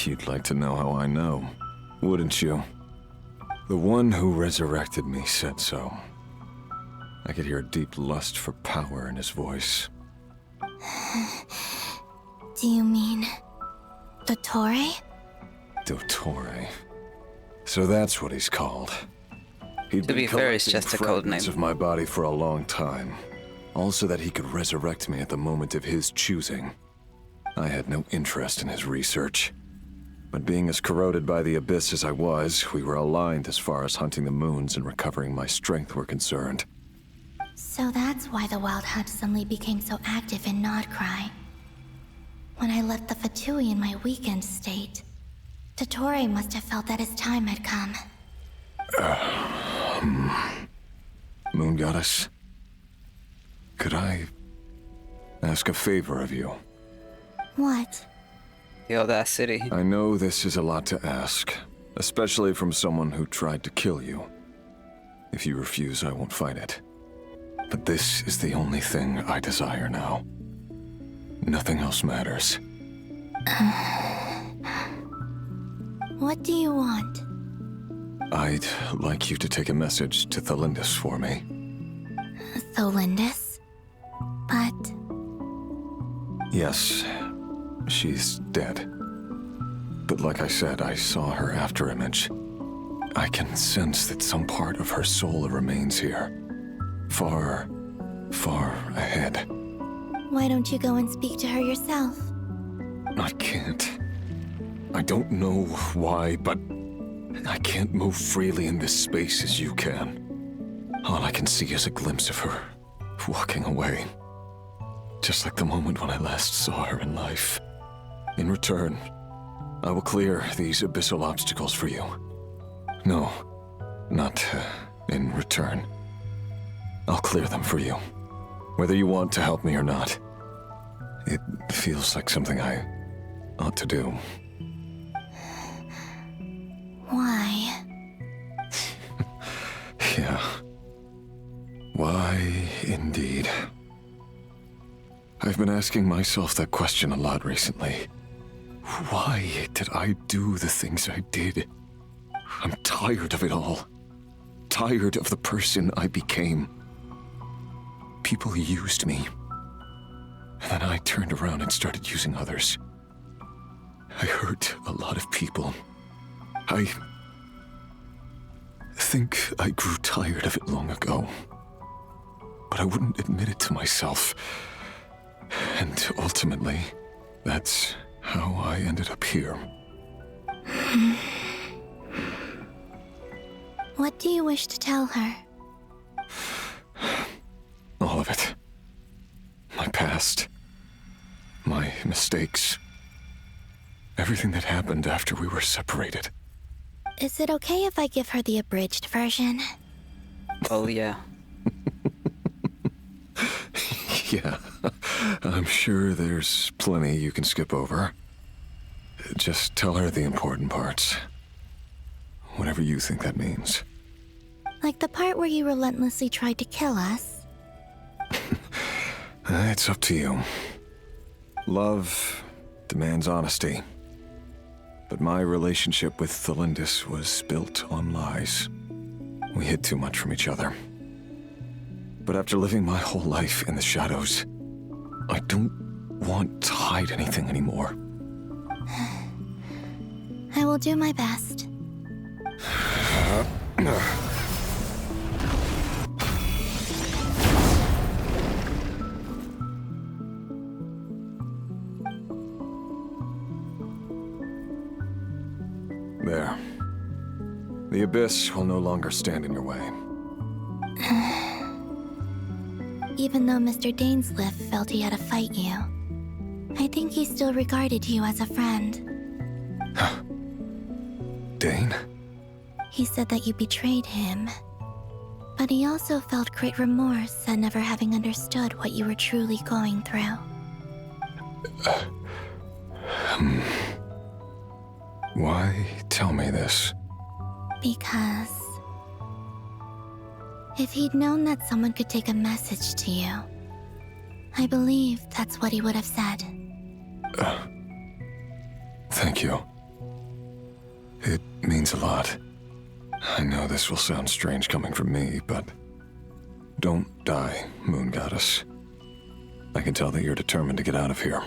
You'd like to know how I know, wouldn't you? The one who resurrected me said so. I could hear a deep lust for power in his voice. Do you mean... Dottore? Dottore. So that's what he's called. He'd To be fair, it's just a code name. of my body for a long time. All so that he could resurrect me at the moment of his choosing. I had no interest in his research. But being as corroded by the Abyss as I was, we were aligned as far as hunting the moons and recovering my strength were concerned. So that's why the Wild Hunt suddenly became so active in nod-krai. When I left the Fatui in my weakened state, Dottore must have felt that his time had come. Moon Goddess, could I ask a favor of you? What? The audacity. I know this is a lot to ask, especially from someone who tried to kill you. If you refuse, I won't fight it. But this is the only thing I desire now. Nothing else matters. What do you want? I'd like you to take a message to Thalindis for me. Thalindis? But... Yes, she's dead. But like I said, I saw her afterimage. I can sense that some part of her soul remains here. Far, far ahead. Why don't you go and speak to her yourself? I can't. I don't know why, but I can't move freely in this space as you can. All I can see is a glimpse of her, walking away. Just like the moment when I last saw her in life. In return, I will clear these abyssal obstacles for you. No, not in return. I'll clear them for you, whether you want to help me or not. It feels like something I ought to do. Why? Yeah. Why, indeed. I've been asking myself that question a lot recently. Why did I do the things I did? I'm tired of it all. Tired of the person I became. People used me. And then I turned around and started using others. I hurt a lot of people. I think I grew tired of it long ago. But I wouldn't admit it to myself. And ultimately, that's how I ended up here. What do you wish to tell her? All of it. My past. My mistakes. Everything that happened after we were separated. Is it okay if I give her the abridged version? Oh, yeah. Yeah. I'm sure there's plenty you can skip over. Just tell her the important parts. Whatever you think that means. Like the part where you relentlessly tried to kill us? It's up to you. Love demands honesty. But my relationship with Thalindis was built on lies. We hid too much from each other. But after living my whole life in the shadows, I don't want to hide anything anymore. I will do my best. There. The Abyss will no longer stand in your way. Even though Mr. Dainsliff felt he had to fight you, I think he still regarded you as a friend. Dane? He said that you betrayed him, but he also felt great remorse at never having understood what you were truly going through. Why tell me this? Because if he'd known that someone could take a message to you, I believe that's what he would have said. Thank you. It means a lot. I know this will sound strange coming from me, but Don't die, Moon Goddess. I can tell that you're determined to get out of here.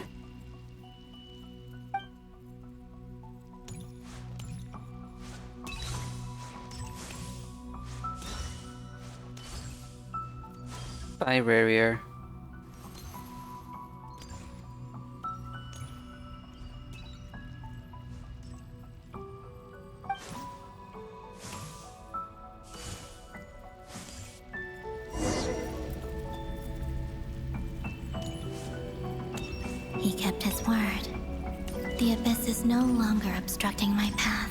Bye, Rarier. He kept his word. The abyss is no longer obstructing my path.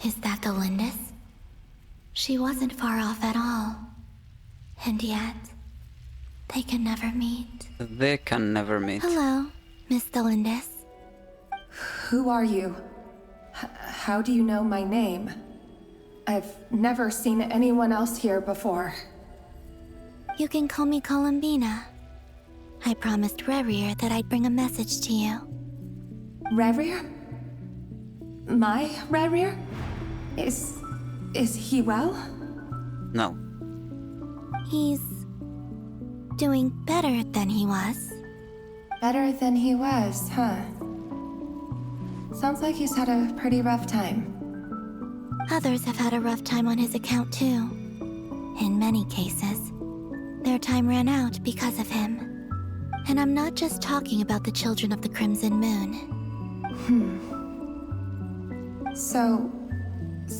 Is that the Lindis? She wasn't far off at all. And yet, they can never meet. They can never meet. Hello, Miss Lindis. Who are you? How do you know my name? I've never seen anyone else here before. You can call me Columbina. I promised Rarier that I'd bring a message to you. Rarier? My Rarier? Is he well? No. He's doing better than he was. Better than he was, huh? Sounds like he's had a pretty rough time. Others have had a rough time on his account too. In many cases, their time ran out because of him. And I'm not just talking about the children of the Crimson Moon. So,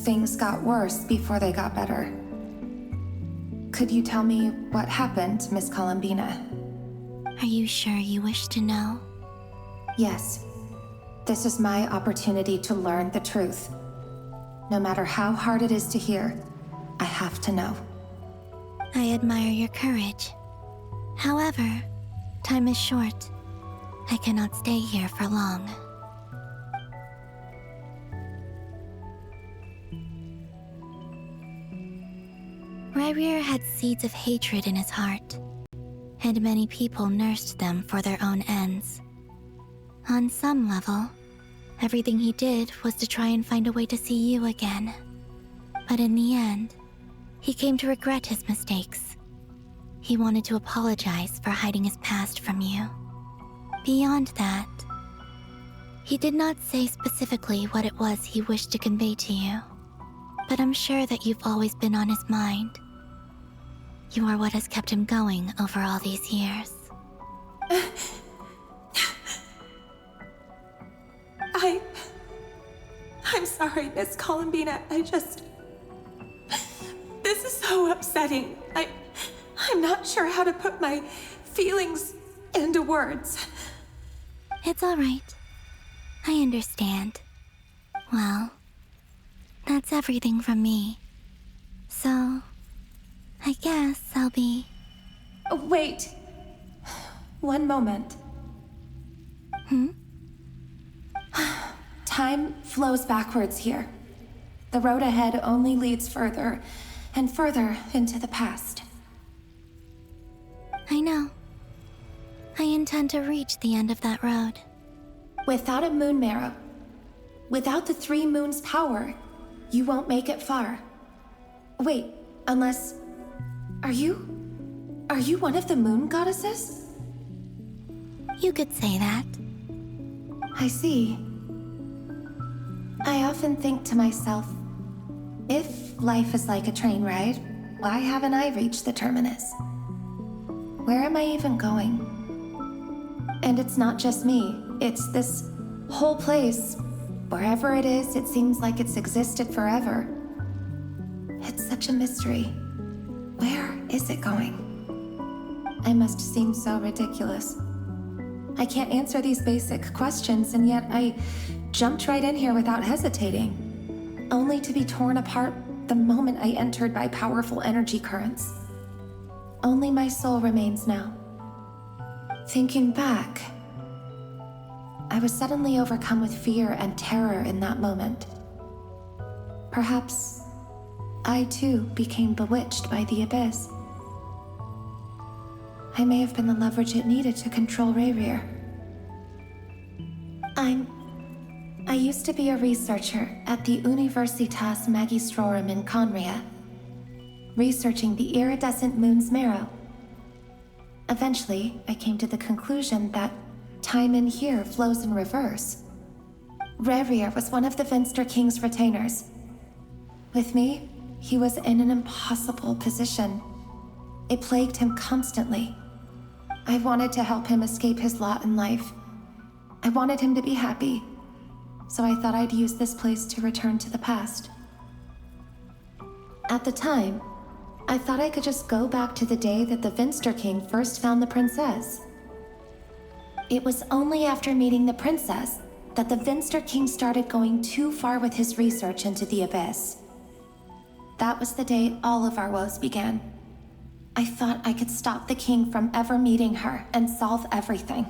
things got worse before they got better. Could you tell me what happened, Miss Columbina? Are you sure you wish to know? Yes. This is my opportunity to learn the truth. No matter how hard it is to hear, I have to know. I admire your courage. However, time is short. I cannot stay here for long. Rarier had seeds of hatred in his heart, and many people nursed them for their own ends. On some level, everything he did was to try and find a way to see you again. But in the end, he came to regret his mistakes. He wanted to apologize for hiding his past from you. Beyond that, he did not say specifically what it was he wished to convey to you, but I'm sure that you've always been on his mind. You are what has kept him going over all these years. I'm sorry, Miss Columbina. This is so upsetting. I'm not sure how to put my feelings into words. It's all right. I understand. Well, that's everything from me. So, I guess I'll be... Wait. One moment. Time flows backwards here. The road ahead only leads further and further into the past. I know. I intend to reach the end of that road. Without a moon marrow, without the 3 moons' power, you won't make it far. Wait, unless... Are you one of the moon goddesses? You could say that. I see. I often think to myself, if life is like a train ride, why haven't I reached the terminus? Where am I even going? And it's not just me, it's this whole place. Wherever it is, it seems like it's existed forever. It's such a mystery. Where is it going? I must seem so ridiculous. I can't answer these basic questions, and yet I jumped right in here without hesitating, only to be torn apart the moment I entered by powerful energy currents. Only my soul remains now. Thinking back, I was suddenly overcome with fear and terror in that moment. Perhaps I too became bewitched by the Abyss. I may have been the leverage it needed to control Rayrir. I used to be a researcher at the Universitas Magistrorum in Conria, researching the iridescent moon's marrow. Eventually, I came to the conclusion that time in here flows in reverse. Rayrir was one of the Venster King's retainers. With me, he was in an impossible position. It plagued him constantly. I wanted to help him escape his lot in life. I wanted him to be happy, so I thought I'd use this place to return to the past. At the time, I thought I could just go back to the day that the Venster King first found the princess. It was only after meeting the princess that the Venster King started going too far with his research into the Abyss. That was the day all of our woes began. I thought I could stop the king from ever meeting her and solve everything.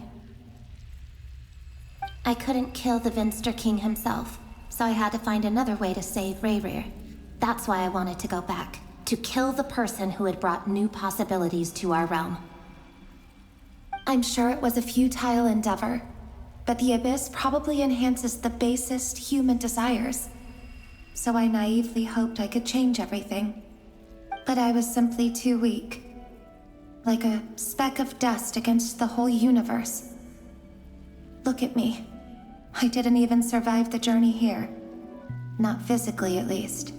I couldn't kill the Venster King himself, so I had to find another way to save Rayrir. That's why I wanted to go back, to kill the person who had brought new possibilities to our realm. I'm sure it was a futile endeavor, but the Abyss probably enhances the basest human desires. So I naively hoped I could change everything. But I was simply too weak. Like a speck of dust against the whole universe. Look at me. I didn't even survive the journey here. Not physically, at least.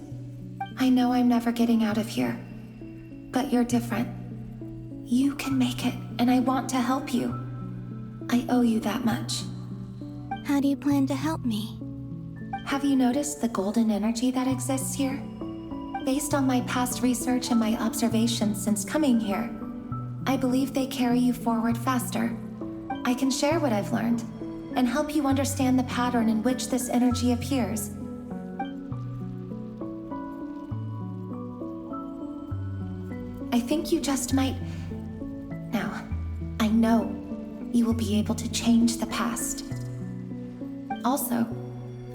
I know I'm never getting out of here. But you're different. You can make it, and I want to help you. I owe you that much. How do you plan to help me? Have you noticed the golden energy that exists here? Based on my past research and my observations since coming here, I believe they carry you forward faster. I can share what I've learned and help you understand the pattern in which this energy appears. I think you just might... Now, I know you will be able to change the past. Also,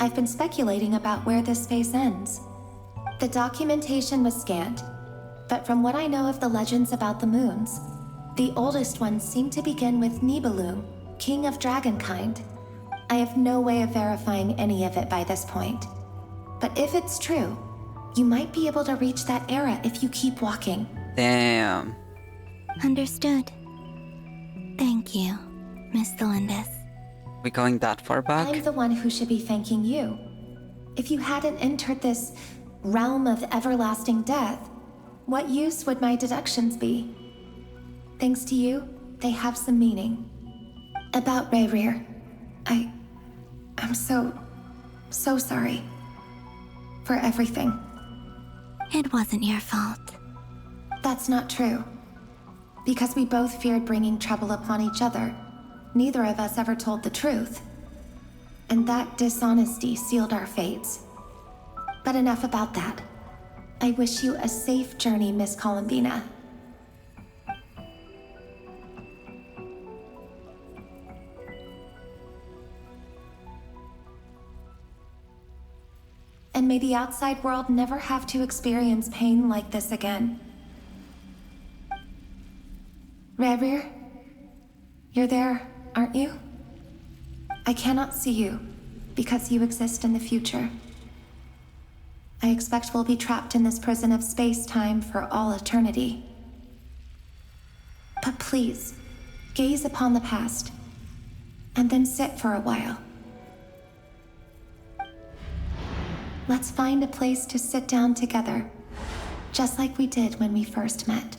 I've been speculating about where this space ends. The documentation was scanned, but from what I know of the legends about the moons, the oldest ones seem to begin with Nibelung, king of dragonkind. I have no way of verifying any of it by this point. But if it's true, you might be able to reach that era if you keep walking. Damn. Understood. Thank you, Miss Delindis. We going that far back? I'm the one who should be thanking you. If you hadn't entered this realm of everlasting death, what use would my deductions be? Thanks to you, they have some meaning. About Rayrir, I'm so sorry. For everything. It wasn't your fault. That's not true. Because we both feared bringing trouble upon each other, neither of us ever told the truth. And that dishonesty sealed our fates. But enough about that. I wish you a safe journey, Miss Columbina. And may the outside world never have to experience pain like this again. Rayrir, you're there, aren't you? I cannot see you, because you exist in the future. I expect we'll be trapped in this prison of space-time for all eternity. But please, gaze upon the past, and then sit for a while. Let's find a place to sit down together, just like we did when we first met.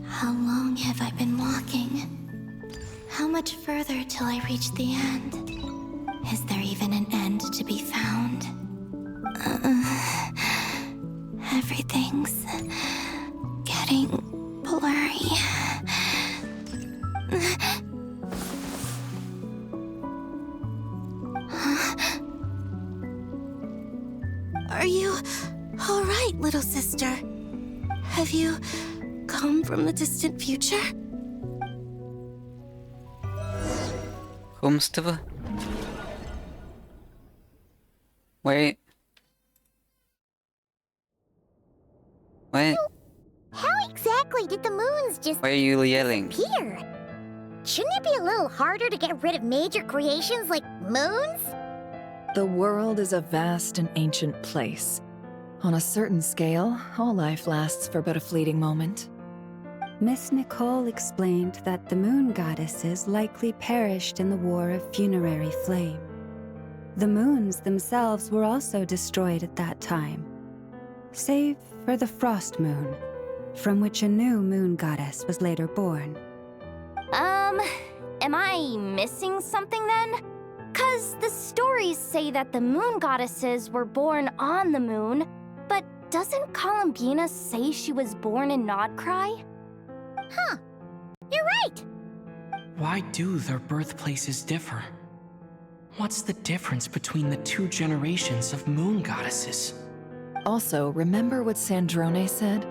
How long have I been walking? How much further till I reach the end? Is there even an end to be found? Everything's getting blurry. Are you all little sister. Have you come from the distant future? Mustafa? Wait. Wait. How exactly did the moons just Why are you yelling? disappear? Shouldn't it be a little harder to get rid of major creations like moons? The world is a vast and ancient place. On a certain scale, all life lasts for but a fleeting moment. Miss Nicole explained that the moon goddesses likely perished in the War of Funerary Flame. The moons themselves were also destroyed at that time, save for the Frost Moon, from which a new moon goddess was later born. Am I missing something then? 'Cause the stories say that the moon goddesses were born on the moon, but doesn't Columbina say she was born in nod-krai? Huh. You're right. Why do their birthplaces differ? What's the difference between the two generations of moon goddesses? Also, remember what Sandrone said?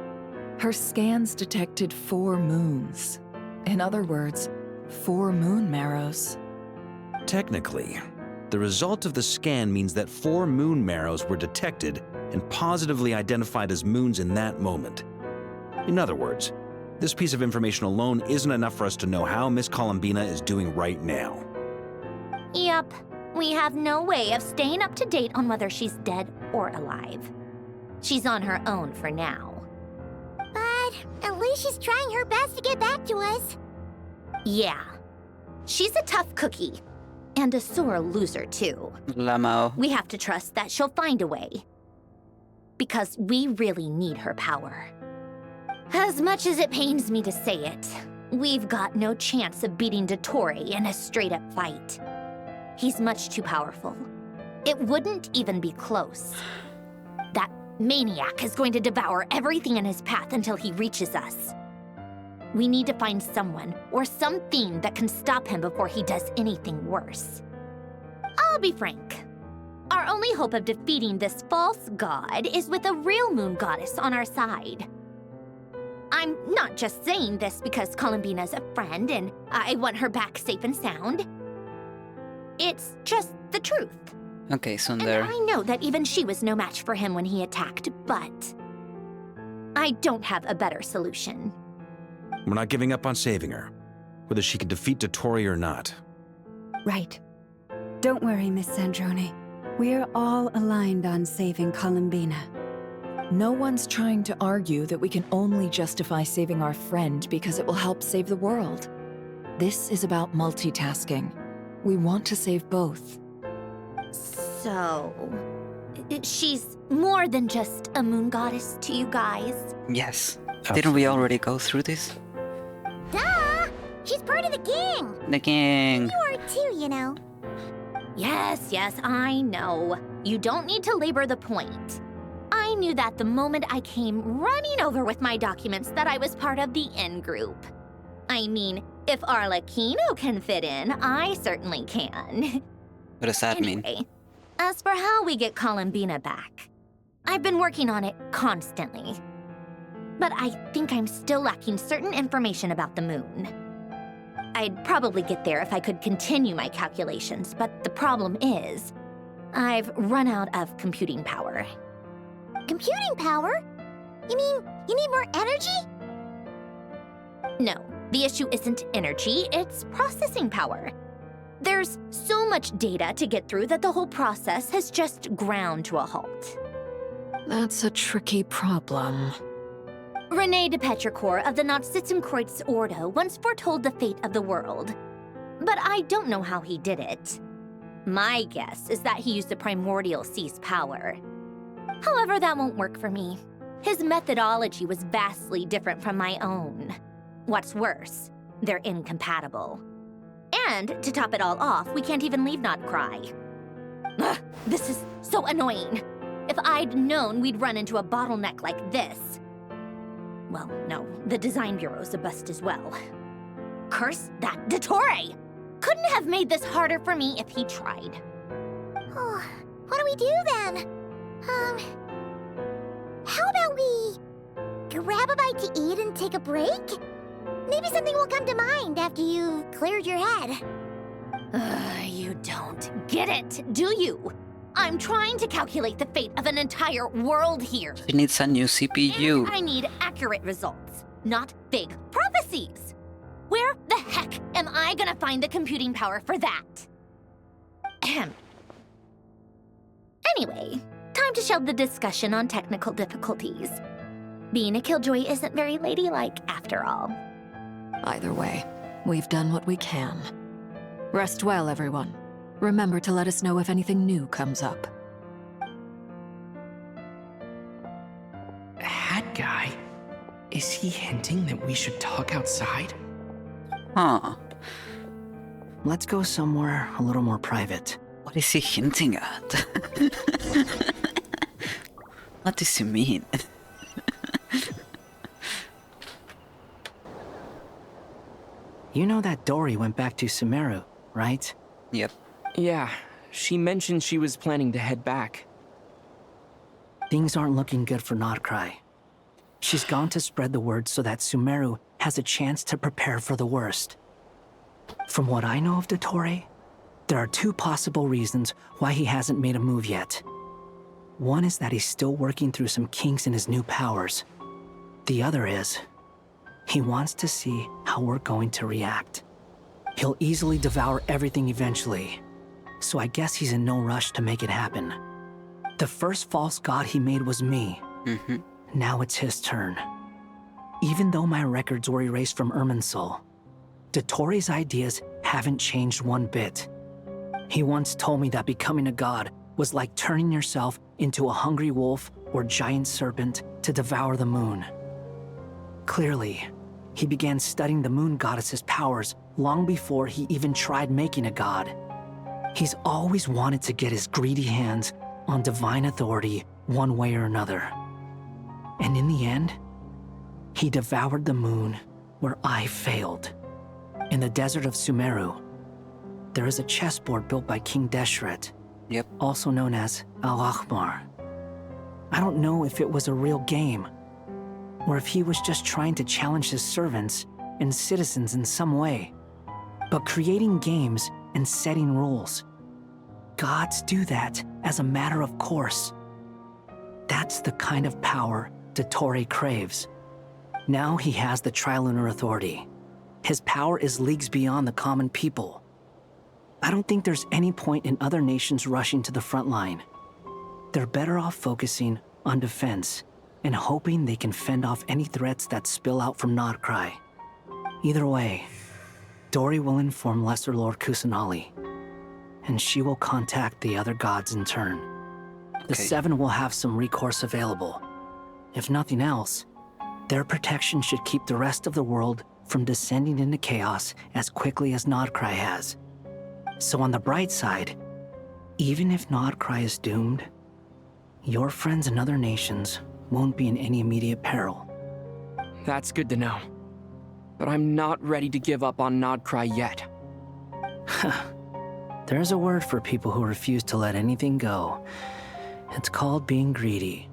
Her scans detected 4 moons. In other words, 4 moon marrows. Technically, the result of the scan means that 4 moon marrows were detected and positively identified as moons in that moment. In other words, this piece of information alone isn't enough for us to know how Miss Columbina is doing right now. Yep. We have no way of staying up to date on whether she's dead or alive. She's on her own for now. But at least she's trying her best to get back to us. Yeah. She's a tough cookie. And a sore loser, too. Lamau. We have to trust that she'll find a way. Because we really need her power. As much as it pains me to say it, we've got no chance of beating Dottore in a straight-up fight. He's much too powerful. It wouldn't even be close. That maniac is going to devour everything in his path until he reaches us. We need to find someone or something that can stop him before he does anything worse. I'll be frank. Our only hope of defeating this false god is with a real moon goddess on our side. I'm not just saying this because Columbina's a friend and I want her back safe and sound. It's just the truth. Okay, Sundar. I know that even she was no match for him when he attacked, but I don't have a better solution. We're not giving up on saving her, whether she can defeat Dottore or not. Right. Don't worry, Miss Sandrone. We're all aligned on saving Columbina. No one's trying to argue that we can only justify saving our friend because it will help save the world. This is about multitasking. We want to save both. So, she's more than just a moon goddess to you guys? Yes. Didn't we already go through this? Duh! She's part of the gang! The gang! You are too, you know. Yes, I know. You don't need to labor the point. I knew that the moment I came running over with my documents that I was part of the in-group. I mean, if Arlecchino can fit in, I certainly can. What does that mean? As for how we get Columbina back, I've been working on it constantly. But I think I'm still lacking certain information about the moon. I'd probably get there if I could continue my calculations, but the problem is, I've run out of computing power. Computing power? You mean you need more energy? No, the issue isn't energy, it's processing power. There's so much data to get through that the whole process has just ground to a halt. That's a tricky problem. René de Petrichor of the Nazistenkreuz Ordo once foretold the fate of the world. But I don't know how he did it. My guess is that he used the primordial sea's power. However, that won't work for me. His methodology was vastly different from my own. What's worse, they're incompatible. And to top it all off, we can't even leave nod-krai. Ugh, this is so annoying. If I'd known we'd run into a bottleneck like this. Well, no, the design bureau's a bust as well. Curse that Dottore! Couldn't have made this harder for me if he tried. Oh, what do we do then? How about we grab a bite to eat and take a break? Maybe something will come to mind after you've cleared your head. You don't get it, do you? I'm trying to calculate the fate of an entire world here. She needs a new CPU. And I need accurate results, not big prophecies. Where the heck am I gonna find the computing power for that? Ahem. Anyway, time to shelve the discussion on technical difficulties. Being a killjoy isn't very ladylike, after all. Either way, we've done what we can. Rest well, everyone. Remember to let us know if anything new comes up. Hat guy? Is he hinting that we should talk outside? Huh. Let's go somewhere a little more private. What is he hinting at? What does he mean? You know that Dory went back to Sumeru, right? Yep. Yeah, she mentioned she was planning to head back. Things aren't looking good for nod-krai. She's gone to spread the word so that Sumeru has a chance to prepare for the worst. From what I know of Dottore, there are two possible reasons why he hasn't made a move yet. One is that he's still working through some kinks in his new powers. The other is, he wants to see how we're going to react. He'll easily devour everything eventually, so I guess he's in no rush to make it happen. The first false god he made was me. Now it's his turn. Even though my records were erased from Irminsul, Dottore's ideas haven't changed one bit. He once told me that becoming a god was like turning yourself into a hungry wolf or giant serpent to devour the moon. Clearly, he began studying the moon goddess's powers long before he even tried making a god. He's always wanted to get his greedy hands on divine authority one way or another. And in the end, he devoured the moon where I failed. In the desert of Sumeru, there is a chessboard built by King Deshret, also known as Al-Ahmar. I don't know if it was a real game, or if he was just trying to challenge his servants and citizens in some way. But creating games and setting rules, gods do that as a matter of course. That's the kind of power Dottore craves. Now he has the Trilunar Authority. His power is leagues beyond the common people. I don't think there's any point in other nations rushing to the front line. They're better off focusing on defense and hoping they can fend off any threats that spill out from nod-krai. Either way, Dory will inform Lesser Lord Kusanali, and she will contact the other gods in turn. The Seven will have some recourse available. If nothing else, their protection should keep the rest of the world from descending into chaos as quickly as nod-krai has. So on the bright side, even if nod-krai is doomed, your friends in other nations won't be in any immediate peril. That's good to know. But I'm not ready to give up on nod-krai yet. There's a word for people who refuse to let anything go. It's called being greedy.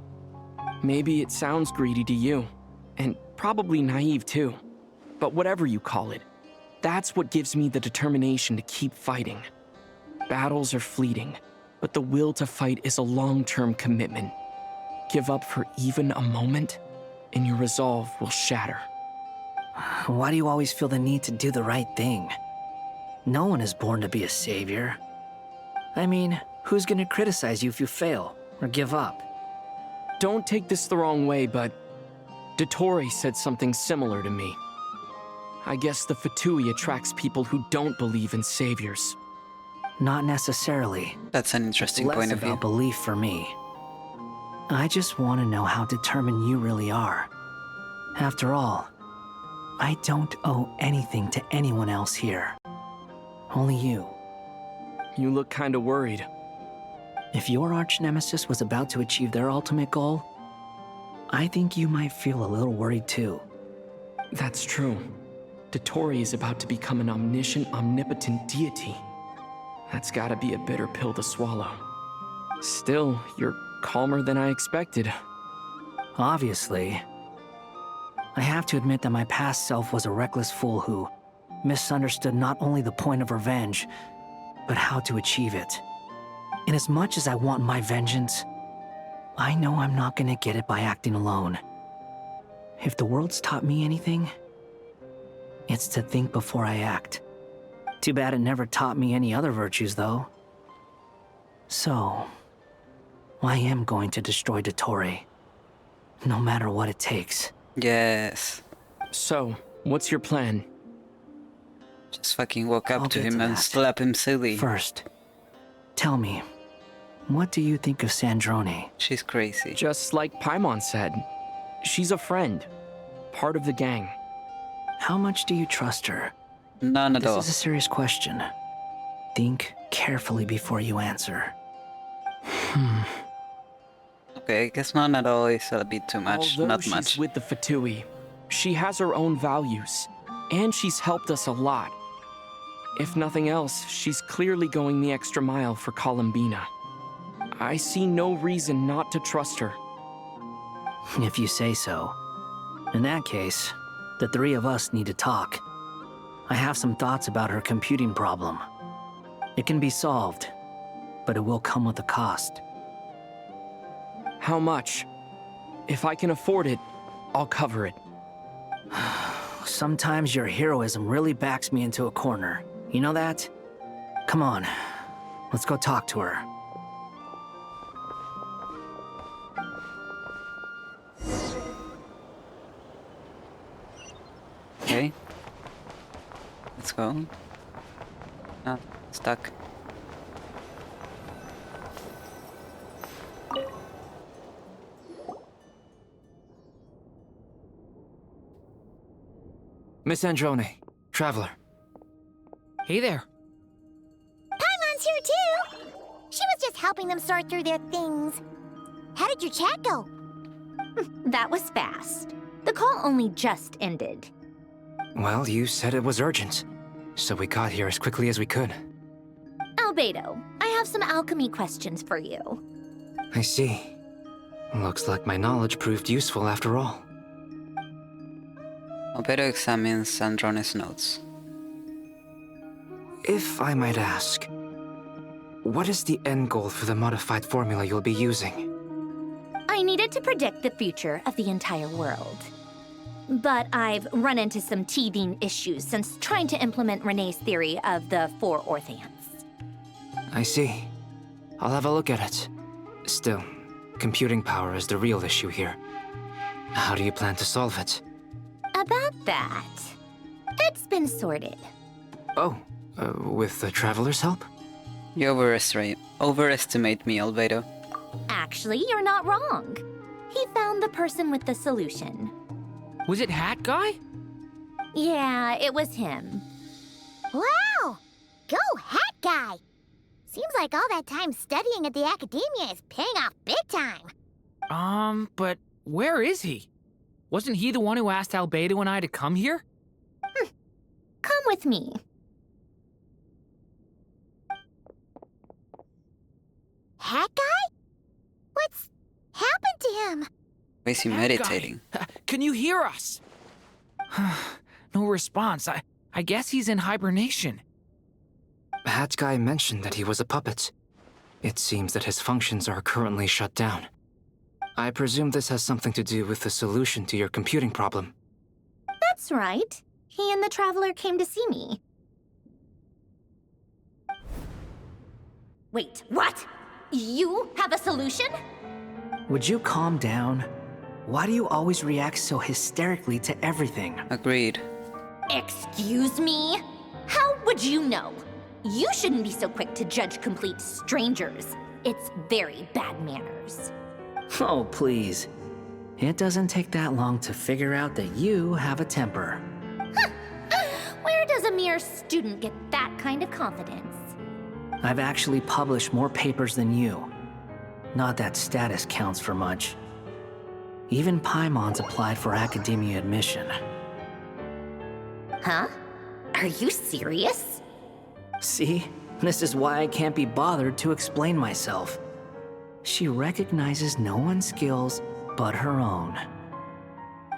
Maybe it sounds greedy to you, and probably naive too. But whatever you call it, that's what gives me the determination to keep fighting. Battles are fleeting, but the will to fight is a long-term commitment. Give up for even a moment, and your resolve will shatter. Why do you always feel the need to do the right thing? No one is born to be a savior. I mean, who's gonna criticize you if you fail or give up? Don't take this the wrong way, but Dottore said something similar to me. I guess the Fatui attracts people who don't believe in saviors. Not necessarily. That's an interesting point of view. Less about belief for me. I just want to know how determined you really are. After all, I don't owe anything to anyone else here. Only you. You look kinda worried. If your arch-nemesis was about to achieve their ultimate goal, I think you might feel a little worried too. That's true. Dottore is about to become an omniscient, omnipotent deity. That's gotta be a bitter pill to swallow. Still, you're calmer than I expected. Obviously. I have to admit that my past self was a reckless fool who misunderstood not only the point of revenge, but how to achieve it. And as much as I want my vengeance, I know I'm not gonna get it by acting alone. If the world's taught me anything, it's to think before I act. Too bad it never taught me any other virtues, though. So, I am going to destroy Dottore, no matter what it takes. Yes. So, what's your plan? Just fucking walk up I'll to get him to and that. slap him silly. First, tell me, what do you think of Sandrone? She's crazy. Just like Paimon said, she's a friend, part of the gang. How much do you trust her? None at all. This is a serious question. Think carefully before you answer. Okay, I guess none at all is a bit too much. Although Not she's much. with the Fatui, she has her own values, and she's helped us a lot. If nothing else, she's clearly going the extra mile for Columbina. I see no reason not to trust her. If you say so. In that case, the three of us need to talk. I have some thoughts about her computing problem. It can be solved, but it will come with a cost. How much? If I can afford it, I'll cover it. Sometimes your heroism really backs me into a corner. You know that? Come on, let's go talk to her. Okay. Let's go. Ah, stuck. Miss Androne, Traveler. Hey there. Paimon's here too! She was just helping them sort through their things. How did your chat go? That was fast. The call only just ended. Well, you said it was urgent, so we got here as quickly as we could. Albedo, I have some alchemy questions for you. I see. Looks like my knowledge proved useful after all. Albedo examines Sandrone's notes. If I might ask, what is the end goal for the modified formula you'll be using? I needed to predict the future of the entire world. But I've run into some teething issues since trying to implement Renee's theory of the 4 Orthants. I see. I'll have a look at it. Still, computing power is the real issue here. How do you plan to solve it? About that, it's been sorted. Oh, with the Traveler's help? You overestimate me, Albedo. Actually, you're not wrong. He found the person with the solution. Was it Hat Guy? Yeah, it was him. Wow! Go Hat Guy! Seems like all that time studying at the academia is paying off big time. But where is he? Wasn't he the one who asked Albedo and I to come here? Come with me. Hat Guy? What's happened to him? Why is he meditating? Can you hear us? No response. I guess he's in hibernation. Hat Guy mentioned that he was a puppet. It seems that his functions are currently shut down. I presume this has something to do with the solution to your computing problem. That's right. He and the Traveler came to see me. Wait, what? You have a solution? Would you calm down? Why do you always react so hysterically to everything? Agreed. Excuse me? How would you know? You shouldn't be so quick to judge complete strangers. It's very bad manners. Oh, please. It doesn't take that long to figure out that you have a temper. Where does a mere student get that kind of confidence? I've actually published more papers than you. Not that status counts for much. Even Paimon's applied for academia admission. Huh? Are you serious? See? This is why I can't be bothered to explain myself. She recognizes no one's skills, but her own.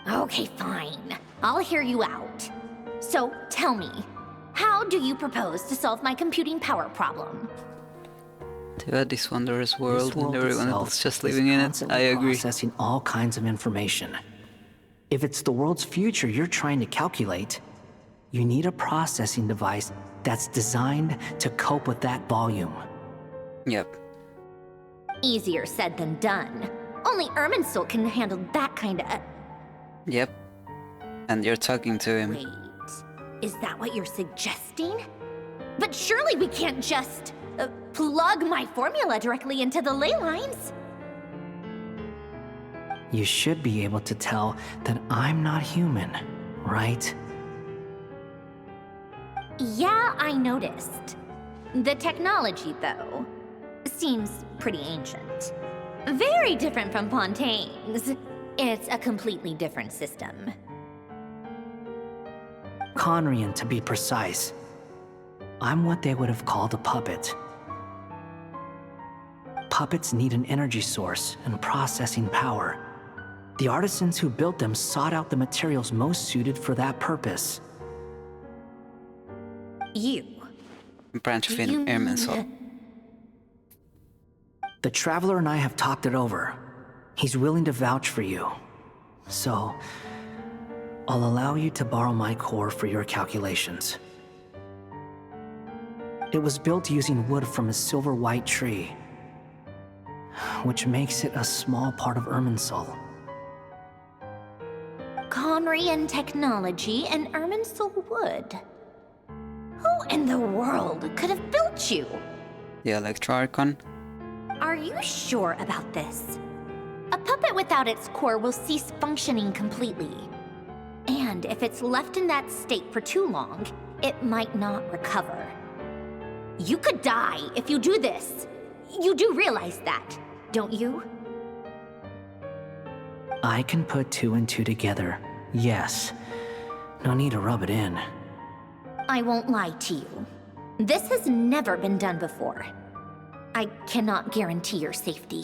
Okay, fine. I'll hear you out. So, tell me, how do you propose to solve my computing power problem? To add this wondrous world, This world and everyone itself else just is living in it, constantly I agree. processing all kinds of information. If it's the world's future you're trying to calculate, you need a processing device that's designed to cope with that volume. Yep. Easier said than done. Only Irminsul can handle that kind of... Yep. And you're talking to him. Wait, is that what you're suggesting? But surely we can't just plug my formula directly into the ley lines. You should be able to tell that I'm not human, right? Yeah, I noticed. The technology, though, seems pretty ancient. Very different from Fontaine's. It's a completely different system. Conrian, to be precise. I'm what they would have called a puppet. Puppets need an energy source and processing power. The artisans who built them sought out the materials most suited for that purpose. You. Branch of Irminsul. The Traveler and I have talked it over. He's willing to vouch for you. So, I'll allow you to borrow my core for your calculations. It was built using wood from a silver-white tree, which makes it a small part of Irminsul. Conrian technology and Irminsul wood. Who in the world could have built you? The Archon. Are you sure about this? A puppet without its core will cease functioning completely. And if it's left in that state for too long, it might not recover. You could die if you do this. You do realize that, don't you? I can put 2 and 2 together, yes. No need to rub it in. I won't lie to you. This has never been done before. I cannot guarantee your safety.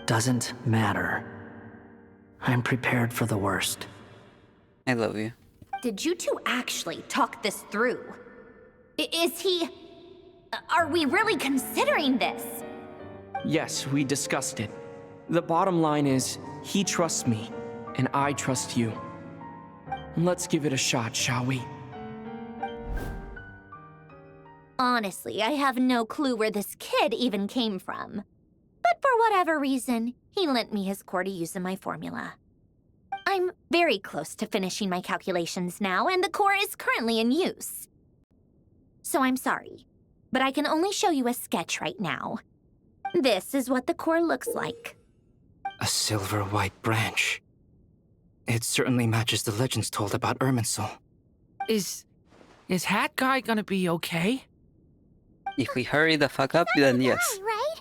Doesn't matter. I'm prepared for the worst. I love you. Did you two actually talk this through? Is he... Are we really considering this? Yes, we discussed it. The bottom line is, he trusts me, and I trust you. Let's give it a shot, shall we? Honestly, I have no clue where this kid even came from. But for whatever reason, he lent me his core to use in my formula. I'm very close to finishing my calculations now, and the core is currently in use. So I'm sorry, but I can only show you a sketch right now. This is what the core looks like. A silver-white branch. It certainly matches the legends told about Irminsul. Is Hat Guy gonna be okay? If we hurry the fuck up, then yes. Right?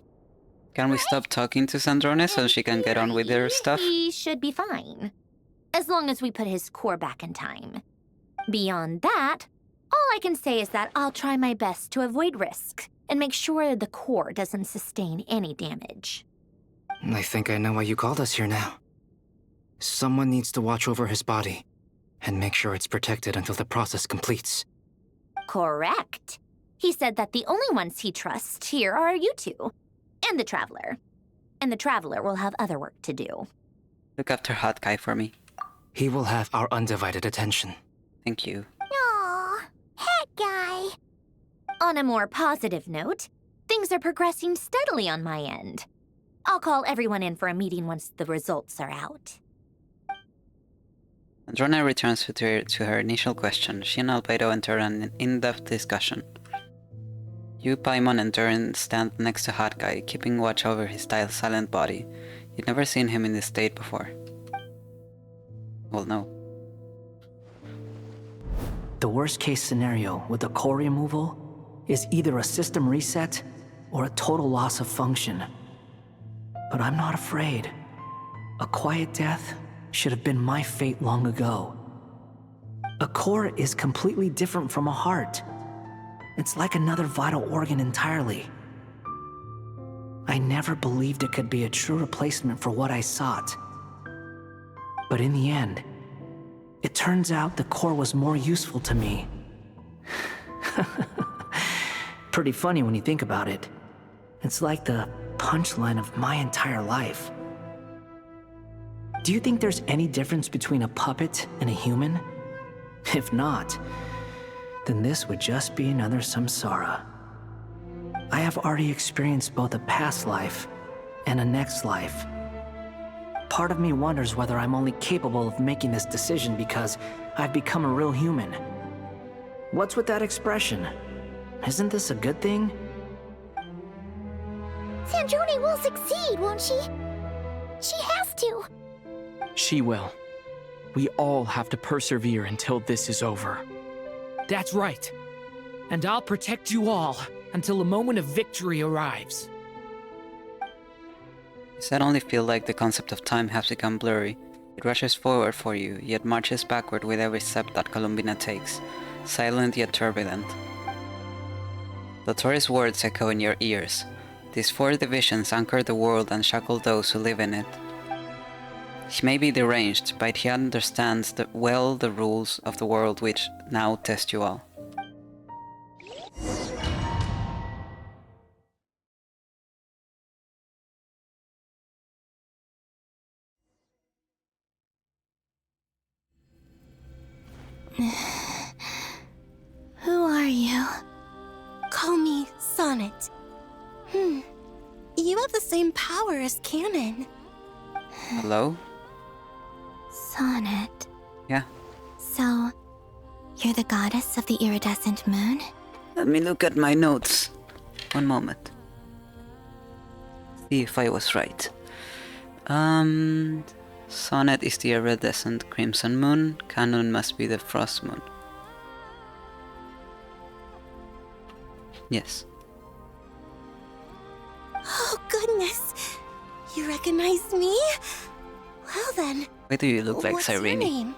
Can we stop talking to Sandrone so she can get on with her stuff? He should be fine. As long as we put his core back in time. Beyond that, all I can say is that I'll try my best to avoid risk and make sure the core doesn't sustain any damage. I think I know why you called us here now. Someone needs to watch over his body and make sure it's protected until the process completes. Correct. He said that the only ones he trusts here are you two, and the Traveler. And the Traveler will have other work to do. Look after Hot Guy for me. He will have our undivided attention. Thank you. Aww, Hat Guy. On a more positive note, things are progressing steadily on my end. I'll call everyone in for a meeting once the results are out. Androna returns to her initial question. She and Albedo enter an in-depth discussion. You, Paimon, and Durin stand next to Hot Guy, keeping watch over his silent body. You'd never seen him in this state before. Well, no. The worst case scenario with the core removal is either a system reset or a total loss of function. But I'm not afraid. A quiet death should have been my fate long ago. A core is completely different from a heart. It's like another vital organ entirely. I never believed it could be a true replacement for what I sought. But in the end, it turns out the core was more useful to me. Pretty funny when you think about it. It's like the punchline of my entire life. Do you think there's any difference between a puppet and a human? If not, then this would just be another samsara. I have already experienced both a past life and a next life. Part of me wonders whether I'm only capable of making this decision because I've become a real human. What's with that expression? Isn't this a good thing? Sandrone will succeed, won't she? She has to. She will. We all have to persevere until this is over. That's right. And I'll protect you all until a moment of victory arrives. Does that only feel like the concept of time has become blurry? It rushes forward for you, yet marches backward with every step that Columbina takes, silent yet turbulent. Dottore words echo in your ears. These 4 divisions anchor the world and shackle those who live in it. He may be deranged, but he understands well the rules of the world which now test you all. Who are you? Call me Sonnet. You have the same power as Canon. Hello? Sonnet. Yeah. So, you're the goddess of the iridescent moon? Let me look at my notes. One moment. See if I was right. Sonnet is the iridescent crimson moon. Canon must be the frost moon. Yes. Oh, goodness. You recognize me? Well then. Why do you look like what's Cyrene? your name?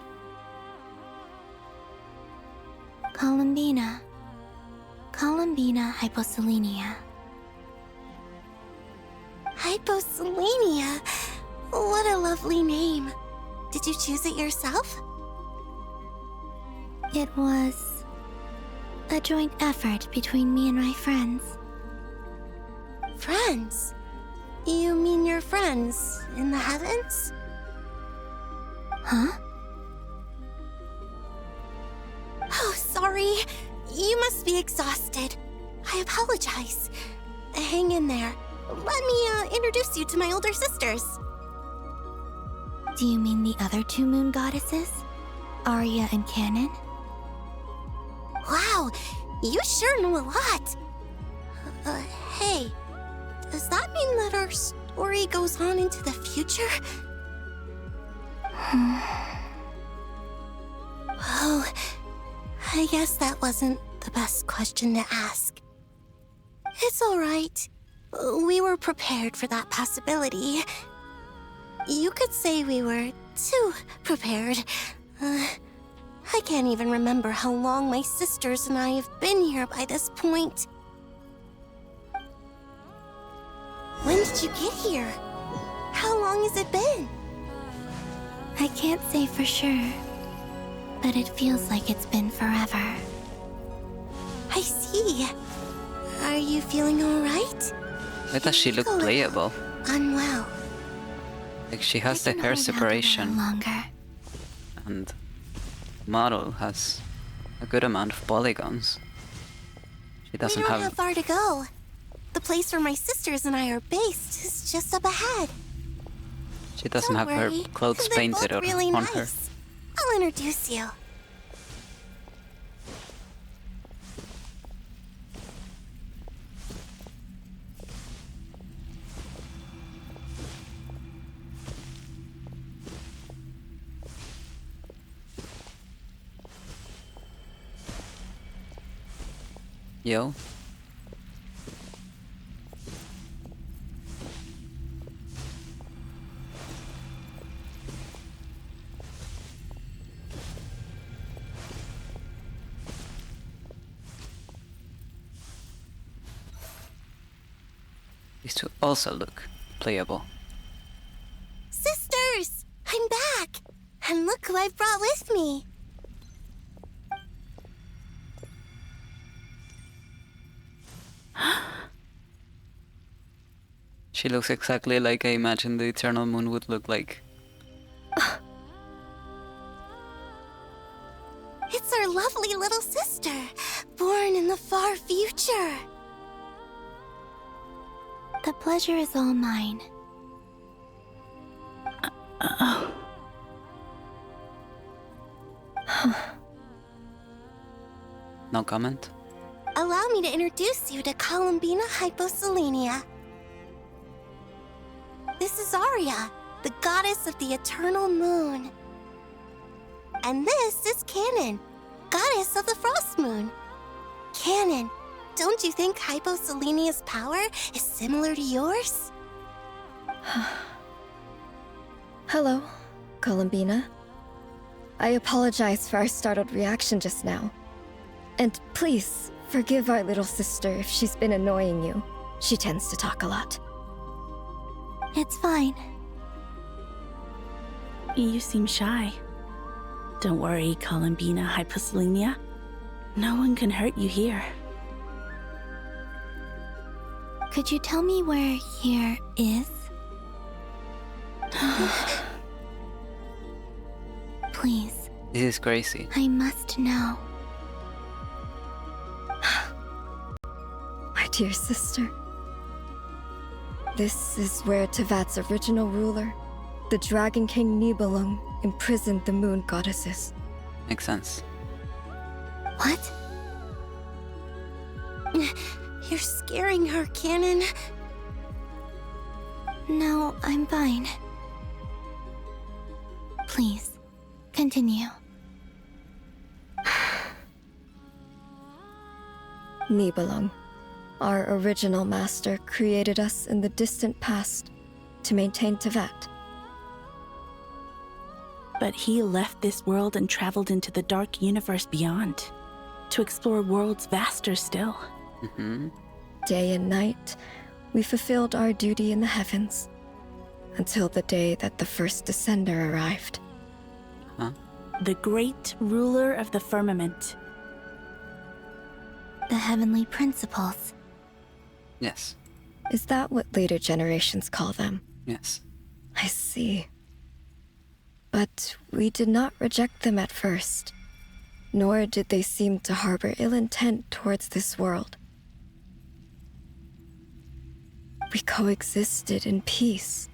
Columbina. Columbina hyposelenia. Hyposelenia? What a lovely name. Did you choose it yourself? It was a joint effort between me and my friends. Friends? You mean your friends in the heavens? Huh? Oh, sorry. You must be exhausted. I apologize. Hang in there. Let me introduce you to my older sisters. Do you mean the other 2 moon goddesses? Arya and Canon? Wow, you sure know a lot. Hey, does that mean that our story goes on into the future? Oh, I guess that wasn't the best question to ask. It's all right. We were prepared for that possibility. You could say we were too prepared. I can't even remember how long my sisters and I have been here by this point. When did you get here? How long has it been? I can't say for sure, but it feels like it's been forever. I see. Are you feeling all right? Why does she look playable? Unwell. Like she has the hair separation. And the model has a good amount of polygons. She doesn't We don't have... have far to go. The place where my sisters and I are based is just up ahead. She doesn't Don't have her worry, clothes they're painted both really on nice. her. I'll introduce you. Yo. These two also look playable. Sisters! I'm back! And look who I brought with me! She looks exactly like I imagined the Eternal Moon would look like. It's our lovely little sister, born in the far future. The pleasure is all mine. No comment? Allow me to introduce you to Columbina Hyposelenia. This is Arya, the goddess of the eternal moon. And this is Canon, goddess of the frost moon. Canon, don't you think Hyposelenia's power is similar to yours? Hello, Columbina. I apologize for our startled reaction just now. And please, forgive our little sister if she's been annoying you. She tends to talk a lot. It's fine. You seem shy. Don't worry, Columbina Hyposelenia. No one can hurt you here. Could you tell me where here is? Please. This is crazy. I must know. My dear sister. This is where Tevat's original ruler, the Dragon King Nibelung, imprisoned the moon goddesses. Makes sense. What? You're scaring her, Canon. No, I'm fine. Please, continue. Nibelung, our original master, created us in the distant past to maintain Tevat. But he left this world and traveled into the dark universe beyond, to explore worlds vaster still. Day and night, we fulfilled our duty in the heavens, until the day that the first Descender arrived. The great ruler of the firmament. The heavenly principles. Yes. Is that what later generations call them? Yes. I see. But we did not reject them at first, nor did they seem to harbor ill intent towards this world. We coexisted in peace.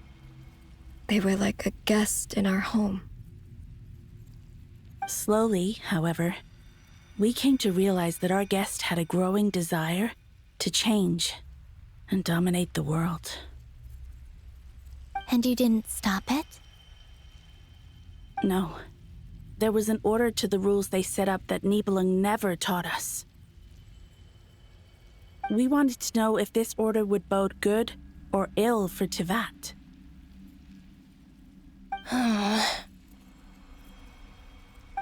They were like a guest in our home. Slowly, however, we came to realize that our guest had a growing desire to change and dominate the world. And you didn't stop it? No. There was an order to the rules they set up that Nibelung never taught us. We wanted to know if this order would bode good or ill for Tevat.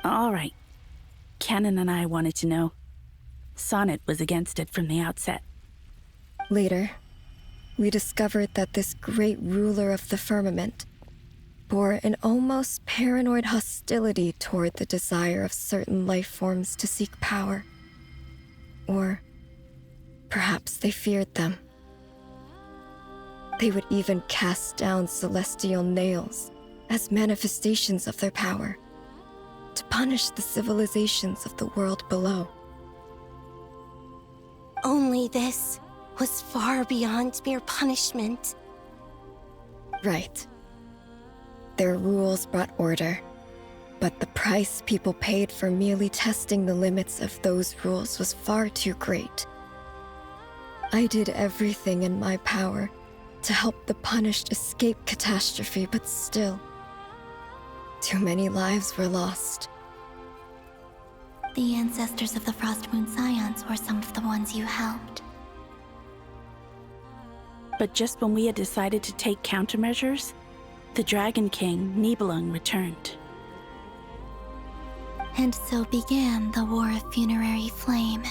All right. Canon and I wanted to know. Sonnet was against it from the outset. Later, we discovered that this great ruler of the firmament bore an almost paranoid hostility toward the desire of certain life forms to seek power. Or perhaps they feared them. They would even cast down celestial nails as manifestations of their power, to punish the civilizations of the world below. Only this was far beyond mere punishment. Right. Their rules brought order, but the price people paid for merely testing the limits of those rules was far too great. I did everything in my power to help the punished escape catastrophe, but still, too many lives were lost. The ancestors of the Frost Moon Scions were some of the ones you helped. But just when we had decided to take countermeasures, the Dragon King, Nibelung, returned. And so began the War of Funerary Flame.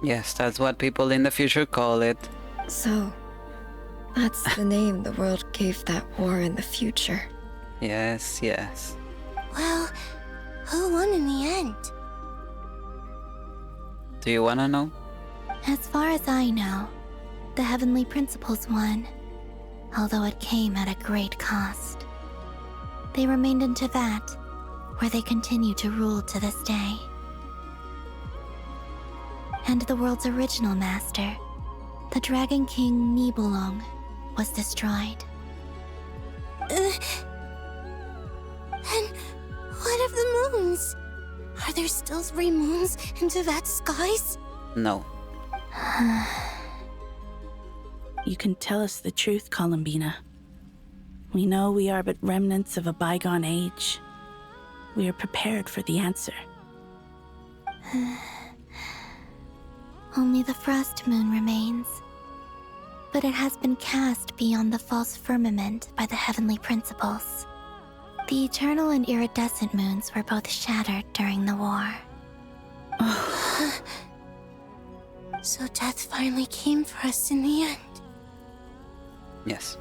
Yes, that's what people in the future call it. So, That's the name the world gave that war in the future. Yes, yes. Well, who won in the end? Do you wanna know? As far as I know, the Heavenly Principles won, although it came at a great cost. They remained in Teyvat, where they continue to rule to this day. And the world's original master, the Dragon King Nibelung, was destroyed. And what of the moons? Are there still 3 moons in Teyvat's skies? No. You can tell us the truth, Columbina. We know we are but remnants of a bygone age. We are prepared for the answer. Only the Frost Moon remains. But it has been cast beyond the false firmament by the Heavenly Principles. The eternal and iridescent moons were both shattered during the war. So death finally came for us in the end. Yes.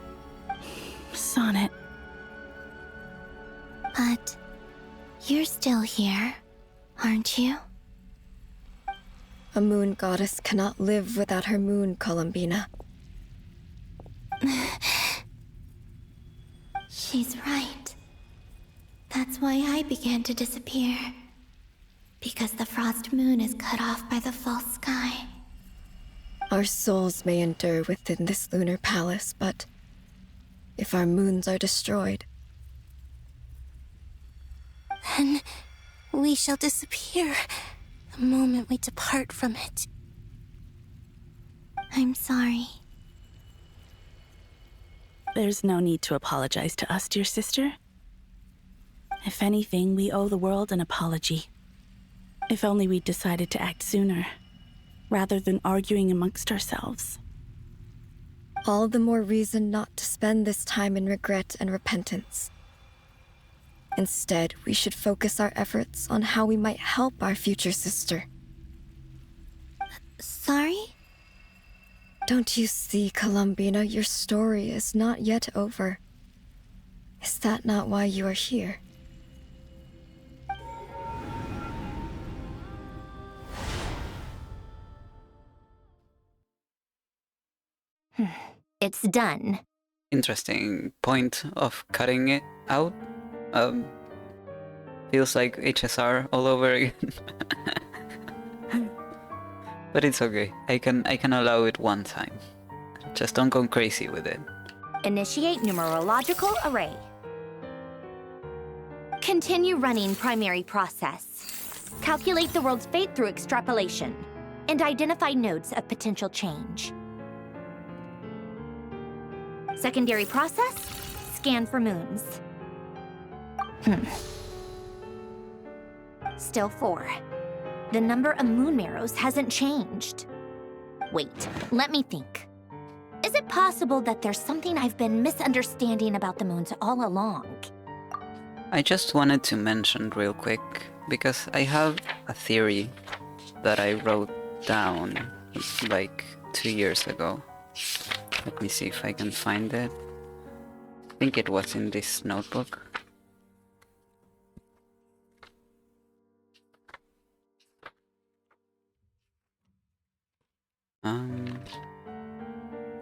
Sonnet. But you're still here, aren't you? A moon goddess cannot live without her moon, Columbina. She's right. That's why I began to disappear. Because the Frost Moon is cut off by the false sky. Our souls may endure within this lunar palace, but if our moons are destroyed, then we shall disappear the moment we depart from it. I'm sorry. There's no need to apologize to us, dear sister. If anything, we owe the world an apology. If only we'd decided to act sooner, rather than arguing amongst ourselves. all the more reason not to spend this time in regret and repentance. Instead, we should focus our efforts on how we might help our future sister. Sorry? Don't you see, Columbina, your story is not yet over. Is that not why you are here? It's done. Interesting point of cutting it out. Feels like HSR all over again. But it's okay. I can allow it one time. Just don't go crazy with it. Initiate numerological array. Continue running primary process. Calculate the world's fate through extrapolation. And identify nodes of potential change. Secondary process, scan for moons. Still 4. The number of moon marrows hasn't changed. Wait, let me think. Is it possible that there's something I've been misunderstanding about the moons all along? I just wanted to mention real quick, because I have a theory that I wrote down like 2 years ago. Let me see if I can find it. I think it was in this notebook.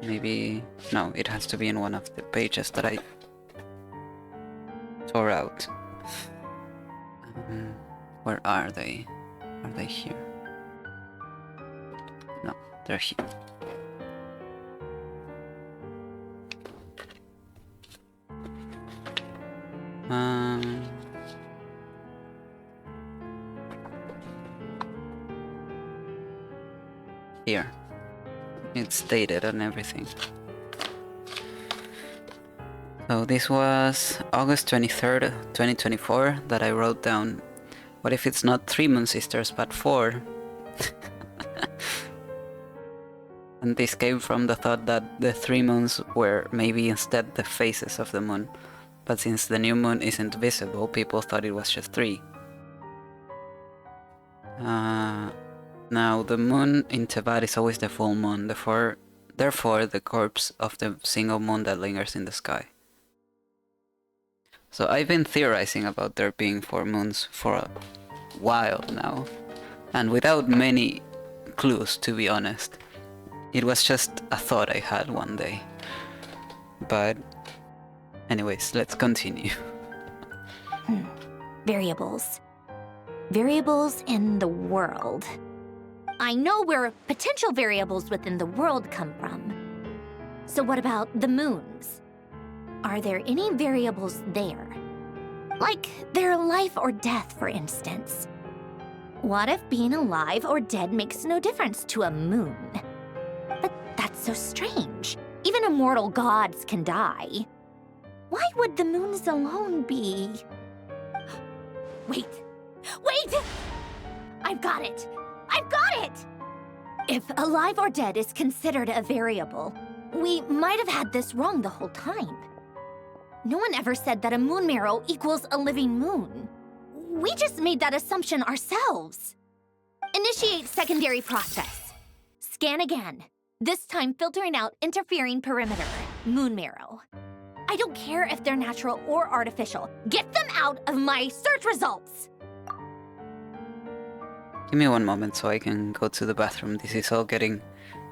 Maybe... no, it has to be in one of the pages that I tore out. Where are they? Are they here? No, they're here. Here. It's dated and everything. So this was August 23rd, 2024 that I wrote down. What if it's not 3 moon sisters but 4? And this came from the thought that the 3 moons were maybe instead the phases of the moon. But since the new moon isn't visible, people thought it was just 3. Now, the moon in Teyvat is always the full moon. The 4 therefore the corpse of the single moon that lingers in the sky. So I've been theorizing about there being 4 moons for a while now, and without many clues, to be honest. It was just a thought I had one day. But anyways, let's continue. Variables. Variables in the world. I know where potential variables within the world come from. So what about the moons? Are there any variables there? Like their life or death, for instance. What if being alive or dead makes no difference to a moon? But that's so strange. Even immortal gods can die. Why would the moons alone be... Wait! Wait! I've got it! I've got it! If alive or dead is considered a variable, we might have had this wrong the whole time. No one ever said that a moon marrow equals a living moon. We just made that assumption ourselves. Initiate secondary process. Scan again. This time filtering out interfering perimeter, moon marrow. I don't care if they're natural or artificial. Get them out of my search results! Give me one moment so I can go to the bathroom. This is all getting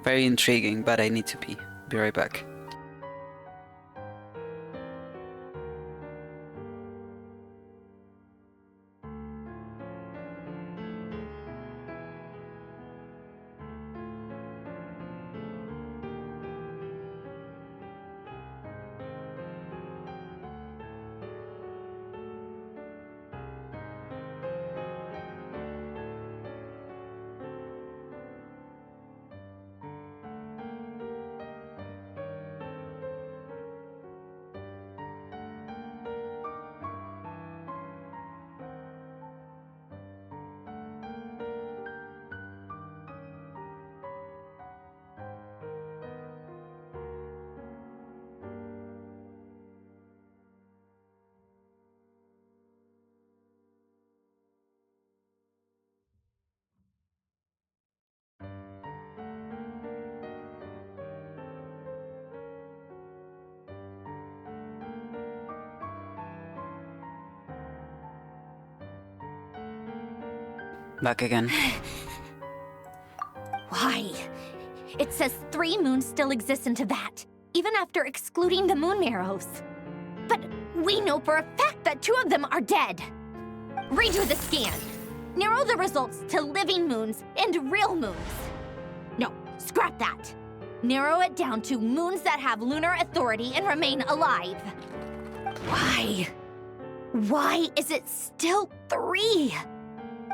very intriguing, but I need to pee. Be right back. Back again. Why? It says 3 moons still exist in Teyvat, even after excluding the moon marrows. But we know for a fact that 2 of them are dead. Redo the scan. Narrow the results to living moons and real moons. No, scrap that. Narrow it down to moons that have lunar authority and remain alive. Why? Why is it still 3?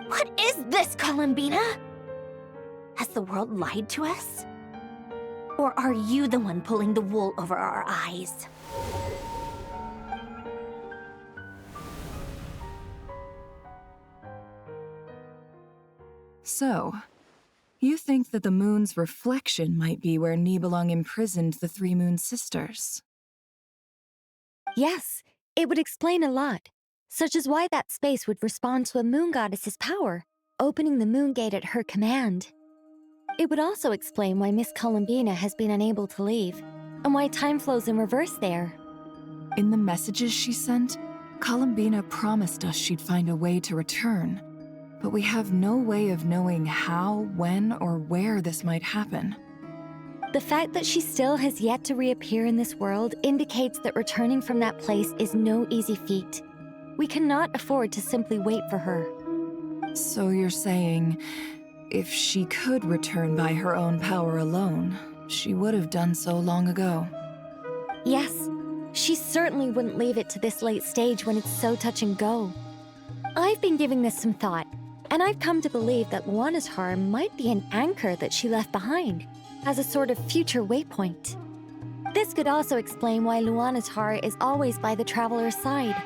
What is this, Columbina? Has the world lied to us? Or are you the one pulling the wool over our eyes? So, you think that the moon's reflection might be where Nibelung imprisoned the 3 moon sisters? Yes, it would explain a lot, such as why that space would respond to a moon goddess's power, opening the moon gate at her command. It would also explain why Miss Columbina has been unable to leave, and why time flows in reverse there. In the messages she sent, Columbina promised us she'd find a way to return, but we have no way of knowing how, when, or where this might happen. The fact that she still has yet to reappear in this world indicates that returning from that place is no easy feat. We cannot afford to simply wait for her. So you're saying, if she could return by her own power alone, she would have done so long ago? Yes, she certainly wouldn't leave it to this late stage when it's so touch and go. I've been giving this some thought, and I've come to believe that Luana's harm might be an anchor that she left behind, as a sort of future waypoint. This could also explain why Luana's heart is always by the traveler's side.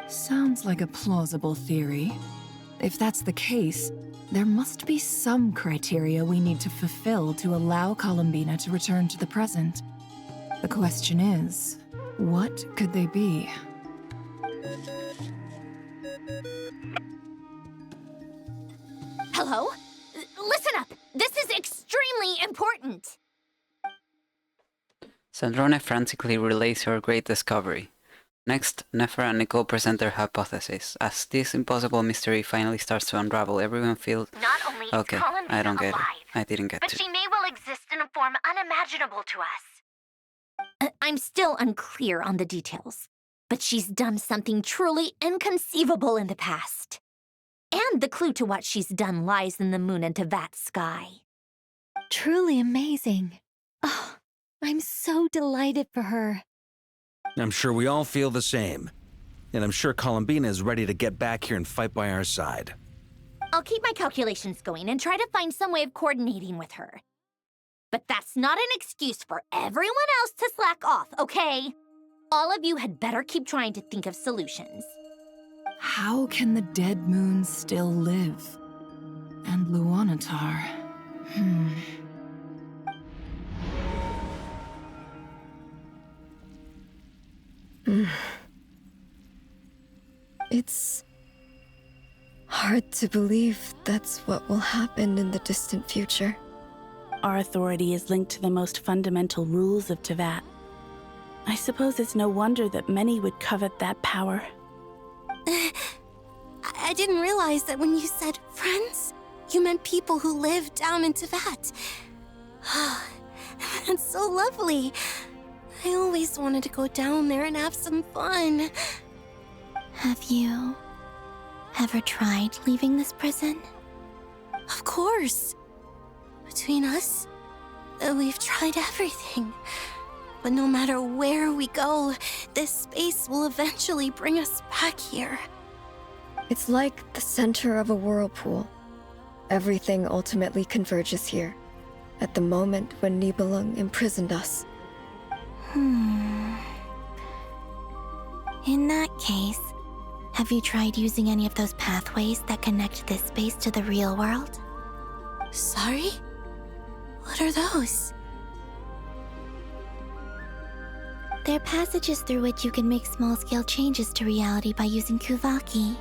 Sounds like a plausible theory. If that's the case, there must be some criteria we need to fulfill to allow Columbina to return to the present. The question is, what could they be? Hello? Listen up! This is extremely important! Sandrone frantically relays her great discovery. Next, Nefer and Nicole present their hypothesis. As this impossible mystery finally starts to unravel, everyone feels... Not only is Okay, Colin I don't get it. alive, I didn't get but it. she may well exist in a form unimaginable to us. I'm still unclear on the details, but she's done something truly inconceivable in the past. And the clue to what she's done lies in the moon and Tevat sky. Truly amazing. Oh, I'm so delighted for her. I'm sure we all feel the same. And I'm sure Columbina is ready to get back here and fight by our side. I'll keep my calculations going and try to find some way of coordinating with her. But that's not an excuse for everyone else to slack off, okay? All of you had better keep trying to think of solutions. How can the dead moon still live? And Luanatar... It's hard to believe that's what will happen in the distant future. Our authority is linked to the most fundamental rules of Tevat. I suppose it's no wonder that many would covet that power. I didn't realize that when you said friends, you meant people who live down in Tevat. That's so lovely. I always wanted to go down there and have some fun. Have you ever tried leaving this prison? Of course. Between us, we've tried everything. But no matter where we go, this space will eventually bring us back here. It's like the center of a whirlpool. Everything ultimately converges here, at the moment when Nibelung imprisoned us. In that case, have you tried using any of those pathways that connect this space to the real world? Sorry? What are those? They're passages through which you can make small-scale changes to reality by using Kuvaki.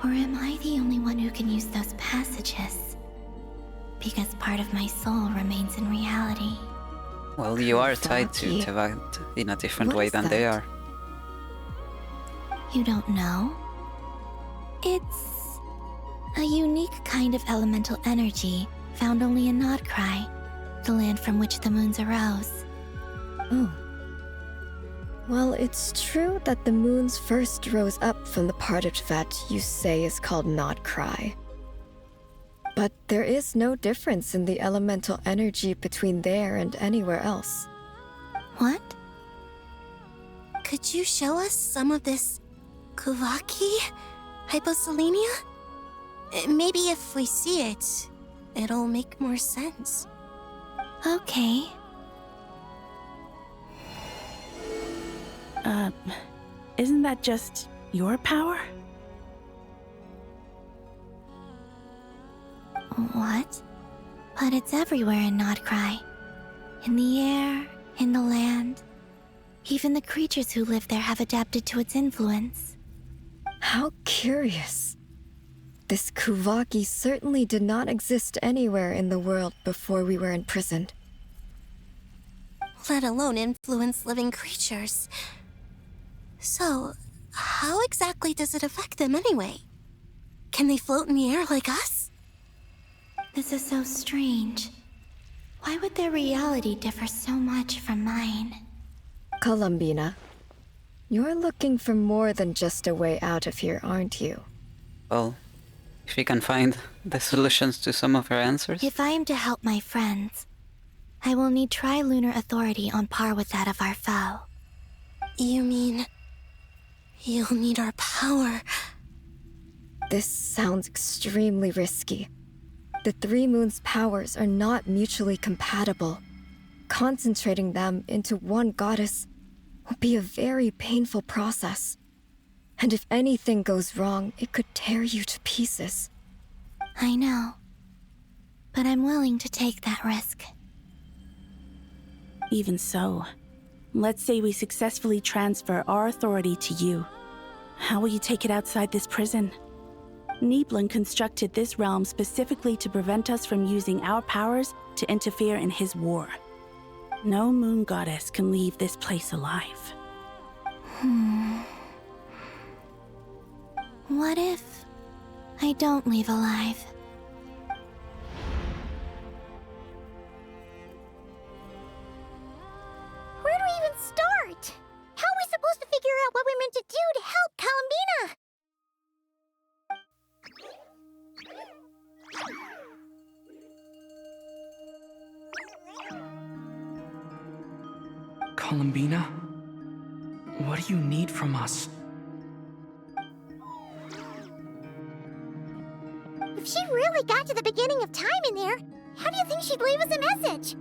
Or am I the only one who can use those passages? Because part of my soul remains in reality. Well, you are tied to Tevat in a different way than they are. You don't know? It's a unique kind of elemental energy found only in nod-krai, the land from which the moons arose. Oh. Well, it's true that the moons first rose up from the part of Tevat you say is called nod-krai. But there is no difference in the elemental energy between there and anywhere else. What? Could you show us some of this Kuvaki? Hyposelenia? Maybe if we see it, it'll make more sense. Okay. Isn't that just your power? What? But it's everywhere in nod-krai. In the air, in the land. Even the creatures who live there have adapted to its influence. How curious. This Kuvaki certainly did not exist anywhere in the world before we were imprisoned. Let alone influence living creatures. So, how exactly does it affect them anyway? Can they float in the air like us? This is so strange. Why would their reality differ so much from mine? Columbina, you're looking for more than just a way out of here, aren't you? Well, if we can find the solutions to some of her answers. If I am to help my friends, I will need tri-lunar authority on par with that of our foe. You mean... you'll need our power? This sounds extremely risky. The three moons' powers are not mutually compatible. Concentrating them into one goddess will be a very painful process. And if anything goes wrong, it could tear you to pieces. I know. But I'm willing to take that risk. Even so, let's say we successfully transfer our authority to you. How will you take it outside this prison? Nibelung constructed this realm specifically to prevent us from using our powers to interfere in his war. No moon goddess can leave this place alive. What if I don't leave alive? Where do we even start? How are we supposed to figure out what we're meant to do to help Columbina? Columbina? What do you need from us? If she really got to the beginning of time in there, how do you think she'd leave us a message?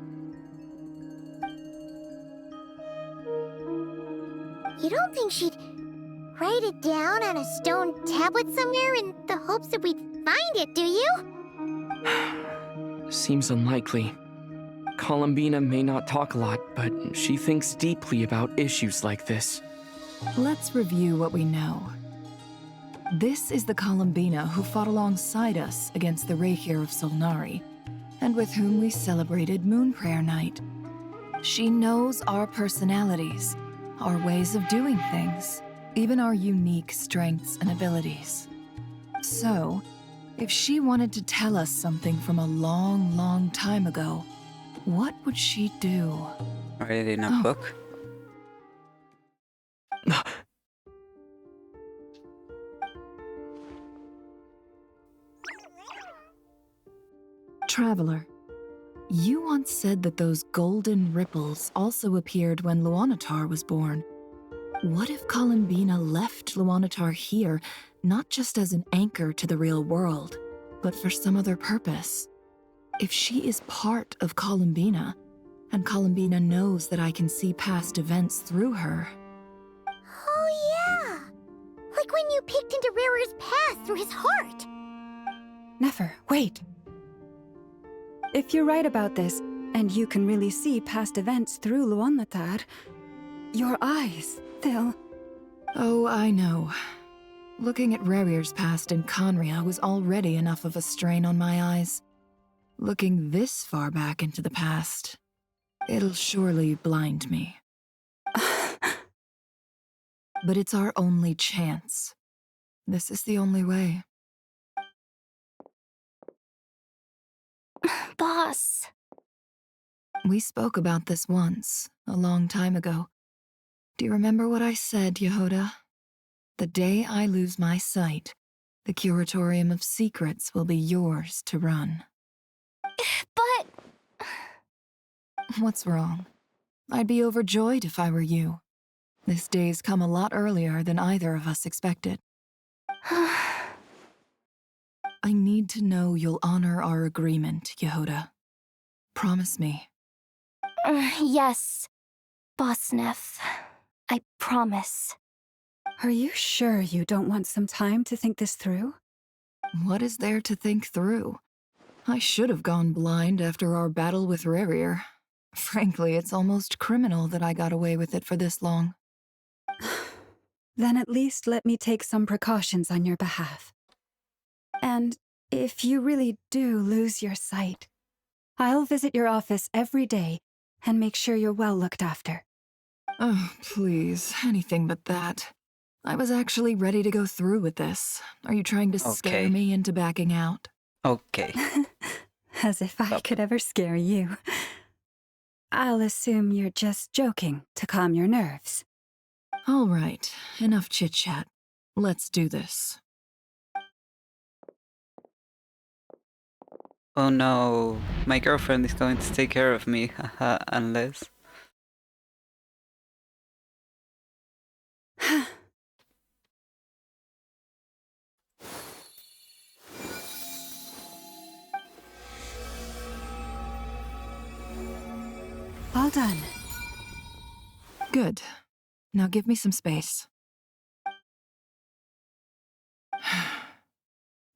You don't think she'd write it down on a stone tablet somewhere in the hopes that we'd find it, do you? Seems unlikely. Columbina may not talk a lot, but she thinks deeply about issues like this. Let's review what we know. This is the Columbina who fought alongside us against the Reikir of Solnari, and with whom we celebrated Moon Prayer Night. She knows our personalities, our ways of doing things, even our unique strengths and abilities. So, if she wanted to tell us something from a long, long time ago, what would she do? Write it in a book? Traveler, you once said that those golden ripples also appeared when Luanatar was born. What if Columbina left Luanatar here, not just as an anchor to the real world, but for some other purpose? If she is part of Columbina, and Columbina knows that I can see past events through her... Oh yeah! Like when you peeked into Rarer's past through his heart! Nefer, wait! If you're right about this, and you can really see past events through Luanatar, your eyes, they'll... Oh, I know. Looking at Rerir's past in Conria was already enough of a strain on my eyes. Looking this far back into the past, it'll surely blind me. But it's our only chance. This is the only way. Boss. We spoke about this once, a long time ago. Do you remember what I said, Yehoda? The day I lose my sight, the Curatorium of Secrets will be yours to run. But... What's wrong? I'd be overjoyed if I were you. This day's come a lot earlier than either of us expected. I need to know you'll honor our agreement, Yehoda. Promise me. Yes, Boss Neff. I promise. Are you sure you don't want some time to think this through? What is there to think through? I should have gone blind after our battle with Rerir. Frankly, it's almost criminal that I got away with it for this long. Then at least let me take some precautions on your behalf. And if you really do lose your sight, I'll visit your office every day and make sure you're well looked after. Oh, please, anything but that. I was actually ready to go through with this. Are you trying to scare me into backing out? Okay. As if I could ever scare you. I'll assume you're just joking to calm your nerves. All right, enough chit-chat. Let's do this. Oh no, my girlfriend is going to take care of me, haha, unless... All done. Good. Now give me some space.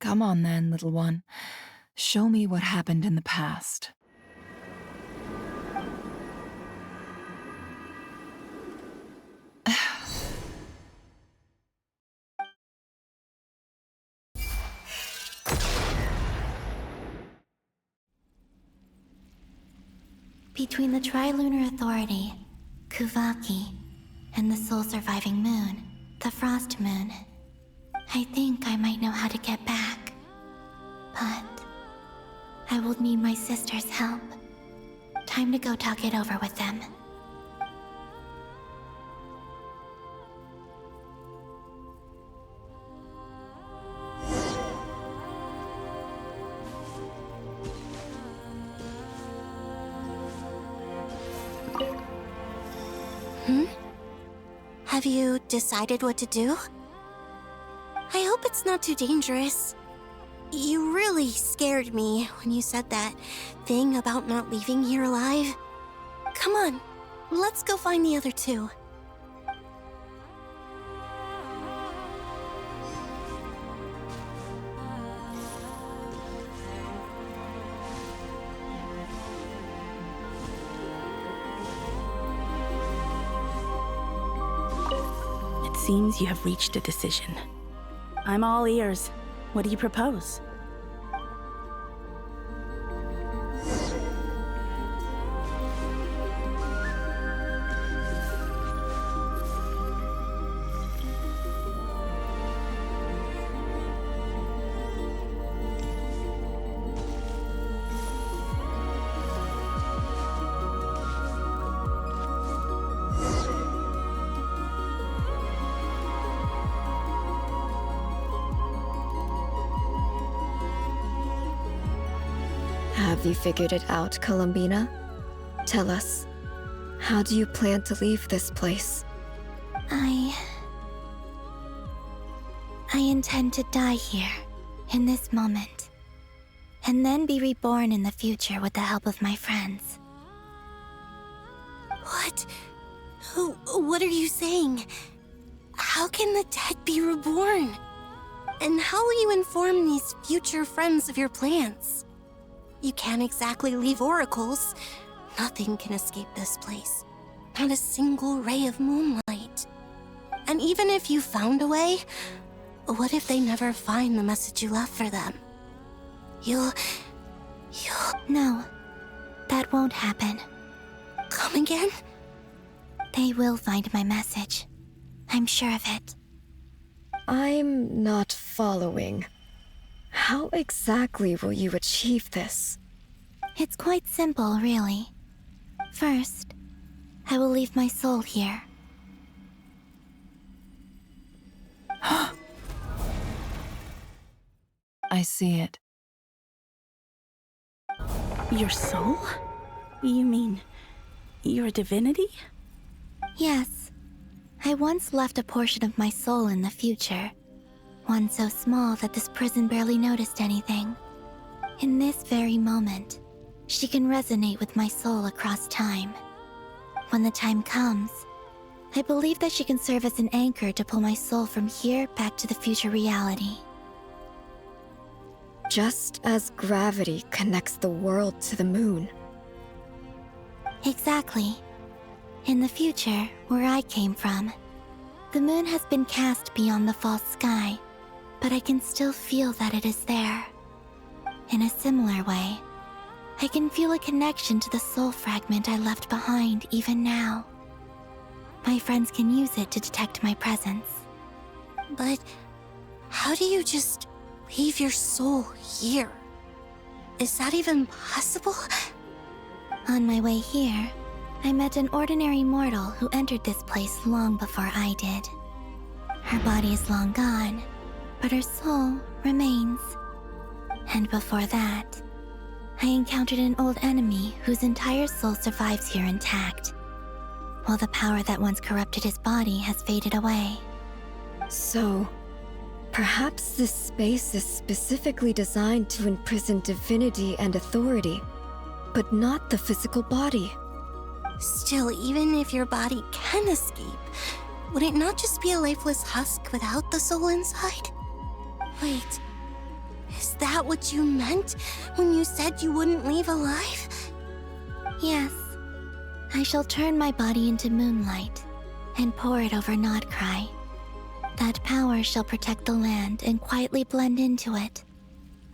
Come on then, little one. Show me what happened in the past. Between the Trilunar Authority, Kuvaki, and the soul-surviving moon, the Frost Moon, I think I might know how to get back. But I will need my sister's help. Time to go talk it over with them. Have you decided what to do? I hope it's not too dangerous. You really scared me when you said that thing about not leaving here alive. Come on, let's go find the other two. Seems you have reached a decision. I'm all ears. What do you propose? Have you figured it out, Columbina? Tell us, how do you plan to leave this place? I intend to die here, in this moment, and then be reborn in the future with the help of my friends. What? What are you saying? How can the dead be reborn? And how will you inform these future friends of your plans? You can't exactly leave oracles. Nothing can escape this place. Not a single ray of moonlight. And even if you found a way, what if they never find the message you left for them? You'll... No, that won't happen. Come again? They will find my message. I'm sure of it. I'm not following. How exactly will you achieve this? It's quite simple, really. First, I will leave my soul here. I see it. Your soul? You mean you're a divinity? Yes. I once left a portion of my soul in the future. One so small that this prison barely noticed anything. In this very moment, she can resonate with my soul across time. When the time comes, I believe that she can serve as an anchor to pull my soul from here back to the future reality. Just as gravity connects the world to the moon. Exactly. In the future, where I came from, the moon has been cast beyond the false sky, but I can still feel that it is there. In a similar way, I can feel a connection to the soul fragment I left behind even now. My friends can use it to detect my presence. But how do you just leave your soul here? Is that even possible? On my way here, I met an ordinary mortal who entered this place long before I did. Her body is long gone, but her soul remains. And before that, I encountered an old enemy whose entire soul survives here intact, while the power that once corrupted his body has faded away. So, perhaps this space is specifically designed to imprison divinity and authority, but not the physical body. Still, even if your body can escape, would it not just be a lifeless husk without the soul inside? Wait, is that what you meant when you said you wouldn't leave alive? Yes. I shall turn my body into moonlight and pour it over nod-krai. That power shall protect the land and quietly blend into it,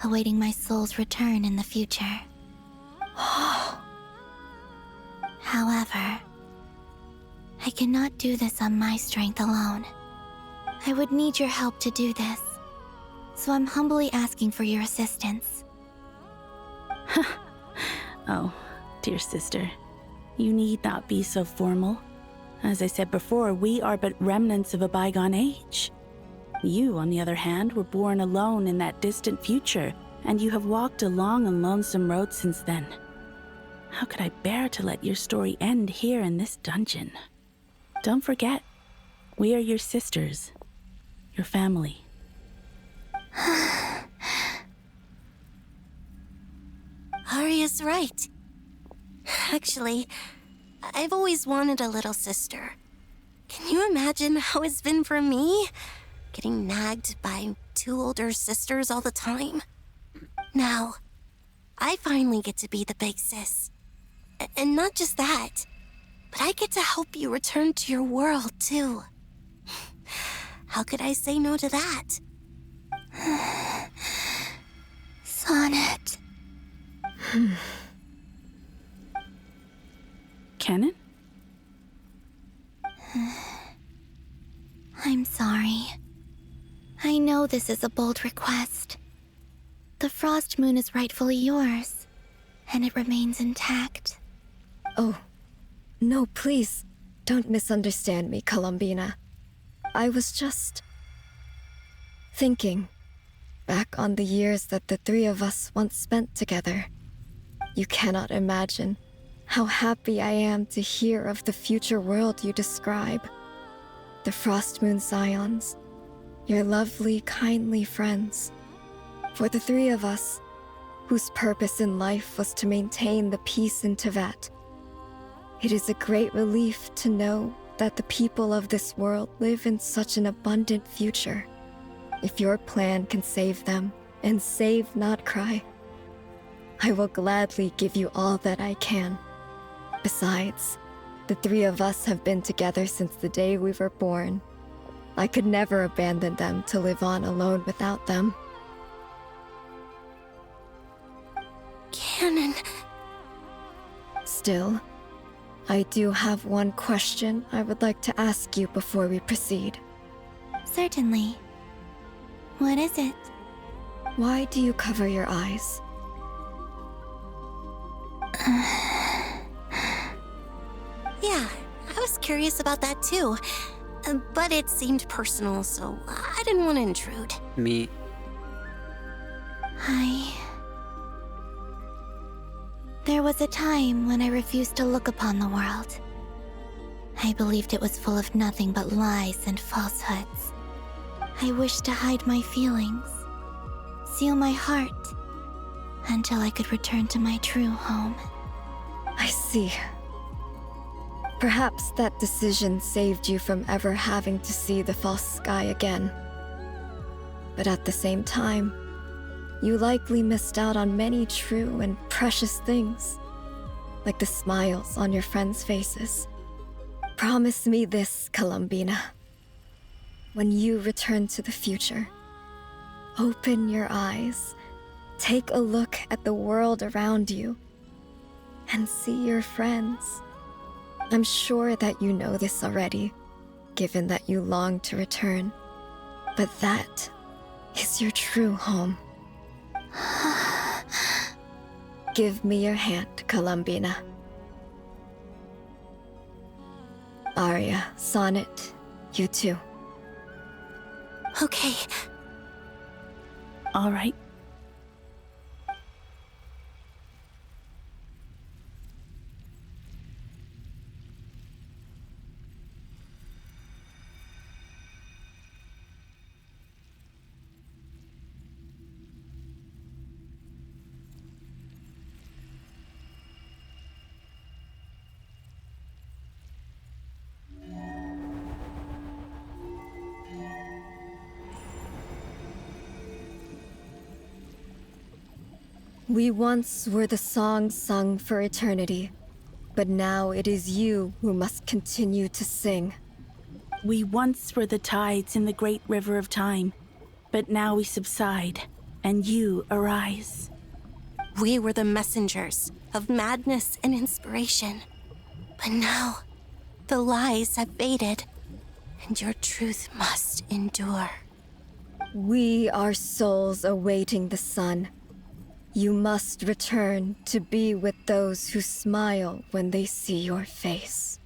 awaiting my soul's return in the future. However, I cannot do this on my strength alone. I would need your help to do this, so I'm humbly asking for your assistance. Oh, dear sister, you need not be so formal. As I said before, we are but remnants of a bygone age. You, on the other hand, were born alone in that distant future, and you have walked a long and lonesome road since then. How could I bear to let your story end here in this dungeon? Don't forget, we are your sisters, your family. Arya's right. Actually, I've always wanted a little sister. Can you imagine how it's been for me? Getting nagged by 2 older sisters all the time. Now, I finally get to be the big sis. And not just that, but I get to help you return to your world, too. How could I say no to that? Sonnet. Canon? I'm sorry. I know this is a bold request. The Frost Moon is rightfully yours, and it remains intact. Oh, no, please, don't misunderstand me, Columbina. I was just thinking back on the years that the 3 of us once spent together. You cannot imagine how happy I am to hear of the future world you describe. The Frost Moon Scions, your lovely, kindly friends. For the 3 of us, whose purpose in life was to maintain the peace in Teyvat, it is a great relief to know that the people of this world live in such an abundant future. If your plan can save them and save nod-krai, I will gladly give you all that I can. Besides, the 3 of us have been together since the day we were born. I could never abandon them to live on alone without them. Canon. Still, I do have one question I would like to ask you before we proceed. Certainly. What is it? Why do you cover your eyes? Yeah, I was curious about that too. But it seemed personal, so I didn't want to intrude. Me. There was a time when I refused to look upon the world. I believed it was full of nothing but lies and falsehoods. I wished to hide my feelings, seal my heart, until I could return to my true home. I see. Perhaps that decision saved you from ever having to see the false sky again. But at the same time, you likely missed out on many true and precious things, like the smiles on your friends' faces. Promise me this, Columbina. When you return to the future, open your eyes, take a look at the world around you, and see your friends. I'm sure that you know this already, given that you long to return. But that is your true home. Give me your hand, Columbina. Arya, Sonnet, you too. Okay. All right. We once were the songs sung for eternity, but now it is you who must continue to sing. We once were the tides in the great river of time, but now we subside, and you arise. We were the messengers of madness and inspiration, But now, the lies have faded, and your truth must endure. We are souls awaiting the sun. You must return to be with those who smile when they see your face.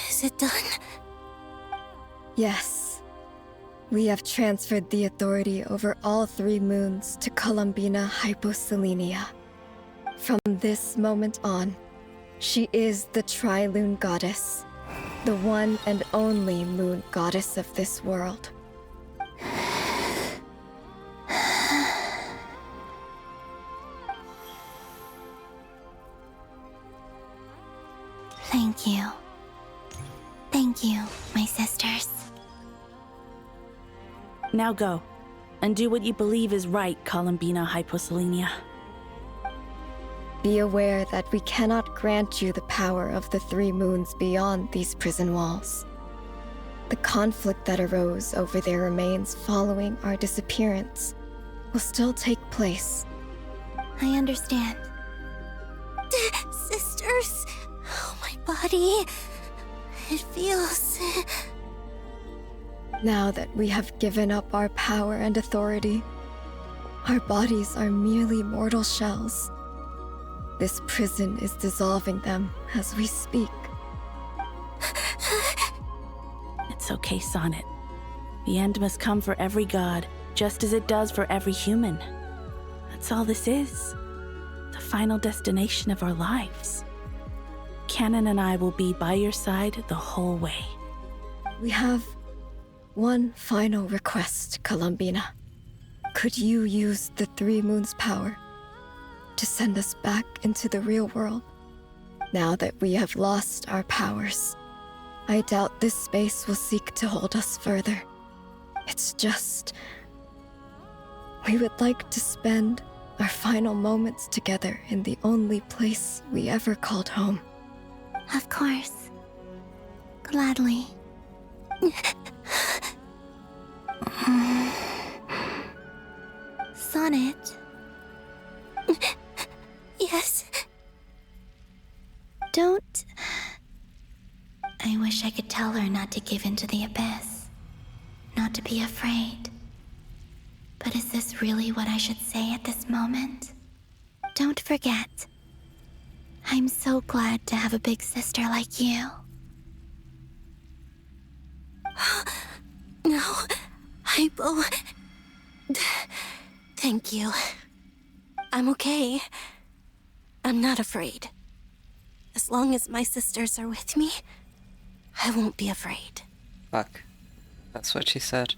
Is it done? Yes. We have transferred the authority over all 3 moons to Columbina Hyposelenia. From this moment on, she is the Tri-Lune Goddess, the one and only moon goddess of this world. Thank you. Thank you, my sisters. Now go, and do what you believe is right, Columbina Hyposelenia. Be aware that we cannot grant you the power of the 3 moons beyond these prison walls. The conflict that arose over their remains following our disappearance will still take place. I understand. Sisters, oh, my body. It feels... Now that we have given up our power and authority, our bodies are merely mortal shells. This prison is dissolving them as we speak. It's okay, Sonnet. The end must come for every god, just as it does for every human. That's all this is. The final destination of our lives. Canon and I will be by your side the whole way. We have one final request, Columbina. Could you use the 3 moons' power to send us back into the real world? Now that we have lost our powers, I doubt this space will seek to hold us further. It's just... we would like to spend our final moments together in the only place we ever called home. Of course. Gladly. Sonnet? Yes? Don't... I wish I could tell her not to give in to the abyss. Not to be afraid. But is this really what I should say at this moment? Don't forget. I'm so glad to have a big sister like you. No, Hypo... Thank you. I'm okay. I'm not afraid. As long as my sisters are with me, I won't be afraid. Fuck. That's what she said.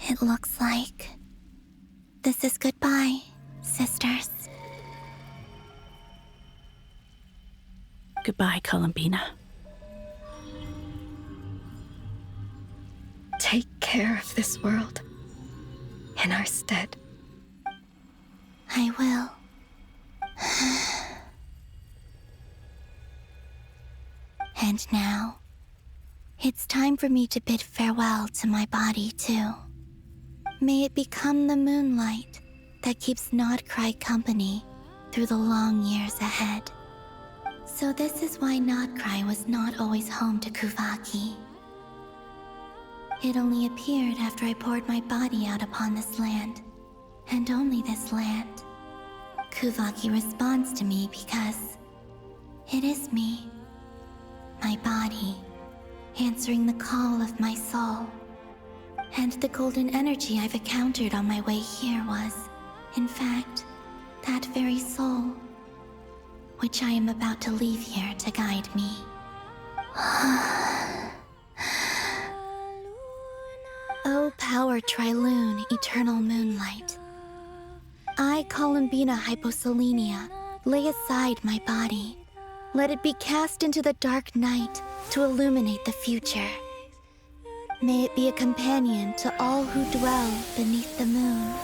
It looks like this is goodbye, sisters. Goodbye, Columbina. Take care of this world in our stead. I will. And now, it's time for me to bid farewell to my body, too. May it become the moonlight that keeps nod-krai company through the long years ahead. So this is why nod-krai was not always home to Kuvaki. It only appeared after I poured my body out upon this land, and only this land. Kuvaki responds to me because it is me, my body, answering the call of my soul. And the golden energy I've encountered on my way here was, in fact, that very soul, which I am about to leave here to guide me. O power Tri-Lune, eternal moonlight. I, Columbina Hyposelenia, lay aside my body. Let it be cast into the dark night to illuminate the future. May it be a companion to all who dwell beneath the moon.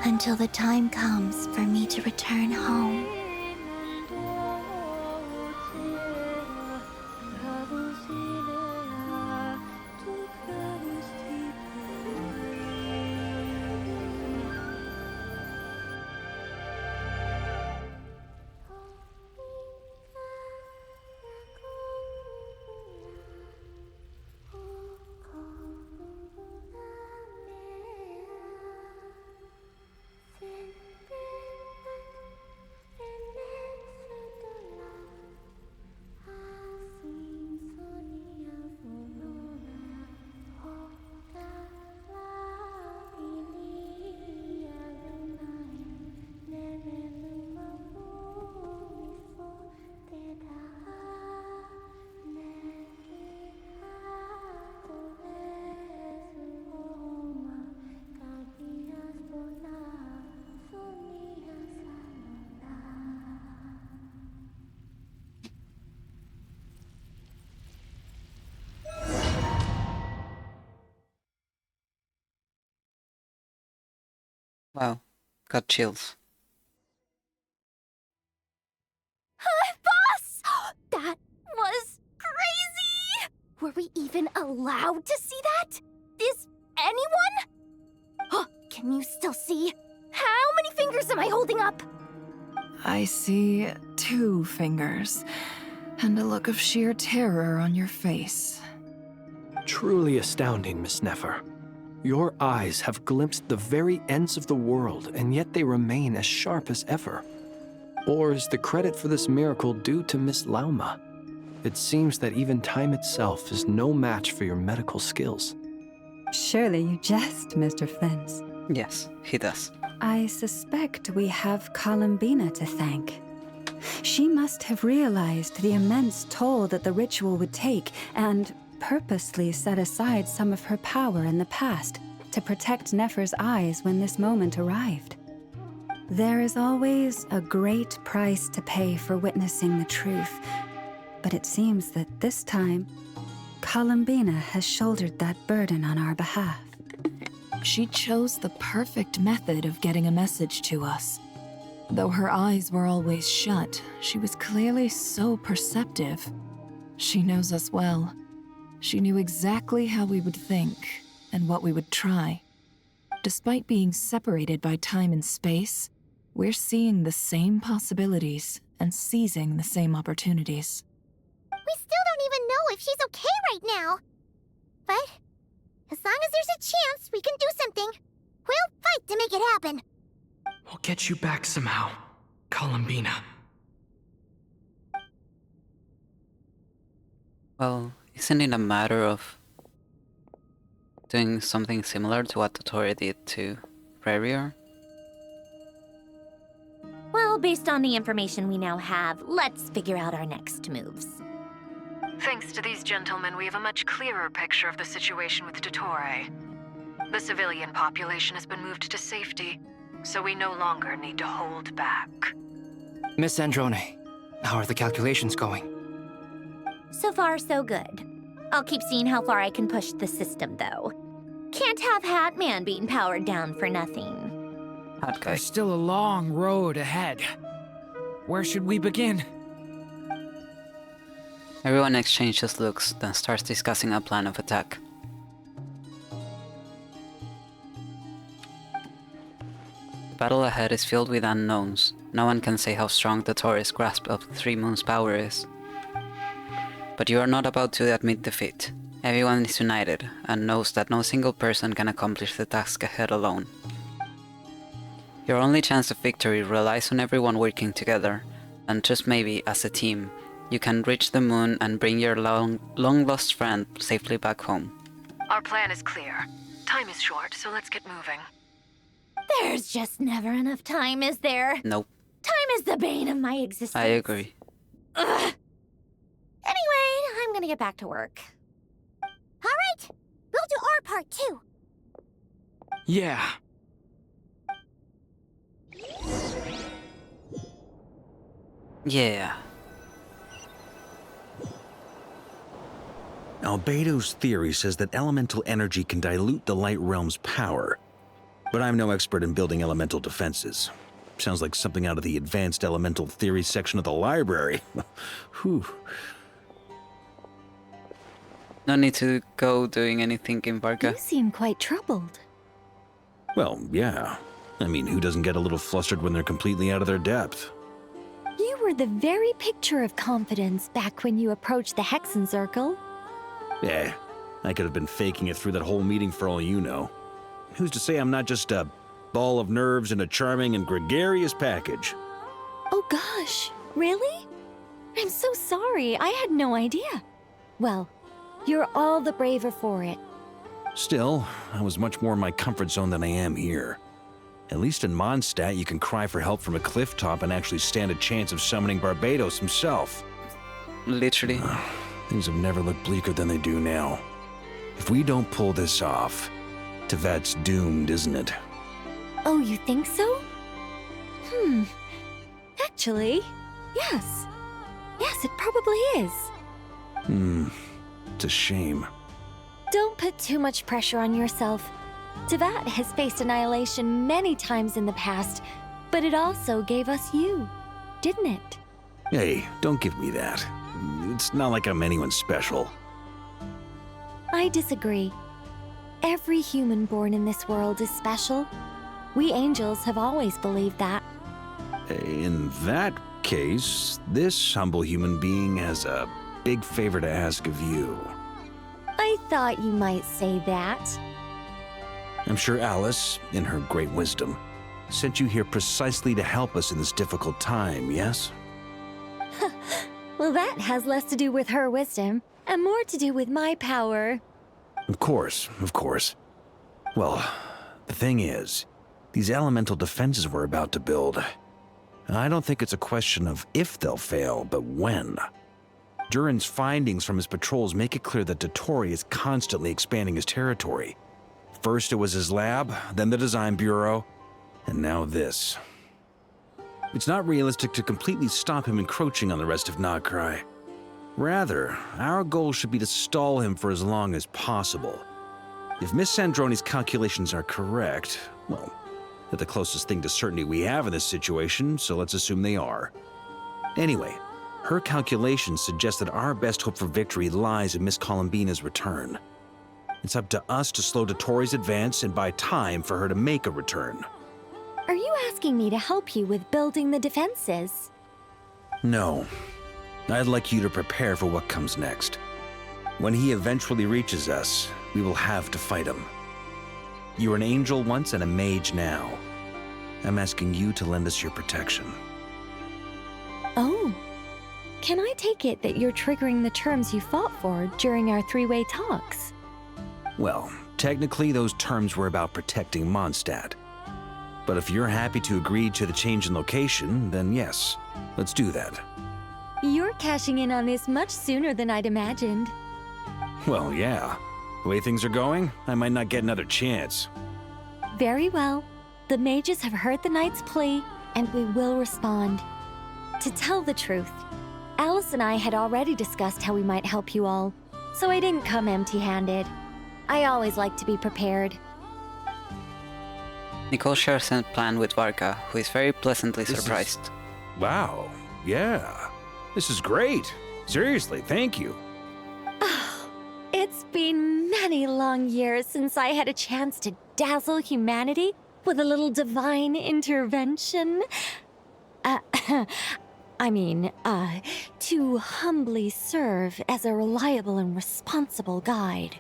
Until the time comes for me to return home. Wow, got chills. Boss! That was crazy! Were we even allowed to see that? Is anyone? Oh, can you still see? How many fingers am I holding up? I see 2 fingers, and a look of sheer terror on your face. Truly astounding, Miss Nefer. Your eyes have glimpsed the very ends of the world, and yet they remain as sharp as ever. Or is the credit for this miracle due to Miss Lauma? It seems that even time itself is no match for your medical skills. Surely you jest, Mr. Flins. Yes, he does. I suspect we have Columbina to thank. She must have realized the immense toll that the ritual would take and purposely set aside some of her power in the past to protect Nefer's eyes when this moment arrived. There is always a great price to pay for witnessing the truth, but it seems that this time, Columbina has shouldered that burden on our behalf. She chose the perfect method of getting a message to us. Though her eyes were always shut, she was clearly so perceptive. She knows us well. She knew exactly how we would think and what we would try. Despite being separated by time and space, we're seeing the same possibilities and seizing the same opportunities. We still don't even know if she's okay right now. But as long as there's a chance we can do something, we'll fight to make it happen. We'll get you back somehow, Columbina. Well, isn't it a matter of doing something similar to what Totori did to Rarior? Well, based on the information we now have, let's figure out our next moves. Thanks to these gentlemen, we have a much clearer picture of the situation with Dottore. The civilian population has been moved to safety, so we no longer need to hold back. Miss Androne, how are the calculations going? So far, so good. I'll keep seeing how far I can push the system, though. Can't have Hatman being powered down for nothing. There's still a long road ahead. Where should we begin? Everyone exchanges looks, then starts discussing a plan of attack. The battle ahead is filled with unknowns. No one can say how strong Dottori's grasp of the Three Moons' power is. But you are not about to admit defeat. Everyone is united, and knows that no single person can accomplish the task ahead alone. Your only chance of victory relies on everyone working together, and just maybe, as a team, you can reach the moon and bring your long-lost friend safely back home. Our plan is clear. Time is short, so let's get moving. There's just never enough time, is there? Nope. Time is the bane of my existence. I agree. Ugh. Anyway, I'm gonna get back to work. All right, we'll do our part too. Yeah. Yeah. Albedo's theory says that elemental energy can dilute the light realm's power. But I'm no expert in building elemental defenses. Sounds like something out of the advanced elemental theory section of the library. Whew. No need to go doing anything in Varka. You seem quite troubled. Well, yeah. I mean, who doesn't get a little flustered when they're completely out of their depth? You were the very picture of confidence back when you approached the Hexen Circle. I could have been faking it through that whole meeting for all you know. Who's to say I'm not just a ball of nerves in a charming and gregarious package? Oh gosh, really? I'm so sorry, I had no idea. Well, you're all the braver for it. Still, I was much more in my comfort zone than I am here. At least in Mondstadt, you can cry for help from a cliff top and actually stand a chance of summoning Barbados himself. Literally. Things have never looked bleaker than they do now. If we don't pull this off, Tevat's doomed, isn't it? Oh, you think so? Actually, yes. Yes, it probably is. It's a shame. Don't put too much pressure on yourself. Tevat has faced annihilation many times in the past, but it also gave us you, didn't it? Hey, don't give me that. It's not like I'm anyone special. I disagree. Every human born in this world is special. We angels have always believed that. In that case, this humble human being has a big favor to ask of you. I thought you might say that. I'm sure Alice, in her great wisdom, sent you here precisely to help us in this difficult time, yes? Well, that has less to do with her wisdom, and more to do with my power. Of course, of course. Well, the thing is, these elemental defenses we're about to build, I don't think it's a question of if they'll fail, but when. Durin's findings from his patrols make it clear that Dottore is constantly expanding his territory. First it was his lab, then the design bureau, and now this. It's not realistic to completely stop him encroaching on the rest of nod-krai. Rather, our goal should be to stall him for as long as possible. If Miss Sandroni's calculations are correct, well, they're the closest thing to certainty we have in this situation, so let's assume they are. Anyway, her calculations suggest that our best hope for victory lies in Miss Columbina's return. It's up to us to slow Dottore's advance and buy time for her to make a return. Are you asking me to help you with building the defenses? No. I'd like you to prepare for what comes next. When he eventually reaches us, we will have to fight him. You were an angel once and a mage now. I'm asking you to lend us your protection. Oh. Can I take it that you're triggering the terms you fought for during our three-way talks? Well, technically those terms were about protecting Mondstadt. But if you're happy to agree to the change in location, then yes, let's do that. You're cashing in on this much sooner than I'd imagined. Well, yeah. The way things are going, I might not get another chance. Very well. The mages have heard the knight's plea, and we will respond. To tell the truth, Alice and I had already discussed how we might help you all, so I didn't come empty-handed. I always like to be prepared. Nicole shares a plan with Varka, who is very pleasantly surprised. Wow, yeah. This is great. Seriously, thank you. It's been many long years since I had a chance to dazzle humanity with a little divine intervention. To humbly serve as a reliable and responsible guide.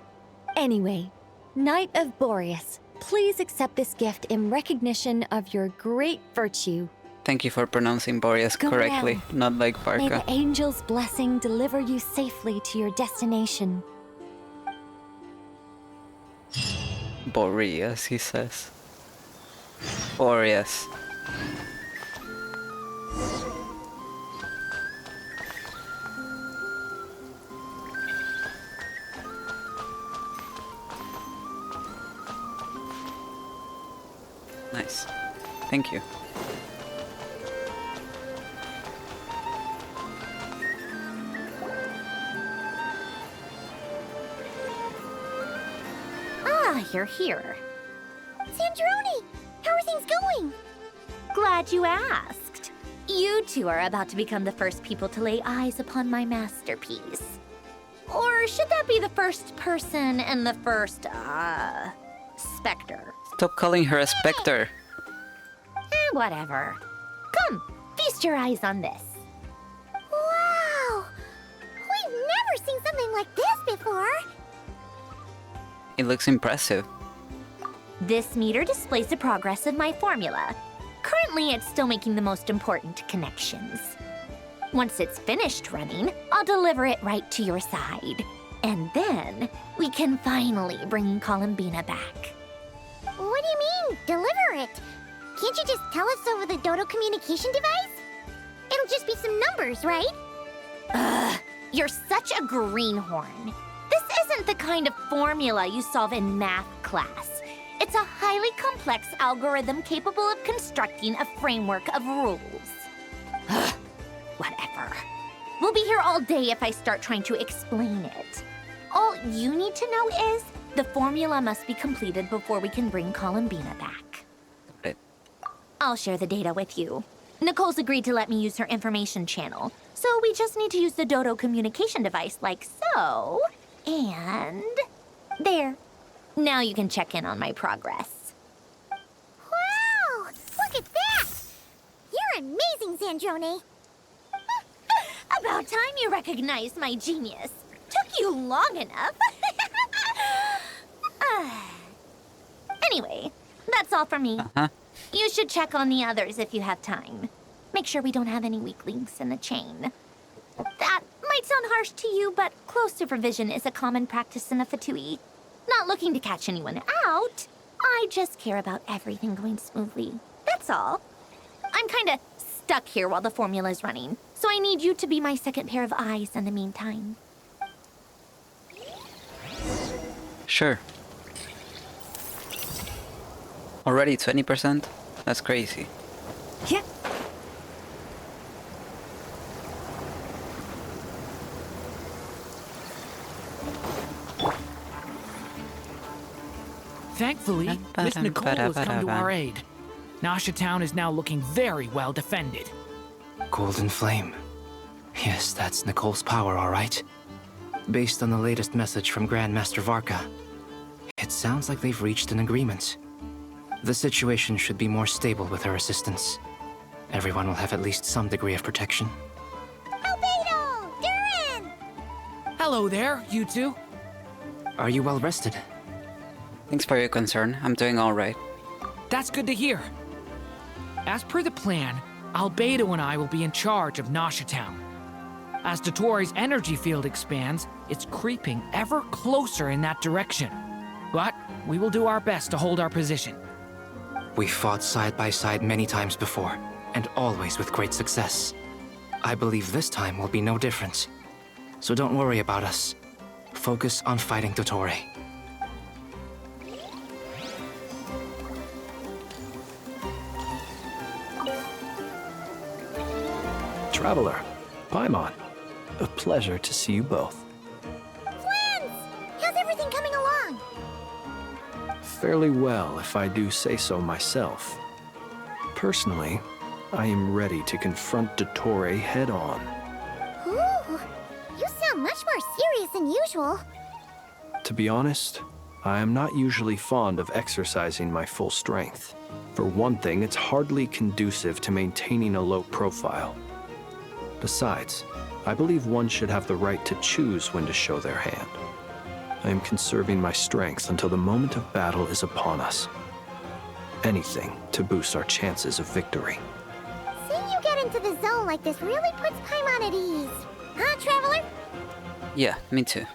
Anyway, Knight of Boreas, please accept this gift in recognition of your great virtue. Thank you for pronouncing Boreas correctly, not like Varka. May the angel's blessing deliver you safely to your destination. Boreas, he says. Boreas. Nice. Thank you. here. Sandrone, how are things going? Glad you asked. You two are about to become the first people to lay eyes upon my masterpiece. Or should that be the first person and the first, specter? Stop calling her a specter. Whatever. Come, feast your eyes on this. Wow! We've never seen something like this before. It looks impressive. This meter displays the progress of my formula. Currently, it's still making the most important connections. Once it's finished running, I'll deliver it right to your side. And then, we can finally bring Columbina back. What do you mean, deliver it? Can't you just tell us over the Dodo communication device? It'll just be some numbers, right? Ugh, you're such a greenhorn. This isn't the kind of formula you solve in math class. It's a highly complex algorithm capable of constructing a framework of rules. Ugh, whatever. We'll be here all day if I start trying to explain it. All you need to know is the formula must be completed before we can bring Columbina back. I'll share the data with you. Nicole's agreed to let me use her information channel, so we just need to use the Dodo communication device like so. And there. Now you can check in on my progress. Wow! Look at that! You're amazing, Sandrone. About time you recognized my genius. Took you long enough. Anyway, that's all for me. You should check on the others if you have time. Make sure we don't have any weak links in the chain. That might sound harsh to you, but close supervision is a common practice in the Fatui. Not looking to catch anyone out. I just care about everything going smoothly. That's all. I'm kinda stuck here while the formula's running, so I need you to be my second pair of eyes in the meantime. Sure. Already 20%? That's crazy. Yeah. Thankfully, Miss Nicole has come to our aid. Nasha Town is now looking very well defended. Golden Flame. Yes, that's Nicole's power, all right. Based on the latest message from Grandmaster Varka, it sounds like they've reached an agreement. The situation should be more stable with her assistance. Everyone will have at least some degree of protection. Albedo! Durin! Hello there, you two. Are you well rested? Thanks for your concern. I'm doing all right. That's good to hear. As per the plan, Albedo and I will be in charge of Nasha Town. As Dotori's energy field expands, it's creeping ever closer in that direction. But we will do our best to hold our position. We fought side by side many times before, and always with great success. I believe this time will be no different. So don't worry about us. Focus on fighting Dottore. Traveler, Paimon, a pleasure to see you both. Twins! How's everything coming along? Fairly well, if I do say so myself. Personally, I am ready to confront Dottore head-on. Ooh, you sound much more serious than usual. To be honest, I am not usually fond of exercising my full strength. For one thing, it's hardly conducive to maintaining a low profile. Besides, I believe one should have the right to choose when to show their hand. I am conserving my strength until the moment of battle is upon us. Anything to boost our chances of victory. Seeing you get into the zone like this really puts Paimon at ease. Huh, Traveler? Yeah, me too.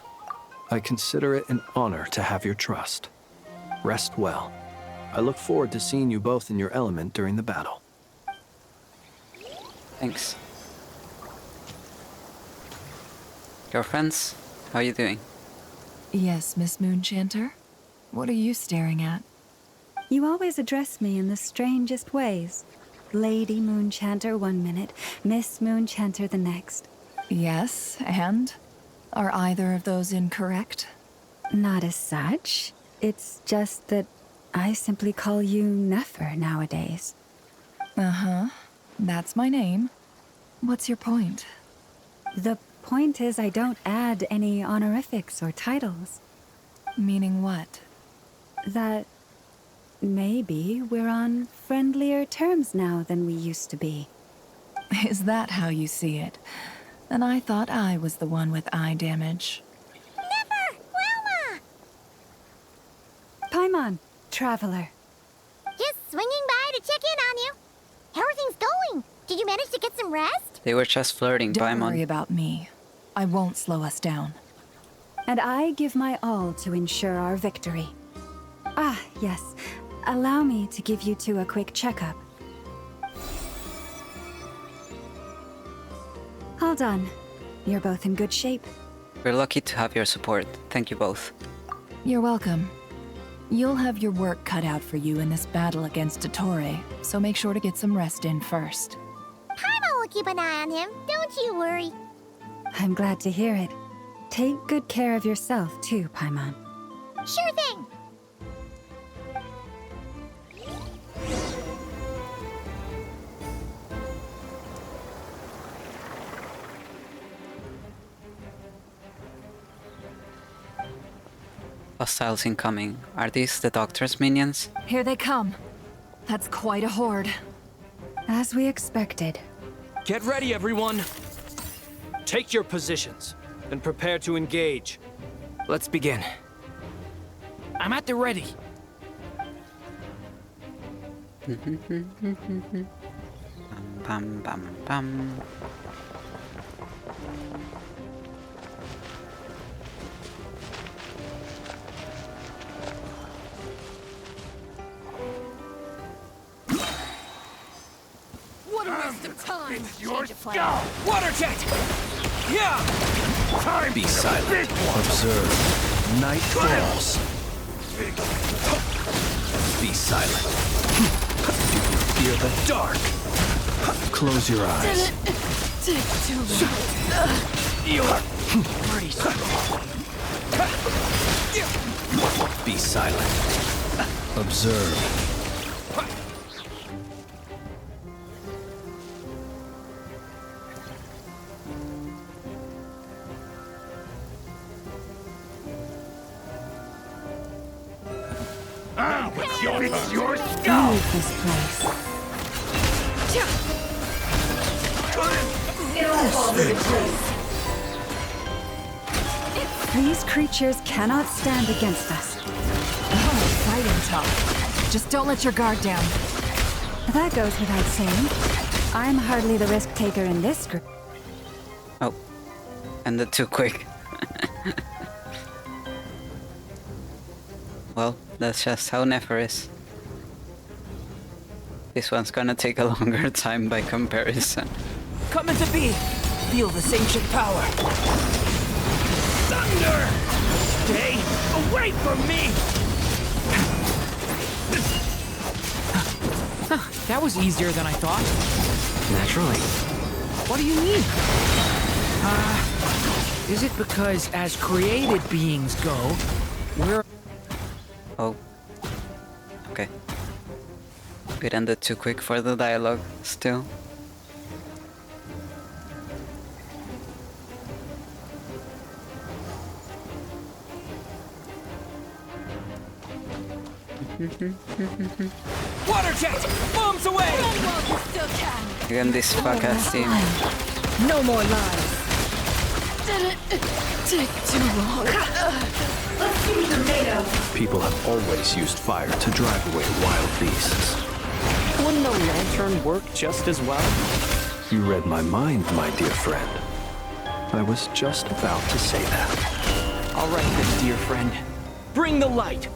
I consider it an honor to have your trust. Rest well. I look forward to seeing you both in your element during the battle. Thanks. Girlfriends, how are you doing? Yes, Miss Moonchanter? What are you staring at? You always address me in the strangest ways. Lady Moonchanter one minute, Miss Moonchanter the next. Yes, and? Are either of those incorrect? Not as such. It's just that I simply call you Nefer nowadays. Uh-huh. That's my name. What's your point? The point is I don't add any honorifics or titles. Meaning what? That maybe we're on friendlier terms now than we used to be. Is that how you see it? And I thought I was the one with eye damage. Never! Wilma! Paimon, traveler. Just swinging by to check in on you. How are things going? Did you manage to get some rest? They were just flirting, Don't Paimon. worry about me. I won't slow us down. And I give my all to ensure our victory. Ah, yes. Allow me to give you two a quick checkup. All done. You're both in good shape. We're lucky to have your support. Thank you both. You're welcome. You'll have your work cut out for you in this battle against Dottore, so make sure to get some rest in first. Paimon will keep an eye on him, don't you worry. I'm glad to hear it. Take good care of yourself, too, Paimon. Sure thing. Hostiles incoming. Are these the doctor's minions? Here they come. That's quite a horde. As we expected. Get ready, everyone! Take your positions and prepare to engage. Let's begin. I'm at the ready. Bam, bam, bam. What a waste of time! Your go! Water jet! Yeah! Time! Be silent. Observe. Night falls. Be silent. Do you fear the dark? Close your eyes. Take too long. You're pretty strong. Be silent. Observe. It's your skull! Leave this place. These creatures cannot stand against us. Oh, fighting tough. Just don't let your guard down. That goes without saying. I'm hardly the risk taker in this group. Oh. Ended too quick. Well, that's just how Nefer is. This one's gonna take a longer time by comparison. Come into be! Feel this ancient power! Thunder! Stay away from me! That was easier than I thought. Naturally. What do you mean? Is it because as created beings go, we're... Oh. Okay. It ended too quick for the dialogue, still. Water jet! Bombs away! Again, this fuck-ass team. No more lies. Didn't take too long. Let's see tomato. People have always used fire to drive away wild beasts. Wouldn't a lantern work just as well? You read my mind, my dear friend. I was just about to say that. All right then, dear friend. Bring the light!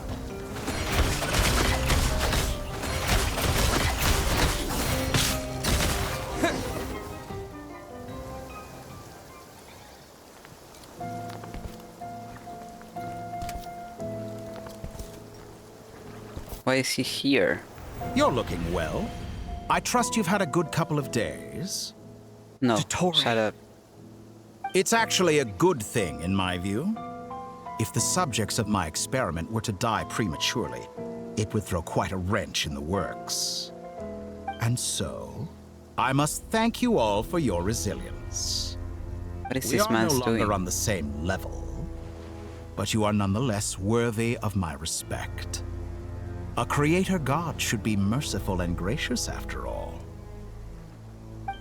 Why is he here? You're looking well. I trust you've had a good couple of days. No, shut up. It's actually a good thing, in my view. If the subjects of my experiment were to die prematurely, it would throw quite a wrench in the works. And so, I must thank you all for your resilience. What is We this are man no longer doing? on the same level, but you are nonetheless worthy of my respect. A creator god should be merciful and gracious after all.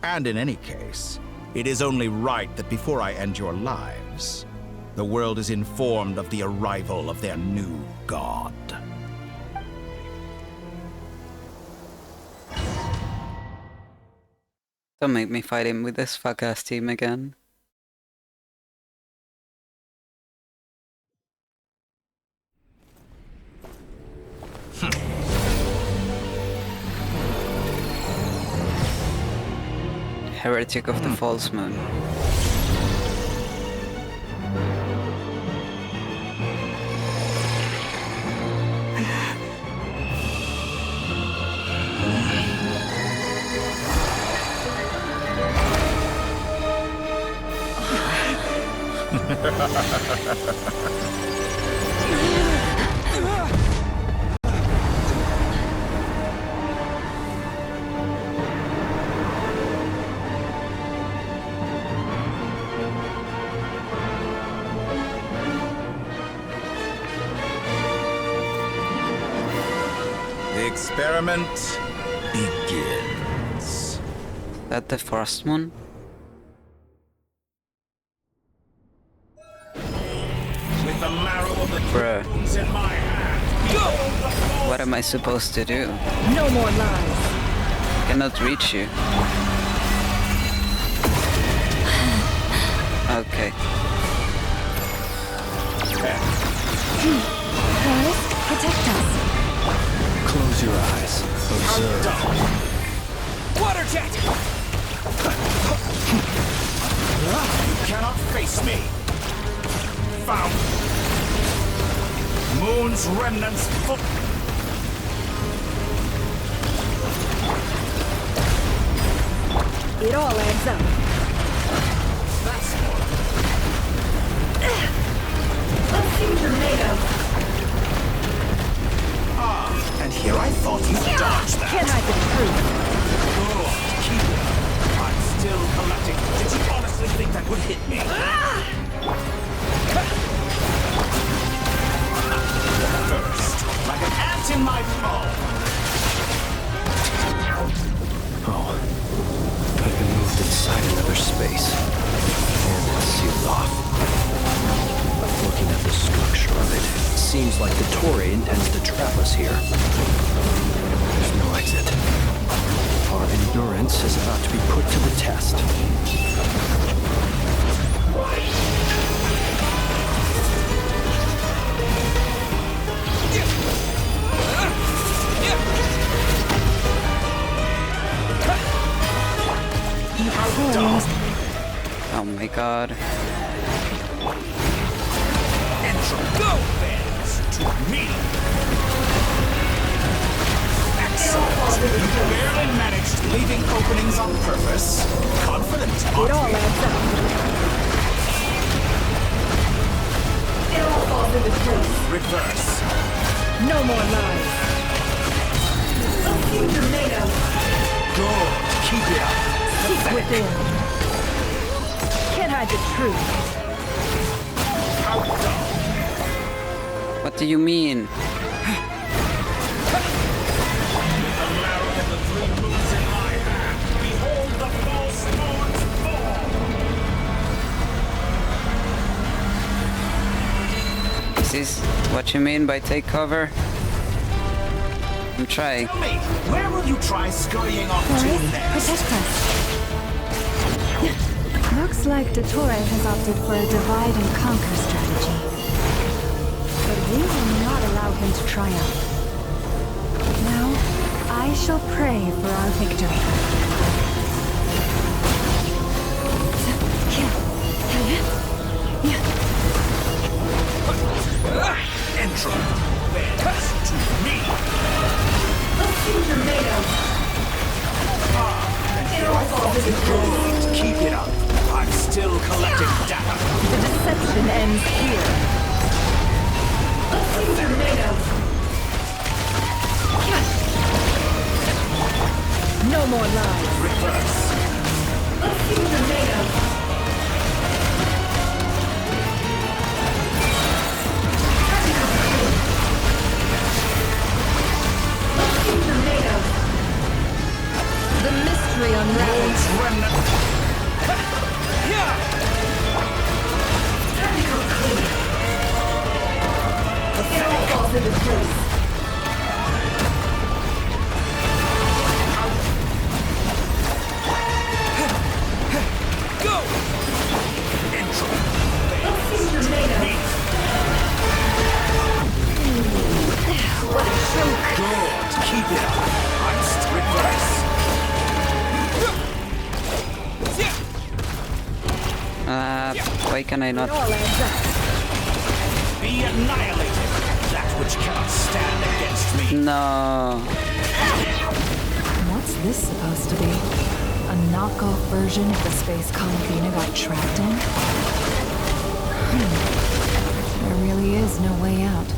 And in any case, it is only right that before I end your lives, the world is informed of the arrival of their new god. Don't make me fight him with this fuck-ass team again. Heretic of the False Moon. The experiment begins. That the Frost Moon? With the marrow of the Bruh. bones in my hand. What am I supposed to do? No more lies. Cannot reach you. Okay. Forest, protect us. Close your eyes. Observe. Water jet! You cannot face me. Found. Moon's remnants full. It all adds up. That's more. Let's see what you're made of. And here I thought you dodged that. Can't hide the truth. Good. Keep it. I'm still collecting. Did you honestly think that would hit me? First, like an ant in my palm. Oh. I've been moved inside another space. And it's sealed off. Looking at the structure of it, it seems like the Torii intends to trap us here. There's no exit. Our endurance is about to be put to the test. Oh my god. Go, fans, to me. Excellent. You barely managed leaving openings on purpose. Confident. It all adds up. It all falls into place. Reverse. No more lies. Let's see what you're made of. Good. Keep it up. Seek within. Can't hide the truth. What do you mean? Is this what you mean by take cover? I'm trying. Tell me, where will you try scurrying off to Forest, next? protect us. Looks like Dottore has opted for a divide and conquer strategy. But we will not allow him to triumph. Now, I shall pray for our victory. Intro. Bends to me. Let's see what you're made of. And here I thought it good. Keep it up. I'm still collecting data. The deception ends here. No more lies. Reverse. The mystery unravels. It all falls into place. Go! Intro. Let's see what you're made of. What a joke. Good. Keep it up. I'm reverse. Why can I not? Be annihilated. That which cannot stand against me. No. What's this supposed to be? A knockoff version of the space Columbina got trapped in? There really is no way out.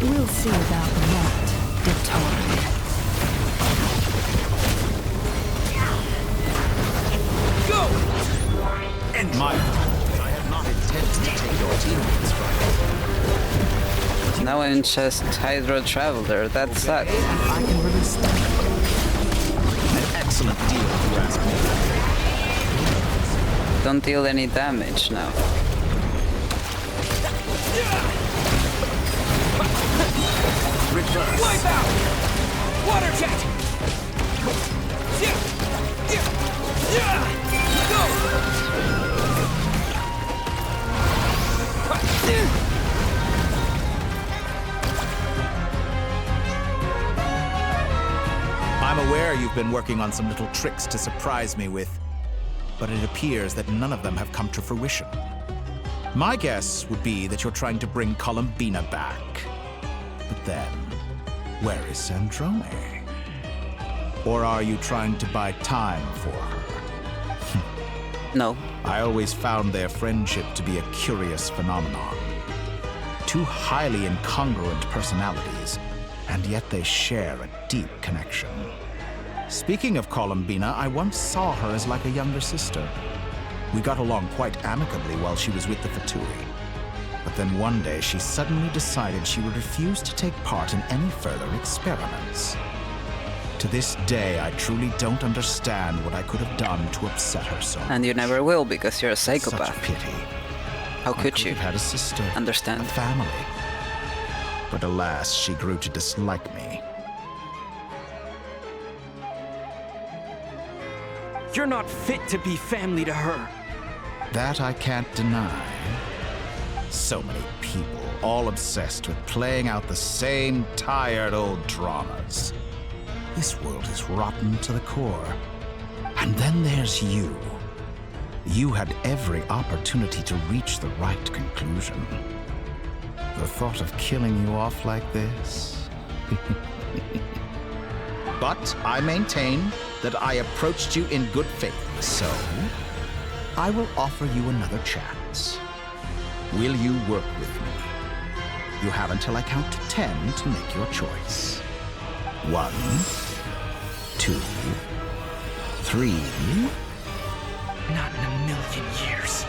We'll see about that, Dottore. Go! And my fault. I have not intended to take your teammates from you. Now I'm just Hydro Traveler. That sucks. I can release them. An excellent deal, if you ask me. Don't deal any damage now. Reverse. Wipe out! Water jet! I'm aware you've been working on some little tricks to surprise me with, but it appears that none of them have come to fruition. My guess would be that you're trying to bring Columbina back. But then, where is Sandrone? Or are you trying to buy time for her? No. I always found their friendship to be a curious phenomenon. Two highly incongruent personalities, and yet they share a deep connection. Speaking of Columbina, I once saw her as like a younger sister. We got along quite amicably while she was with the Fatui. But then one day she suddenly decided she would refuse to take part in any further experiments. To this day, I truly don't understand what I could have done to upset her so much. And you never will because you're a psychopath. Such a pity. How could you have had a sister, understand? A family. But alas, she grew to dislike me. You're not fit to be family to her. That I can't deny. So many people, all obsessed with playing out the same tired old dramas. This world is rotten to the core. And then there's you. You had every opportunity to reach the right conclusion. The thought of killing you off like this? But I maintain that I approached you in good faith, so I will offer you another chance. Will you work with me? You have until I count to 10 to make your choice. 1, 2, 3. Not in a million years.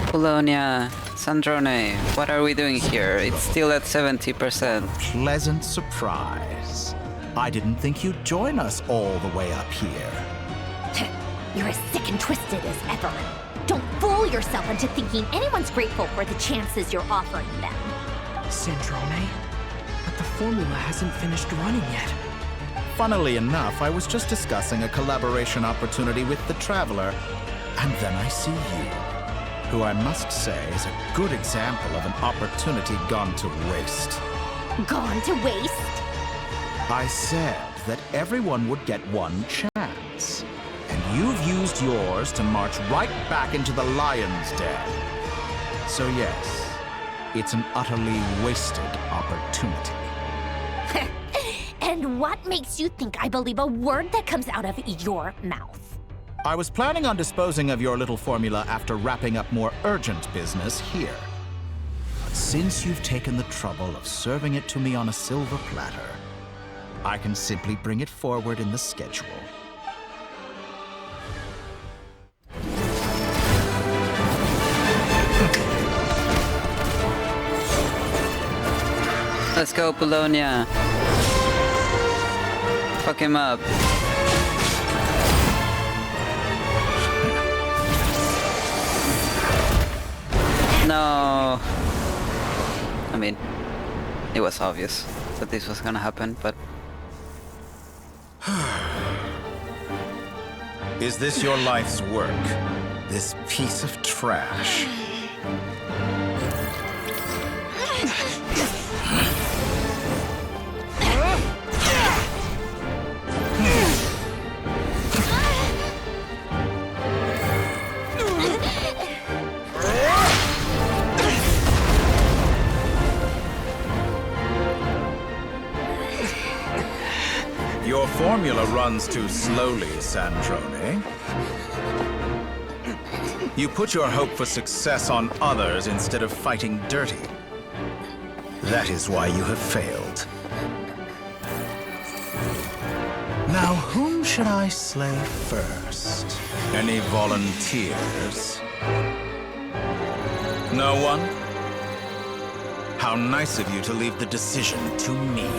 Polonia, Sandrone, what are we doing here? It's still at 70%. Pleasant surprise. I didn't think you'd join us all the way up here. You're as sick and twisted as ever. Don't fool yourself into thinking anyone's grateful for the chances you're offering them. Sandrone? But the formula hasn't finished running yet. Funnily enough, I was just discussing a collaboration opportunity with the Traveler, and then I see you, who I must say is a good example of an opportunity gone to waste. Gone to waste? I said that everyone would get one chance, and you've used yours to march right back into the lion's den. So yes, it's an utterly wasted opportunity. And what makes you think I believe a word that comes out of your mouth? I was planning on disposing of your little formula after wrapping up more urgent business here. But since you've taken the trouble of serving it to me on a silver platter, I can simply bring it forward in the schedule. Let's go, Bologna. Fuck him up. No. I mean, it was obvious that this was gonna happen, but... Is this your life's work? This piece of trash? Your formula runs too slowly, Sandrone. You put your hope for success on others instead of fighting dirty. That is why you have failed. Now, whom should I slay first? Any volunteers? No one? How nice of you to leave the decision to me.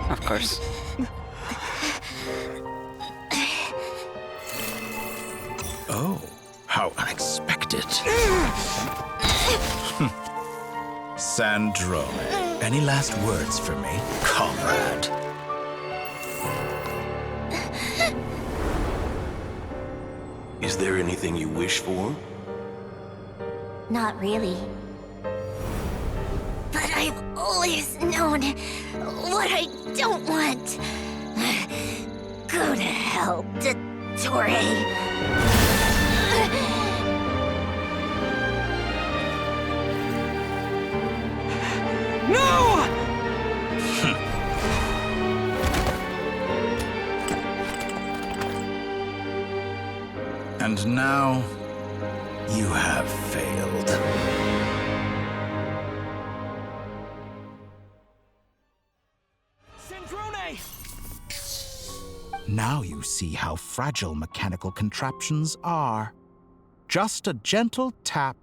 Of course. Oh, how unexpected. Sandrone, any last words for me, comrade? Is there anything you wish for? Not really. But I've always known what I don't want. Go to hell, Dottore. No! And now, you have failed. Sandrone! Now you see how fragile mechanical contraptions are. Just a gentle tap,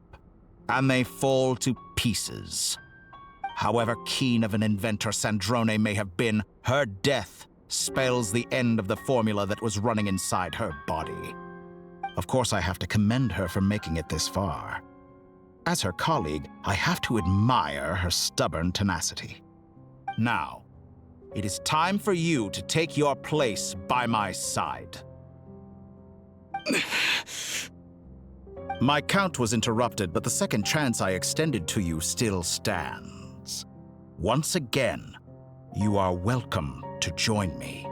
and they fall to pieces. However keen of an inventor Sandrone may have been, her death spells the end of the formula that was running inside her body. Of course, I have to commend her for making it this far. As her colleague, I have to admire her stubborn tenacity. Now, it is time for you to take your place by my side. My count was interrupted, but the second chance I extended to you still stands. Once again, you are welcome to join me.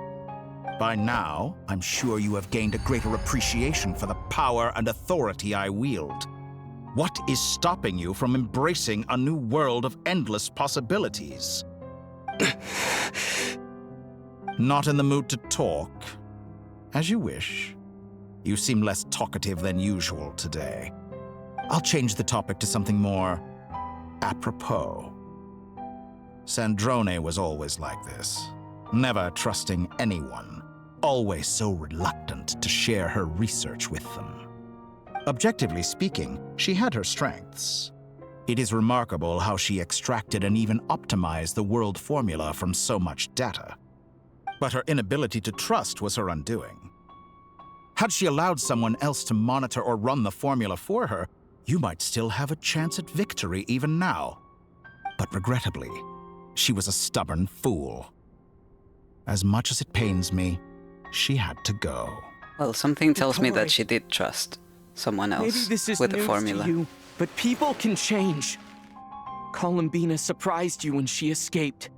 By now, I'm sure you have gained a greater appreciation for the power and authority I wield. What is stopping you from embracing a new world of endless possibilities? Not in the mood to talk? As you wish. You seem less talkative than usual today. I'll change the topic to something more apropos. Sandrone was always like this, never trusting anyone, always so reluctant to share her research with them. Objectively speaking, she had her strengths. It is remarkable how she extracted and even optimized the world formula from so much data. But her inability to trust was her undoing. Had she allowed someone else to monitor or run the formula for her, you might still have a chance at victory even now. But regrettably, she was a stubborn fool. As much as it pains me, she had to go. Well, something tells me that she did trust someone else Maybe this is with the news formula. to you, but people can change. Columbina surprised you when she escaped.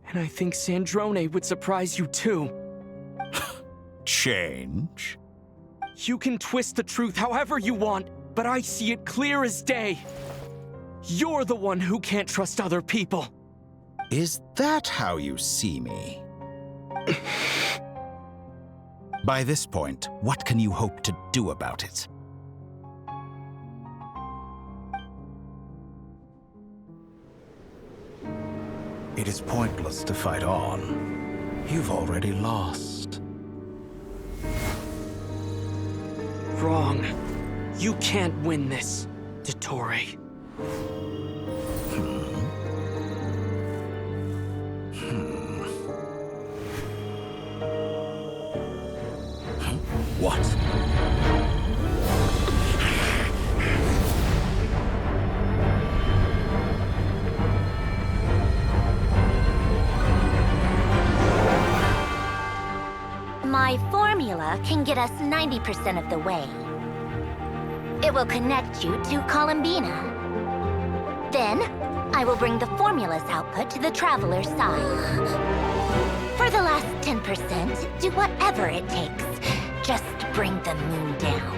And I think Sandrone would surprise you too. Change? You can twist the truth however you want, but I see it clear as day. You're the one who can't trust other people. Is that how you see me? By this point, what can you hope to do about it? It is pointless to fight on. You've already lost. Wrong. You can't win this, Dottore. What? My formula can get us 90% of the way. It will connect you to Columbina. Then, I will bring the formula's output to the Traveler's side. For the last 10%, do whatever it takes. Just bring the moon down.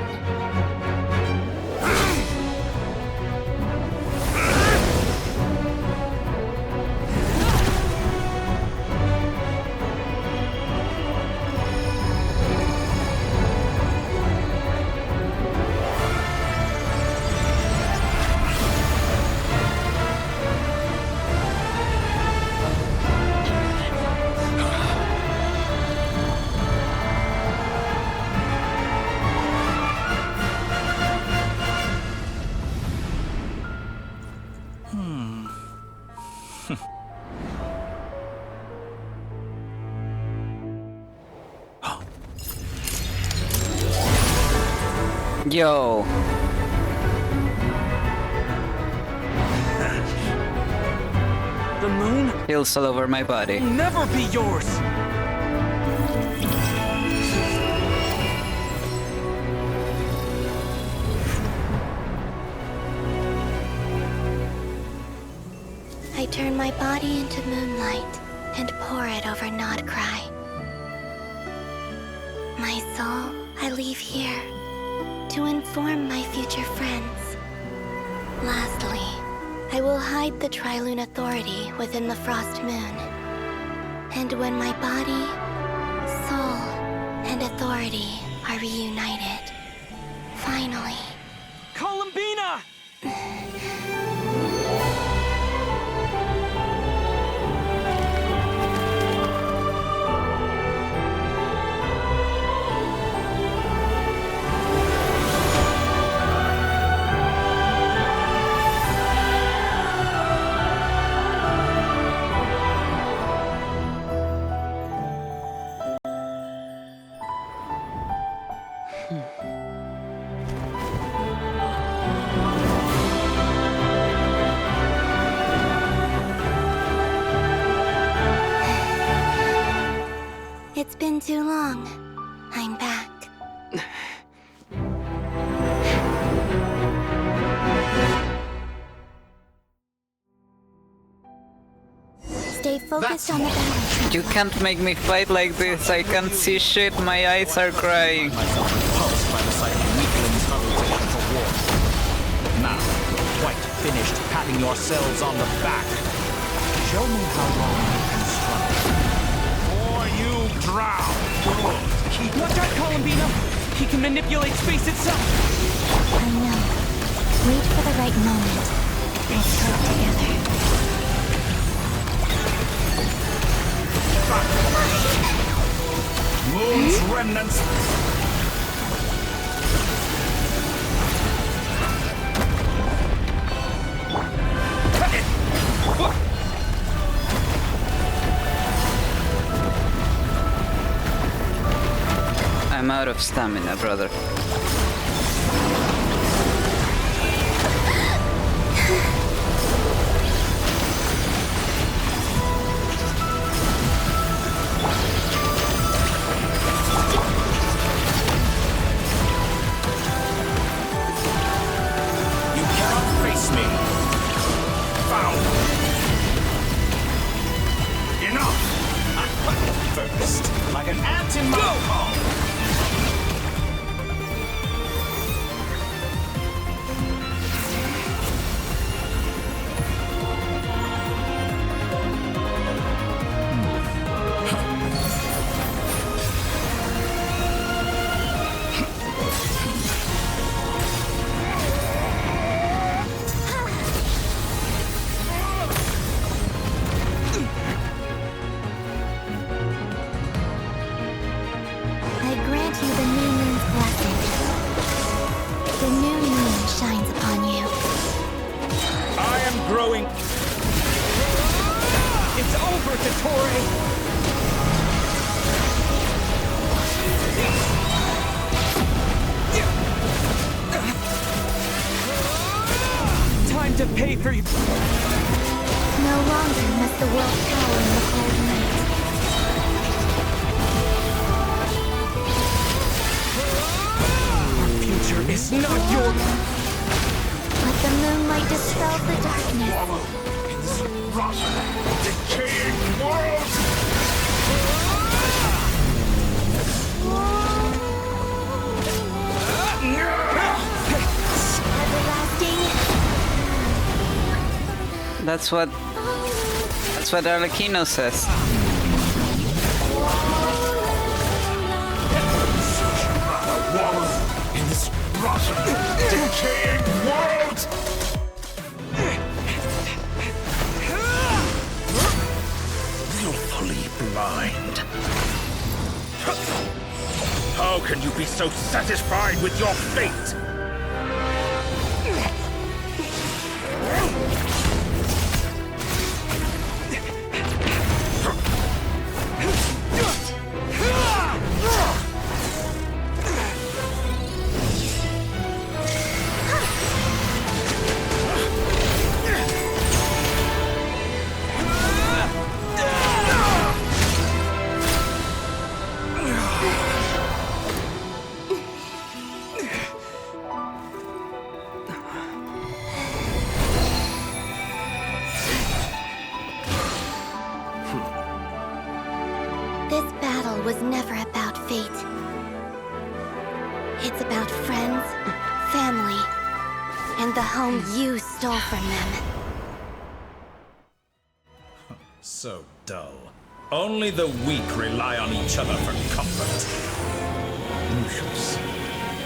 Yo. The moon Feels all over my body. will never be yours. I turn my body into moonlight and pour it over nod-krai. My soul, I leave here to inform my future friends. Lastly, I will hide the Trilune Authority within the Frost Moon. And when my body, soul, and authority are reunited, finally... Columbina! It's been too long. I'm back. Stay focused on the battle. You can't make me fight like this. I can't see shit. My eyes are crying. Myself repulsed by the sight of weaklings huddled together for war. Now, quite finished patting yourselves on the back. Show me how long you can struggle. Or you drown. Watch out, Columbina! He can manipulate space itself! I know. Wait for the right moment. We'll stroke together. Moon's remnants. I'm out of stamina, brother. You cannot face me. Dottore! Time to pay for you. No longer must the world cower in the cold night. Our future is not your... Let the moonlight dispel the darkness. In this rotten, decaying world! That's what Arlecchino says. In this rotten, decaying world! Willfully blind. How can you be so satisfied with your fate? Was never about fate. It's about friends, family, and the home you stole from them. So dull. Only the weak rely on each other for comfort. You shall see.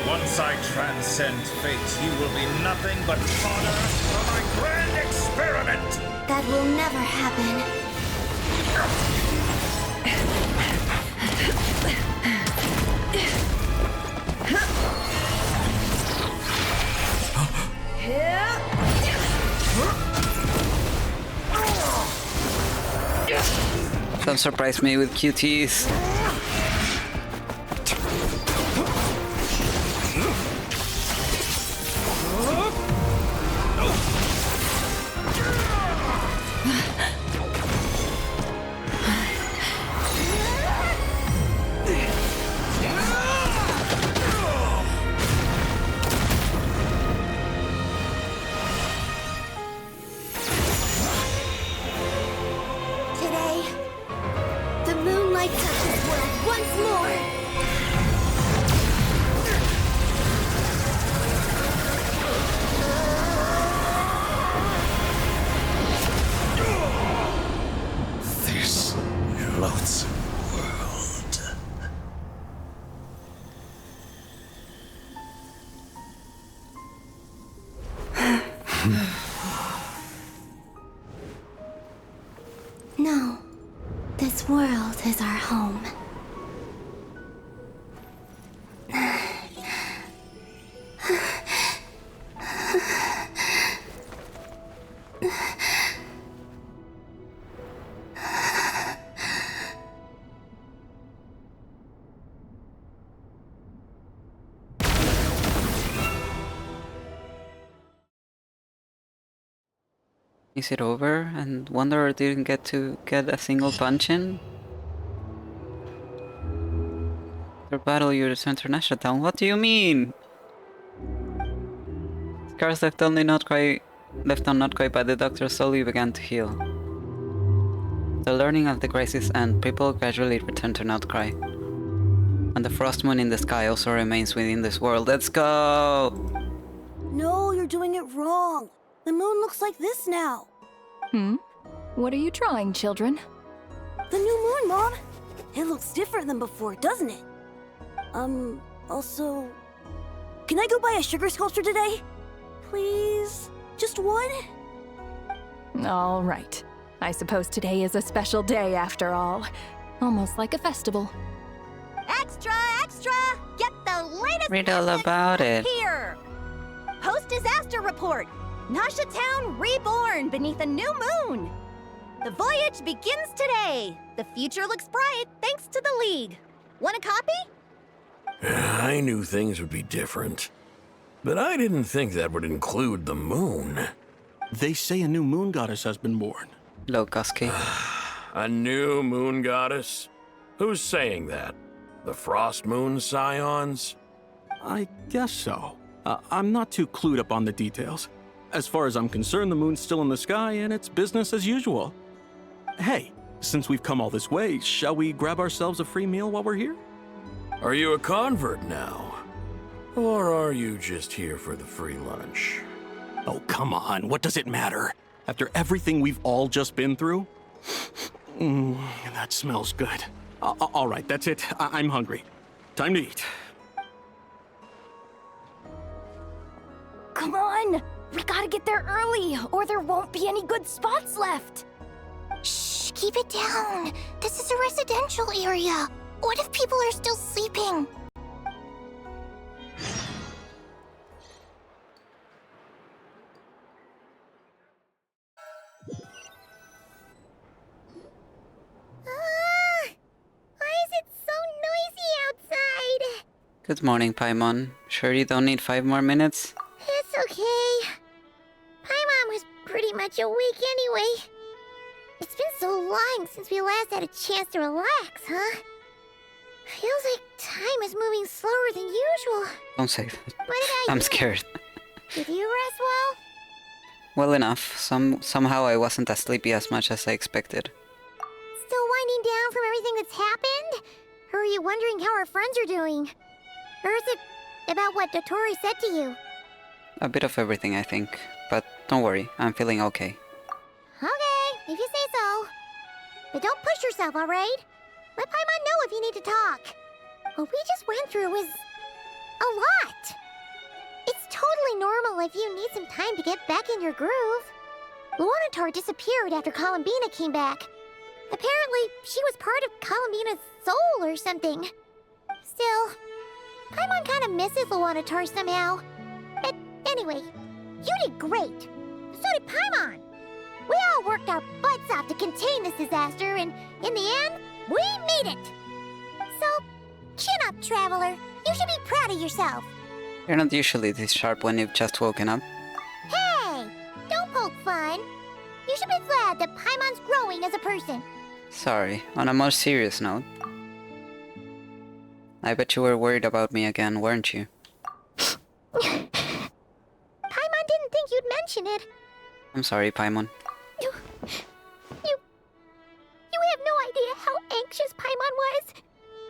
Once I transcend fate, you will be nothing but fodder for my grand experiment! That will never happen. Don't surprise me with QTs. No, this world is our home. Is it over? And Wanderer didn't get to get a single punch in? After battle, you return to Nasha Town. What do you mean? Scars left on nod-krai by the doctor slowly began to heal. The learning of the crisis end, people gradually return to nod-krai. And the frost moon in the sky also remains within this world. Let's go! No, you're doing it wrong. The moon looks like this now. What are you drawing, children? The new moon, Mom. It looks different than before, doesn't it? Also... Can I go buy a sugar sculpture today? Please? Just one? All right. I suppose today is a special day after all. Almost like a festival. Extra, extra! Get the latest Read all about it. Here! Post-disaster report! Nasha Town reborn beneath a new moon! The voyage begins today. The future looks bright thanks to the League. Want a copy? I knew things would be different. But I didn't think that would include the moon. They say a new moon goddess has been born. Lokoski. A new moon goddess? Who's saying that? The Frost Moon Scions? I guess so. I'm not too clued up on the details. As far as I'm concerned, the moon's still in the sky and it's business as usual. Hey, since we've come all this way, shall we grab ourselves a free meal while we're here? Are you a convert now? Or are you just here for the free lunch? Oh, come on. What does it matter? After everything we've all just been through? That smells good. All right, that's it. I'm hungry. Time to eat. Come on! We gotta get there early, or there won't be any good spots left. Shh, keep it down. This is a residential area. What if people are still sleeping? Why is it so noisy outside? Good morning, Paimon. Sure you don't need 5 more minutes? It's okay. Paimon was pretty much awake anyway. It's been so long since we last had a chance to relax, huh? Feels like time is moving slower than usual. Don't say that. What did I I'm do? scared. Did you rest well? Well enough. Somehow I wasn't as sleepy as much as I expected. Still winding down from everything that's happened? Or are you wondering how our friends are doing? Or is it about what Dotori said to you? A bit of everything, I think. But don't worry, I'm feeling okay. Okay, if you say so. But don't push yourself, alright? Let Paimon know if you need to talk. What we just went through was a lot. It's totally normal if you need some time to get back in your groove. Luanatar disappeared after Columbina came back. Apparently, she was part of Columbina's soul or something. Still, Paimon kind of misses Luanatar somehow. But anyway, you did great. So did Paimon. We all worked our butts off to contain this disaster, and in the end, we made it. So, chin up, Traveler. You should be proud of yourself. You're not usually this sharp when you've just woken up. Hey, don't poke fun. You should be glad that Paimon's growing as a person. Sorry, on a more serious note. I bet you were worried about me again, weren't you? Paimon didn't think you'd mention it. I'm sorry, Paimon. You have no idea how anxious Paimon was.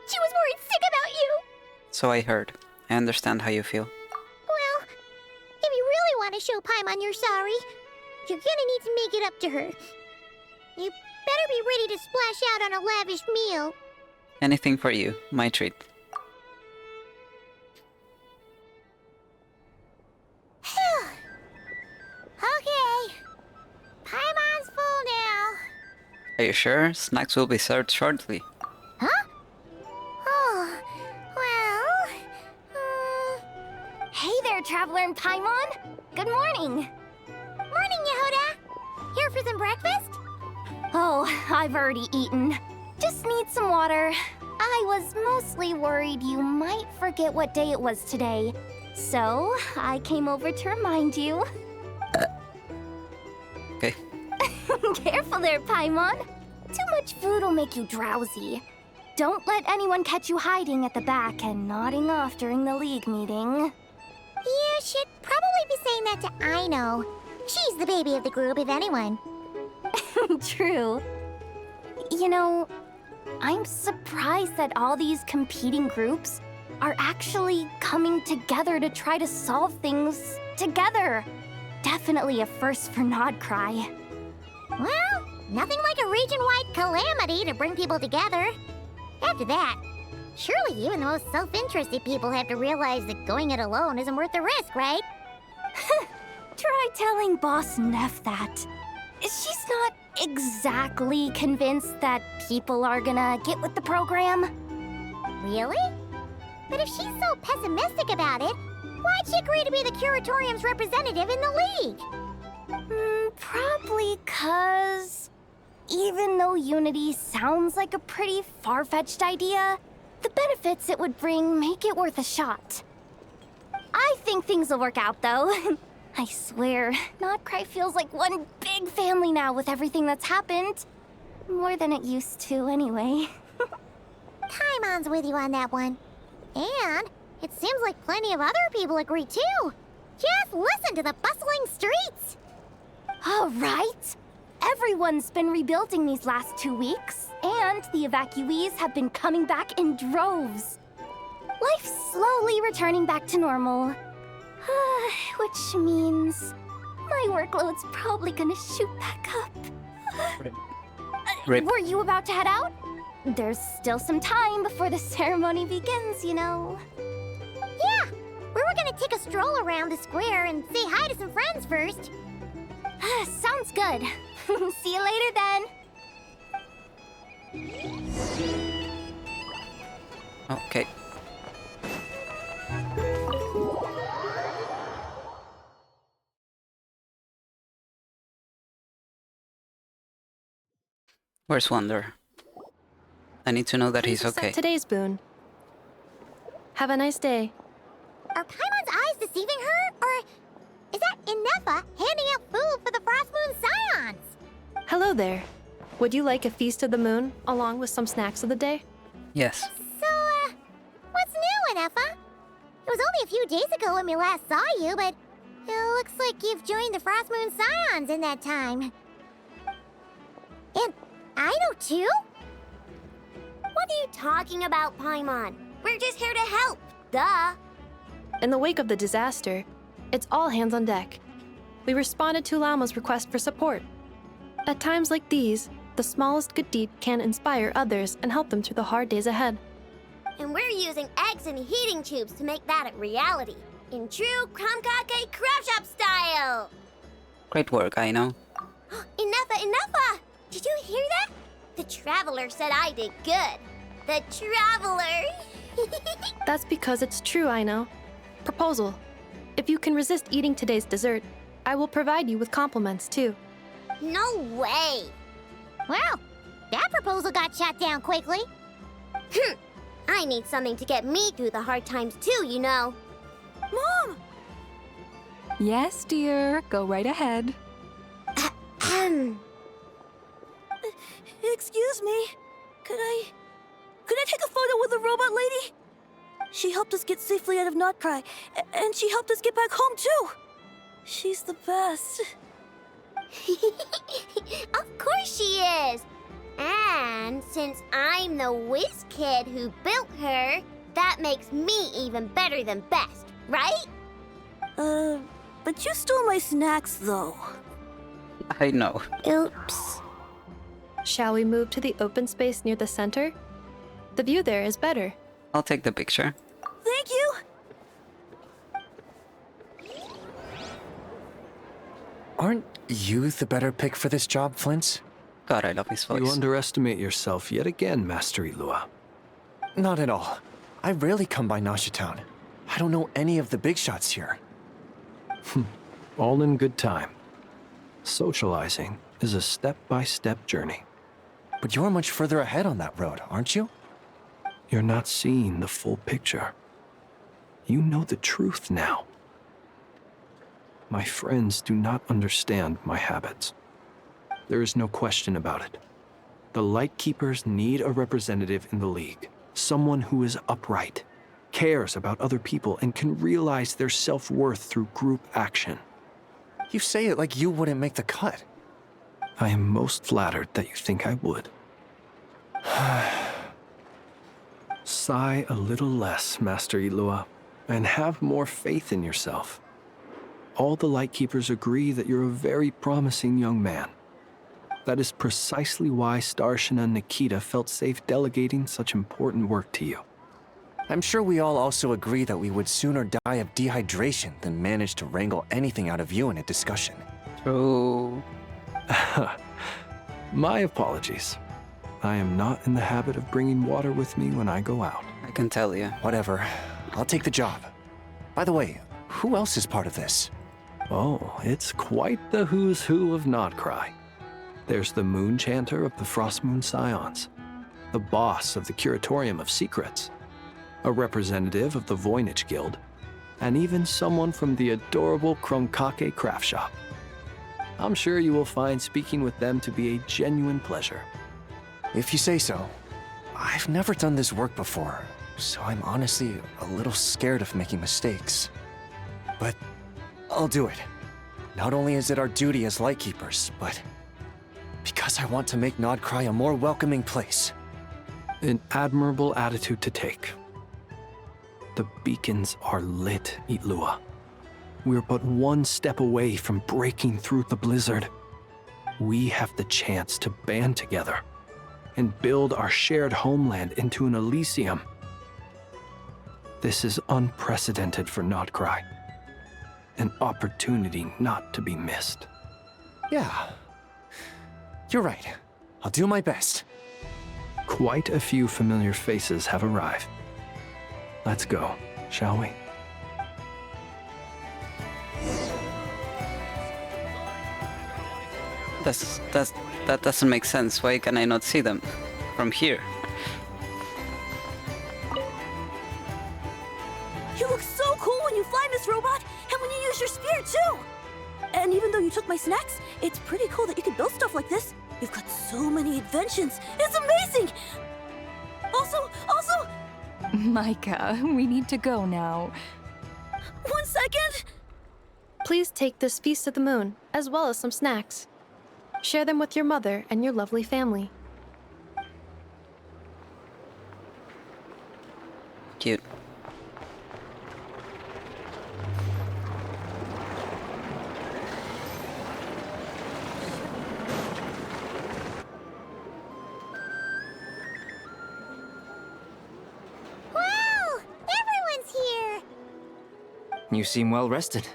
She was worried sick about you. So I heard. I understand how you feel. Well, if you really want to show Paimon you're sorry, you're gonna need to make it up to her. You better be ready to splash out on a lavish meal. Anything for you, my treat. Okay. Paimon's full now. Are you sure? Snacks will be served shortly. Huh? Oh, well... Hey there, Traveler and Paimon! Good morning! Morning, Yehuda! Here for some breakfast? Oh, I've already eaten. Just need some water. I was mostly worried you might forget what day it was today. So, I came over to remind you. Okay. Careful there, Paimon. Too much food will make you drowsy. Don't let anyone catch you hiding at the back and nodding off during the League meeting. You should probably be saying that to Aino. She's the baby of the group, if anyone. True. You know, I'm surprised that all these competing groups are actually coming together to try to solve things together. Definitely a first for nod-krai. Well, nothing like a region-wide calamity to bring people together. After that, surely even the most self-interested people have to realize that going it alone isn't worth the risk, right? Try telling Boss Neff that. She's not exactly convinced that people are gonna get with the program. Really? But if she's so pessimistic about it, why'd she agree to be the Curatorium's representative in the League? Probably 'cause even though unity sounds like a pretty far-fetched idea, the benefits it would bring make it worth a shot. I think things will work out, though. I swear, nod-krai feels like one big family now with everything that's happened. More than it used to, anyway. Paimon's with you on that one. And it seems like plenty of other people agree, too. Just listen to the bustling streets. All right. Everyone's been rebuilding these last 2 weeks, and the evacuees have been coming back in droves. Life's slowly returning back to normal. Which means my workload's probably gonna shoot back up. Rip. Were you about to head out? There's still some time before the ceremony begins, you know. Yeah, we were gonna take a stroll around the square and say hi to some friends first. Sounds good. See you later then. Okay. Where's Wonder? I need to know that he's okay. Today's boon. Have a nice day. Are Paimon's eyes deceiving her? Or is that Inefa handing out food for the Frost Moon Scions? Hello there. Would you like a feast of the moon, along with some snacks of the day? Yes. So, what's new, Inefa? It was only a few days ago when we last saw you, but it looks like you've joined the Frost Moon Scions in that time. And I know too? What are you talking about, Paimon? We're just here to help, duh. In the wake of the disaster, it's all hands on deck. We responded to Lama's request for support. At times like these, the smallest good deed can inspire others and help them through the hard days ahead. And we're using eggs and heating tubes to make that a reality. In true Krumkake Crab Shop style! Great work, I know. Enough! Did you hear that? The Traveler said I did good. The Traveler! That's because it's true, I know. Proposal. If you can resist eating today's dessert, I will provide you with compliments, too. No way! Well, that proposal got shot down quickly. I need something to get me through the hard times too, you know. Mom! Yes, dear. Go right ahead. Excuse me. Could I take a photo with the robot lady? She helped us get safely out of nod-krai, and she helped us get back home too. She's the best. Of course she is! And since I'm the whiz kid who built her, that makes me even better than best, right? But you stole my snacks, though. I know. Oops. Shall we move to the open space near the center? The view there is better. I'll take the picture. Thank you! Aren't you the better pick for this job, Flint? God, I love his voice. You underestimate yourself yet again, Master Ilua. Not at all. I rarely come by Nasha Town. I don't know any of the big shots here. All in good time. Socializing is a step-by-step journey. But you're much further ahead on that road, aren't you? You're not seeing the full picture. You know the truth now. My friends do not understand my habits. There is no question about it. The Lightkeepers need a representative in the League. Someone who is upright, cares about other people, and can realize their self-worth through group action. You say it like you wouldn't make the cut. I am most flattered that you think I would. Sigh a little less, Master Ilua, and have more faith in yourself. All the Lightkeepers agree that you're a very promising young man. That is precisely why Starshina and Nikita felt safe delegating such important work to you. I'm sure we all also agree that we would sooner die of dehydration than manage to wrangle anything out of you in a discussion. Oh. My apologies. I am not in the habit of bringing water with me when I go out. I can tell you. Whatever. I'll take the job. By the way, who else is part of this? Oh, it's quite the who's who of nod-krai. There's the Moon Chanter of the Frost Moon Scions, the boss of the Curatorium of Secrets, a representative of the Voynich Guild, and even someone from the adorable Krumkake craft shop. I'm sure you will find speaking with them to be a genuine pleasure. If you say so. I've never done this work before, so I'm honestly a little scared of making mistakes. But I'll do it. Not only is it our duty as Lightkeepers, but because I want to make nod-krai a more welcoming place. An admirable attitude to take. The beacons are lit, Itlua. We're but one step away from breaking through the blizzard. We have the chance to band together and build our shared homeland into an Elysium. This is unprecedented for nod-krai. An opportunity not to be missed. Yeah. You're right. I'll do my best. Quite a few familiar faces have arrived. Let's go, shall we? That doesn't make sense. Why can I not see them from here? You look so cool when you fly, Miss Robot, and when you use your spear, too! And even though you took my snacks, it's pretty cool that you can build stuff like this. You've got so many inventions. It's amazing! Also... Micah, we need to go now. 1 second! Please take this Feast of the Moon, as well as some snacks. Share them with your mother and your lovely family. Cute. Wow! Everyone's here! You seem well rested.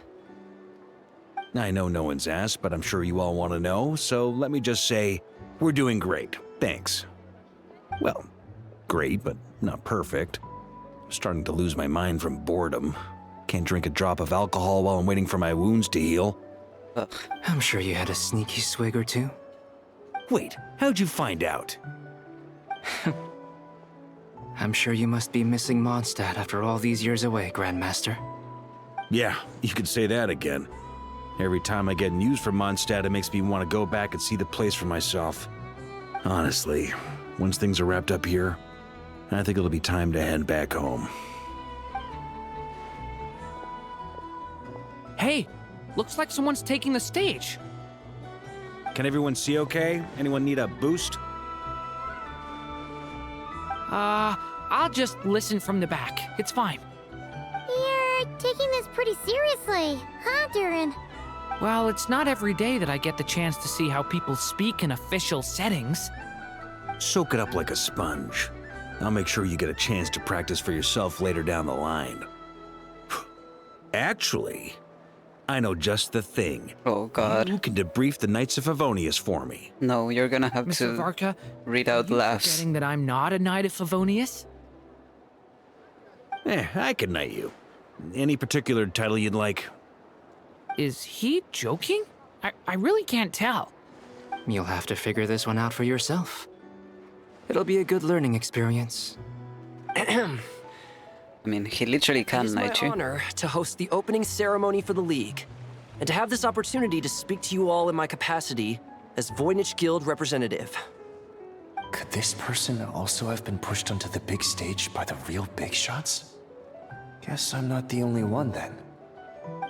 I know no one's asked, but I'm sure you all want to know, so let me just say, we're doing great. Thanks. Well, great, but not perfect. I'm starting to lose my mind from boredom. Can't drink a drop of alcohol while I'm waiting for my wounds to heal. I'm sure you had a sneaky swig or two. Wait, how'd you find out? I'm sure you must be missing Mondstadt after all these years away, Grandmaster. Yeah, you could say that again. Every time I get news from Mondstadt, it makes me want to go back and see the place for myself. Honestly, once things are wrapped up here, I think it'll be time to head back home. Hey, looks like someone's taking the stage. Can everyone see okay? Anyone need a boost? I'll just listen from the back. It's fine. You're taking this pretty seriously, huh, Durin? Well, it's not every day that I get the chance to see how people speak in official settings. Soak it up like a sponge. I'll make sure you get a chance to practice for yourself later down the line. Actually, I know just the thing. Oh God. You can debrief the Knights of Favonius for me. No, you're gonna have Mr. to Varka, read out are you laughs. forgetting that I'm not a Knight of Favonius? I can knight you. Any particular title you'd like? Is he joking? I really can't tell. You'll have to figure this one out for yourself. It'll be a good learning experience. I mean, he literally It can is my knight you. honor to host the opening ceremony for the League, and to have this opportunity to speak to you all in my capacity as Voynich Guild representative. Could this person also have been pushed onto the big stage by the real big shots? Guess I'm not the only one then.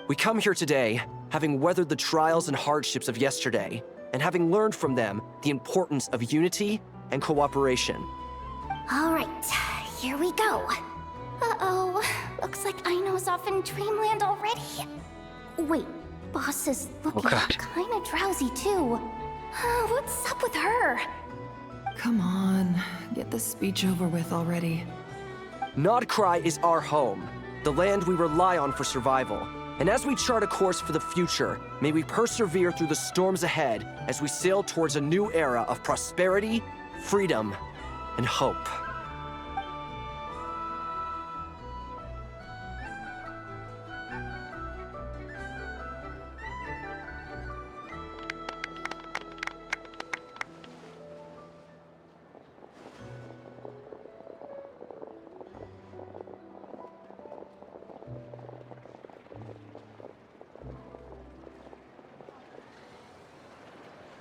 We come here today, having weathered the trials and hardships of yesterday, and having learned from them the importance of unity and cooperation. All right, here we go. Uh-oh, looks like Aino's off in Dreamland already. Wait, Boss is looking kinda drowsy too. What's up with her? Come on, get this speech over with already. Nod-krai is our home, the land we rely on for survival. And as we chart a course for the future, may we persevere through the storms ahead as we sail towards a new era of prosperity, freedom, and hope.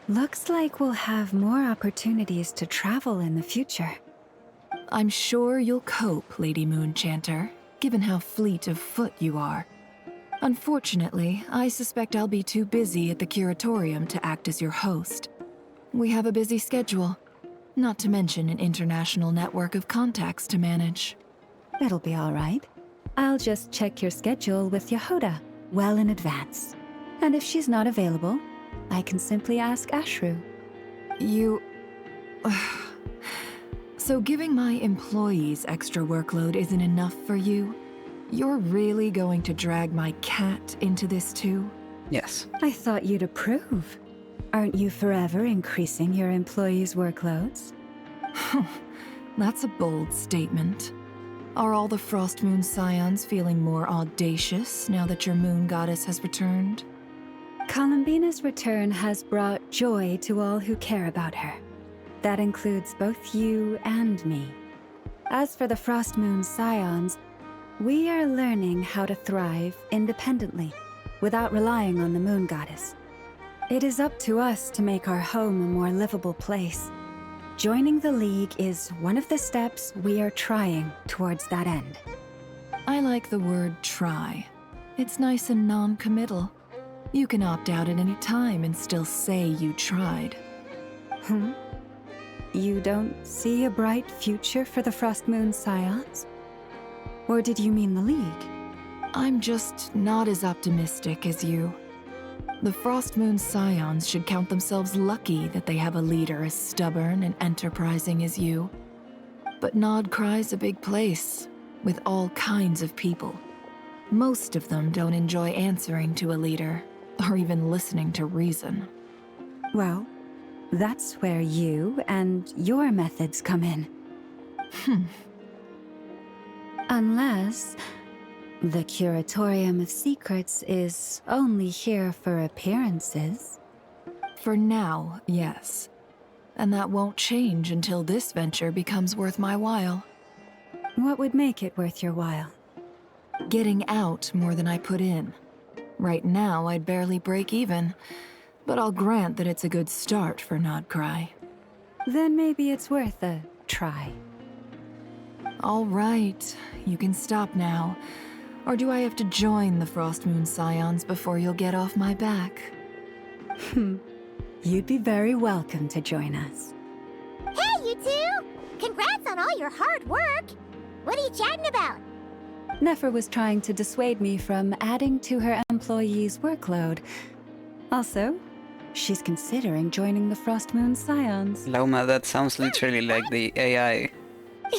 Looks like we'll have more opportunities to travel in the future. I'm sure you'll cope, Lady Moonchanter, given how fleet of foot you are. Unfortunately, I suspect I'll be too busy at the curatorium to act as your host. We have a busy schedule, not to mention an international network of contacts to manage. It'll be all right. I'll just check your schedule with Yehoda well in advance. And if she's not available, I can simply ask Ashru. You... So giving my employees extra workload isn't enough for you? You're really going to drag my cat into this too? Yes. I thought you'd approve. Aren't you forever increasing your employees' workloads? That's a bold statement. Are all the Frost Moon Scions feeling more audacious now that your moon goddess has returned? Columbina's return has brought joy to all who care about her. That includes both you and me. As for the Frost Moon Scions, we are learning how to thrive independently, without relying on the moon goddess. It is up to us to make our home a more livable place. Joining the League is one of the steps we are trying towards that end. I like the word try. It's nice and non-committal. You can opt out at any time and still say you tried. You don't see a bright future for the Frost Moon Scions? Or did you mean the League? I'm just not as optimistic as you. The Frost Moon Scions should count themselves lucky that they have a leader as stubborn and enterprising as you. But nod-krai's a big place, with all kinds of people. Most of them don't enjoy answering to a leader, or even listening to reason. Well, that's where you and your methods come in. Unless the Curatorium of Secrets is only here for appearances. For now, yes. And that won't change until this venture becomes worth my while. What would make it worth your while? Getting out more than I put in. Right now, I'd barely break even, but I'll grant that it's a good start for nod-krai. Then maybe it's worth a try. All right, you can stop now. Or do I have to join the Frost Moon Scions before you'll get off my back? You'd be very welcome to join us. Hey, you two! Congrats on all your hard work! What are you chatting about? Nefer was trying to dissuade me from adding to her employees' workload. Also, she's considering joining the Frost Moon Scions. Lauma, that sounds literally like the AI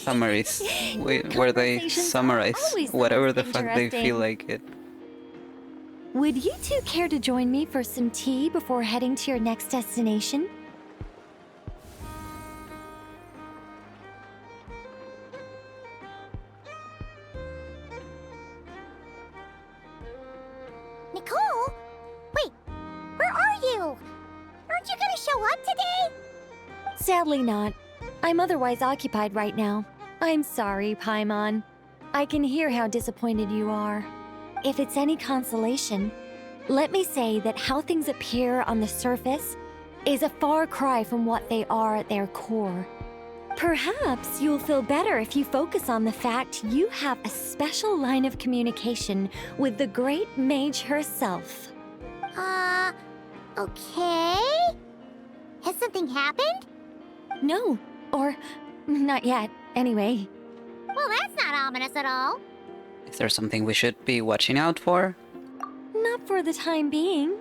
summaries, where they summarize whatever the fuck they feel like it. Would you two care to join me for some tea before heading to your next destination? Nicole? Wait, where are you? Aren't you gonna show up today? Sadly not. I'm otherwise occupied right now. I'm sorry, Paimon. I can hear how disappointed you are. If it's any consolation, let me say that how things appear on the surface is a far cry from what they are at their core. Perhaps you'll feel better if you focus on the fact you have a special line of communication with the great mage herself. Okay? Has something happened? No, or not yet, anyway. Well, that's not ominous at all. Is there something we should be watching out for? Not for the time being.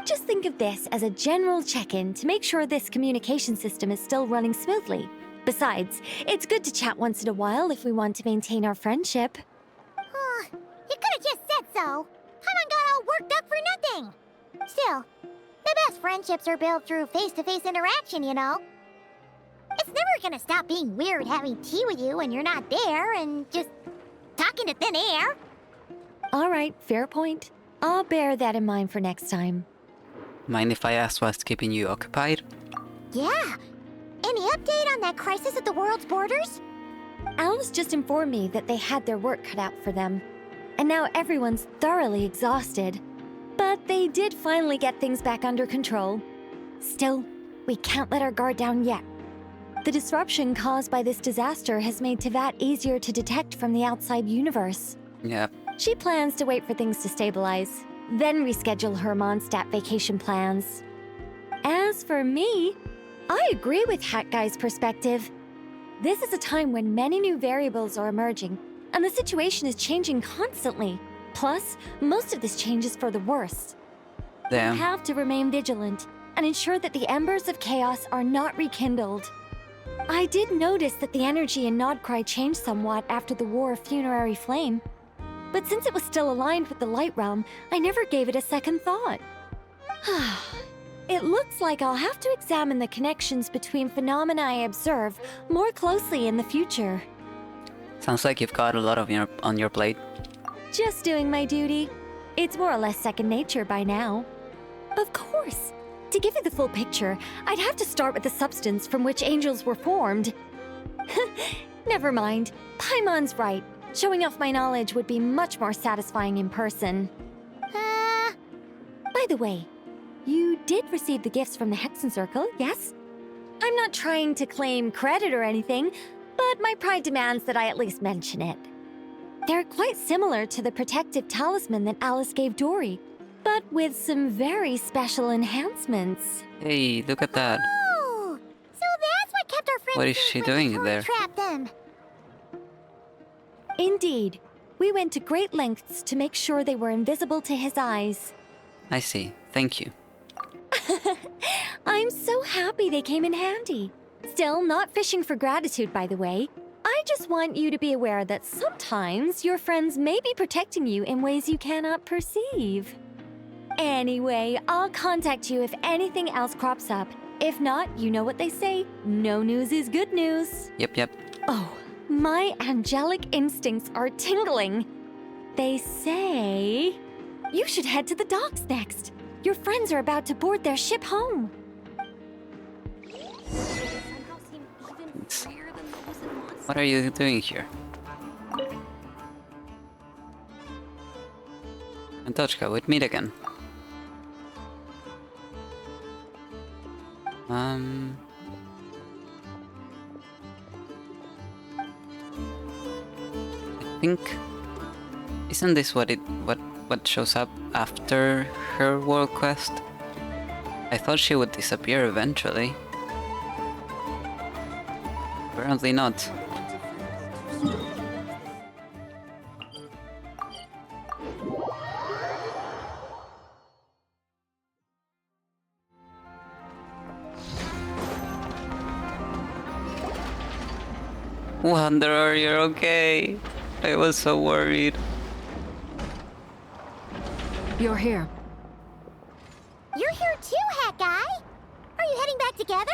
Just think of this as a general check-in to make sure this communication system is still running smoothly. Besides, it's good to chat once in a while if we want to maintain our friendship. You could have just said so. Paimon got all worked up for nothing. Still, the best friendships are built through face-to-face interaction, you know. It's never gonna stop being weird having tea with you when you're not there and just talking to thin air. All right, fair point. I'll bear that in mind for next time. Mind if I ask what's keeping you occupied? Yeah. Any update on that crisis at the world's borders? Alice just informed me that they had their work cut out for them. And now everyone's thoroughly exhausted. But they did finally get things back under control. Still, we can't let our guard down yet. The disruption caused by this disaster has made Teyvat easier to detect from the outside universe. Yep. She plans to wait for things to stabilize, then reschedule her Mondstadt vacation plans. As for me, I agree with Hat Guy's perspective. This is a time when many new variables are emerging, and the situation is changing constantly. Plus, most of this change is for the worse. Damn. We have to remain vigilant and ensure that the embers of chaos are not rekindled. I did notice that the energy in nod-krai changed somewhat after the War of Funerary Flame, but since it was still aligned with the Light Realm, I never gave it a second thought. It looks like I'll have to examine the connections between phenomena I observe more closely in the future. Sounds like you've got a lot on your plate. Just doing my duty. It's more or less second nature by now. Of course. To give you the full picture, I'd have to start with the substance from which angels were formed. Never mind. Paimon's right. Showing off my knowledge would be much more satisfying in person. By the way, you did receive the gifts from the Hexen Circle, yes? I'm not trying to claim credit or anything, but my pride demands that I at least mention it. They're quite similar to the protective talisman that Alice gave Dory, but with some very special enhancements. Hey, look at that. Oh, so that's what kept our friends What is she doing there? Trap them. Indeed. We went to great lengths to make sure they were invisible to his eyes. I see. Thank you. I'm so happy they came in handy. Still, not fishing for gratitude, by the way. I just want you to be aware that sometimes your friends may be protecting you in ways you cannot perceive. Anyway, I'll contact you if anything else crops up. If not, you know what they say, no news is good news. Yep. Oh, my angelic instincts are tingling. They say you should head to the docks next. Your friends are about to board their ship home. What are you doing here? Antochka, we'd meet again. I think... Isn't this what shows up after her world quest? I thought she would disappear eventually. Apparently not. Wanderer, you're okay. I was so worried. You're here. You're here too, Hat Guy. Are you heading back together?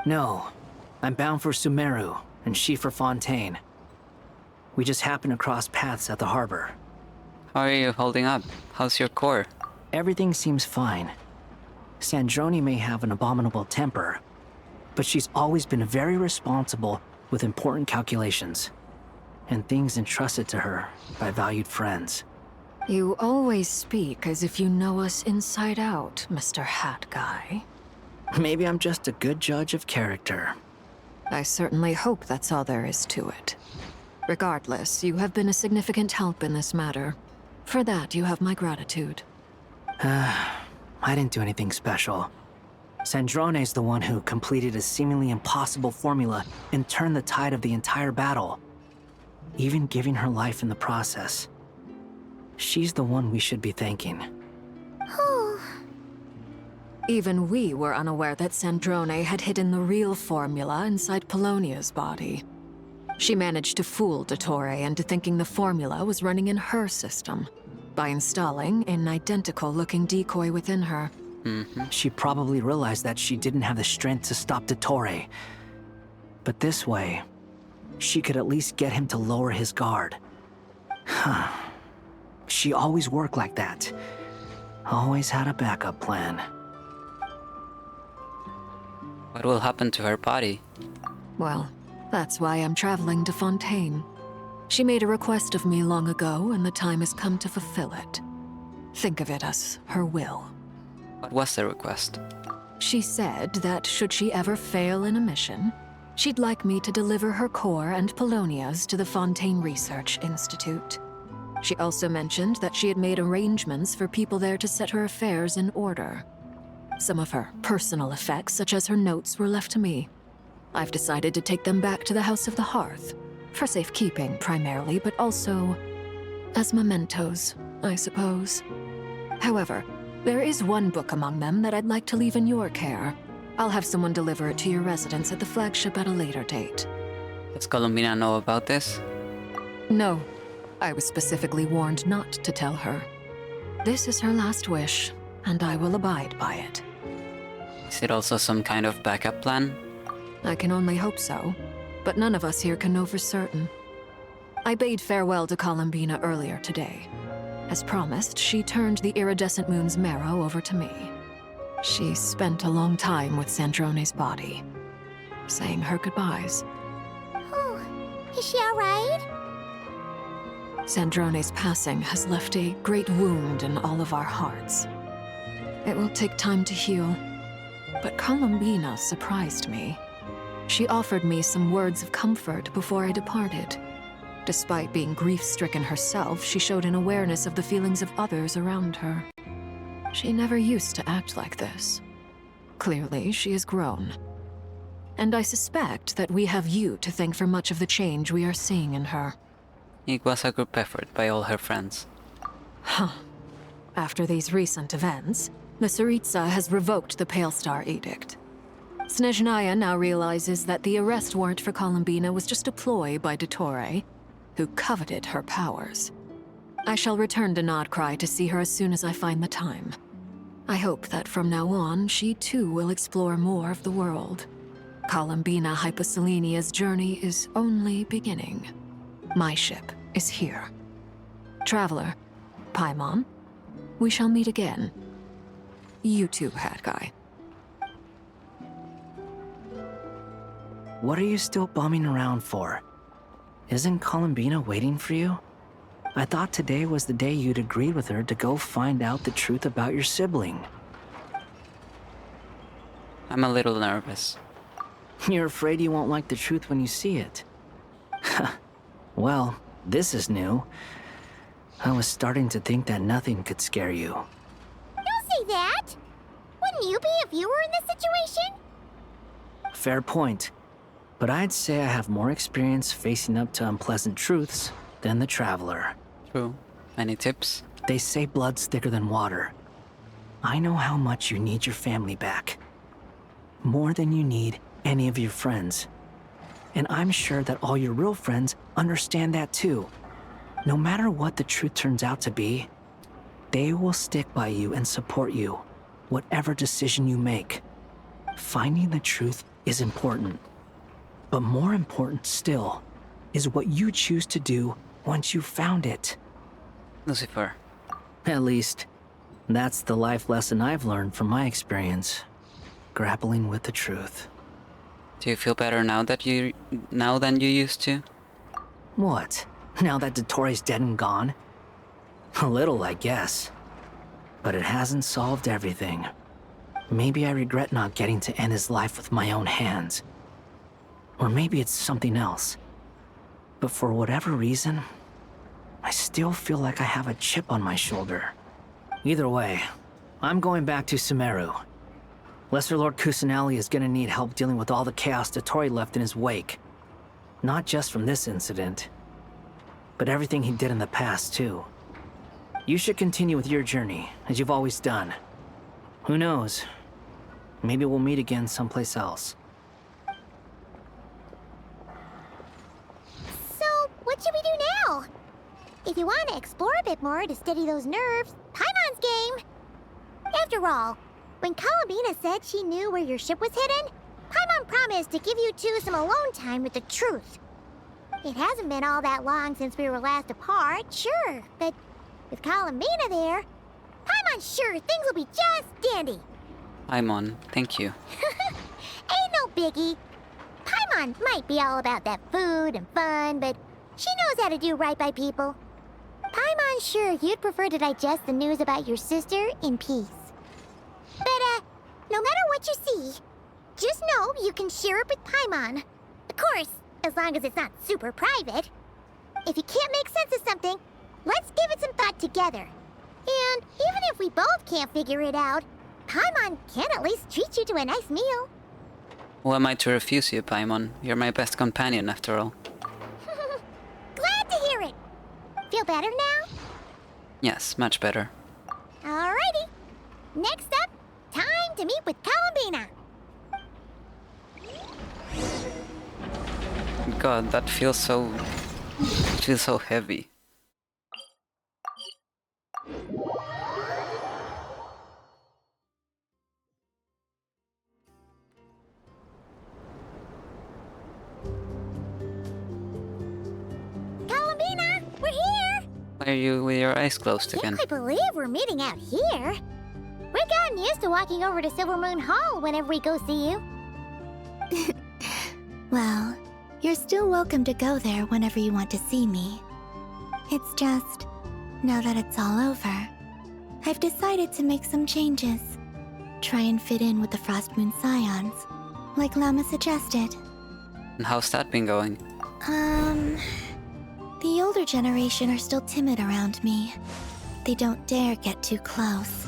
No. I'm bound for Sumeru, and she for Fontaine. We just happened to cross paths at the harbor. How are you holding up? How's your core? Everything seems fine. Sandrone may have an abominable temper, but she's always been very responsible with important calculations, and things entrusted to her by valued friends. You always speak as if you know us inside out, Mr. Hat Guy. Maybe I'm just a good judge of character. I certainly hope that's all there is to it. Regardless, you have been a significant help in this matter. For that, you have my gratitude. I didn't do anything special. Sandrone's the one who completed a seemingly impossible formula and turned the tide of the entire battle, even giving her life in the process. She's the one we should be thanking. Even we were unaware that Sandrone had hidden the real formula inside Polonia's body. She managed to fool Dottore into thinking the formula was running in her system by installing an identical-looking decoy within her. She probably realized that she didn't have the strength to stop Dottore. But this way, she could at least get him to lower his guard. She always worked like that. Always had a backup plan. What will happen to her body? Well, that's why I'm traveling to Fontaine. She made a request of me long ago, and the time has come to fulfill it. Think of it as her will. What was the request? She said that should she ever fail in a mission, she'd like me to deliver her core and Polonia's to the Fontaine Research Institute. She also mentioned that she had made arrangements for people there to set her affairs in order. Some of her personal effects, such as her notes, were left to me. I've decided to take them back to the House of the Hearth, for safekeeping primarily, but also as mementos, I suppose. However, there is one book among them that I'd like to leave in your care. I'll have someone deliver it to your residence at the flagship at a later date. Does Columbina know about this? No. I was specifically warned not to tell her. This is her last wish, and I will abide by it. Is it also some kind of backup plan? I can only hope so, but none of us here can know for certain. I bade farewell to Columbina earlier today. As promised, she turned the iridescent moon's marrow over to me. She spent a long time with Sandrone's body, saying her goodbyes. Oh, is she alright? Sandrone's passing has left a great wound in all of our hearts. It will take time to heal, but Columbina surprised me. She offered me some words of comfort before I departed. Despite being grief-stricken herself, she showed an awareness of the feelings of others around her. She never used to act like this. Clearly, she has grown. And I suspect that we have you to thank for much of the change we are seeing in her. It was a group effort by all her friends. Huh. After these recent events, the Tsaritsa has revoked the Pale Star Edict. Snezhnaya now realizes that the arrest warrant for Columbina was just a ploy by Dottore, who coveted her powers. I shall return to nod-krai to see her as soon as I find the time. I hope that from now on, she too will explore more of the world. Columbina Hyposelenia's journey is only beginning. My ship is here. Traveler, Paimon, we shall meet again. You too, Hat Guy. What are you still bumming around for? Isn't Columbina waiting for you? I thought today was the day you'd agreed with her to go find out the truth about your sibling. I'm a little nervous. You're afraid you won't like the truth when you see it. Well, this is new. I was starting to think that nothing could scare you. Don't say that! Wouldn't you be if you were in this situation? Fair point. But I'd say I have more experience facing up to unpleasant truths than the Traveler. True. Any tips? They say blood's thicker than water. I know how much you need your family back. More than you need any of your friends. And I'm sure that all your real friends understand that too. No matter what the truth turns out to be, they will stick by you and support you, whatever decision you make. Finding the truth is important. But more important still is what you choose to do once you've found it. Lucifer. At least, that's the life lesson I've learned from my experience. Grappling with the truth. Do you feel better now than you used to? What? Now that Dottore's dead and gone? A little, I guess. But it hasn't solved everything. Maybe I regret not getting to end his life with my own hands. Or maybe it's something else. But for whatever reason, I still feel like I have a chip on my shoulder. Either way, I'm going back to Sumeru. Lesser Lord Kusanali is gonna need help dealing with all the chaos Dottore left in his wake. Not just from this incident, but everything he did in the past, too. You should continue with your journey, as you've always done. Who knows? Maybe we'll meet again someplace else. So, what should we do now? If you want to explore a bit more to steady those nerves, Paimon's game! After all, when Columbina said she knew where your ship was hidden, Paimon promised to give you two some alone time with the truth. It hasn't been all that long since we were last apart, sure, but with Columbina there, Paimon's sure things will be just dandy. Paimon, thank you. Ain't no biggie. Paimon might be all about that food and fun, but she knows how to do right by people. Paimon's sure you'd prefer to digest the news about your sister in peace. no matter what you see, just know you can share it with Paimon. Of course, as long as it's not super private. If you can't make sense of something, let's give it some thought together. And even if we both can't figure it out, Paimon can at least treat you to a nice meal. Who am I to refuse you, Paimon? You're my best companion, after all. Glad to hear it. Feel better now? Yes, much better. Alrighty. Next up, time to meet with Columbina. God, that feels so... It feels so heavy. Columbina, we're here! Why are you with your eyes closed again? Can't quite believe we're meeting out here. We've gotten used to walking over to Silver Moon Hall whenever we go see you. Well, you're still welcome to go there whenever you want to see me. It's just, now that it's all over, I've decided to make some changes. Try and fit in with the Frost Moon Scions, like Llama suggested. And how's that been going? The older generation are still timid around me. They don't dare get too close,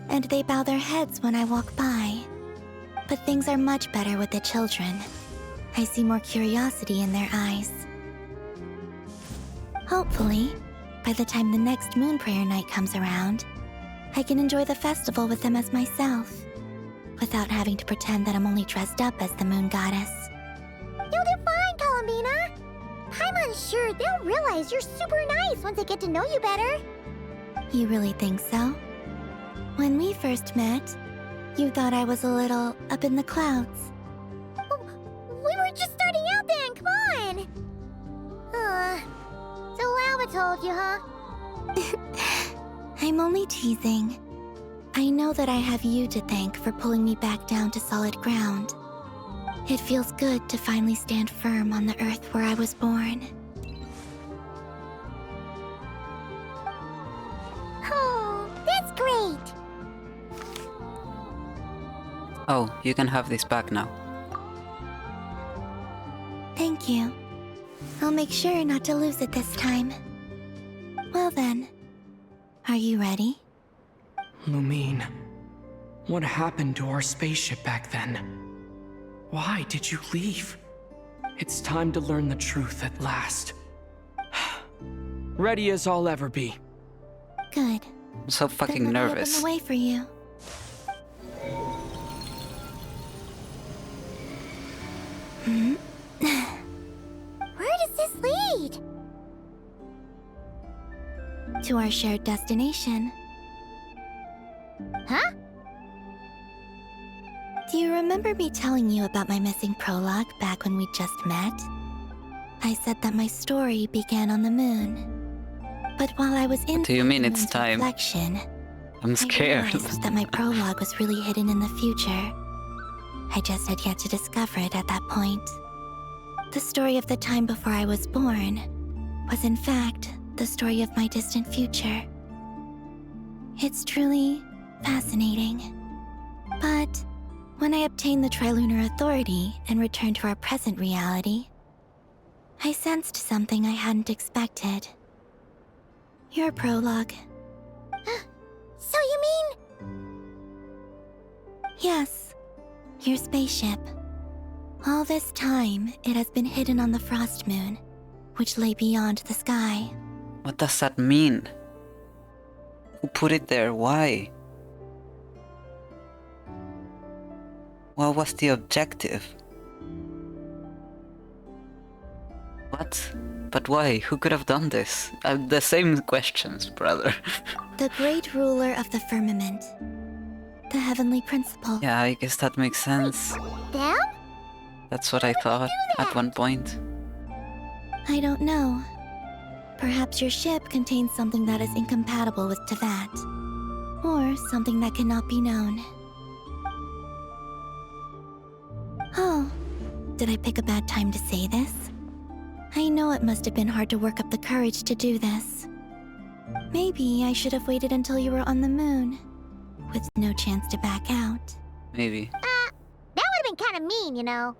and they bow their heads when I walk by. But things are much better with the children. I see more curiosity in their eyes. Hopefully, by the time the next Moon Prayer night comes around, I can enjoy the festival with them as myself, without having to pretend that I'm only dressed up as the Moon Goddess. You'll do fine, Columbina. Paimon's sure they'll realize you're super nice once they get to know you better. You really think so? When we first met, you thought I was a little up in the clouds. We were just starting out then, come on! So Llama told you, huh? I'm only teasing. I know that I have you to thank for pulling me back down to solid ground. It feels good to finally stand firm on the earth where I was born. Oh, that's great! Oh, you can have this back now. Thank you. I'll make sure not to lose it this time. Well then, are you ready? Lumine, what happened to our spaceship back then? Why did you leave? It's time to learn the truth at last. Ready as I'll ever be. Good. I'm so fucking Then let me nervous. open the way for you. Where does this lead? To our shared destination. Huh? Do you remember me telling you about my missing prologue back when we just met? I said that my story began on the moon. But while I was in Do you mean it's moon's time? reflection, I'm scared. I realized that my prologue was really hidden in the future. I just had yet to discover it at that point. The story of the time before I was born was in fact the story of my distant future. It's truly fascinating. But when I obtained the Trilunar Authority and returned to our present reality, I sensed something I hadn't expected. Your prologue. So you mean... Yes, your spaceship. All this time, it has been hidden on the Frost Moon, which lay beyond the sky. What does that mean? Who put it there? Why? What was the objective? What? But why? Who could have done this? The same questions, brother. The great ruler of the firmament. The heavenly principle. Yeah, I guess that makes sense. Them? That's what I thought at one point. I don't know. Perhaps your ship contains something that is incompatible with Tevat. Or something that cannot be known. Oh, did I pick a bad time to say this? I know it must have been hard to work up the courage to do this. Maybe I should have waited until you were on the moon, with no chance to back out. Maybe. That would have been kind of mean, you know.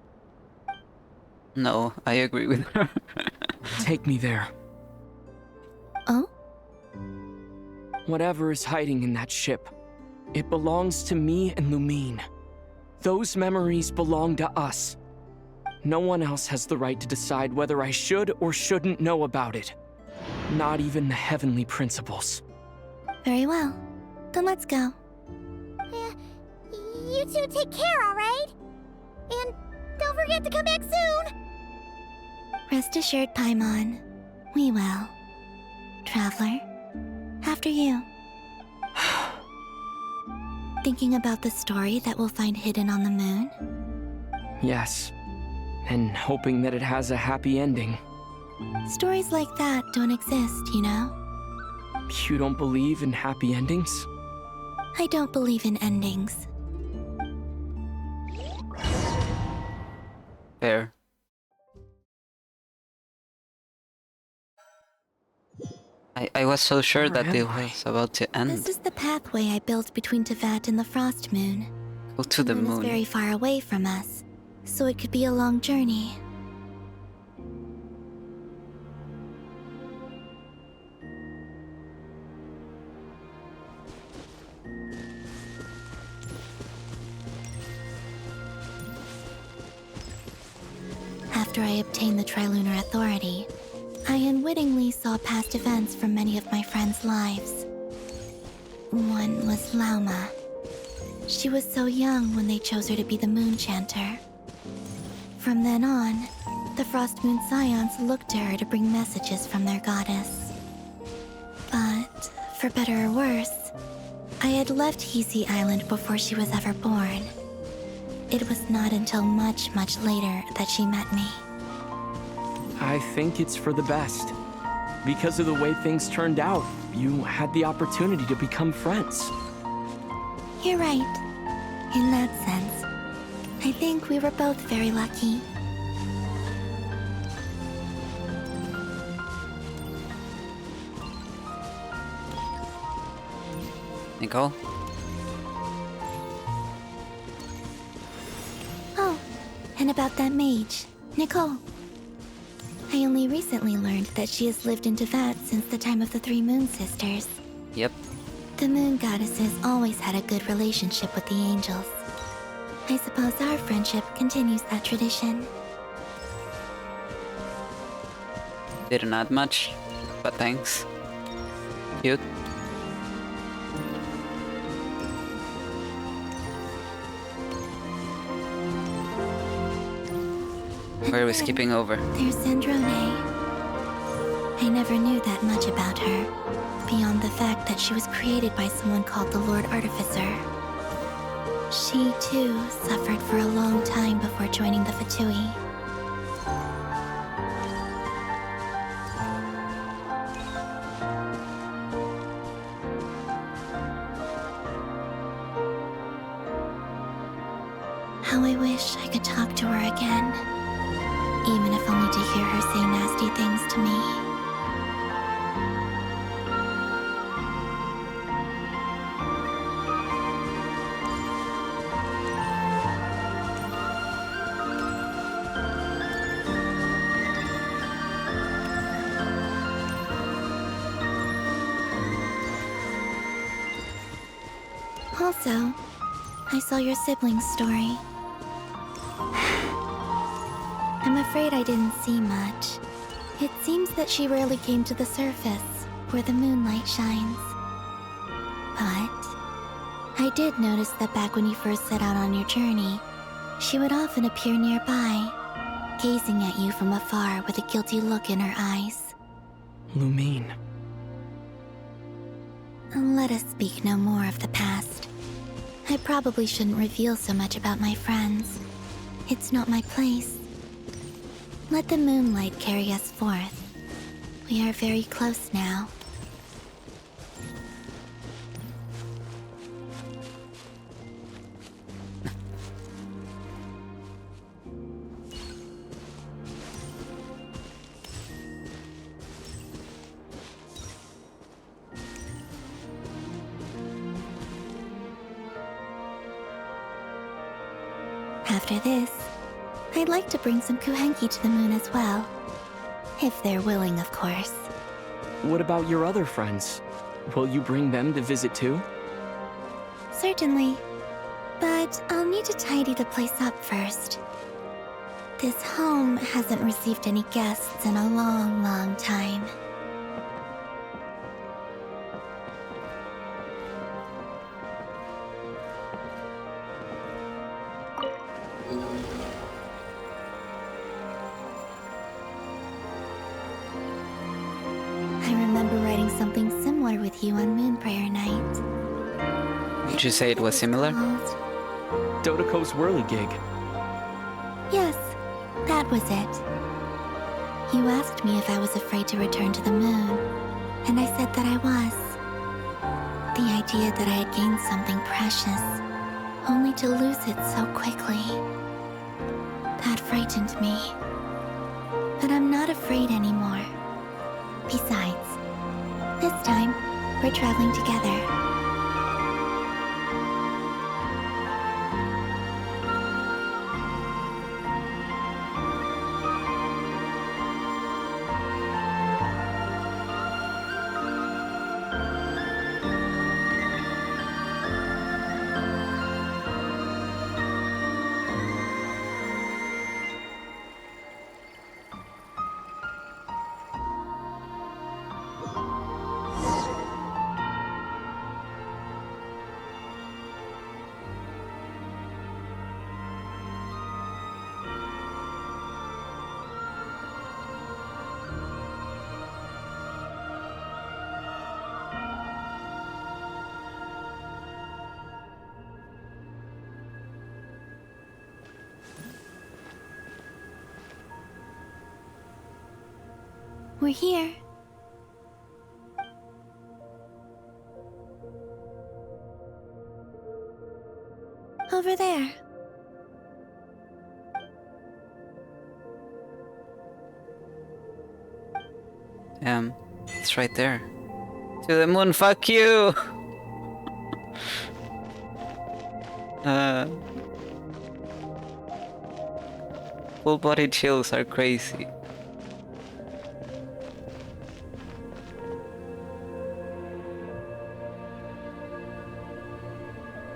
No, I agree with her. Take me there. Oh? Whatever is hiding in that ship, it belongs to me and Lumine. Those memories belong to us. No one else has the right to decide whether I should or shouldn't know about it. Not even the heavenly principles. Very well. Then let's go. You two take care, alright? And don't forget to come back soon! Rest assured, Paimon. We will. Traveler, after you. Thinking about the story that we'll find hidden on the moon? Yes. And hoping that it has a happy ending. Stories like that don't exist, you know? You don't believe in happy endings? I don't believe in endings. Fair. I was so sure that it was about to end. This is the pathway I built between Tevat and the Frost Moon. Go to the It's moon. very far away from us, so it could be a long journey. After I obtained the Trilunar Authority, I unwittingly saw past events from many of my friends' lives. One was Lauma. She was so young when they chose her to be the Moon Chanter. From then on, the Frost Moon Scions looked to her to bring messages from their goddess. But, for better or worse, I had left Hisi Island before she was ever born. It was not until much, much later that she met me. I think it's for the best. Because of the way things turned out, you had the opportunity to become friends. You're right. In that sense, I think we were both very lucky. Nicole? Oh, and about that mage, Nicole. I only recently learned that she has lived in Tevat since the time of the Three Moon Sisters. Yep. The Moon Goddesses always had a good relationship with the angels. I suppose our friendship continues that tradition. Didn't add much, but thanks. Cute. Where are we skipping over? There's Sandrone. I never knew that much about her, beyond the fact that she was created by someone called the Lord Artificer. She, too, suffered for a long time before joining the Fatui. How I wish I could talk to her again. Even if only to hear her say nasty things to me. Also, I saw your siblings' story. I'm afraid I didn't see much. It seems that she rarely came to the surface, where the moonlight shines. But I did notice that back when you first set out on your journey, she would often appear nearby, gazing at you from afar with a guilty look in her eyes. Lumine. Let us speak no more of the past. I probably shouldn't reveal so much about my friends. It's not my place. Let the moonlight carry us forth. We are very close now. After this, I'd like to bring some kuhenki to the moon as well. If they're willing, of course. What about your other friends? Will you bring them to visit too? Certainly. But I'll need to tidy the place up first. This home hasn't received any guests in a long, long time. I remember writing something similar with you on Moon Prayer Night. Did you say it was similar? Dodoko's whirligig. Yes, that was it. You asked me if I was afraid to return to the moon, and I said that I was. The idea that I had gained something precious, only to lose it so quickly. That frightened me. But I'm not afraid anymore. Besides, this time, we're traveling together. We're here. Over there. It's right there. To the moon, fuck you! Full body chills are crazy.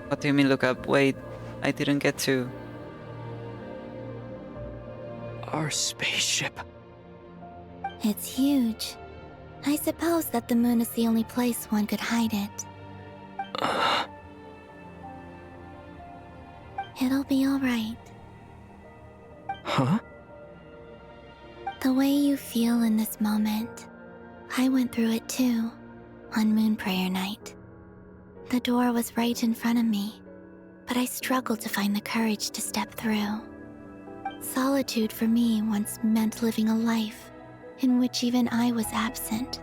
What do you mean look up? Wait, I didn't get to. Our spaceship. It's huge. I suppose that the moon is the only place one could hide it. It'll be alright. Huh? The way you feel in this moment, I went through it too, on Moon Prayer Night. The door was right in front of me, but I struggled to find the courage to step through. Solitude for me once meant living a life in which even I was absent.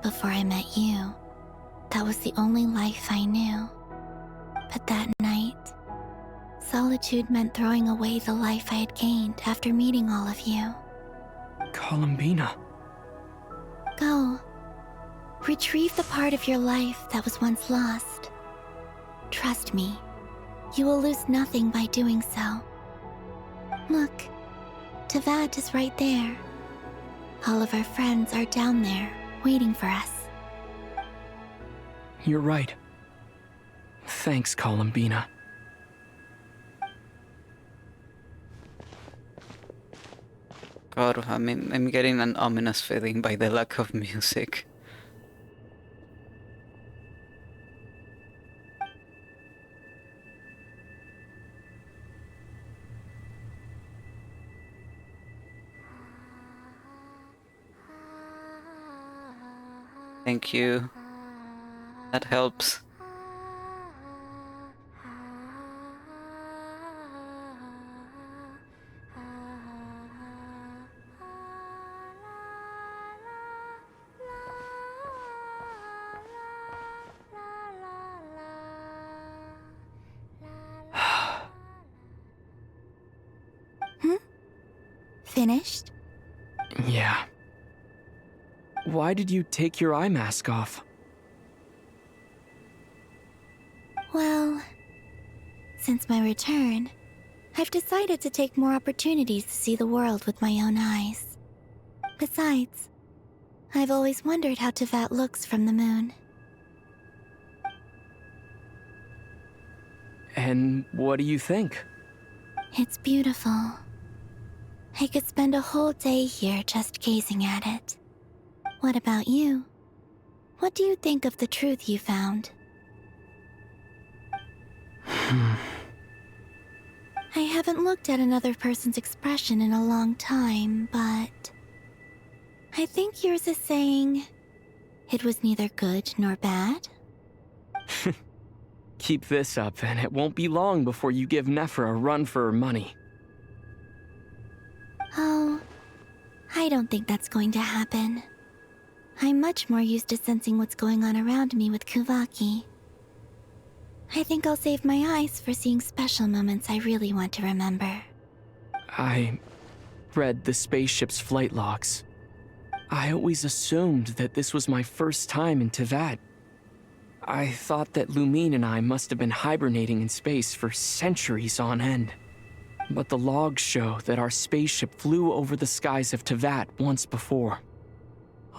Before I met you, that was the only life I knew. But that night, solitude meant throwing away the life I had gained after meeting all of you. Columbina. Go. Retrieve the part of your life that was once lost. Trust me, you will lose nothing by doing so. Look, Tavad is right there. All of our friends are down there, waiting for us. You're right. Thanks, Columbina. God, I'm getting an ominous feeling by the lack of music. Thank you. That helps. Finished? Yeah. Why did you take your eye mask off? Well, since my return, I've decided to take more opportunities to see the world with my own eyes. Besides, I've always wondered how Tevat looks from the moon. And what do you think? It's beautiful. I could spend a whole day here just gazing at it. What about you? What do you think of the truth you found? I haven't looked at another person's expression in a long time, but I think yours is saying it was neither good nor bad. Keep this up, and it won't be long before you give Nephra a run for her money. Oh, I don't think that's going to happen. I'm much more used to sensing what's going on around me with Kuvaki. I think I'll save my eyes for seeing special moments I really want to remember. I read the spaceship's flight logs. I always assumed that this was my first time in Tevat. I thought that Lumine and I must have been hibernating in space for centuries on end. But the logs show that our spaceship flew over the skies of Tevat once before.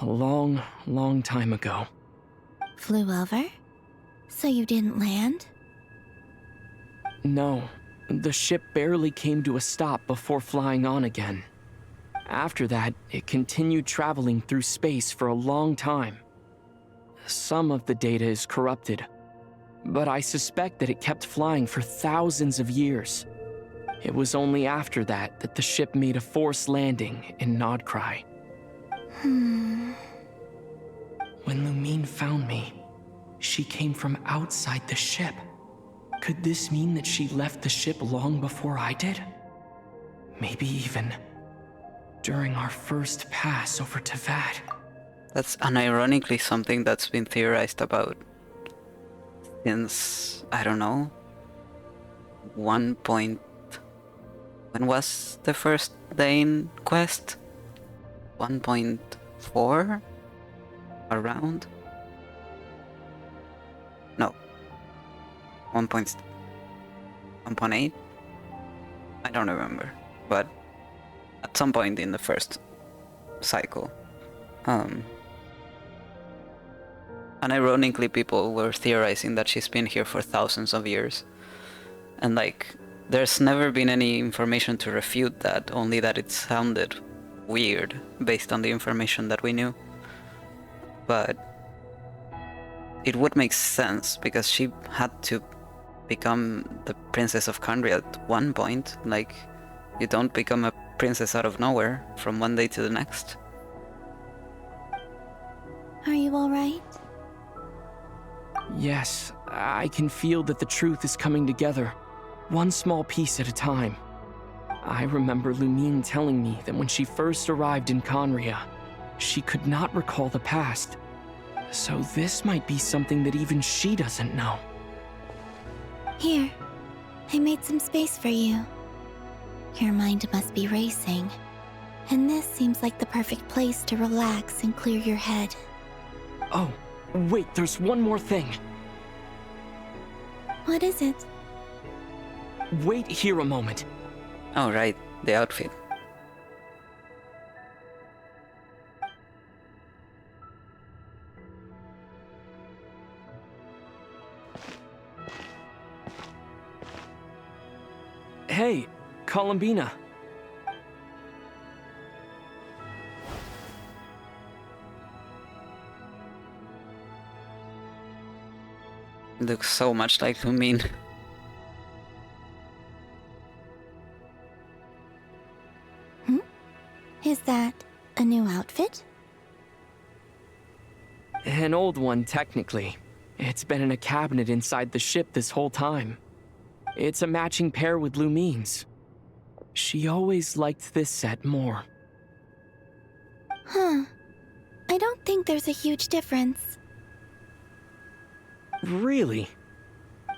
A long, long time ago. Flew over? So you didn't land? No, the ship barely came to a stop before flying on again. After that, it continued traveling through space for a long time. Some of the data is corrupted, but I suspect that it kept flying for thousands of years. It was only after that that the ship made a forced landing in Nod-krai. When Lumine found me, she came from outside the ship. Could this mean that she left the ship long before I did? Maybe even during our first pass over Tevat. That's unironically something that's been theorized about since, I don't know, when was the first Dane quest? 1.4? Around? No. 1.8? I don't remember, but at some point in the first cycle. And ironically, people were theorizing that she's been here for thousands of years. And like, there's never been any information to refute that, only that it sounded weird based on the information that we knew. But it would make sense because she had to become the Princess of Kandri at one point. Like, you don't become a princess out of nowhere from one day to the next. Are you alright? Yes, I can feel that the truth is coming together, one small piece at a time. I remember Lumine telling me that when she first arrived in Conria, she could not recall the past. So this might be something that even she doesn't know. Here, I made some space for you. Your mind must be racing, and this seems like the perfect place to relax and clear your head. Oh, wait, there's one more thing. What is it? Wait here a moment. Oh, right, the outfit. Hey, Columbina. Looks so much like Lumine. Is that a new outfit? An old one, technically. It's been in a cabinet inside the ship this whole time. It's a matching pair with Lumine's. She always liked this set more. Huh. I don't think there's a huge difference. Really?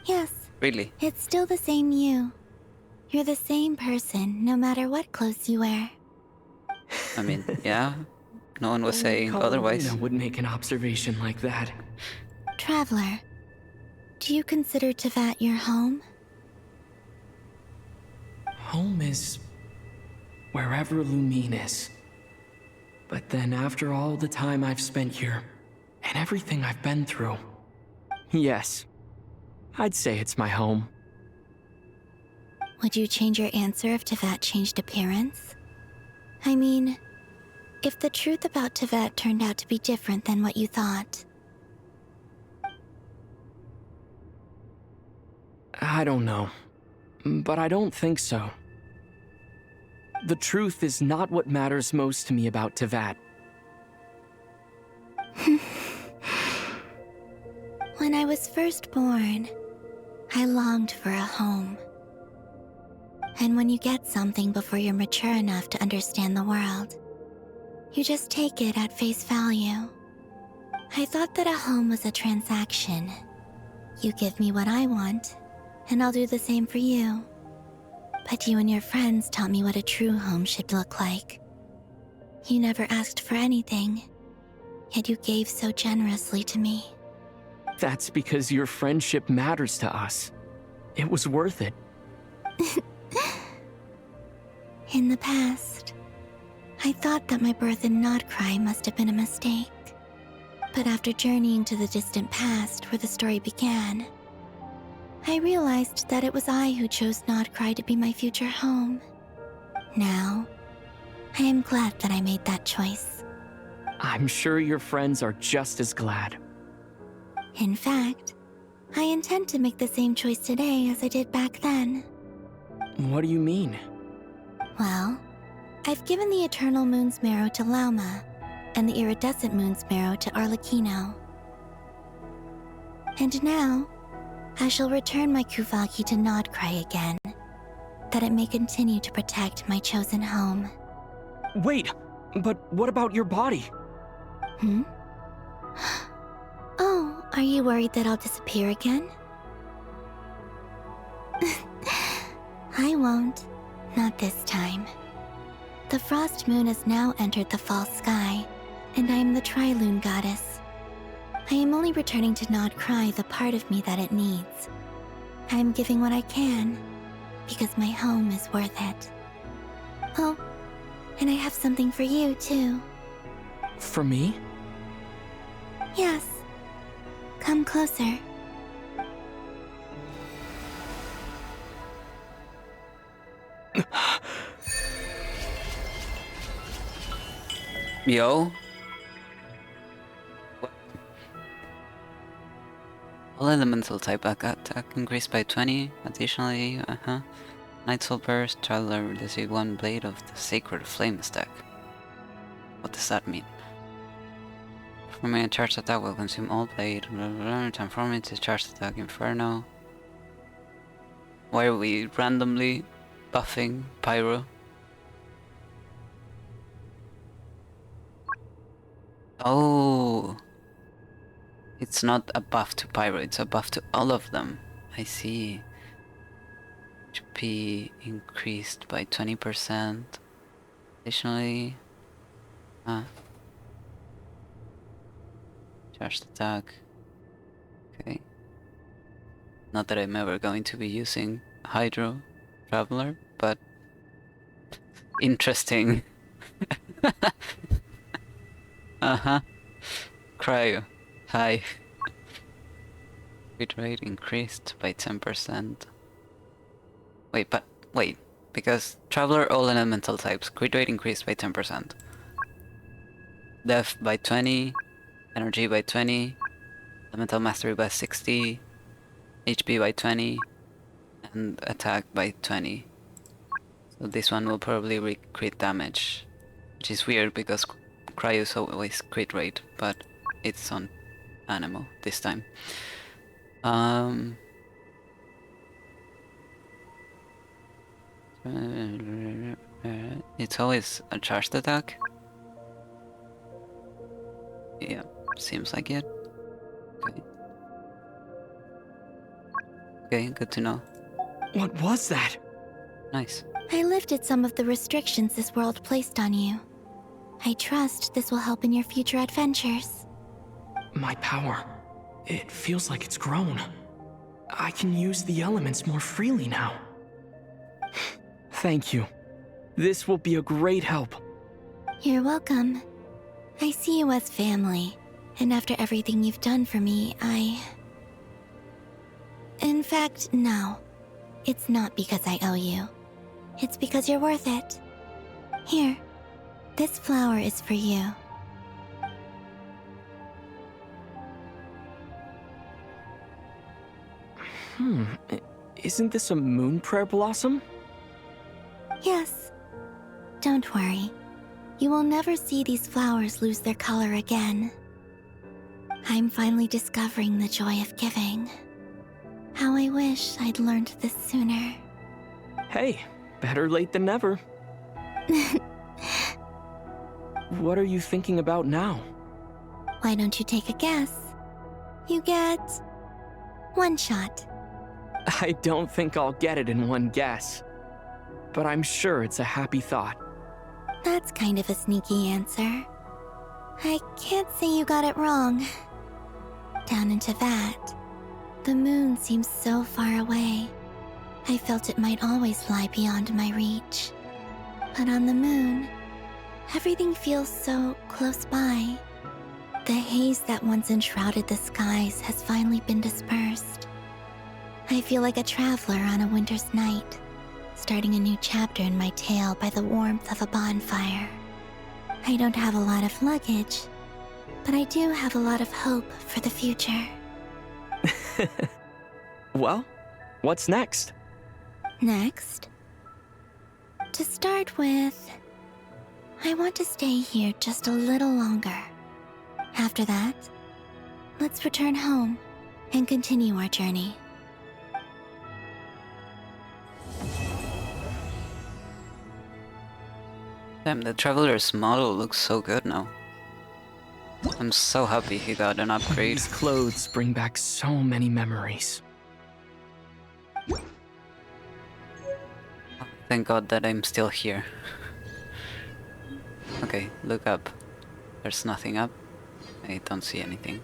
Yes. Really? It's still the same you. You're the same person, no matter what clothes you wear. I mean, yeah. No one was saying otherwise. Columbina would make an observation like that. Traveler, do you consider Tevat your home? Home is wherever Lumine is. But then after all the time I've spent here, and everything I've been through, yes, I'd say it's my home. Would you change your answer if Tevat changed appearance? I mean, if the truth about Tevat turned out to be different than what you thought. I don't know, but I don't think so. The truth is not what matters most to me about Tevat. When I was first born, I longed for a home. And when you get something before you're mature enough to understand the world, you just take it at face value. I thought that a home was a transaction. You give me what I want, and I'll do the same for you. But you and your friends taught me what a true home should look like. You never asked for anything, yet you gave so generously to me. That's because your friendship matters to us. It was worth it. In the past, I thought that my birth in nod-krai must have been a mistake. But after journeying to the distant past where the story began, I realized that it was I who chose nod-krai to be my future home. Now, I am glad that I made that choice. I'm sure your friends are just as glad. In fact, I intend to make the same choice today as I did back then. What do you mean? Well, I've given the Eternal Moon's marrow to Lauma, and the Iridescent Moon's marrow to Arlecchino. And now, I shall return my Kuvagi to nod-krai again, that it may continue to protect my chosen home. Wait, but what about your body? Hmm? Oh, are you worried that I'll disappear again? I won't. Not this time. The Frost Moon has now entered the false sky, and I am the Tri-Lune Goddess. I am only returning to nod-krai the part of me that it needs. I am giving what I can, because my home is worth it. Oh, and I have something for you, too. For me? Yes. Come closer. Yo? What? All elemental type attack increased by 20. Additionally, Night Soul Burst, Traveler receive one blade of the Sacred Flame stack. What does that mean? Performing a charged attack will consume all blade. Transforming to charged attack Inferno. Why are we randomly buffing Pyro? Oh, it's not a buff to Pyro, it's a buff to all of them. I see. HP increased by 20%. Additionally, charged attack. Okay. Not that I'm ever going to be using Hydro Traveler, but interesting. Cryo. Hi. Crit rate increased by 10%. Wait, because Traveler all elemental types, crit rate increased by 10%. Def by 20, energy by 20, elemental mastery by 60, HP by 20, and attack by 20. So this one will probably crit damage, which is weird because Cryo is always crit rate, but it's on Anemo this time. It's always a charged attack. Yeah, seems like it. Okay. Okay, good to know. What was that? Nice. I lifted some of the restrictions this world placed on you. I trust this will help in your future adventures. My power. It feels like it's grown. I can use the elements more freely now. Thank you. This will be a great help. You're welcome. I see you as family, and after everything you've done for me, In fact, no. It's not because I owe you. It's because you're worth it. Here, this flower is for you. Isn't this a moon prayer blossom? Yes. Don't worry. You will never see these flowers lose their color again. I'm finally discovering the joy of giving. How I wish I'd learned this sooner. Hey, better late than never. What are you thinking about now? Why don't you take a guess? You get 1 shot. I don't think I'll get it in one guess. But I'm sure it's a happy thought. That's kind of a sneaky answer. I can't say you got it wrong. Down into that, the moon seems so far away. I felt it might always lie beyond my reach. But on the moon, everything feels so close by. The haze that once enshrouded the skies has finally been dispersed. I feel like a traveler on a winter's night, starting a new chapter in my tale by the warmth of a bonfire. I don't have a lot of luggage, but I do have a lot of hope for the future. Well, what's next? Next? To start with, I want to stay here just a little longer. After that, let's return home and continue our journey. Damn, the Traveler's model looks so good now. I'm so happy he got an upgrade. These clothes bring back so many memories. Thank God that I'm still here. Okay, look up. There's nothing up. I don't see anything.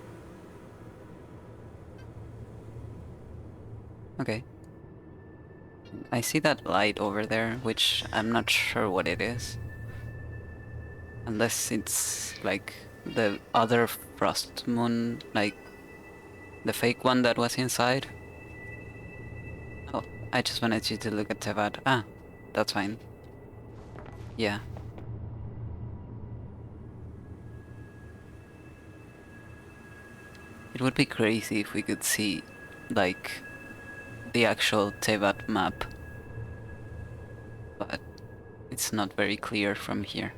Okay. I see that light over there, which I'm not sure what it is. Unless it's like the other frost moon, like the fake one that was inside. Oh, I just wanted you to look at Tevat. Ah, that's fine. Yeah. It would be crazy if we could see, like, the actual Tevat map. But it's not very clear from here.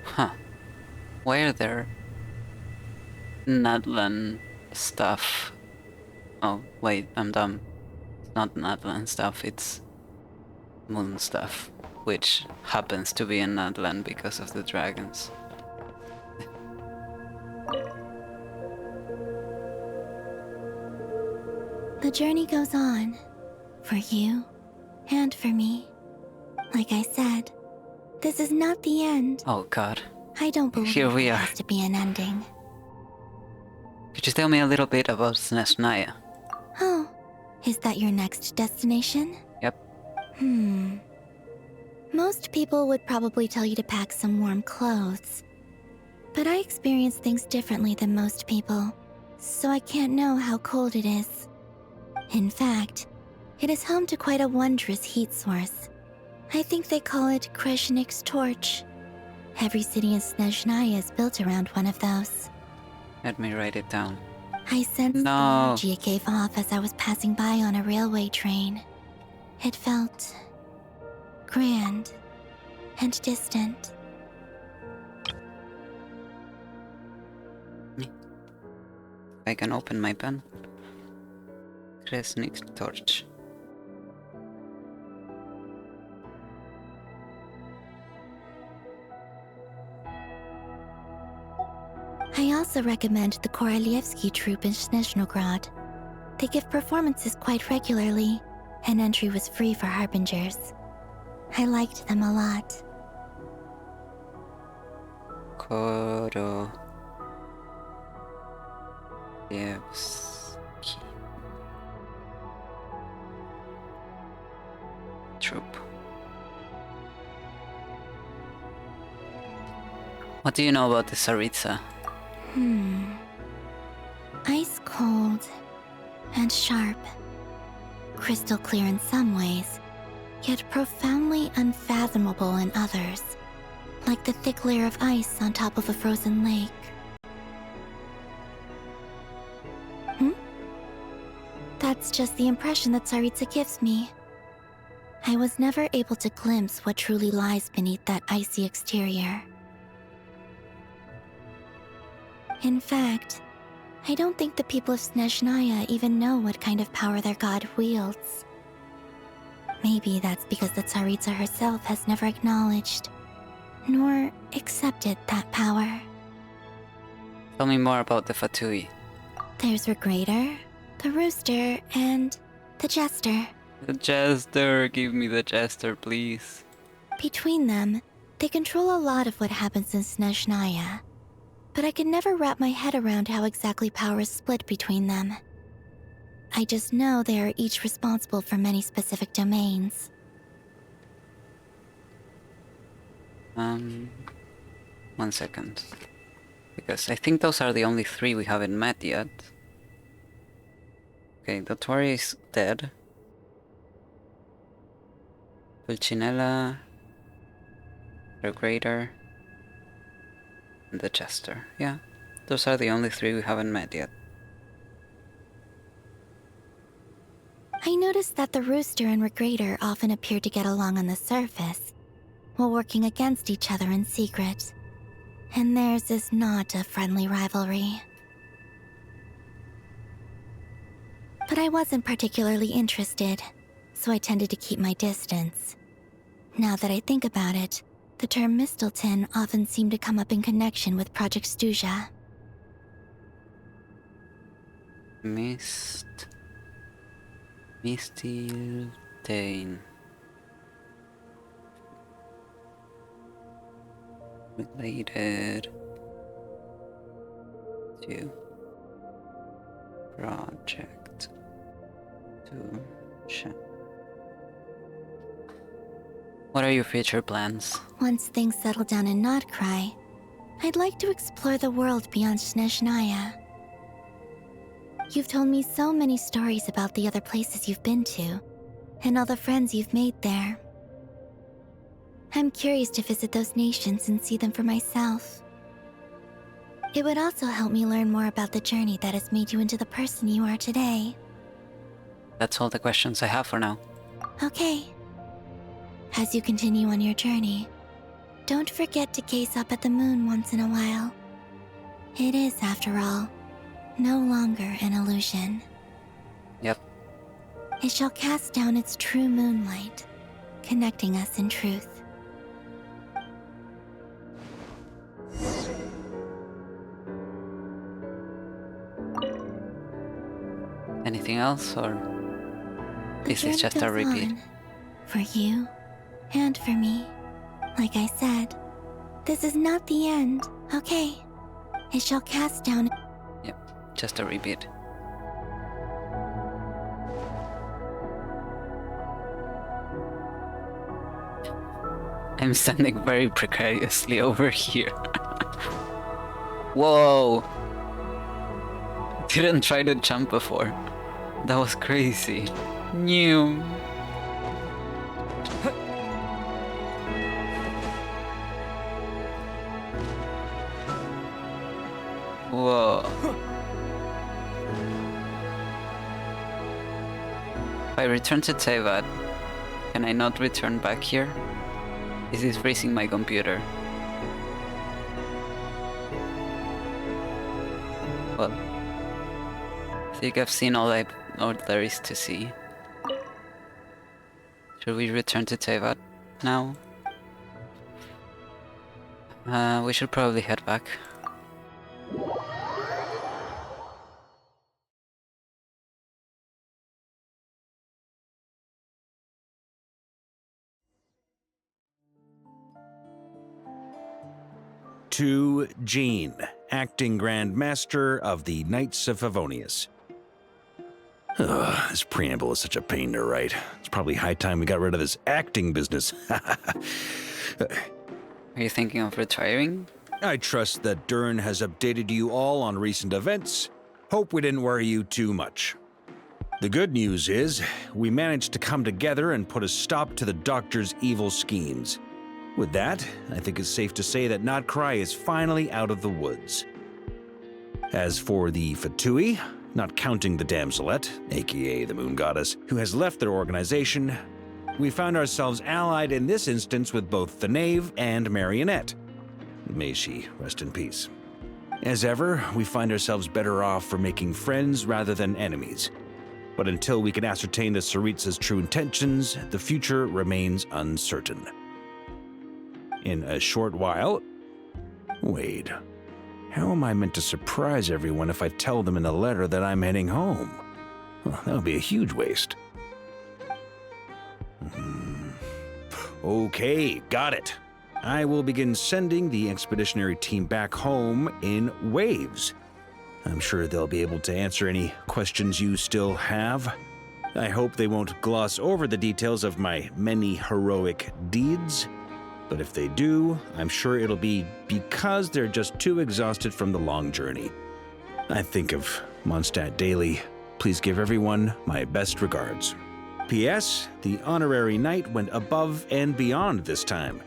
Huh. Why are there Nadlan stuff? Oh, wait, I'm dumb. It's not Nadlan stuff, it's moon stuff, which happens to be in Nadlan because of the dragons. The journey goes on, for you and for me. Like I said, this is not the end. Oh God. I don't believe Here we there are. has to be an ending. Could you tell me a little bit about Snezhnaya? Oh, is that your next destination? Yep. Most people would probably tell you to pack some warm clothes. But I experience things differently than most people, so I can't know how cold it is. In fact, it is home to quite a wondrous heat source. I think they call it Kreshnik's torch. Every city in Snezhnaya is built around one of those. Let me write it down. I sensed No. the energy it gave off as I was passing by on a railway train. It felt grand and distant. I can open my pen. Kreshnik's torch. I also recommend the Korolievsky troupe in Snezhnograd. They give performances quite regularly, and entry was free for harbingers. I liked them a lot. Gives key. Troop. What do you know about the Tsaritsa? Ice cold and sharp. Crystal clear in some ways, yet profoundly unfathomable in others. Like the thick layer of ice on top of a frozen lake. That's just the impression that Tsaritsa gives me. I was never able to glimpse what truly lies beneath that icy exterior. In fact, I don't think the people of Snezhnaya even know what kind of power their god wields. Maybe that's because the Tsaritsa herself has never acknowledged, nor accepted that power. Tell me more about the Fatui. There's Regrator, the Rooster, and the Jester. The Jester, give me the Jester, please. Between them, they control a lot of what happens in Snezhnaya. But I can never wrap my head around how exactly power is split between them. I just know they are each responsible for many specific domains. 1 second. Because I think those are the only 3 we haven't met yet. Okay, Dottore is dead. Pulcinella, Regrator, and the Jester. Yeah, those are the only 3 we haven't met yet. I noticed that the Rooster and Regrator often appear to get along on the surface, while working against each other in secret. And theirs is not a friendly rivalry. But I wasn't particularly interested, so I tended to keep my distance. Now that I think about it, the term Mistelton often seemed to come up in connection with Project Stuja. Mistiltane. Related to Project Stuja. What are your future plans? Once things settle down in Nod-krai, I'd like to explore the world beyond Snezhnaya. You've told me so many stories about the other places you've been to, and all the friends you've made there. I'm curious to visit those nations and see them for myself. It would also help me learn more about the journey that has made you into the person you are today. That's all the questions I have for now. Okay. As you continue on your journey, don't forget to gaze up at the moon once in a while. It is, after all, no longer an illusion. Yep. It shall cast down its true moonlight, connecting us in truth. Anything else, or The is this just a journey goes repeat? on, for you and for me. Like I said, this is not the end, okay? It shall cast down. Yep, just a repeat. I'm standing very precariously over here. Whoa! Didn't try to jump before. That was crazy. New. Whoa. If I return to Tevat, can I not return back here? Is this freezing my computer? Well, I think I've seen all there is to see. Should we return to Tevat now? We should probably head back. to Jean, Acting Grand Master of the Knights of Favonius. Ugh, this preamble is such a pain to write. It's probably high time we got rid of this acting business. Are you thinking of retiring? I trust that Dern has updated you all on recent events. Hope we didn't worry you too much. The good news is, we managed to come together and put a stop to the Doctor's evil schemes. With that, I think it's safe to say that nod-krai is finally out of the woods. As for the Fatui, not counting the damselette, aka the Moon Goddess, who has left their organization, we found ourselves allied in this instance with both the Knave and Marionette. May she rest in peace. As ever, we find ourselves better off for making friends rather than enemies. But until we can ascertain the Tsaritsa's true intentions, the future remains uncertain. In a short while... Wait. How am I meant to surprise everyone if I tell them in a letter that I'm heading home? Well, that would be a huge waste. Okay, got it. I will begin sending the expeditionary team back home in waves. I'm sure they'll be able to answer any questions you still have. I hope they won't gloss over the details of my many heroic deeds. But if they do, I'm sure it'll be because they're just too exhausted from the long journey. I think of Mondstadt daily. Please give everyone my best regards. P.S. The honorary knight went above and beyond this time.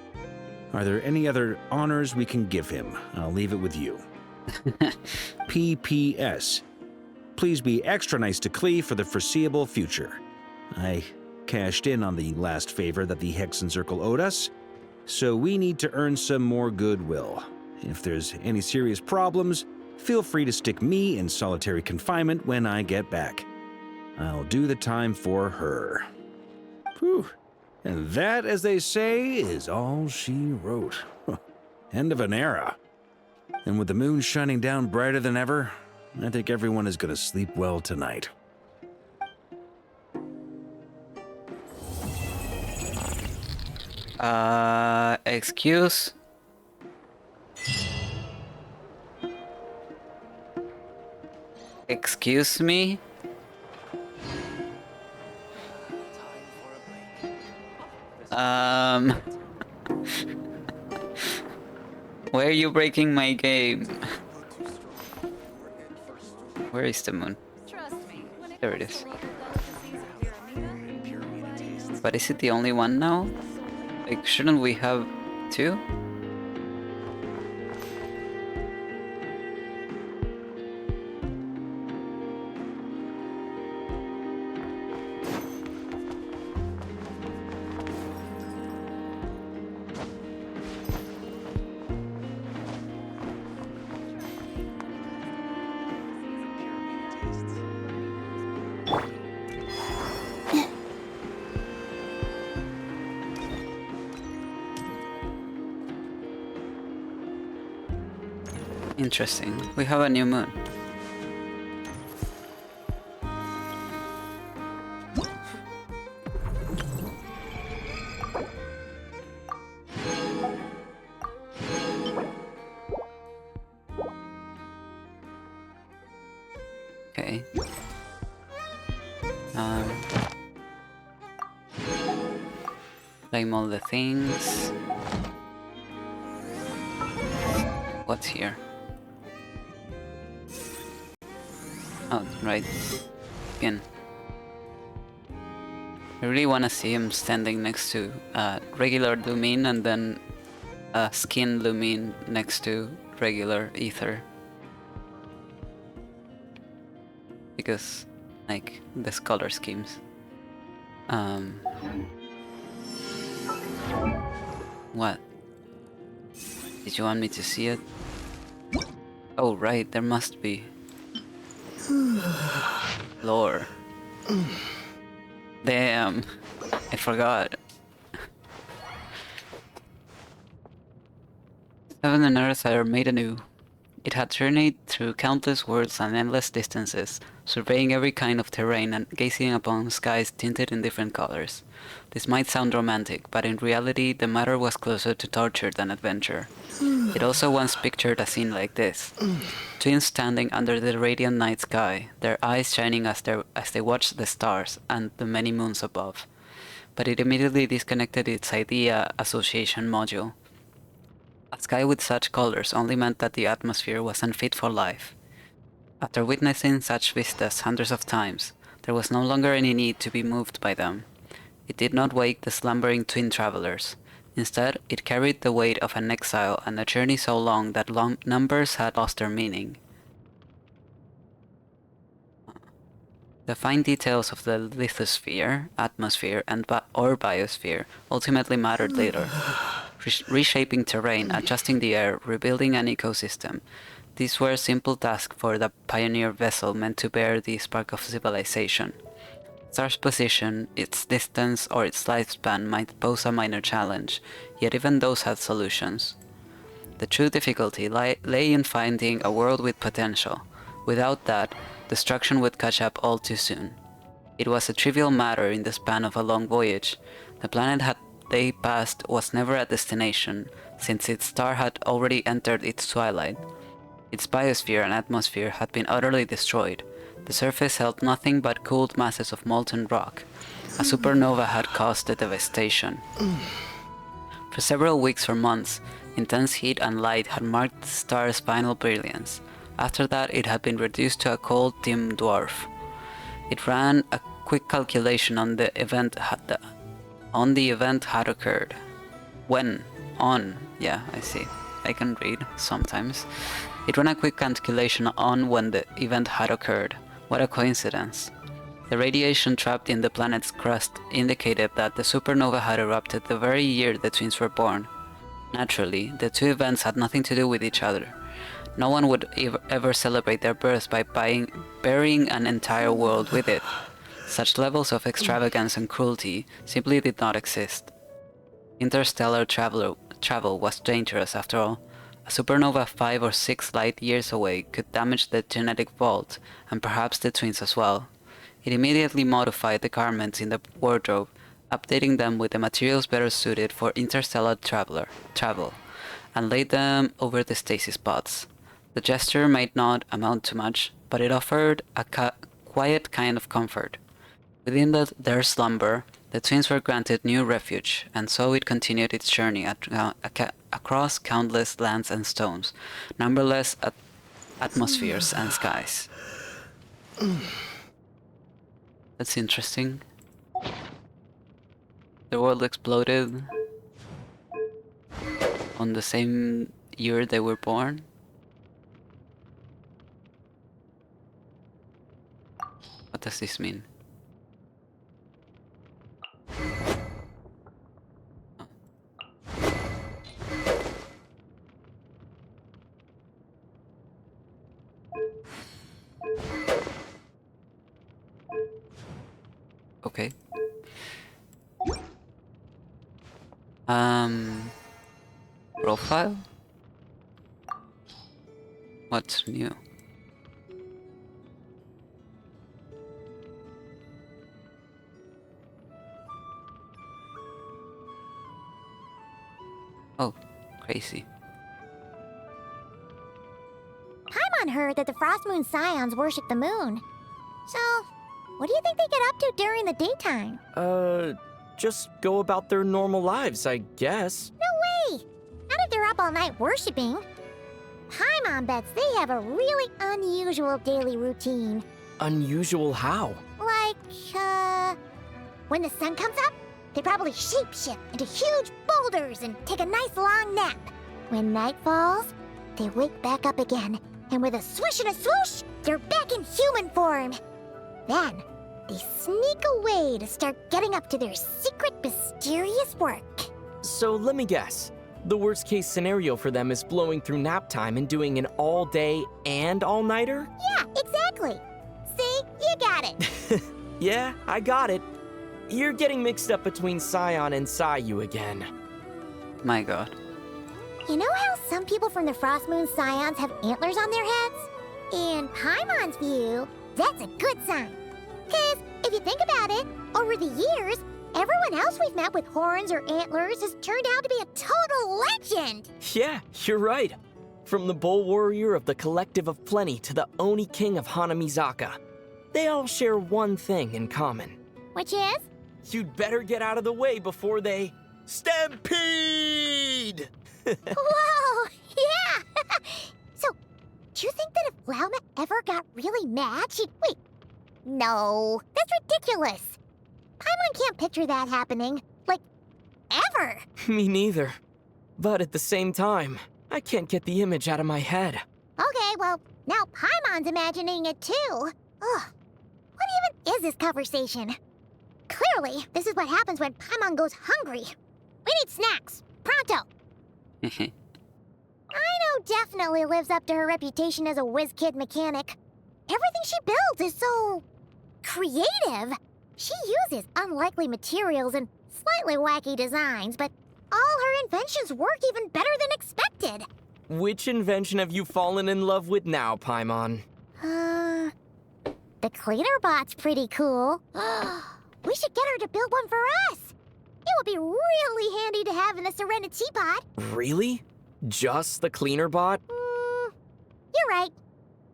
Are there any other honors we can give him? I'll leave it with you. P.P.S. Please be extra nice to Klee for the foreseeable future. I cashed in on the last favor that the Hexen Circle owed us, so we need to earn some more goodwill. If there's any serious problems, feel free to stick me in solitary confinement when I get back. I'll do the time for her. Whew. And that, as they say, is all she wrote. End of an era. And with the moon shining down brighter than ever, I think everyone is going to sleep well tonight. Excuse? Excuse me? Why are you breaking my game? Where is the moon? There it is. But is it the only one now? Like, shouldn't we have two? Interesting. We have a new moon. Okay. Claim all the things. What's here? Oh, right. Again. I really want to see him standing next to regular Lumine and then skin Lumine next to regular Ether. Because, like, the color schemes. What? Did you want me to see it? Oh, right, there must be. Lore. Damn, I forgot. Heaven and earth are made anew. It had journeyed through countless worlds and endless distances, surveying every kind of terrain and gazing upon skies tinted in different colors. This might sound romantic, but in reality the matter was closer to torture than adventure. It also once pictured a scene like this. Twins standing under the radiant night sky, their eyes shining as they watched the stars and the many moons above. But it immediately disconnected its idea association module. A sky with such colors only meant that the atmosphere was unfit for life. After witnessing such vistas hundreds of times, there was no longer any need to be moved by them. It did not wake the slumbering twin travelers. Instead, it carried the weight of an exile and a journey so long that numbers had lost their meaning. The fine details of the lithosphere, atmosphere, or biosphere ultimately mattered later. Reshaping terrain, adjusting the air, rebuilding an ecosystem. These were simple tasks for the pioneer vessel meant to bear the spark of civilization. Star's position, its distance, or its lifespan might pose a minor challenge, yet even those had solutions. The true difficulty lay in finding a world with potential. Without that, destruction would catch up all too soon. It was a trivial matter in the span of a long voyage. The planet they passed was never a destination, since its star had already entered its twilight. Its biosphere and atmosphere had been utterly destroyed. The surface held nothing but cooled masses of molten rock. A supernova had caused the devastation. For several weeks or months, intense heat and light had marked the star's final brilliance. After that, it had been reduced to a cold, dim dwarf. It ran a quick calculation on the event had occurred. I see. I can read sometimes. It ran a quick calculation on when the event had occurred. What a coincidence. The radiation trapped in the planet's crust indicated that the supernova had erupted the very year the twins were born. Naturally, the two events had nothing to do with each other. No one would ever celebrate their birth by burying an entire world with it. Such levels of extravagance and cruelty simply did not exist. Interstellar travel was dangerous after all. A supernova 5 or 6 light years away could damage the genetic vault, and perhaps the twins as well. It immediately modified the garments in the wardrobe, updating them with the materials better suited for interstellar travel, and laid them over the stasis pods. The gesture might not amount to much, but it offered a quiet kind of comfort. Within their slumber, the twins were granted new refuge, and so it continued its journey across countless lands and stones, numberless atmospheres and skies. That's interesting. The world exploded on the same year they were born. What does this mean? Okay. Profile? What's new? Oh, crazy. Paimon heard that the Frost Moon Scions worship the moon. So, what do you think they get up to during the daytime? Just go about their normal lives, I guess. No way! Not if they're up all night worshiping. Paimon bets they have a really unusual daily routine. Unusual how? Like, when the sun comes up, they probably shapeshift into huge boulders and take a nice long nap. When night falls, they wake back up again, and with a swish and a swoosh, they're back in human form. Then, they sneak away to start getting up to their secret, mysterious work. So let me guess. The worst case scenario for them is blowing through nap time and doing an all-day and all-nighter? Yeah, exactly. See? You got it. Yeah, I got it. You're getting mixed up between Scion and Sayu again. My god. You know how some people from the Frost Moon Scions have antlers on their heads? In Paimon's view, that's a good sign. Because if you think about it, over the years, everyone else we've met with horns or antlers has turned out to be a total legend. Yeah, you're right. From the Bull Warrior of the Collective of Plenty to the Oni King of Hanamizaka. They all share one thing in common. Which is? You'd better get out of the way before they stampede! Whoa, yeah! So, do you think that if Lauma ever got really mad, she'd... Wait, no, that's ridiculous. Paimon can't picture that happening. Like, ever. Me neither. But at the same time, I can't get the image out of my head. Okay, well, now Paimon's imagining it too. Ugh, what even is this conversation? Clearly, this is what happens when Paimon goes hungry. We need snacks, pronto. Aino definitely lives up to her reputation as a whiz-kid mechanic. Everything she builds is so... creative. She uses unlikely materials and slightly wacky designs, but all her inventions work even better than expected. Which invention have you fallen in love with now, Paimon? The cleaner bot's pretty cool. We should get her to build one for us. It would be really handy to have in the Serenity Pod. Really? Just the cleaner bot? You're right.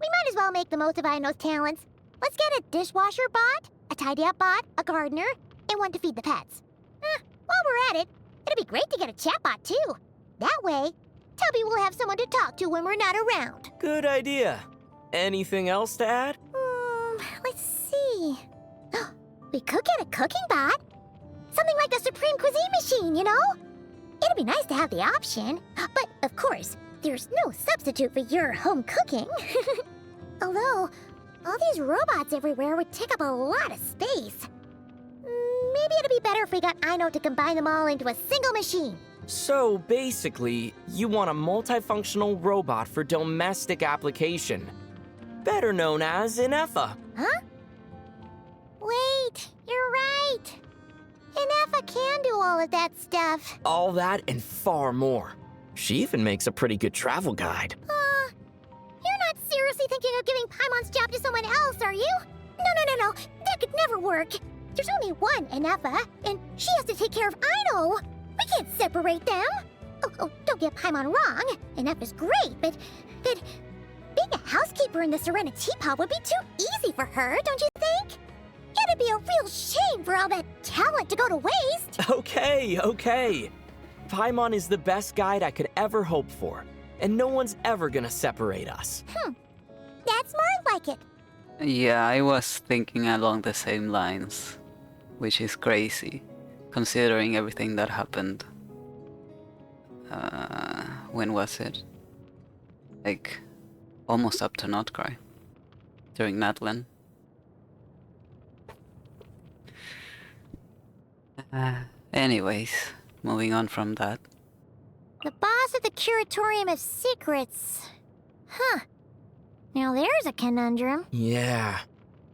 We might as well make the most of Aino's talents. Let's get a dishwasher bot, a tidy-up bot, a gardener, and one to feed the pets. While we're at it, it'd be great to get a chat bot too. That way, Tubby will have someone to talk to when we're not around. Good idea. Anything else to add? Let's see. We could get a cooking bot. Something like the Supreme Cuisine Machine, you know? It'd be nice to have the option. But, of course, there's no substitute for your home cooking. Although, all these robots everywhere would take up a lot of space. Maybe it'd be better if we got Aino to combine them all into a single machine. So, basically, you want a multifunctional robot for domestic application. Better known as Inefa. Huh? Wait, you're right. Inefa can do all of that stuff. All that and far more. She even makes a pretty good travel guide. You're not seriously thinking of giving Paimon's job to someone else, are you? No. That could never work. There's only one Inefa, and she has to take care of Aino. We can't separate them. Oh, don't get Paimon wrong. Inefa's great, but being a housekeeper in the Serenity Pod would be too easy for her, don't you think? It'd be a real shame for all that talent to go to waste. Okay. Paimon is the best guide I could ever hope for, and no one's ever gonna separate us. That's more like it. Yeah, I was thinking along the same lines, which is crazy, considering everything that happened. When was it? Like, almost up to nod-krai, during Natlan. Anyways, moving on from that. The boss of the Curatorium of Secrets. Huh. Now there's a conundrum. Yeah,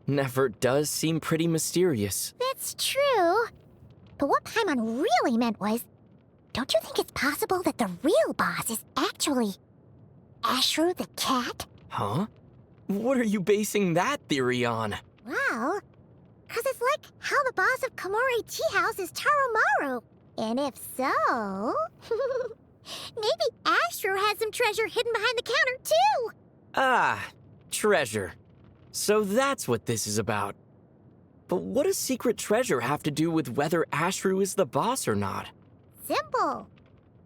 Nefer does seem pretty mysterious. That's true. But what Paimon really meant was, don't you think it's possible that the real boss is actually Ashru the cat? Huh? What are you basing that theory on? Well, because it's like how the boss of Komore Tea House is Taromaru. And if so, maybe Ashru has some treasure hidden behind the counter too. Ah, treasure. So that's what this is about. But what does secret treasure have to do with whether Ashru is the boss or not? Simple.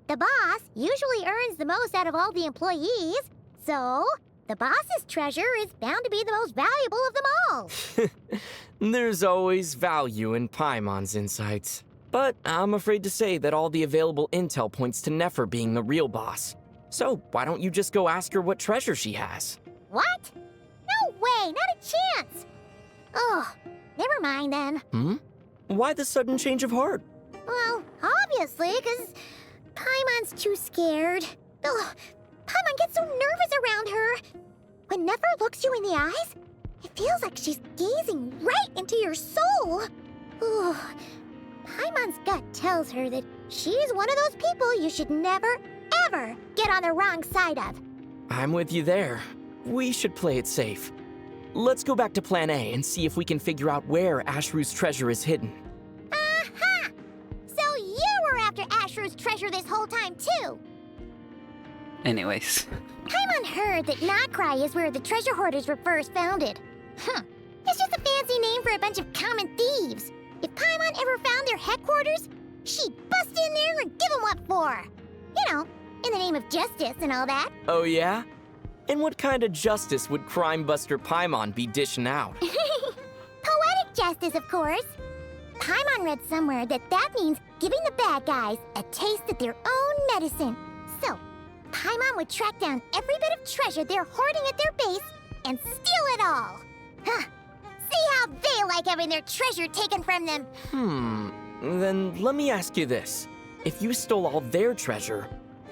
The boss usually earns the most out of all the employees, so the boss's treasure is bound to be the most valuable of them all. There's always value in Paimon's insights. But I'm afraid to say that all the available intel points to Nefer being the real boss. So why don't you just go ask her what treasure she has? What? No way, not a chance. Oh, never mind then. Why the sudden change of heart? Well, obviously, because Paimon's too scared. Ugh, Paimon gets so nervous around her. When Nefer looks you in the eyes, it feels like she's gazing right into your soul. Ooh, Paimon's gut tells her that she's one of those people you should never, ever get on the wrong side of. I'm with you there. We should play it safe. Let's go back to Plan A and see if we can figure out where Ashru's treasure is hidden. Aha! So you were after Ashru's treasure this whole time, too! Anyways. Paimon heard that nod-krai is where the treasure hoarders were first founded. It's just a fancy name for a bunch of common thieves. If Paimon ever found their headquarters, she'd bust in there and give them what for. You know, in the name of justice and all that. Oh yeah? And what kind of justice would crime buster Paimon be dishing out? Poetic justice, of course. Paimon read somewhere that means giving the bad guys a taste of their own medicine. So, Paimon would track down every bit of treasure they're hoarding at their base and steal it all. Huh. See how they like having their treasure taken from them. Then let me ask you this. If you stole all their treasure,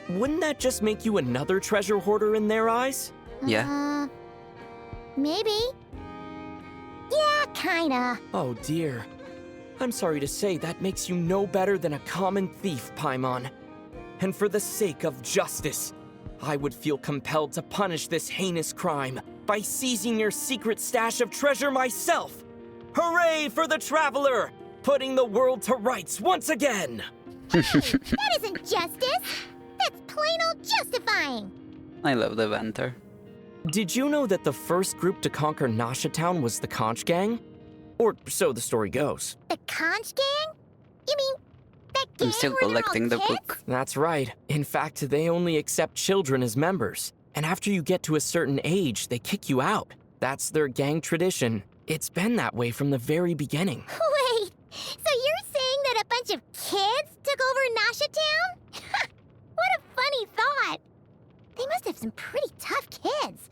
wouldn't that just make you another treasure hoarder in their eyes? Yeah. Maybe. Yeah, kinda. Oh dear. I'm sorry to say that makes you no better than a common thief, Paimon. And for the sake of justice, I would feel compelled to punish this heinous crime by seizing your secret stash of treasure myself. Hooray for the Traveler! Putting the world to rights once again! That isn't justice! That's plain old justifying! I love the banter. Did you know that the first group to conquer Nasha Town was the Conch Gang? Or so the story goes. The Conch Gang? You mean that gang I'm still where they're all collecting the kids? book. That's right. In fact, they only accept children as members. And after you get to a certain age, they kick you out. That's their gang tradition. It's been that way from the very beginning. Wait, so you're saying that a bunch of kids took over Nasha Town? What a funny thought! They must have some pretty tough kids.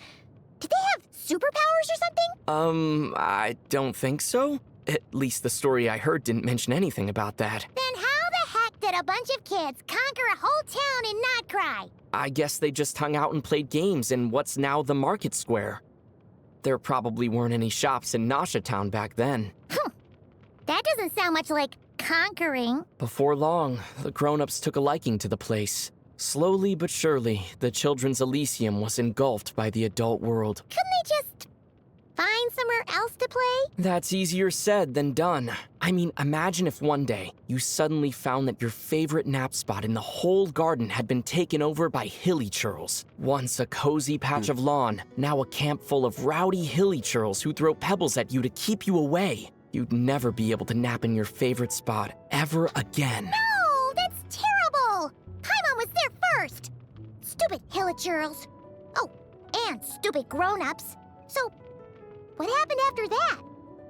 Did they have superpowers or something? I don't think so. At least the story I heard didn't mention anything about that. Then how the heck did a bunch of kids conquer a whole town in nod-krai? I guess they just hung out and played games in what's now the market square. There probably weren't any shops in Nasha Town back then. That doesn't sound much like conquering. Before long, the grown-ups took a liking to the place. Slowly but surely, the children's Elysium was engulfed by the adult world. Couldn't they just find somewhere else to play? That's easier said than done. I mean, imagine if one day you suddenly found that your favorite nap spot in the whole garden had been taken over by hilly churls. Once a cozy patch of lawn, now a camp full of rowdy hilly churls who throw pebbles at you to keep you away. You'd never be able to nap in your favorite spot ever again. No, that's terrible! Paimon was there first! Stupid hillagers. Oh, and stupid grown-ups. So, what happened after that?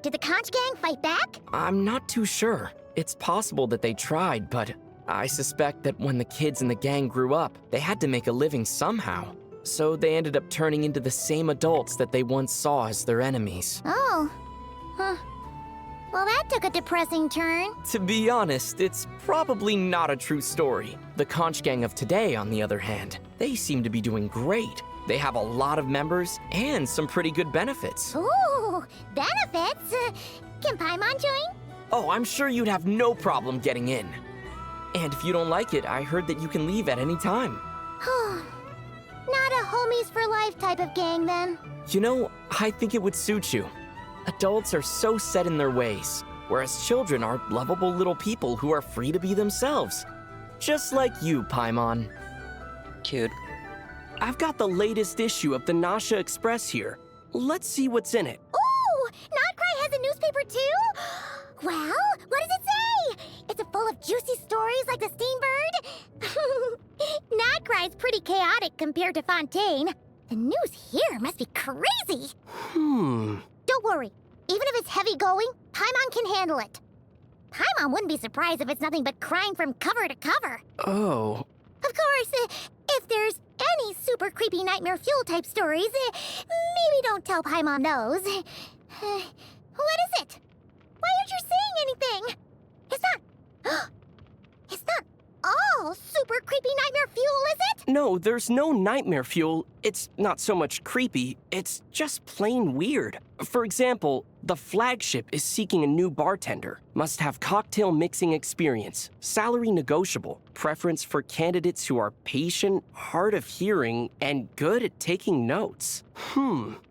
Did the Conch Gang fight back? I'm not too sure. It's possible that they tried, but I suspect that when the kids in the gang grew up, they had to make a living somehow. So they ended up turning into the same adults that they once saw as their enemies. Oh. Huh. Well, that took a depressing turn. To be honest, it's probably not a true story. The Conch Gang of today, on the other hand, they seem to be doing great. They have a lot of members and some pretty good benefits. Ooh, benefits? Can Paimon join? Oh, I'm sure you'd have no problem getting in. And if you don't like it, I heard that you can leave at any time. Not a homies for life type of gang, then. You know, I think it would suit you. Adults are so set in their ways, whereas children are lovable little people who are free to be themselves. Just like you, Paimon. Cute. I've got the latest issue of the Nasha Express here. Let's see what's in it. Ooh, nod-krai has a newspaper too? Well, what does it say? Is it full of juicy stories like the Steambird? nod-krai's pretty chaotic compared to Fontaine. The news here must be crazy. Don't worry. Even if it's heavy-going, Paimon can handle it. Paimon wouldn't be surprised if it's nothing but crime from cover to cover. Oh. Of course, if there's any super creepy nightmare fuel type stories, maybe don't tell Paimon those. What is it? Why aren't you saying anything? It's not all super creepy nightmare fuel, is it? No, there's no nightmare fuel. It's not so much creepy, it's just plain weird. For example, the flagship is seeking a new bartender. Must have cocktail mixing experience, salary negotiable, preference for candidates who are patient, hard of hearing, and good at taking notes.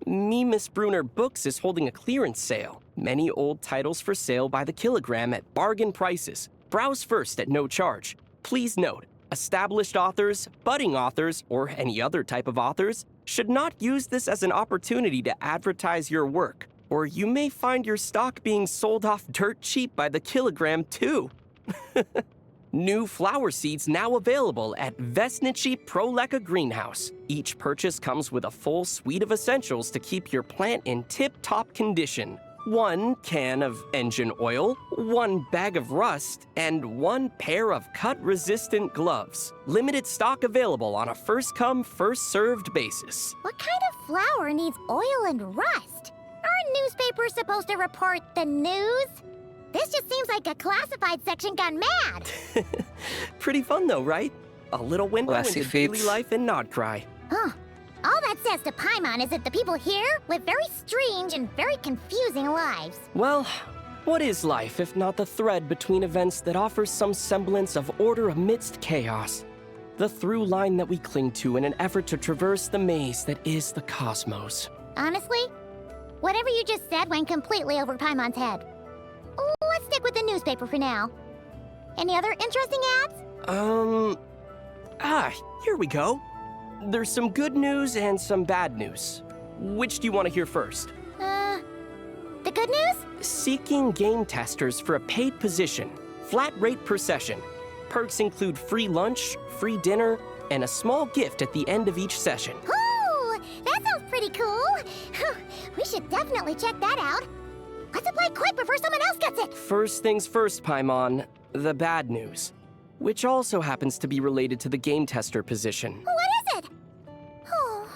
Me Miss Bruner Books is holding a clearance sale. Many old titles for sale by the kilogram at bargain prices. Browse first at no charge. Please note, established authors, budding authors, or any other type of authors should not use this as an opportunity to advertise your work, or you may find your stock being sold off dirt cheap by the kilogram too. New flower seeds now available at Vesnici Proleka Greenhouse. Each purchase comes with a full suite of essentials to keep your plant in tip-top condition. 1 can of engine oil, 1 bag of rust, and 1 pair of cut-resistant gloves. Limited stock available on a first-come, first-served basis. What kind of flower needs oil and rust? Aren't newspapers supposed to report the news? This just seems like a classified section gone mad. Pretty fun though, right? A little window Classy into daily feats. life in Nod-krai. Huh. All that says to Paimon is that the people here live very strange and very confusing lives. Well, what is life if not the thread between events that offers some semblance of order amidst chaos? The through line that we cling to in an effort to traverse the maze that is the cosmos. Honestly, whatever you just said went completely over Paimon's head. Let's stick with the newspaper for now. Any other interesting ads? Here we go. There's some good news and some bad news. Which do you want to hear first? The good news? Seeking game testers for a paid position. Flat rate per session. Perks include free lunch, free dinner, and a small gift at the end of each session. Ooh, that sounds pretty cool. We should definitely check that out. Let's apply quick before someone else gets it. First things first, Paimon. The bad news. Which also happens to be related to the game tester position. What is it? Oh,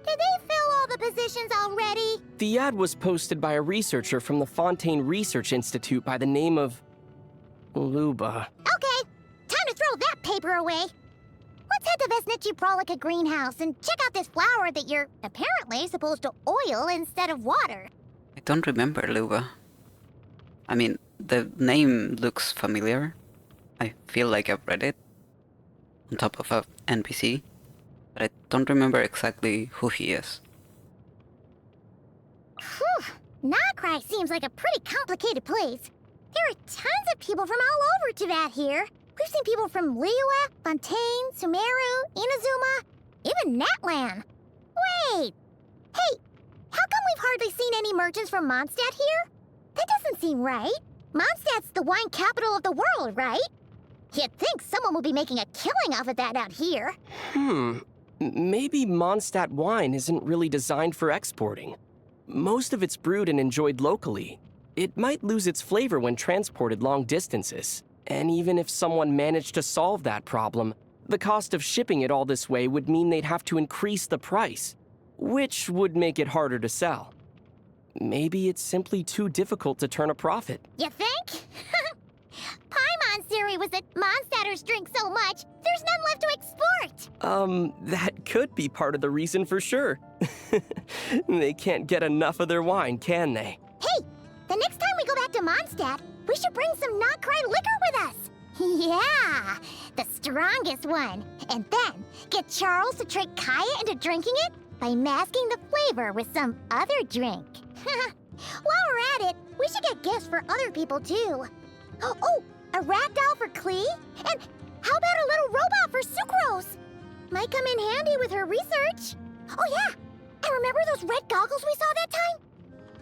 did they fill all the positions already? The ad was posted by a researcher from the Fontaine Research Institute by the name of Luba. Okay, time to throw that paper away. Let's head to Vesnici Proleka Greenhouse and check out this flower that you're apparently supposed to oil instead of water. I don't remember Luba. I mean, the name looks familiar. I feel like I've read it on top of a NPC, but I don't remember exactly who he is. Whew, nod-krai seems like a pretty complicated place. There are tons of people from all over Teyvat here. We've seen people from Liyue, Fontaine, Sumeru, Inazuma, even Natlan. Wait! Hey, how come we've hardly seen any merchants from Mondstadt here? That doesn't seem right. Mondstadt's the wine capital of the world, right? You'd think someone would be making a killing off of that out here. Maybe Mondstadt wine isn't really designed for exporting. Most of it's brewed and enjoyed locally. It might lose its flavor when transported long distances. And even if someone managed to solve that problem, the cost of shipping it all this way would mean they'd have to increase the price, which would make it harder to sell. Maybe it's simply too difficult to turn a profit. You think? Paimon's theory was that Mondstadters drink so much, there's none left to export. That could be part of the reason for sure. They can't get enough of their wine, can they? Hey, the next time we go back to Mondstadt, we should bring some nod-krai liquor with us. Yeah, the strongest one. And then get Charles to trick Kaya into drinking it by masking the flavor with some other drink. While we're at it, we should get gifts for other people too. Oh, a rat doll for Klee? And how about a little robot for Sucrose? Might come in handy with her research. Oh yeah, and remember those red goggles we saw that time?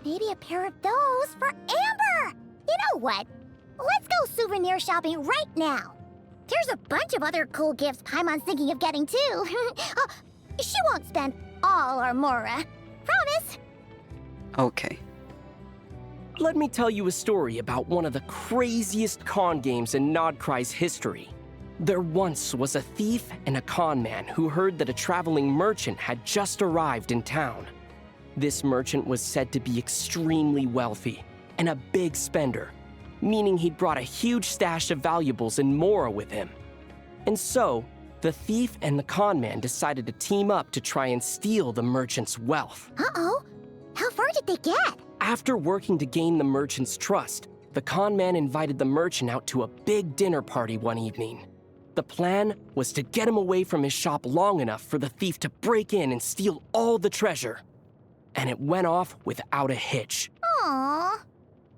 Maybe a pair of those for Amber. You know what? Let's go souvenir shopping right now. There's a bunch of other cool gifts Paimon's thinking of getting too. She won't spend all our Mora. Promise. Okay. Let me tell you a story about one of the craziest con games in nod-krai's history. There once was a thief and a con man who heard that a traveling merchant had just arrived in town. This merchant was said to be extremely wealthy and a big spender, meaning he'd brought a huge stash of valuables and Mora with him. And so, The thief and the con man decided to team up to try and steal the merchant's wealth. Uh-oh. How far did they get? After working to gain the merchant's trust, the con man invited the merchant out to a big dinner party one evening. The plan was to get him away from his shop long enough for the thief to break in and steal all the treasure. And it went off without a hitch. Aww.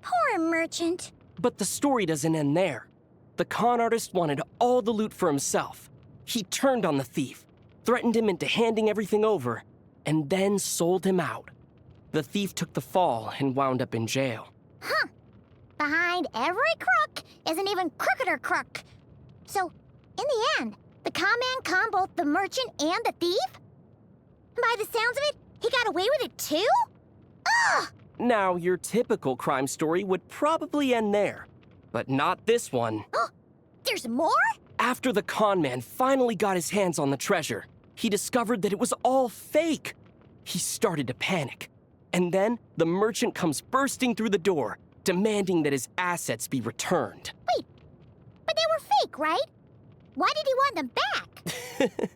Poor merchant. But the story doesn't end there. The con artist wanted all the loot for himself. He turned on the thief, threatened him into handing everything over, and then sold him out. The thief took the fall and wound up in jail. Huh. Behind every crook is an even crookeder crook. So, in the end, the con man conned both the merchant and the thief? By the sounds of it, he got away with it too? Ugh! Now, your typical crime story would probably end there, but not this one. There's more? After the con man finally got his hands on the treasure, he discovered that it was all fake. He started to panic. And then the merchant comes bursting through the door, demanding that his assets be returned. Wait, but they were fake, right? Why did he want them back?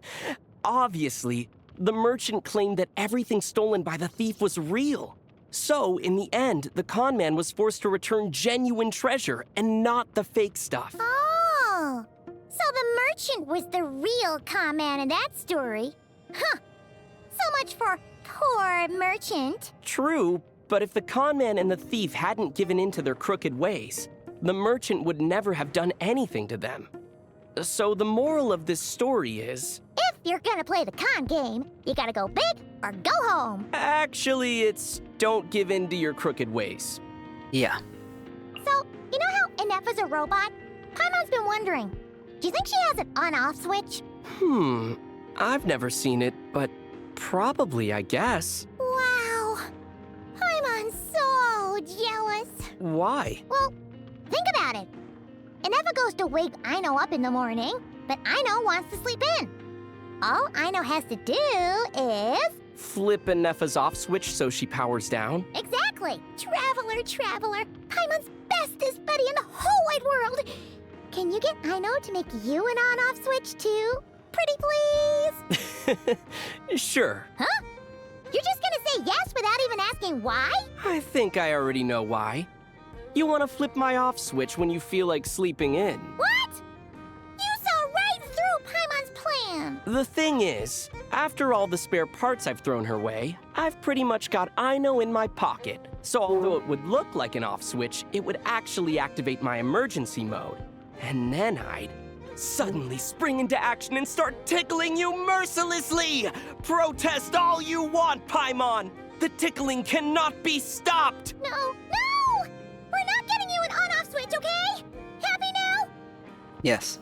Obviously, the merchant claimed that everything stolen by the thief was real. So, in the end, the con man was forced to return genuine treasure and not the fake stuff. Oh, so the merchant was the real con man in that story. Huh. So much for poor merchant. True, but if the con man and the thief hadn't given in to their crooked ways, the merchant would never have done anything to them. So the moral of this story is... If you're gonna play the con game, you gotta go big or go home. Actually, it's don't give in to your crooked ways. Yeah. So, you know how Inepha's a robot? Paimon's been wondering, do you think she has an on-off switch? I've never seen it, but probably, I guess. Wow. Paimon's so jealous. Why? Well, think about it. Inepha goes to wake Aino up in the morning, but Aino wants to sleep in. All Aino has to do is... Flip Inepha's off switch so she powers down? Exactly! Traveler, Paimon's bestest buddy in the whole wide world! Can you get Aino to make you an on-off switch too? Pretty please? Sure. Huh? You're just gonna say yes without even asking why? I think I already know why. You want to flip my off switch when you feel like sleeping in. What? You saw right through Paimon's plan! The thing is, after all the spare parts I've thrown her way, I've pretty much got Aino in my pocket. So although it would look like an off switch, it would actually activate my emergency mode. And then I'd suddenly spring into action and start tickling you mercilessly! Protest all you want, Paimon! The tickling cannot be stopped! No! We're not getting you an on-off switch, okay? Happy now? Yes.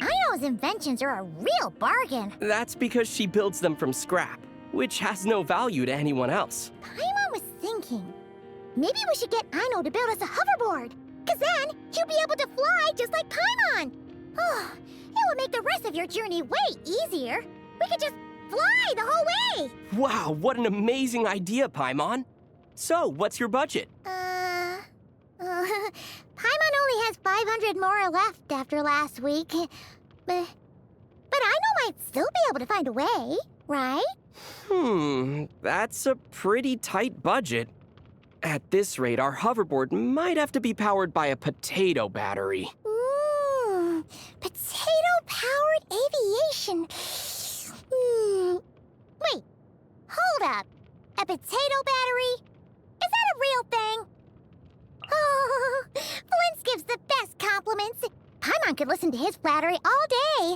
Aino's inventions are a real bargain. That's because she builds them from scrap, which has no value to anyone else. Paimon was thinking, maybe we should get Aino to build us a hoverboard, cause then you'll be able to fly just like Paimon. Oh, it would make the rest of your journey way easier. We could just fly the whole way. Wow, what an amazing idea, Paimon. So, what's your budget? Paimon only has 500 more left after last week. But Aino might still be able to find a way, right? That's a pretty tight budget. At this rate, our hoverboard might have to be powered by a potato battery. Potato-powered aviation. Wait, hold up. A potato battery? Is that a real thing? Oh, Flint's gives the best compliments. Paimon could listen to his flattery all day.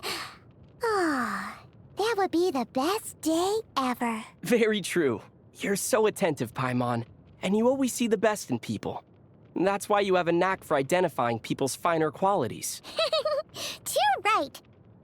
Oh, that would be the best day ever. Very true. You're so attentive, Paimon, and you always see the best in people. That's why you have a knack for identifying people's finer qualities. Too right.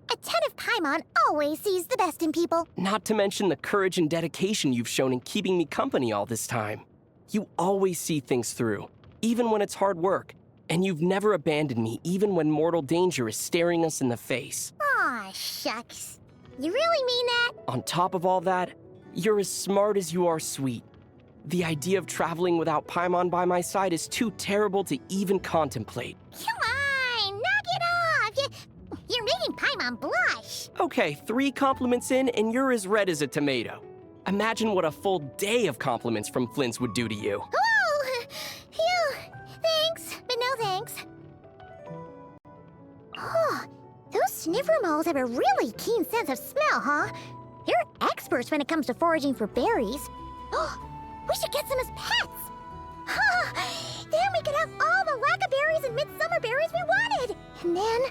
Attentive Paimon always sees the best in people. Not to mention the courage and dedication you've shown in keeping me company all this time. You always see things through, even when it's hard work. And you've never abandoned me, even when mortal danger is staring us in the face. Aw, shucks. You really mean that? On top of all that, you're as smart as you are sweet. The idea of traveling without Paimon by my side is too terrible to even contemplate. Come on, knock it off! You're making Paimon blush. Okay, 3 compliments in, and you're as red as a tomato. Imagine what a full day of compliments from Flints would do to you. Oh! Phew! Thanks, but no thanks. Oh, those sniffer moles have a really keen sense of smell, huh? They're experts when it comes to foraging for berries. Oh, we should get some as pets! Then we could have all the laka berries and midsummer berries we wanted! And then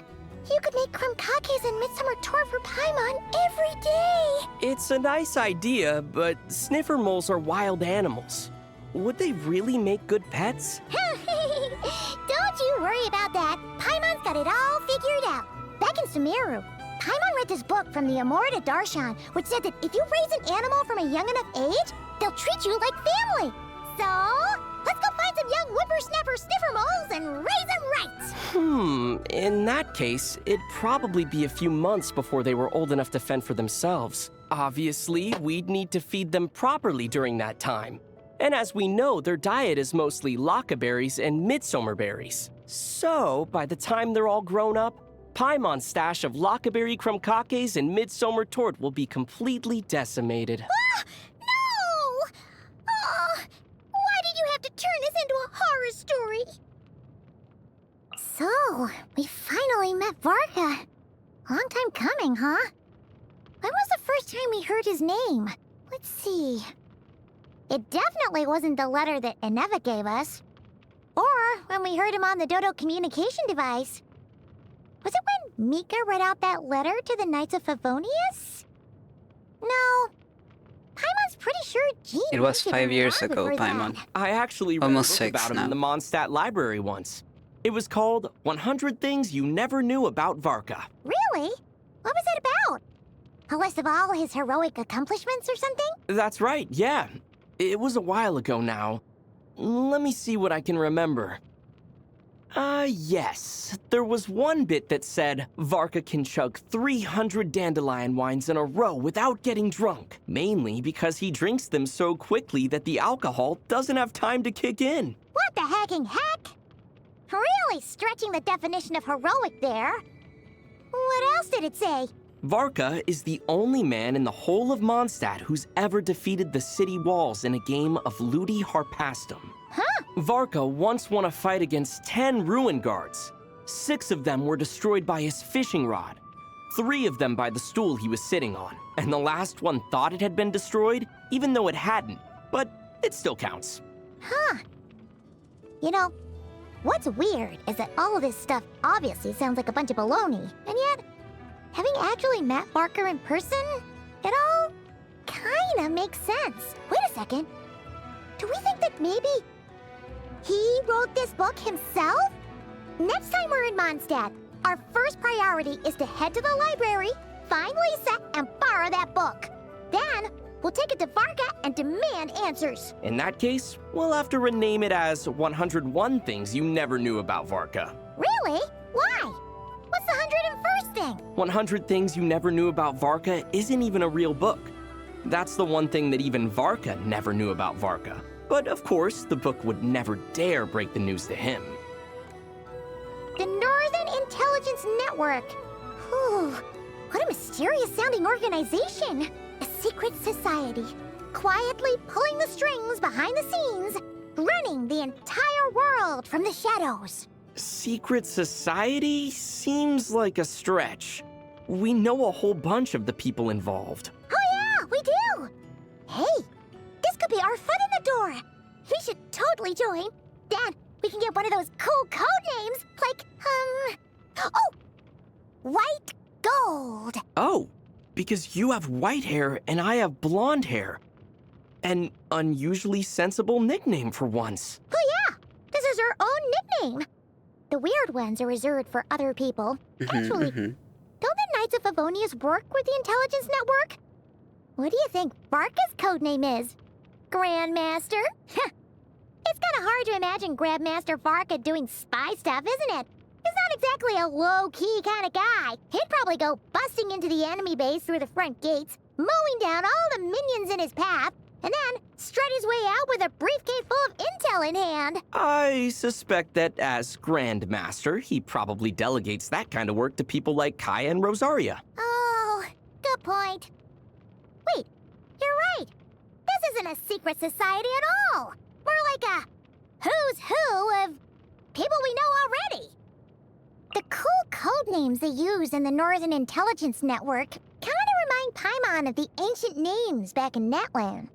you could make krumkakes and midsummer tort for Paimon every day! It's a nice idea, but sniffer moles are wild animals. Would they really make good pets? Don't you worry about that. Paimon's got it all figured out. Back in Sumeru, Paimon read this book from the Amorita Darshan, which said that if you raise an animal from a young enough age, they'll treat you like family. So, let's go find some young whippersnapper sniffer moles and raise them right. In that case, it'd probably be a few months before they were old enough to fend for themselves. Obviously, we'd need to feed them properly during that time. And as we know, their diet is mostly laka berries and midsummer berries. So, by the time they're all grown up, Paimon's stash of laka berry krumkakes and midsummer tort will be completely decimated. No! Oh, why did you have to turn this into a horror story? So, we finally met Varka. Long time coming, huh? When was the first time we heard his name? Let's see. It definitely wasn't the letter that Eneva gave us. Or when we heard him on the Dodo communication device. Was it when Mika read out that letter to the Knights of Favonius? No. Paimon's pretty sure Jean It was mentioned 5 him years long ago, before Paimon. that. I actually read Almost a book 6 about him now. in the Mondstadt library once. It was called 100 Things You Never Knew About Varka. Really? What was it about? A list of all his heroic accomplishments or something? That's right, yeah. It was a while ago now. Let me see what I can remember. Yes. There was one bit that said Varka can chug 300 dandelion wines in a row without getting drunk, mainly because he drinks them so quickly that the alcohol doesn't have time to kick in. What the hacking heck? Really stretching the definition of heroic there. What else did it say? Varka is the only man in the whole of Mondstadt who's ever defeated the city walls in a game of Ludi Harpastum. Huh? Varka once won a fight against 10 ruin guards. 6 of them were destroyed by his fishing rod, 3 of them by the stool he was sitting on, and the last one thought it had been destroyed, even though it hadn't, but it still counts. Huh. You know, what's weird is that all of this stuff obviously sounds like a bunch of baloney, and yet, having actually met Barker in person, it all kinda makes sense. Wait a second. Do we think that maybe he wrote this book himself? Next time we're in Mondstadt, our first priority is to head to the library, find Lisa, and borrow that book. Then, we'll take it to Varka and demand answers. In that case, we'll have to rename it as 101 Things You Never Knew About Varka. Really? Why? What's the 101st thing? 100 Things You Never Knew About Varka isn't even a real book. That's the one thing that even Varka never knew about Varka. But of course, the book would never dare break the news to him. The Northern Intelligence Network. Whew, what a mysterious-sounding organization. A secret society, quietly pulling the strings behind the scenes, running the entire world from the shadows. Secret society seems like a stretch. We know a whole bunch of the people involved. Oh yeah, we do! Hey, this could be our foot in the door. We should totally join. Dad, we can get one of those cool code names, like, oh! White Gold. Oh, because you have white hair and I have blonde hair. An unusually sensible nickname for once. Oh yeah, this is our own nickname. The weird ones are reserved for other people. Actually, don't the Knights of Favonius work with the Intelligence Network? What do you think Varka's codename is? Grandmaster? It's kind of hard to imagine Grandmaster Varka doing spy stuff, isn't it? He's not exactly a low-key kind of guy. He'd probably go busting into the enemy base through the front gates, mowing down all the minions in his path, and then strut his way out with a briefcase full of intel in hand. I suspect that as Grandmaster, he probably delegates that kind of work to people like Kaya and Rosaria. Oh, Good point. Wait, you're right. This isn't a secret society at all. More like a who's who of people we know already. The cool code names they use in the Northern Intelligence Network kinda remind Paimon of the ancient names back in Natlan.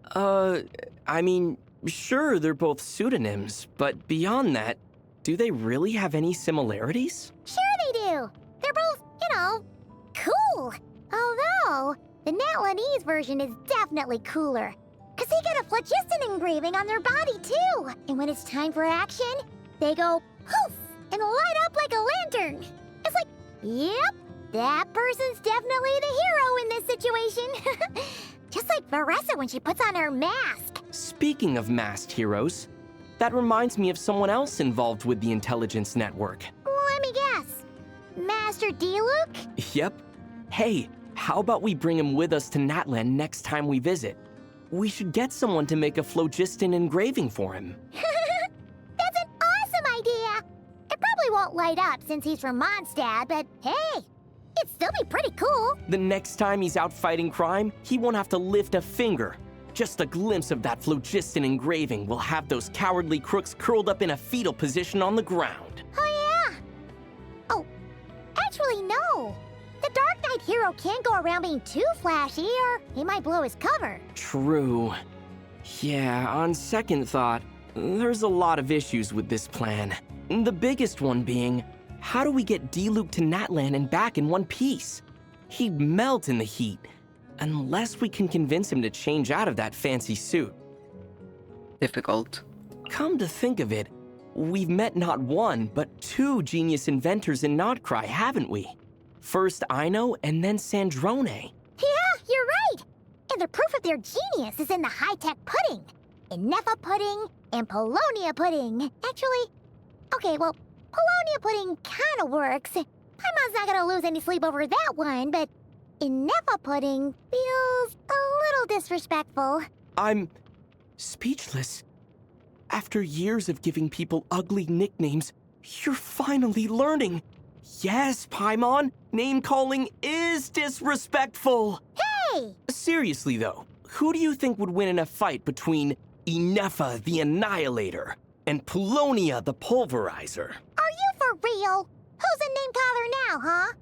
I mean, sure, they're both pseudonyms, but beyond that, do they really have any similarities? Sure they do. They're both, cool. Although, the Natlanese version is definitely cooler. Cause they get a phlogiston engraving on their body too. And when it's time for action, they go poof and light up like a lantern. It's like, yep, that person's definitely the hero in this situation. Just like Varessa when she puts on her mask. Speaking of masked heroes, that reminds me of someone else involved with the Intelligence Network. Let me guess. Master D-Luke? Yep. Hey, how about we bring him with us to Natlan next time we visit? We should get someone to make a phlogiston engraving for him. That's an awesome idea! It probably won't light up since he's from Mondstadt, but hey, it'd still be pretty cool. The next time he's out fighting crime, he won't have to lift a finger. Just a glimpse of that phlogiston engraving will have those cowardly crooks curled up in a fetal position on the ground. Oh yeah! Oh, actually no. The Dark Knight hero can't go around being too flashy or he might blow his cover. True. Yeah, on second thought, there's a lot of issues with this plan. The biggest one being, how do we get D-Luke to Natlan and back in one piece? He'd melt in the heat, unless we can convince him to change out of that fancy suit. Difficult. Come to think of it, we've met not one, but two genius inventors in nod-krai, haven't we? First Aino, and then Sandrone. Yeah, you're right! And the proof of their genius is in the high-tech pudding. Inefa pudding and Polonia pudding. Actually, okay, well, Polonia pudding kinda works. Paimon's not gonna lose any sleep over that one, but Inefa pudding feels a little disrespectful. I'm speechless. After years of giving people ugly nicknames, you're finally learning. Yes, Paimon, name-calling is disrespectful. Hey! Seriously, though, who do you think would win in a fight between Inefa the Annihilator and Polonia the Pulverizer? Are you for real? Who's a name-caller now, huh?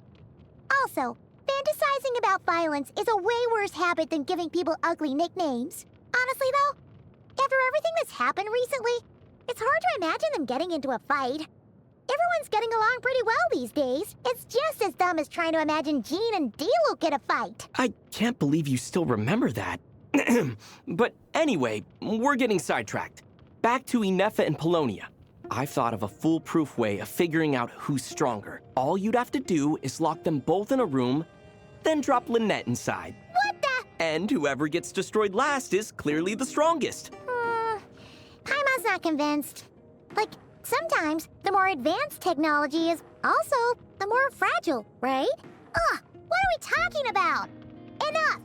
Also, fantasizing about violence is a way worse habit than giving people ugly nicknames. Honestly, though, after everything that's happened recently, it's hard to imagine them getting into a fight. Everyone's getting along pretty well these days. It's just as dumb as trying to imagine Jean and D-Luke get a fight. I can't believe you still remember that. But anyway, we're getting sidetracked. Back to Inefa and Polonia. I've thought of a foolproof way of figuring out who's stronger. All you'd have to do is lock them both in a room, then drop Lynette inside. What the? And whoever gets destroyed last is clearly the strongest. Paimon's not convinced. Like, sometimes the more advanced technology is also the more fragile, right? Ugh, what are we talking about? Enough!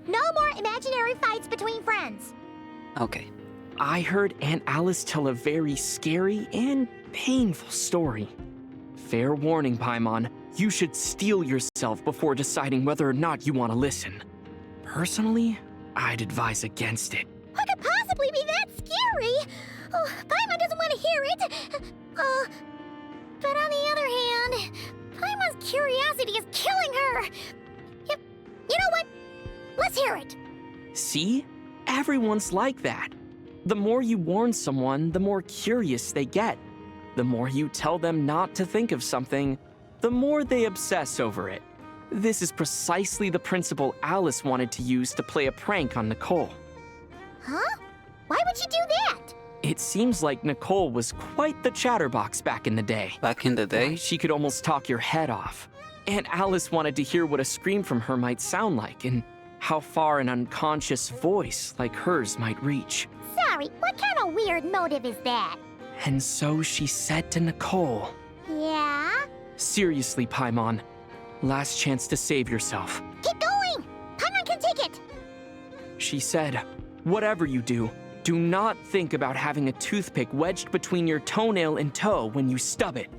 No more imaginary fights between friends. Okay. I heard Aunt Alice tell a very scary and painful story. Fair warning, Paimon, you should steel yourself before deciding whether or not you want to listen. Personally, I'd advise against it. What could possibly be that scary? Oh, Paimon doesn't want to hear it. But on the other hand, Paimon's curiosity is killing her. You know what? Let's hear it. See? Everyone's like that. The more you warn someone, the more curious they get. The more you tell them not to think of something, the more they obsess over it. This is precisely the principle Alice wanted to use to play a prank on Nicole. Huh? Why would you do that? It seems like Nicole was quite the chatterbox back in the day. Back in the day? She could almost talk your head off. And Alice wanted to hear what a scream from her might sound like and how far an unconscious voice like hers might reach. Sorry, what kind of weird motive is that? And so she said to Nicole, Yeah? seriously, Paimon, last chance to save yourself. Keep going! Paimon can take it! She said, whatever you do not think about having a toothpick wedged between your toenail and toe when you stub it.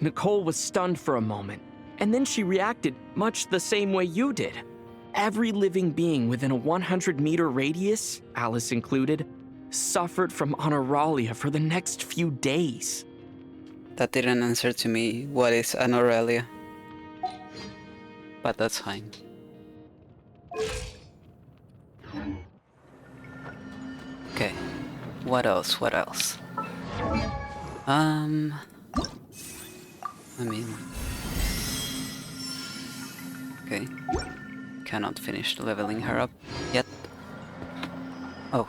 Nicole was stunned for a moment, And then she reacted much the same way you did. Every living being within a 100-meter radius, Alice included, suffered from Honoralia for the next few days. That didn't answer to me what is an Aurelia. But that's fine. Okay. What else? What else? I mean... Okay. Cannot finish leveling her up yet. Oh.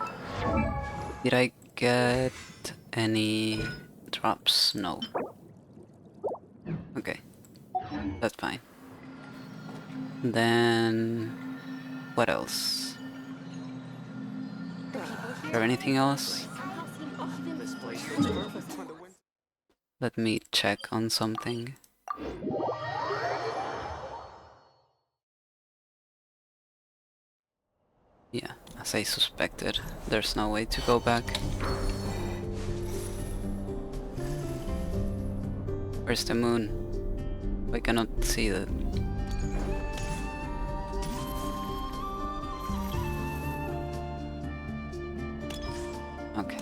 Did I get any drops? No. Okay. That's fine. Then... what else? Is there anything else? Let me check on something. Yeah, as I suspected, there's no way to go back. Where's the moon? I cannot see that. Okay,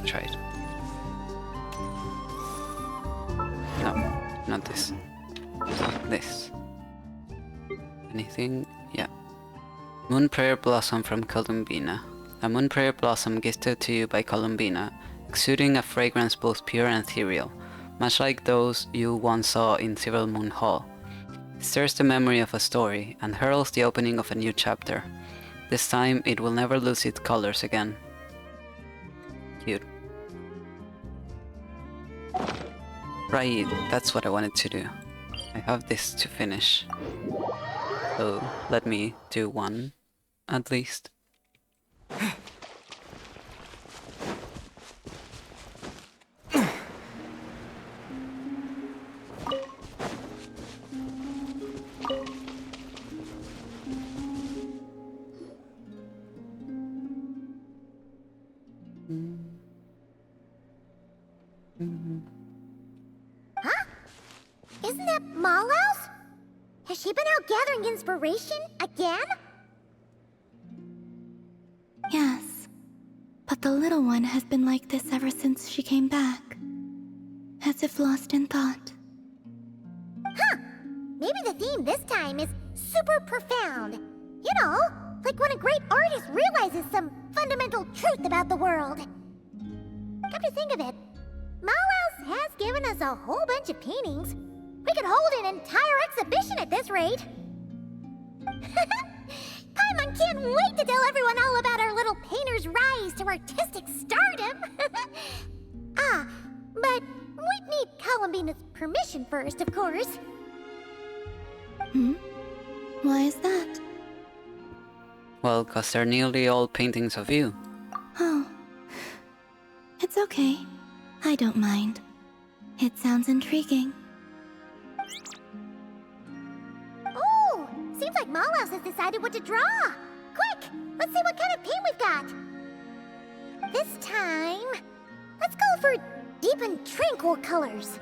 try it. No, not this. This. Anything? Yeah. Moon Prayer Blossom from Columbina. A moon prayer blossom gifted to you by Columbina, exuding a fragrance both pure and ethereal, much like those you once saw in Civil Moon Hall. It stirs the memory of a story and heralds the opening of a new chapter. This time it will never lose its colors again. Cute. Right, that's what I wanted to do. I have this to finish. So let me do one, at least. Huh? Isn't that Mallows? Has she been out gathering inspiration again? Yes. But the little one has been like this ever since she came back. As if lost in thought. Huh. Maybe the theme this time is super profound. You know, like when a great artist realizes some fundamental truth about the world. Come to think of it, Mallows has given us a whole bunch of paintings. We could hold an entire exhibition at this rate. Paimon can't wait to tell everyone all about our little painter's rise to artistic stardom. But we'd need Columbina's permission first, of course. Why is that? Well, cause they're nearly all paintings of you. Oh. It's okay. I don't mind. It sounds intriguing. Oh, seems like Mallows has decided what to draw. Quick, let's see what kind of paint we've got. This time, let's go for deep and tranquil colors.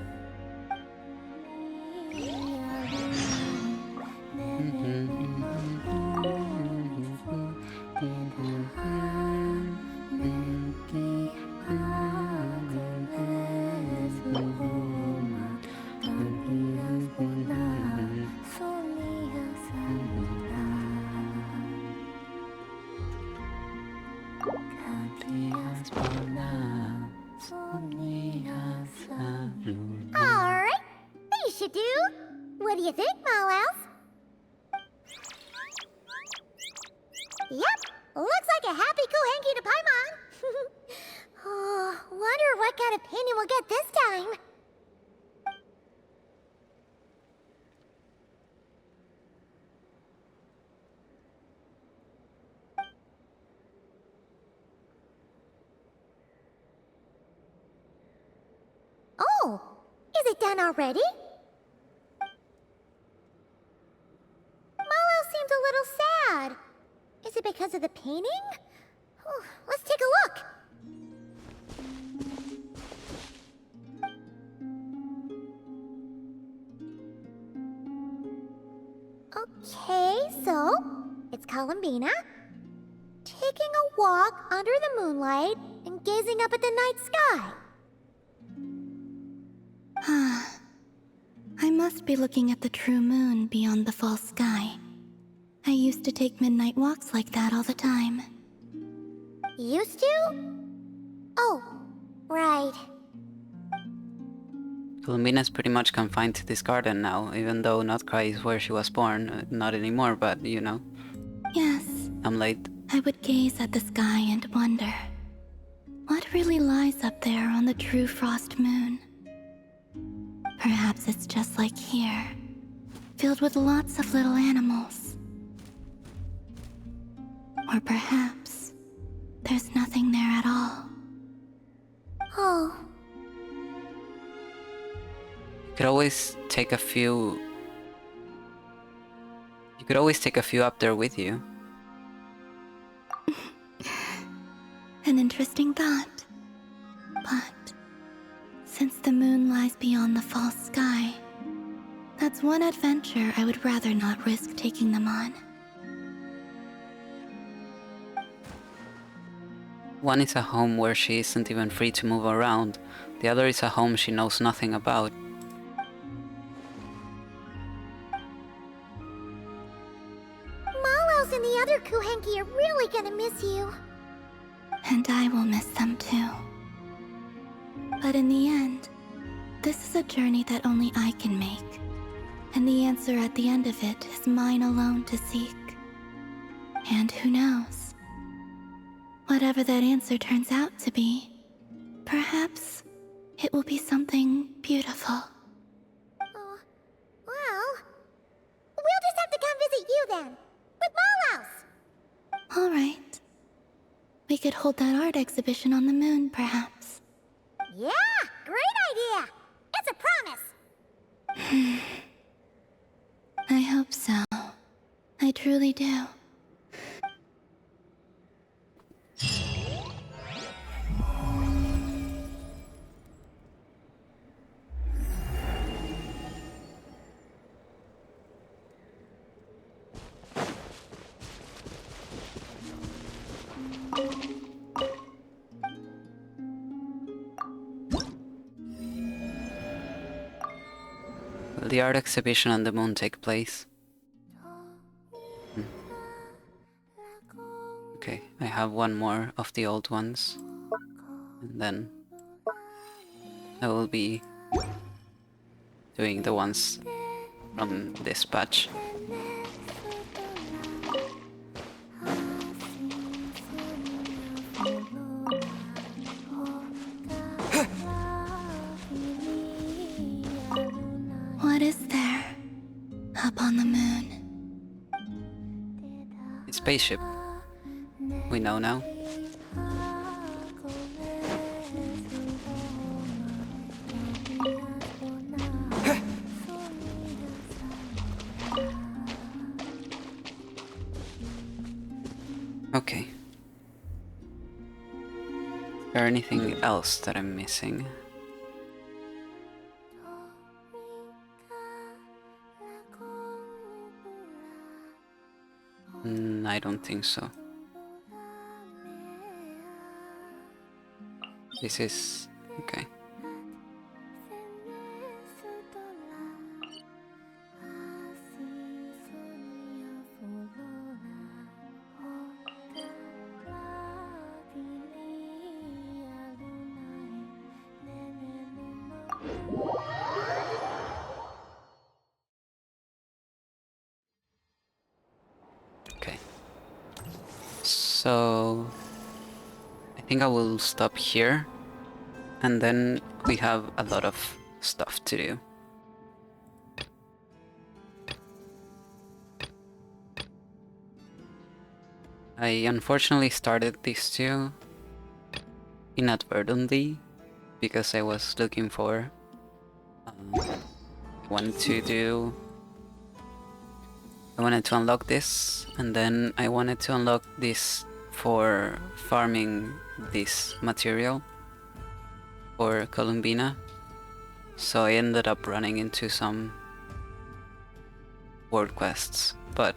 Alright, these should do. What do you think, Mallows? Yep, looks like a happy Kohenki to Paimon. Oh, wonder what kind of painting we'll get this time. Oh, is it done already? Mallows seems a little sad. Is it because of the painting? Oh, let's take a look. Columbina, taking a walk under the moonlight and gazing up at the night sky. I must be looking at the true moon beyond the false sky. I used to take midnight walks like that all the time. Used to? Oh, right. Columbina's pretty much confined to this garden now, even though nod-krai is where she was born. Not anymore, but you know. Yes. I'm late. I would gaze at the sky and wonder, what really lies up there on the true frost moon? Perhaps it's just like here, filled with lots of little animals. Or perhaps there's nothing there at all. Oh. You could always take a few... You could always take a few up there with you. An interesting thought. But since the moon lies beyond the false sky, that's one adventure I would rather not risk taking them on. One is a home where she isn't even free to move around. The other is a home she knows nothing about. Malos and the other Kuhenki are really gonna miss you. And I will miss them too. But in the end, this is a journey that only I can make. And the answer at the end of it is mine alone to seek. And who knows? Whatever that answer turns out to be, perhaps it will be something beautiful. Well, we'll just have to come visit you then, with Malos. All right. We could hold that art exhibition on the moon, perhaps. Yeah, great idea. It's a promise. I hope so. I truly do. Will the art exhibition on the moon take place? Okay, I have one more of the old ones. And then I will be doing the ones from this patch. What is there up on the moon? It's spaceship. We know now. Okay. Is there anything else that I'm missing? I don't think so. This is... okay. Okay. So... I think I will stop here. And then we have a lot of stuff to do. I unfortunately started these two inadvertently because I was looking for... I wanted to unlock this, and then I wanted to unlock this for farming this material for Columbina, so I ended up running into some world quests, but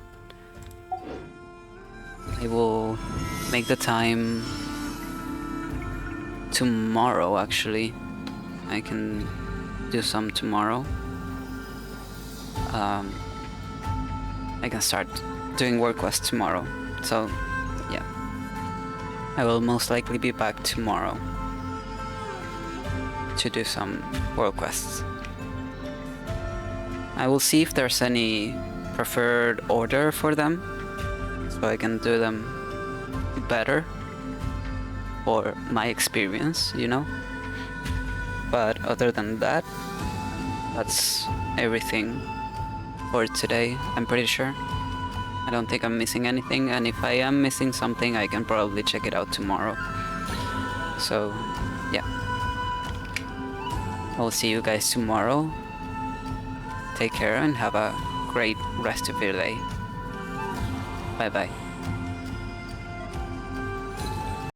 I will make the time tomorrow, actually. I can do some tomorrow. I can start doing work quests tomorrow. So, yeah. I will most likely be back tomorrow to do some world quests. I will see if there's any preferred order for them, so I can do them better for my experience, you know? But other than that, that's everything for today, I'm pretty sure. I don't think I'm missing anything, and if I am missing something, I can probably check it out tomorrow. So, yeah. I'll see you guys tomorrow. Take care and have a great rest of your day. Bye bye.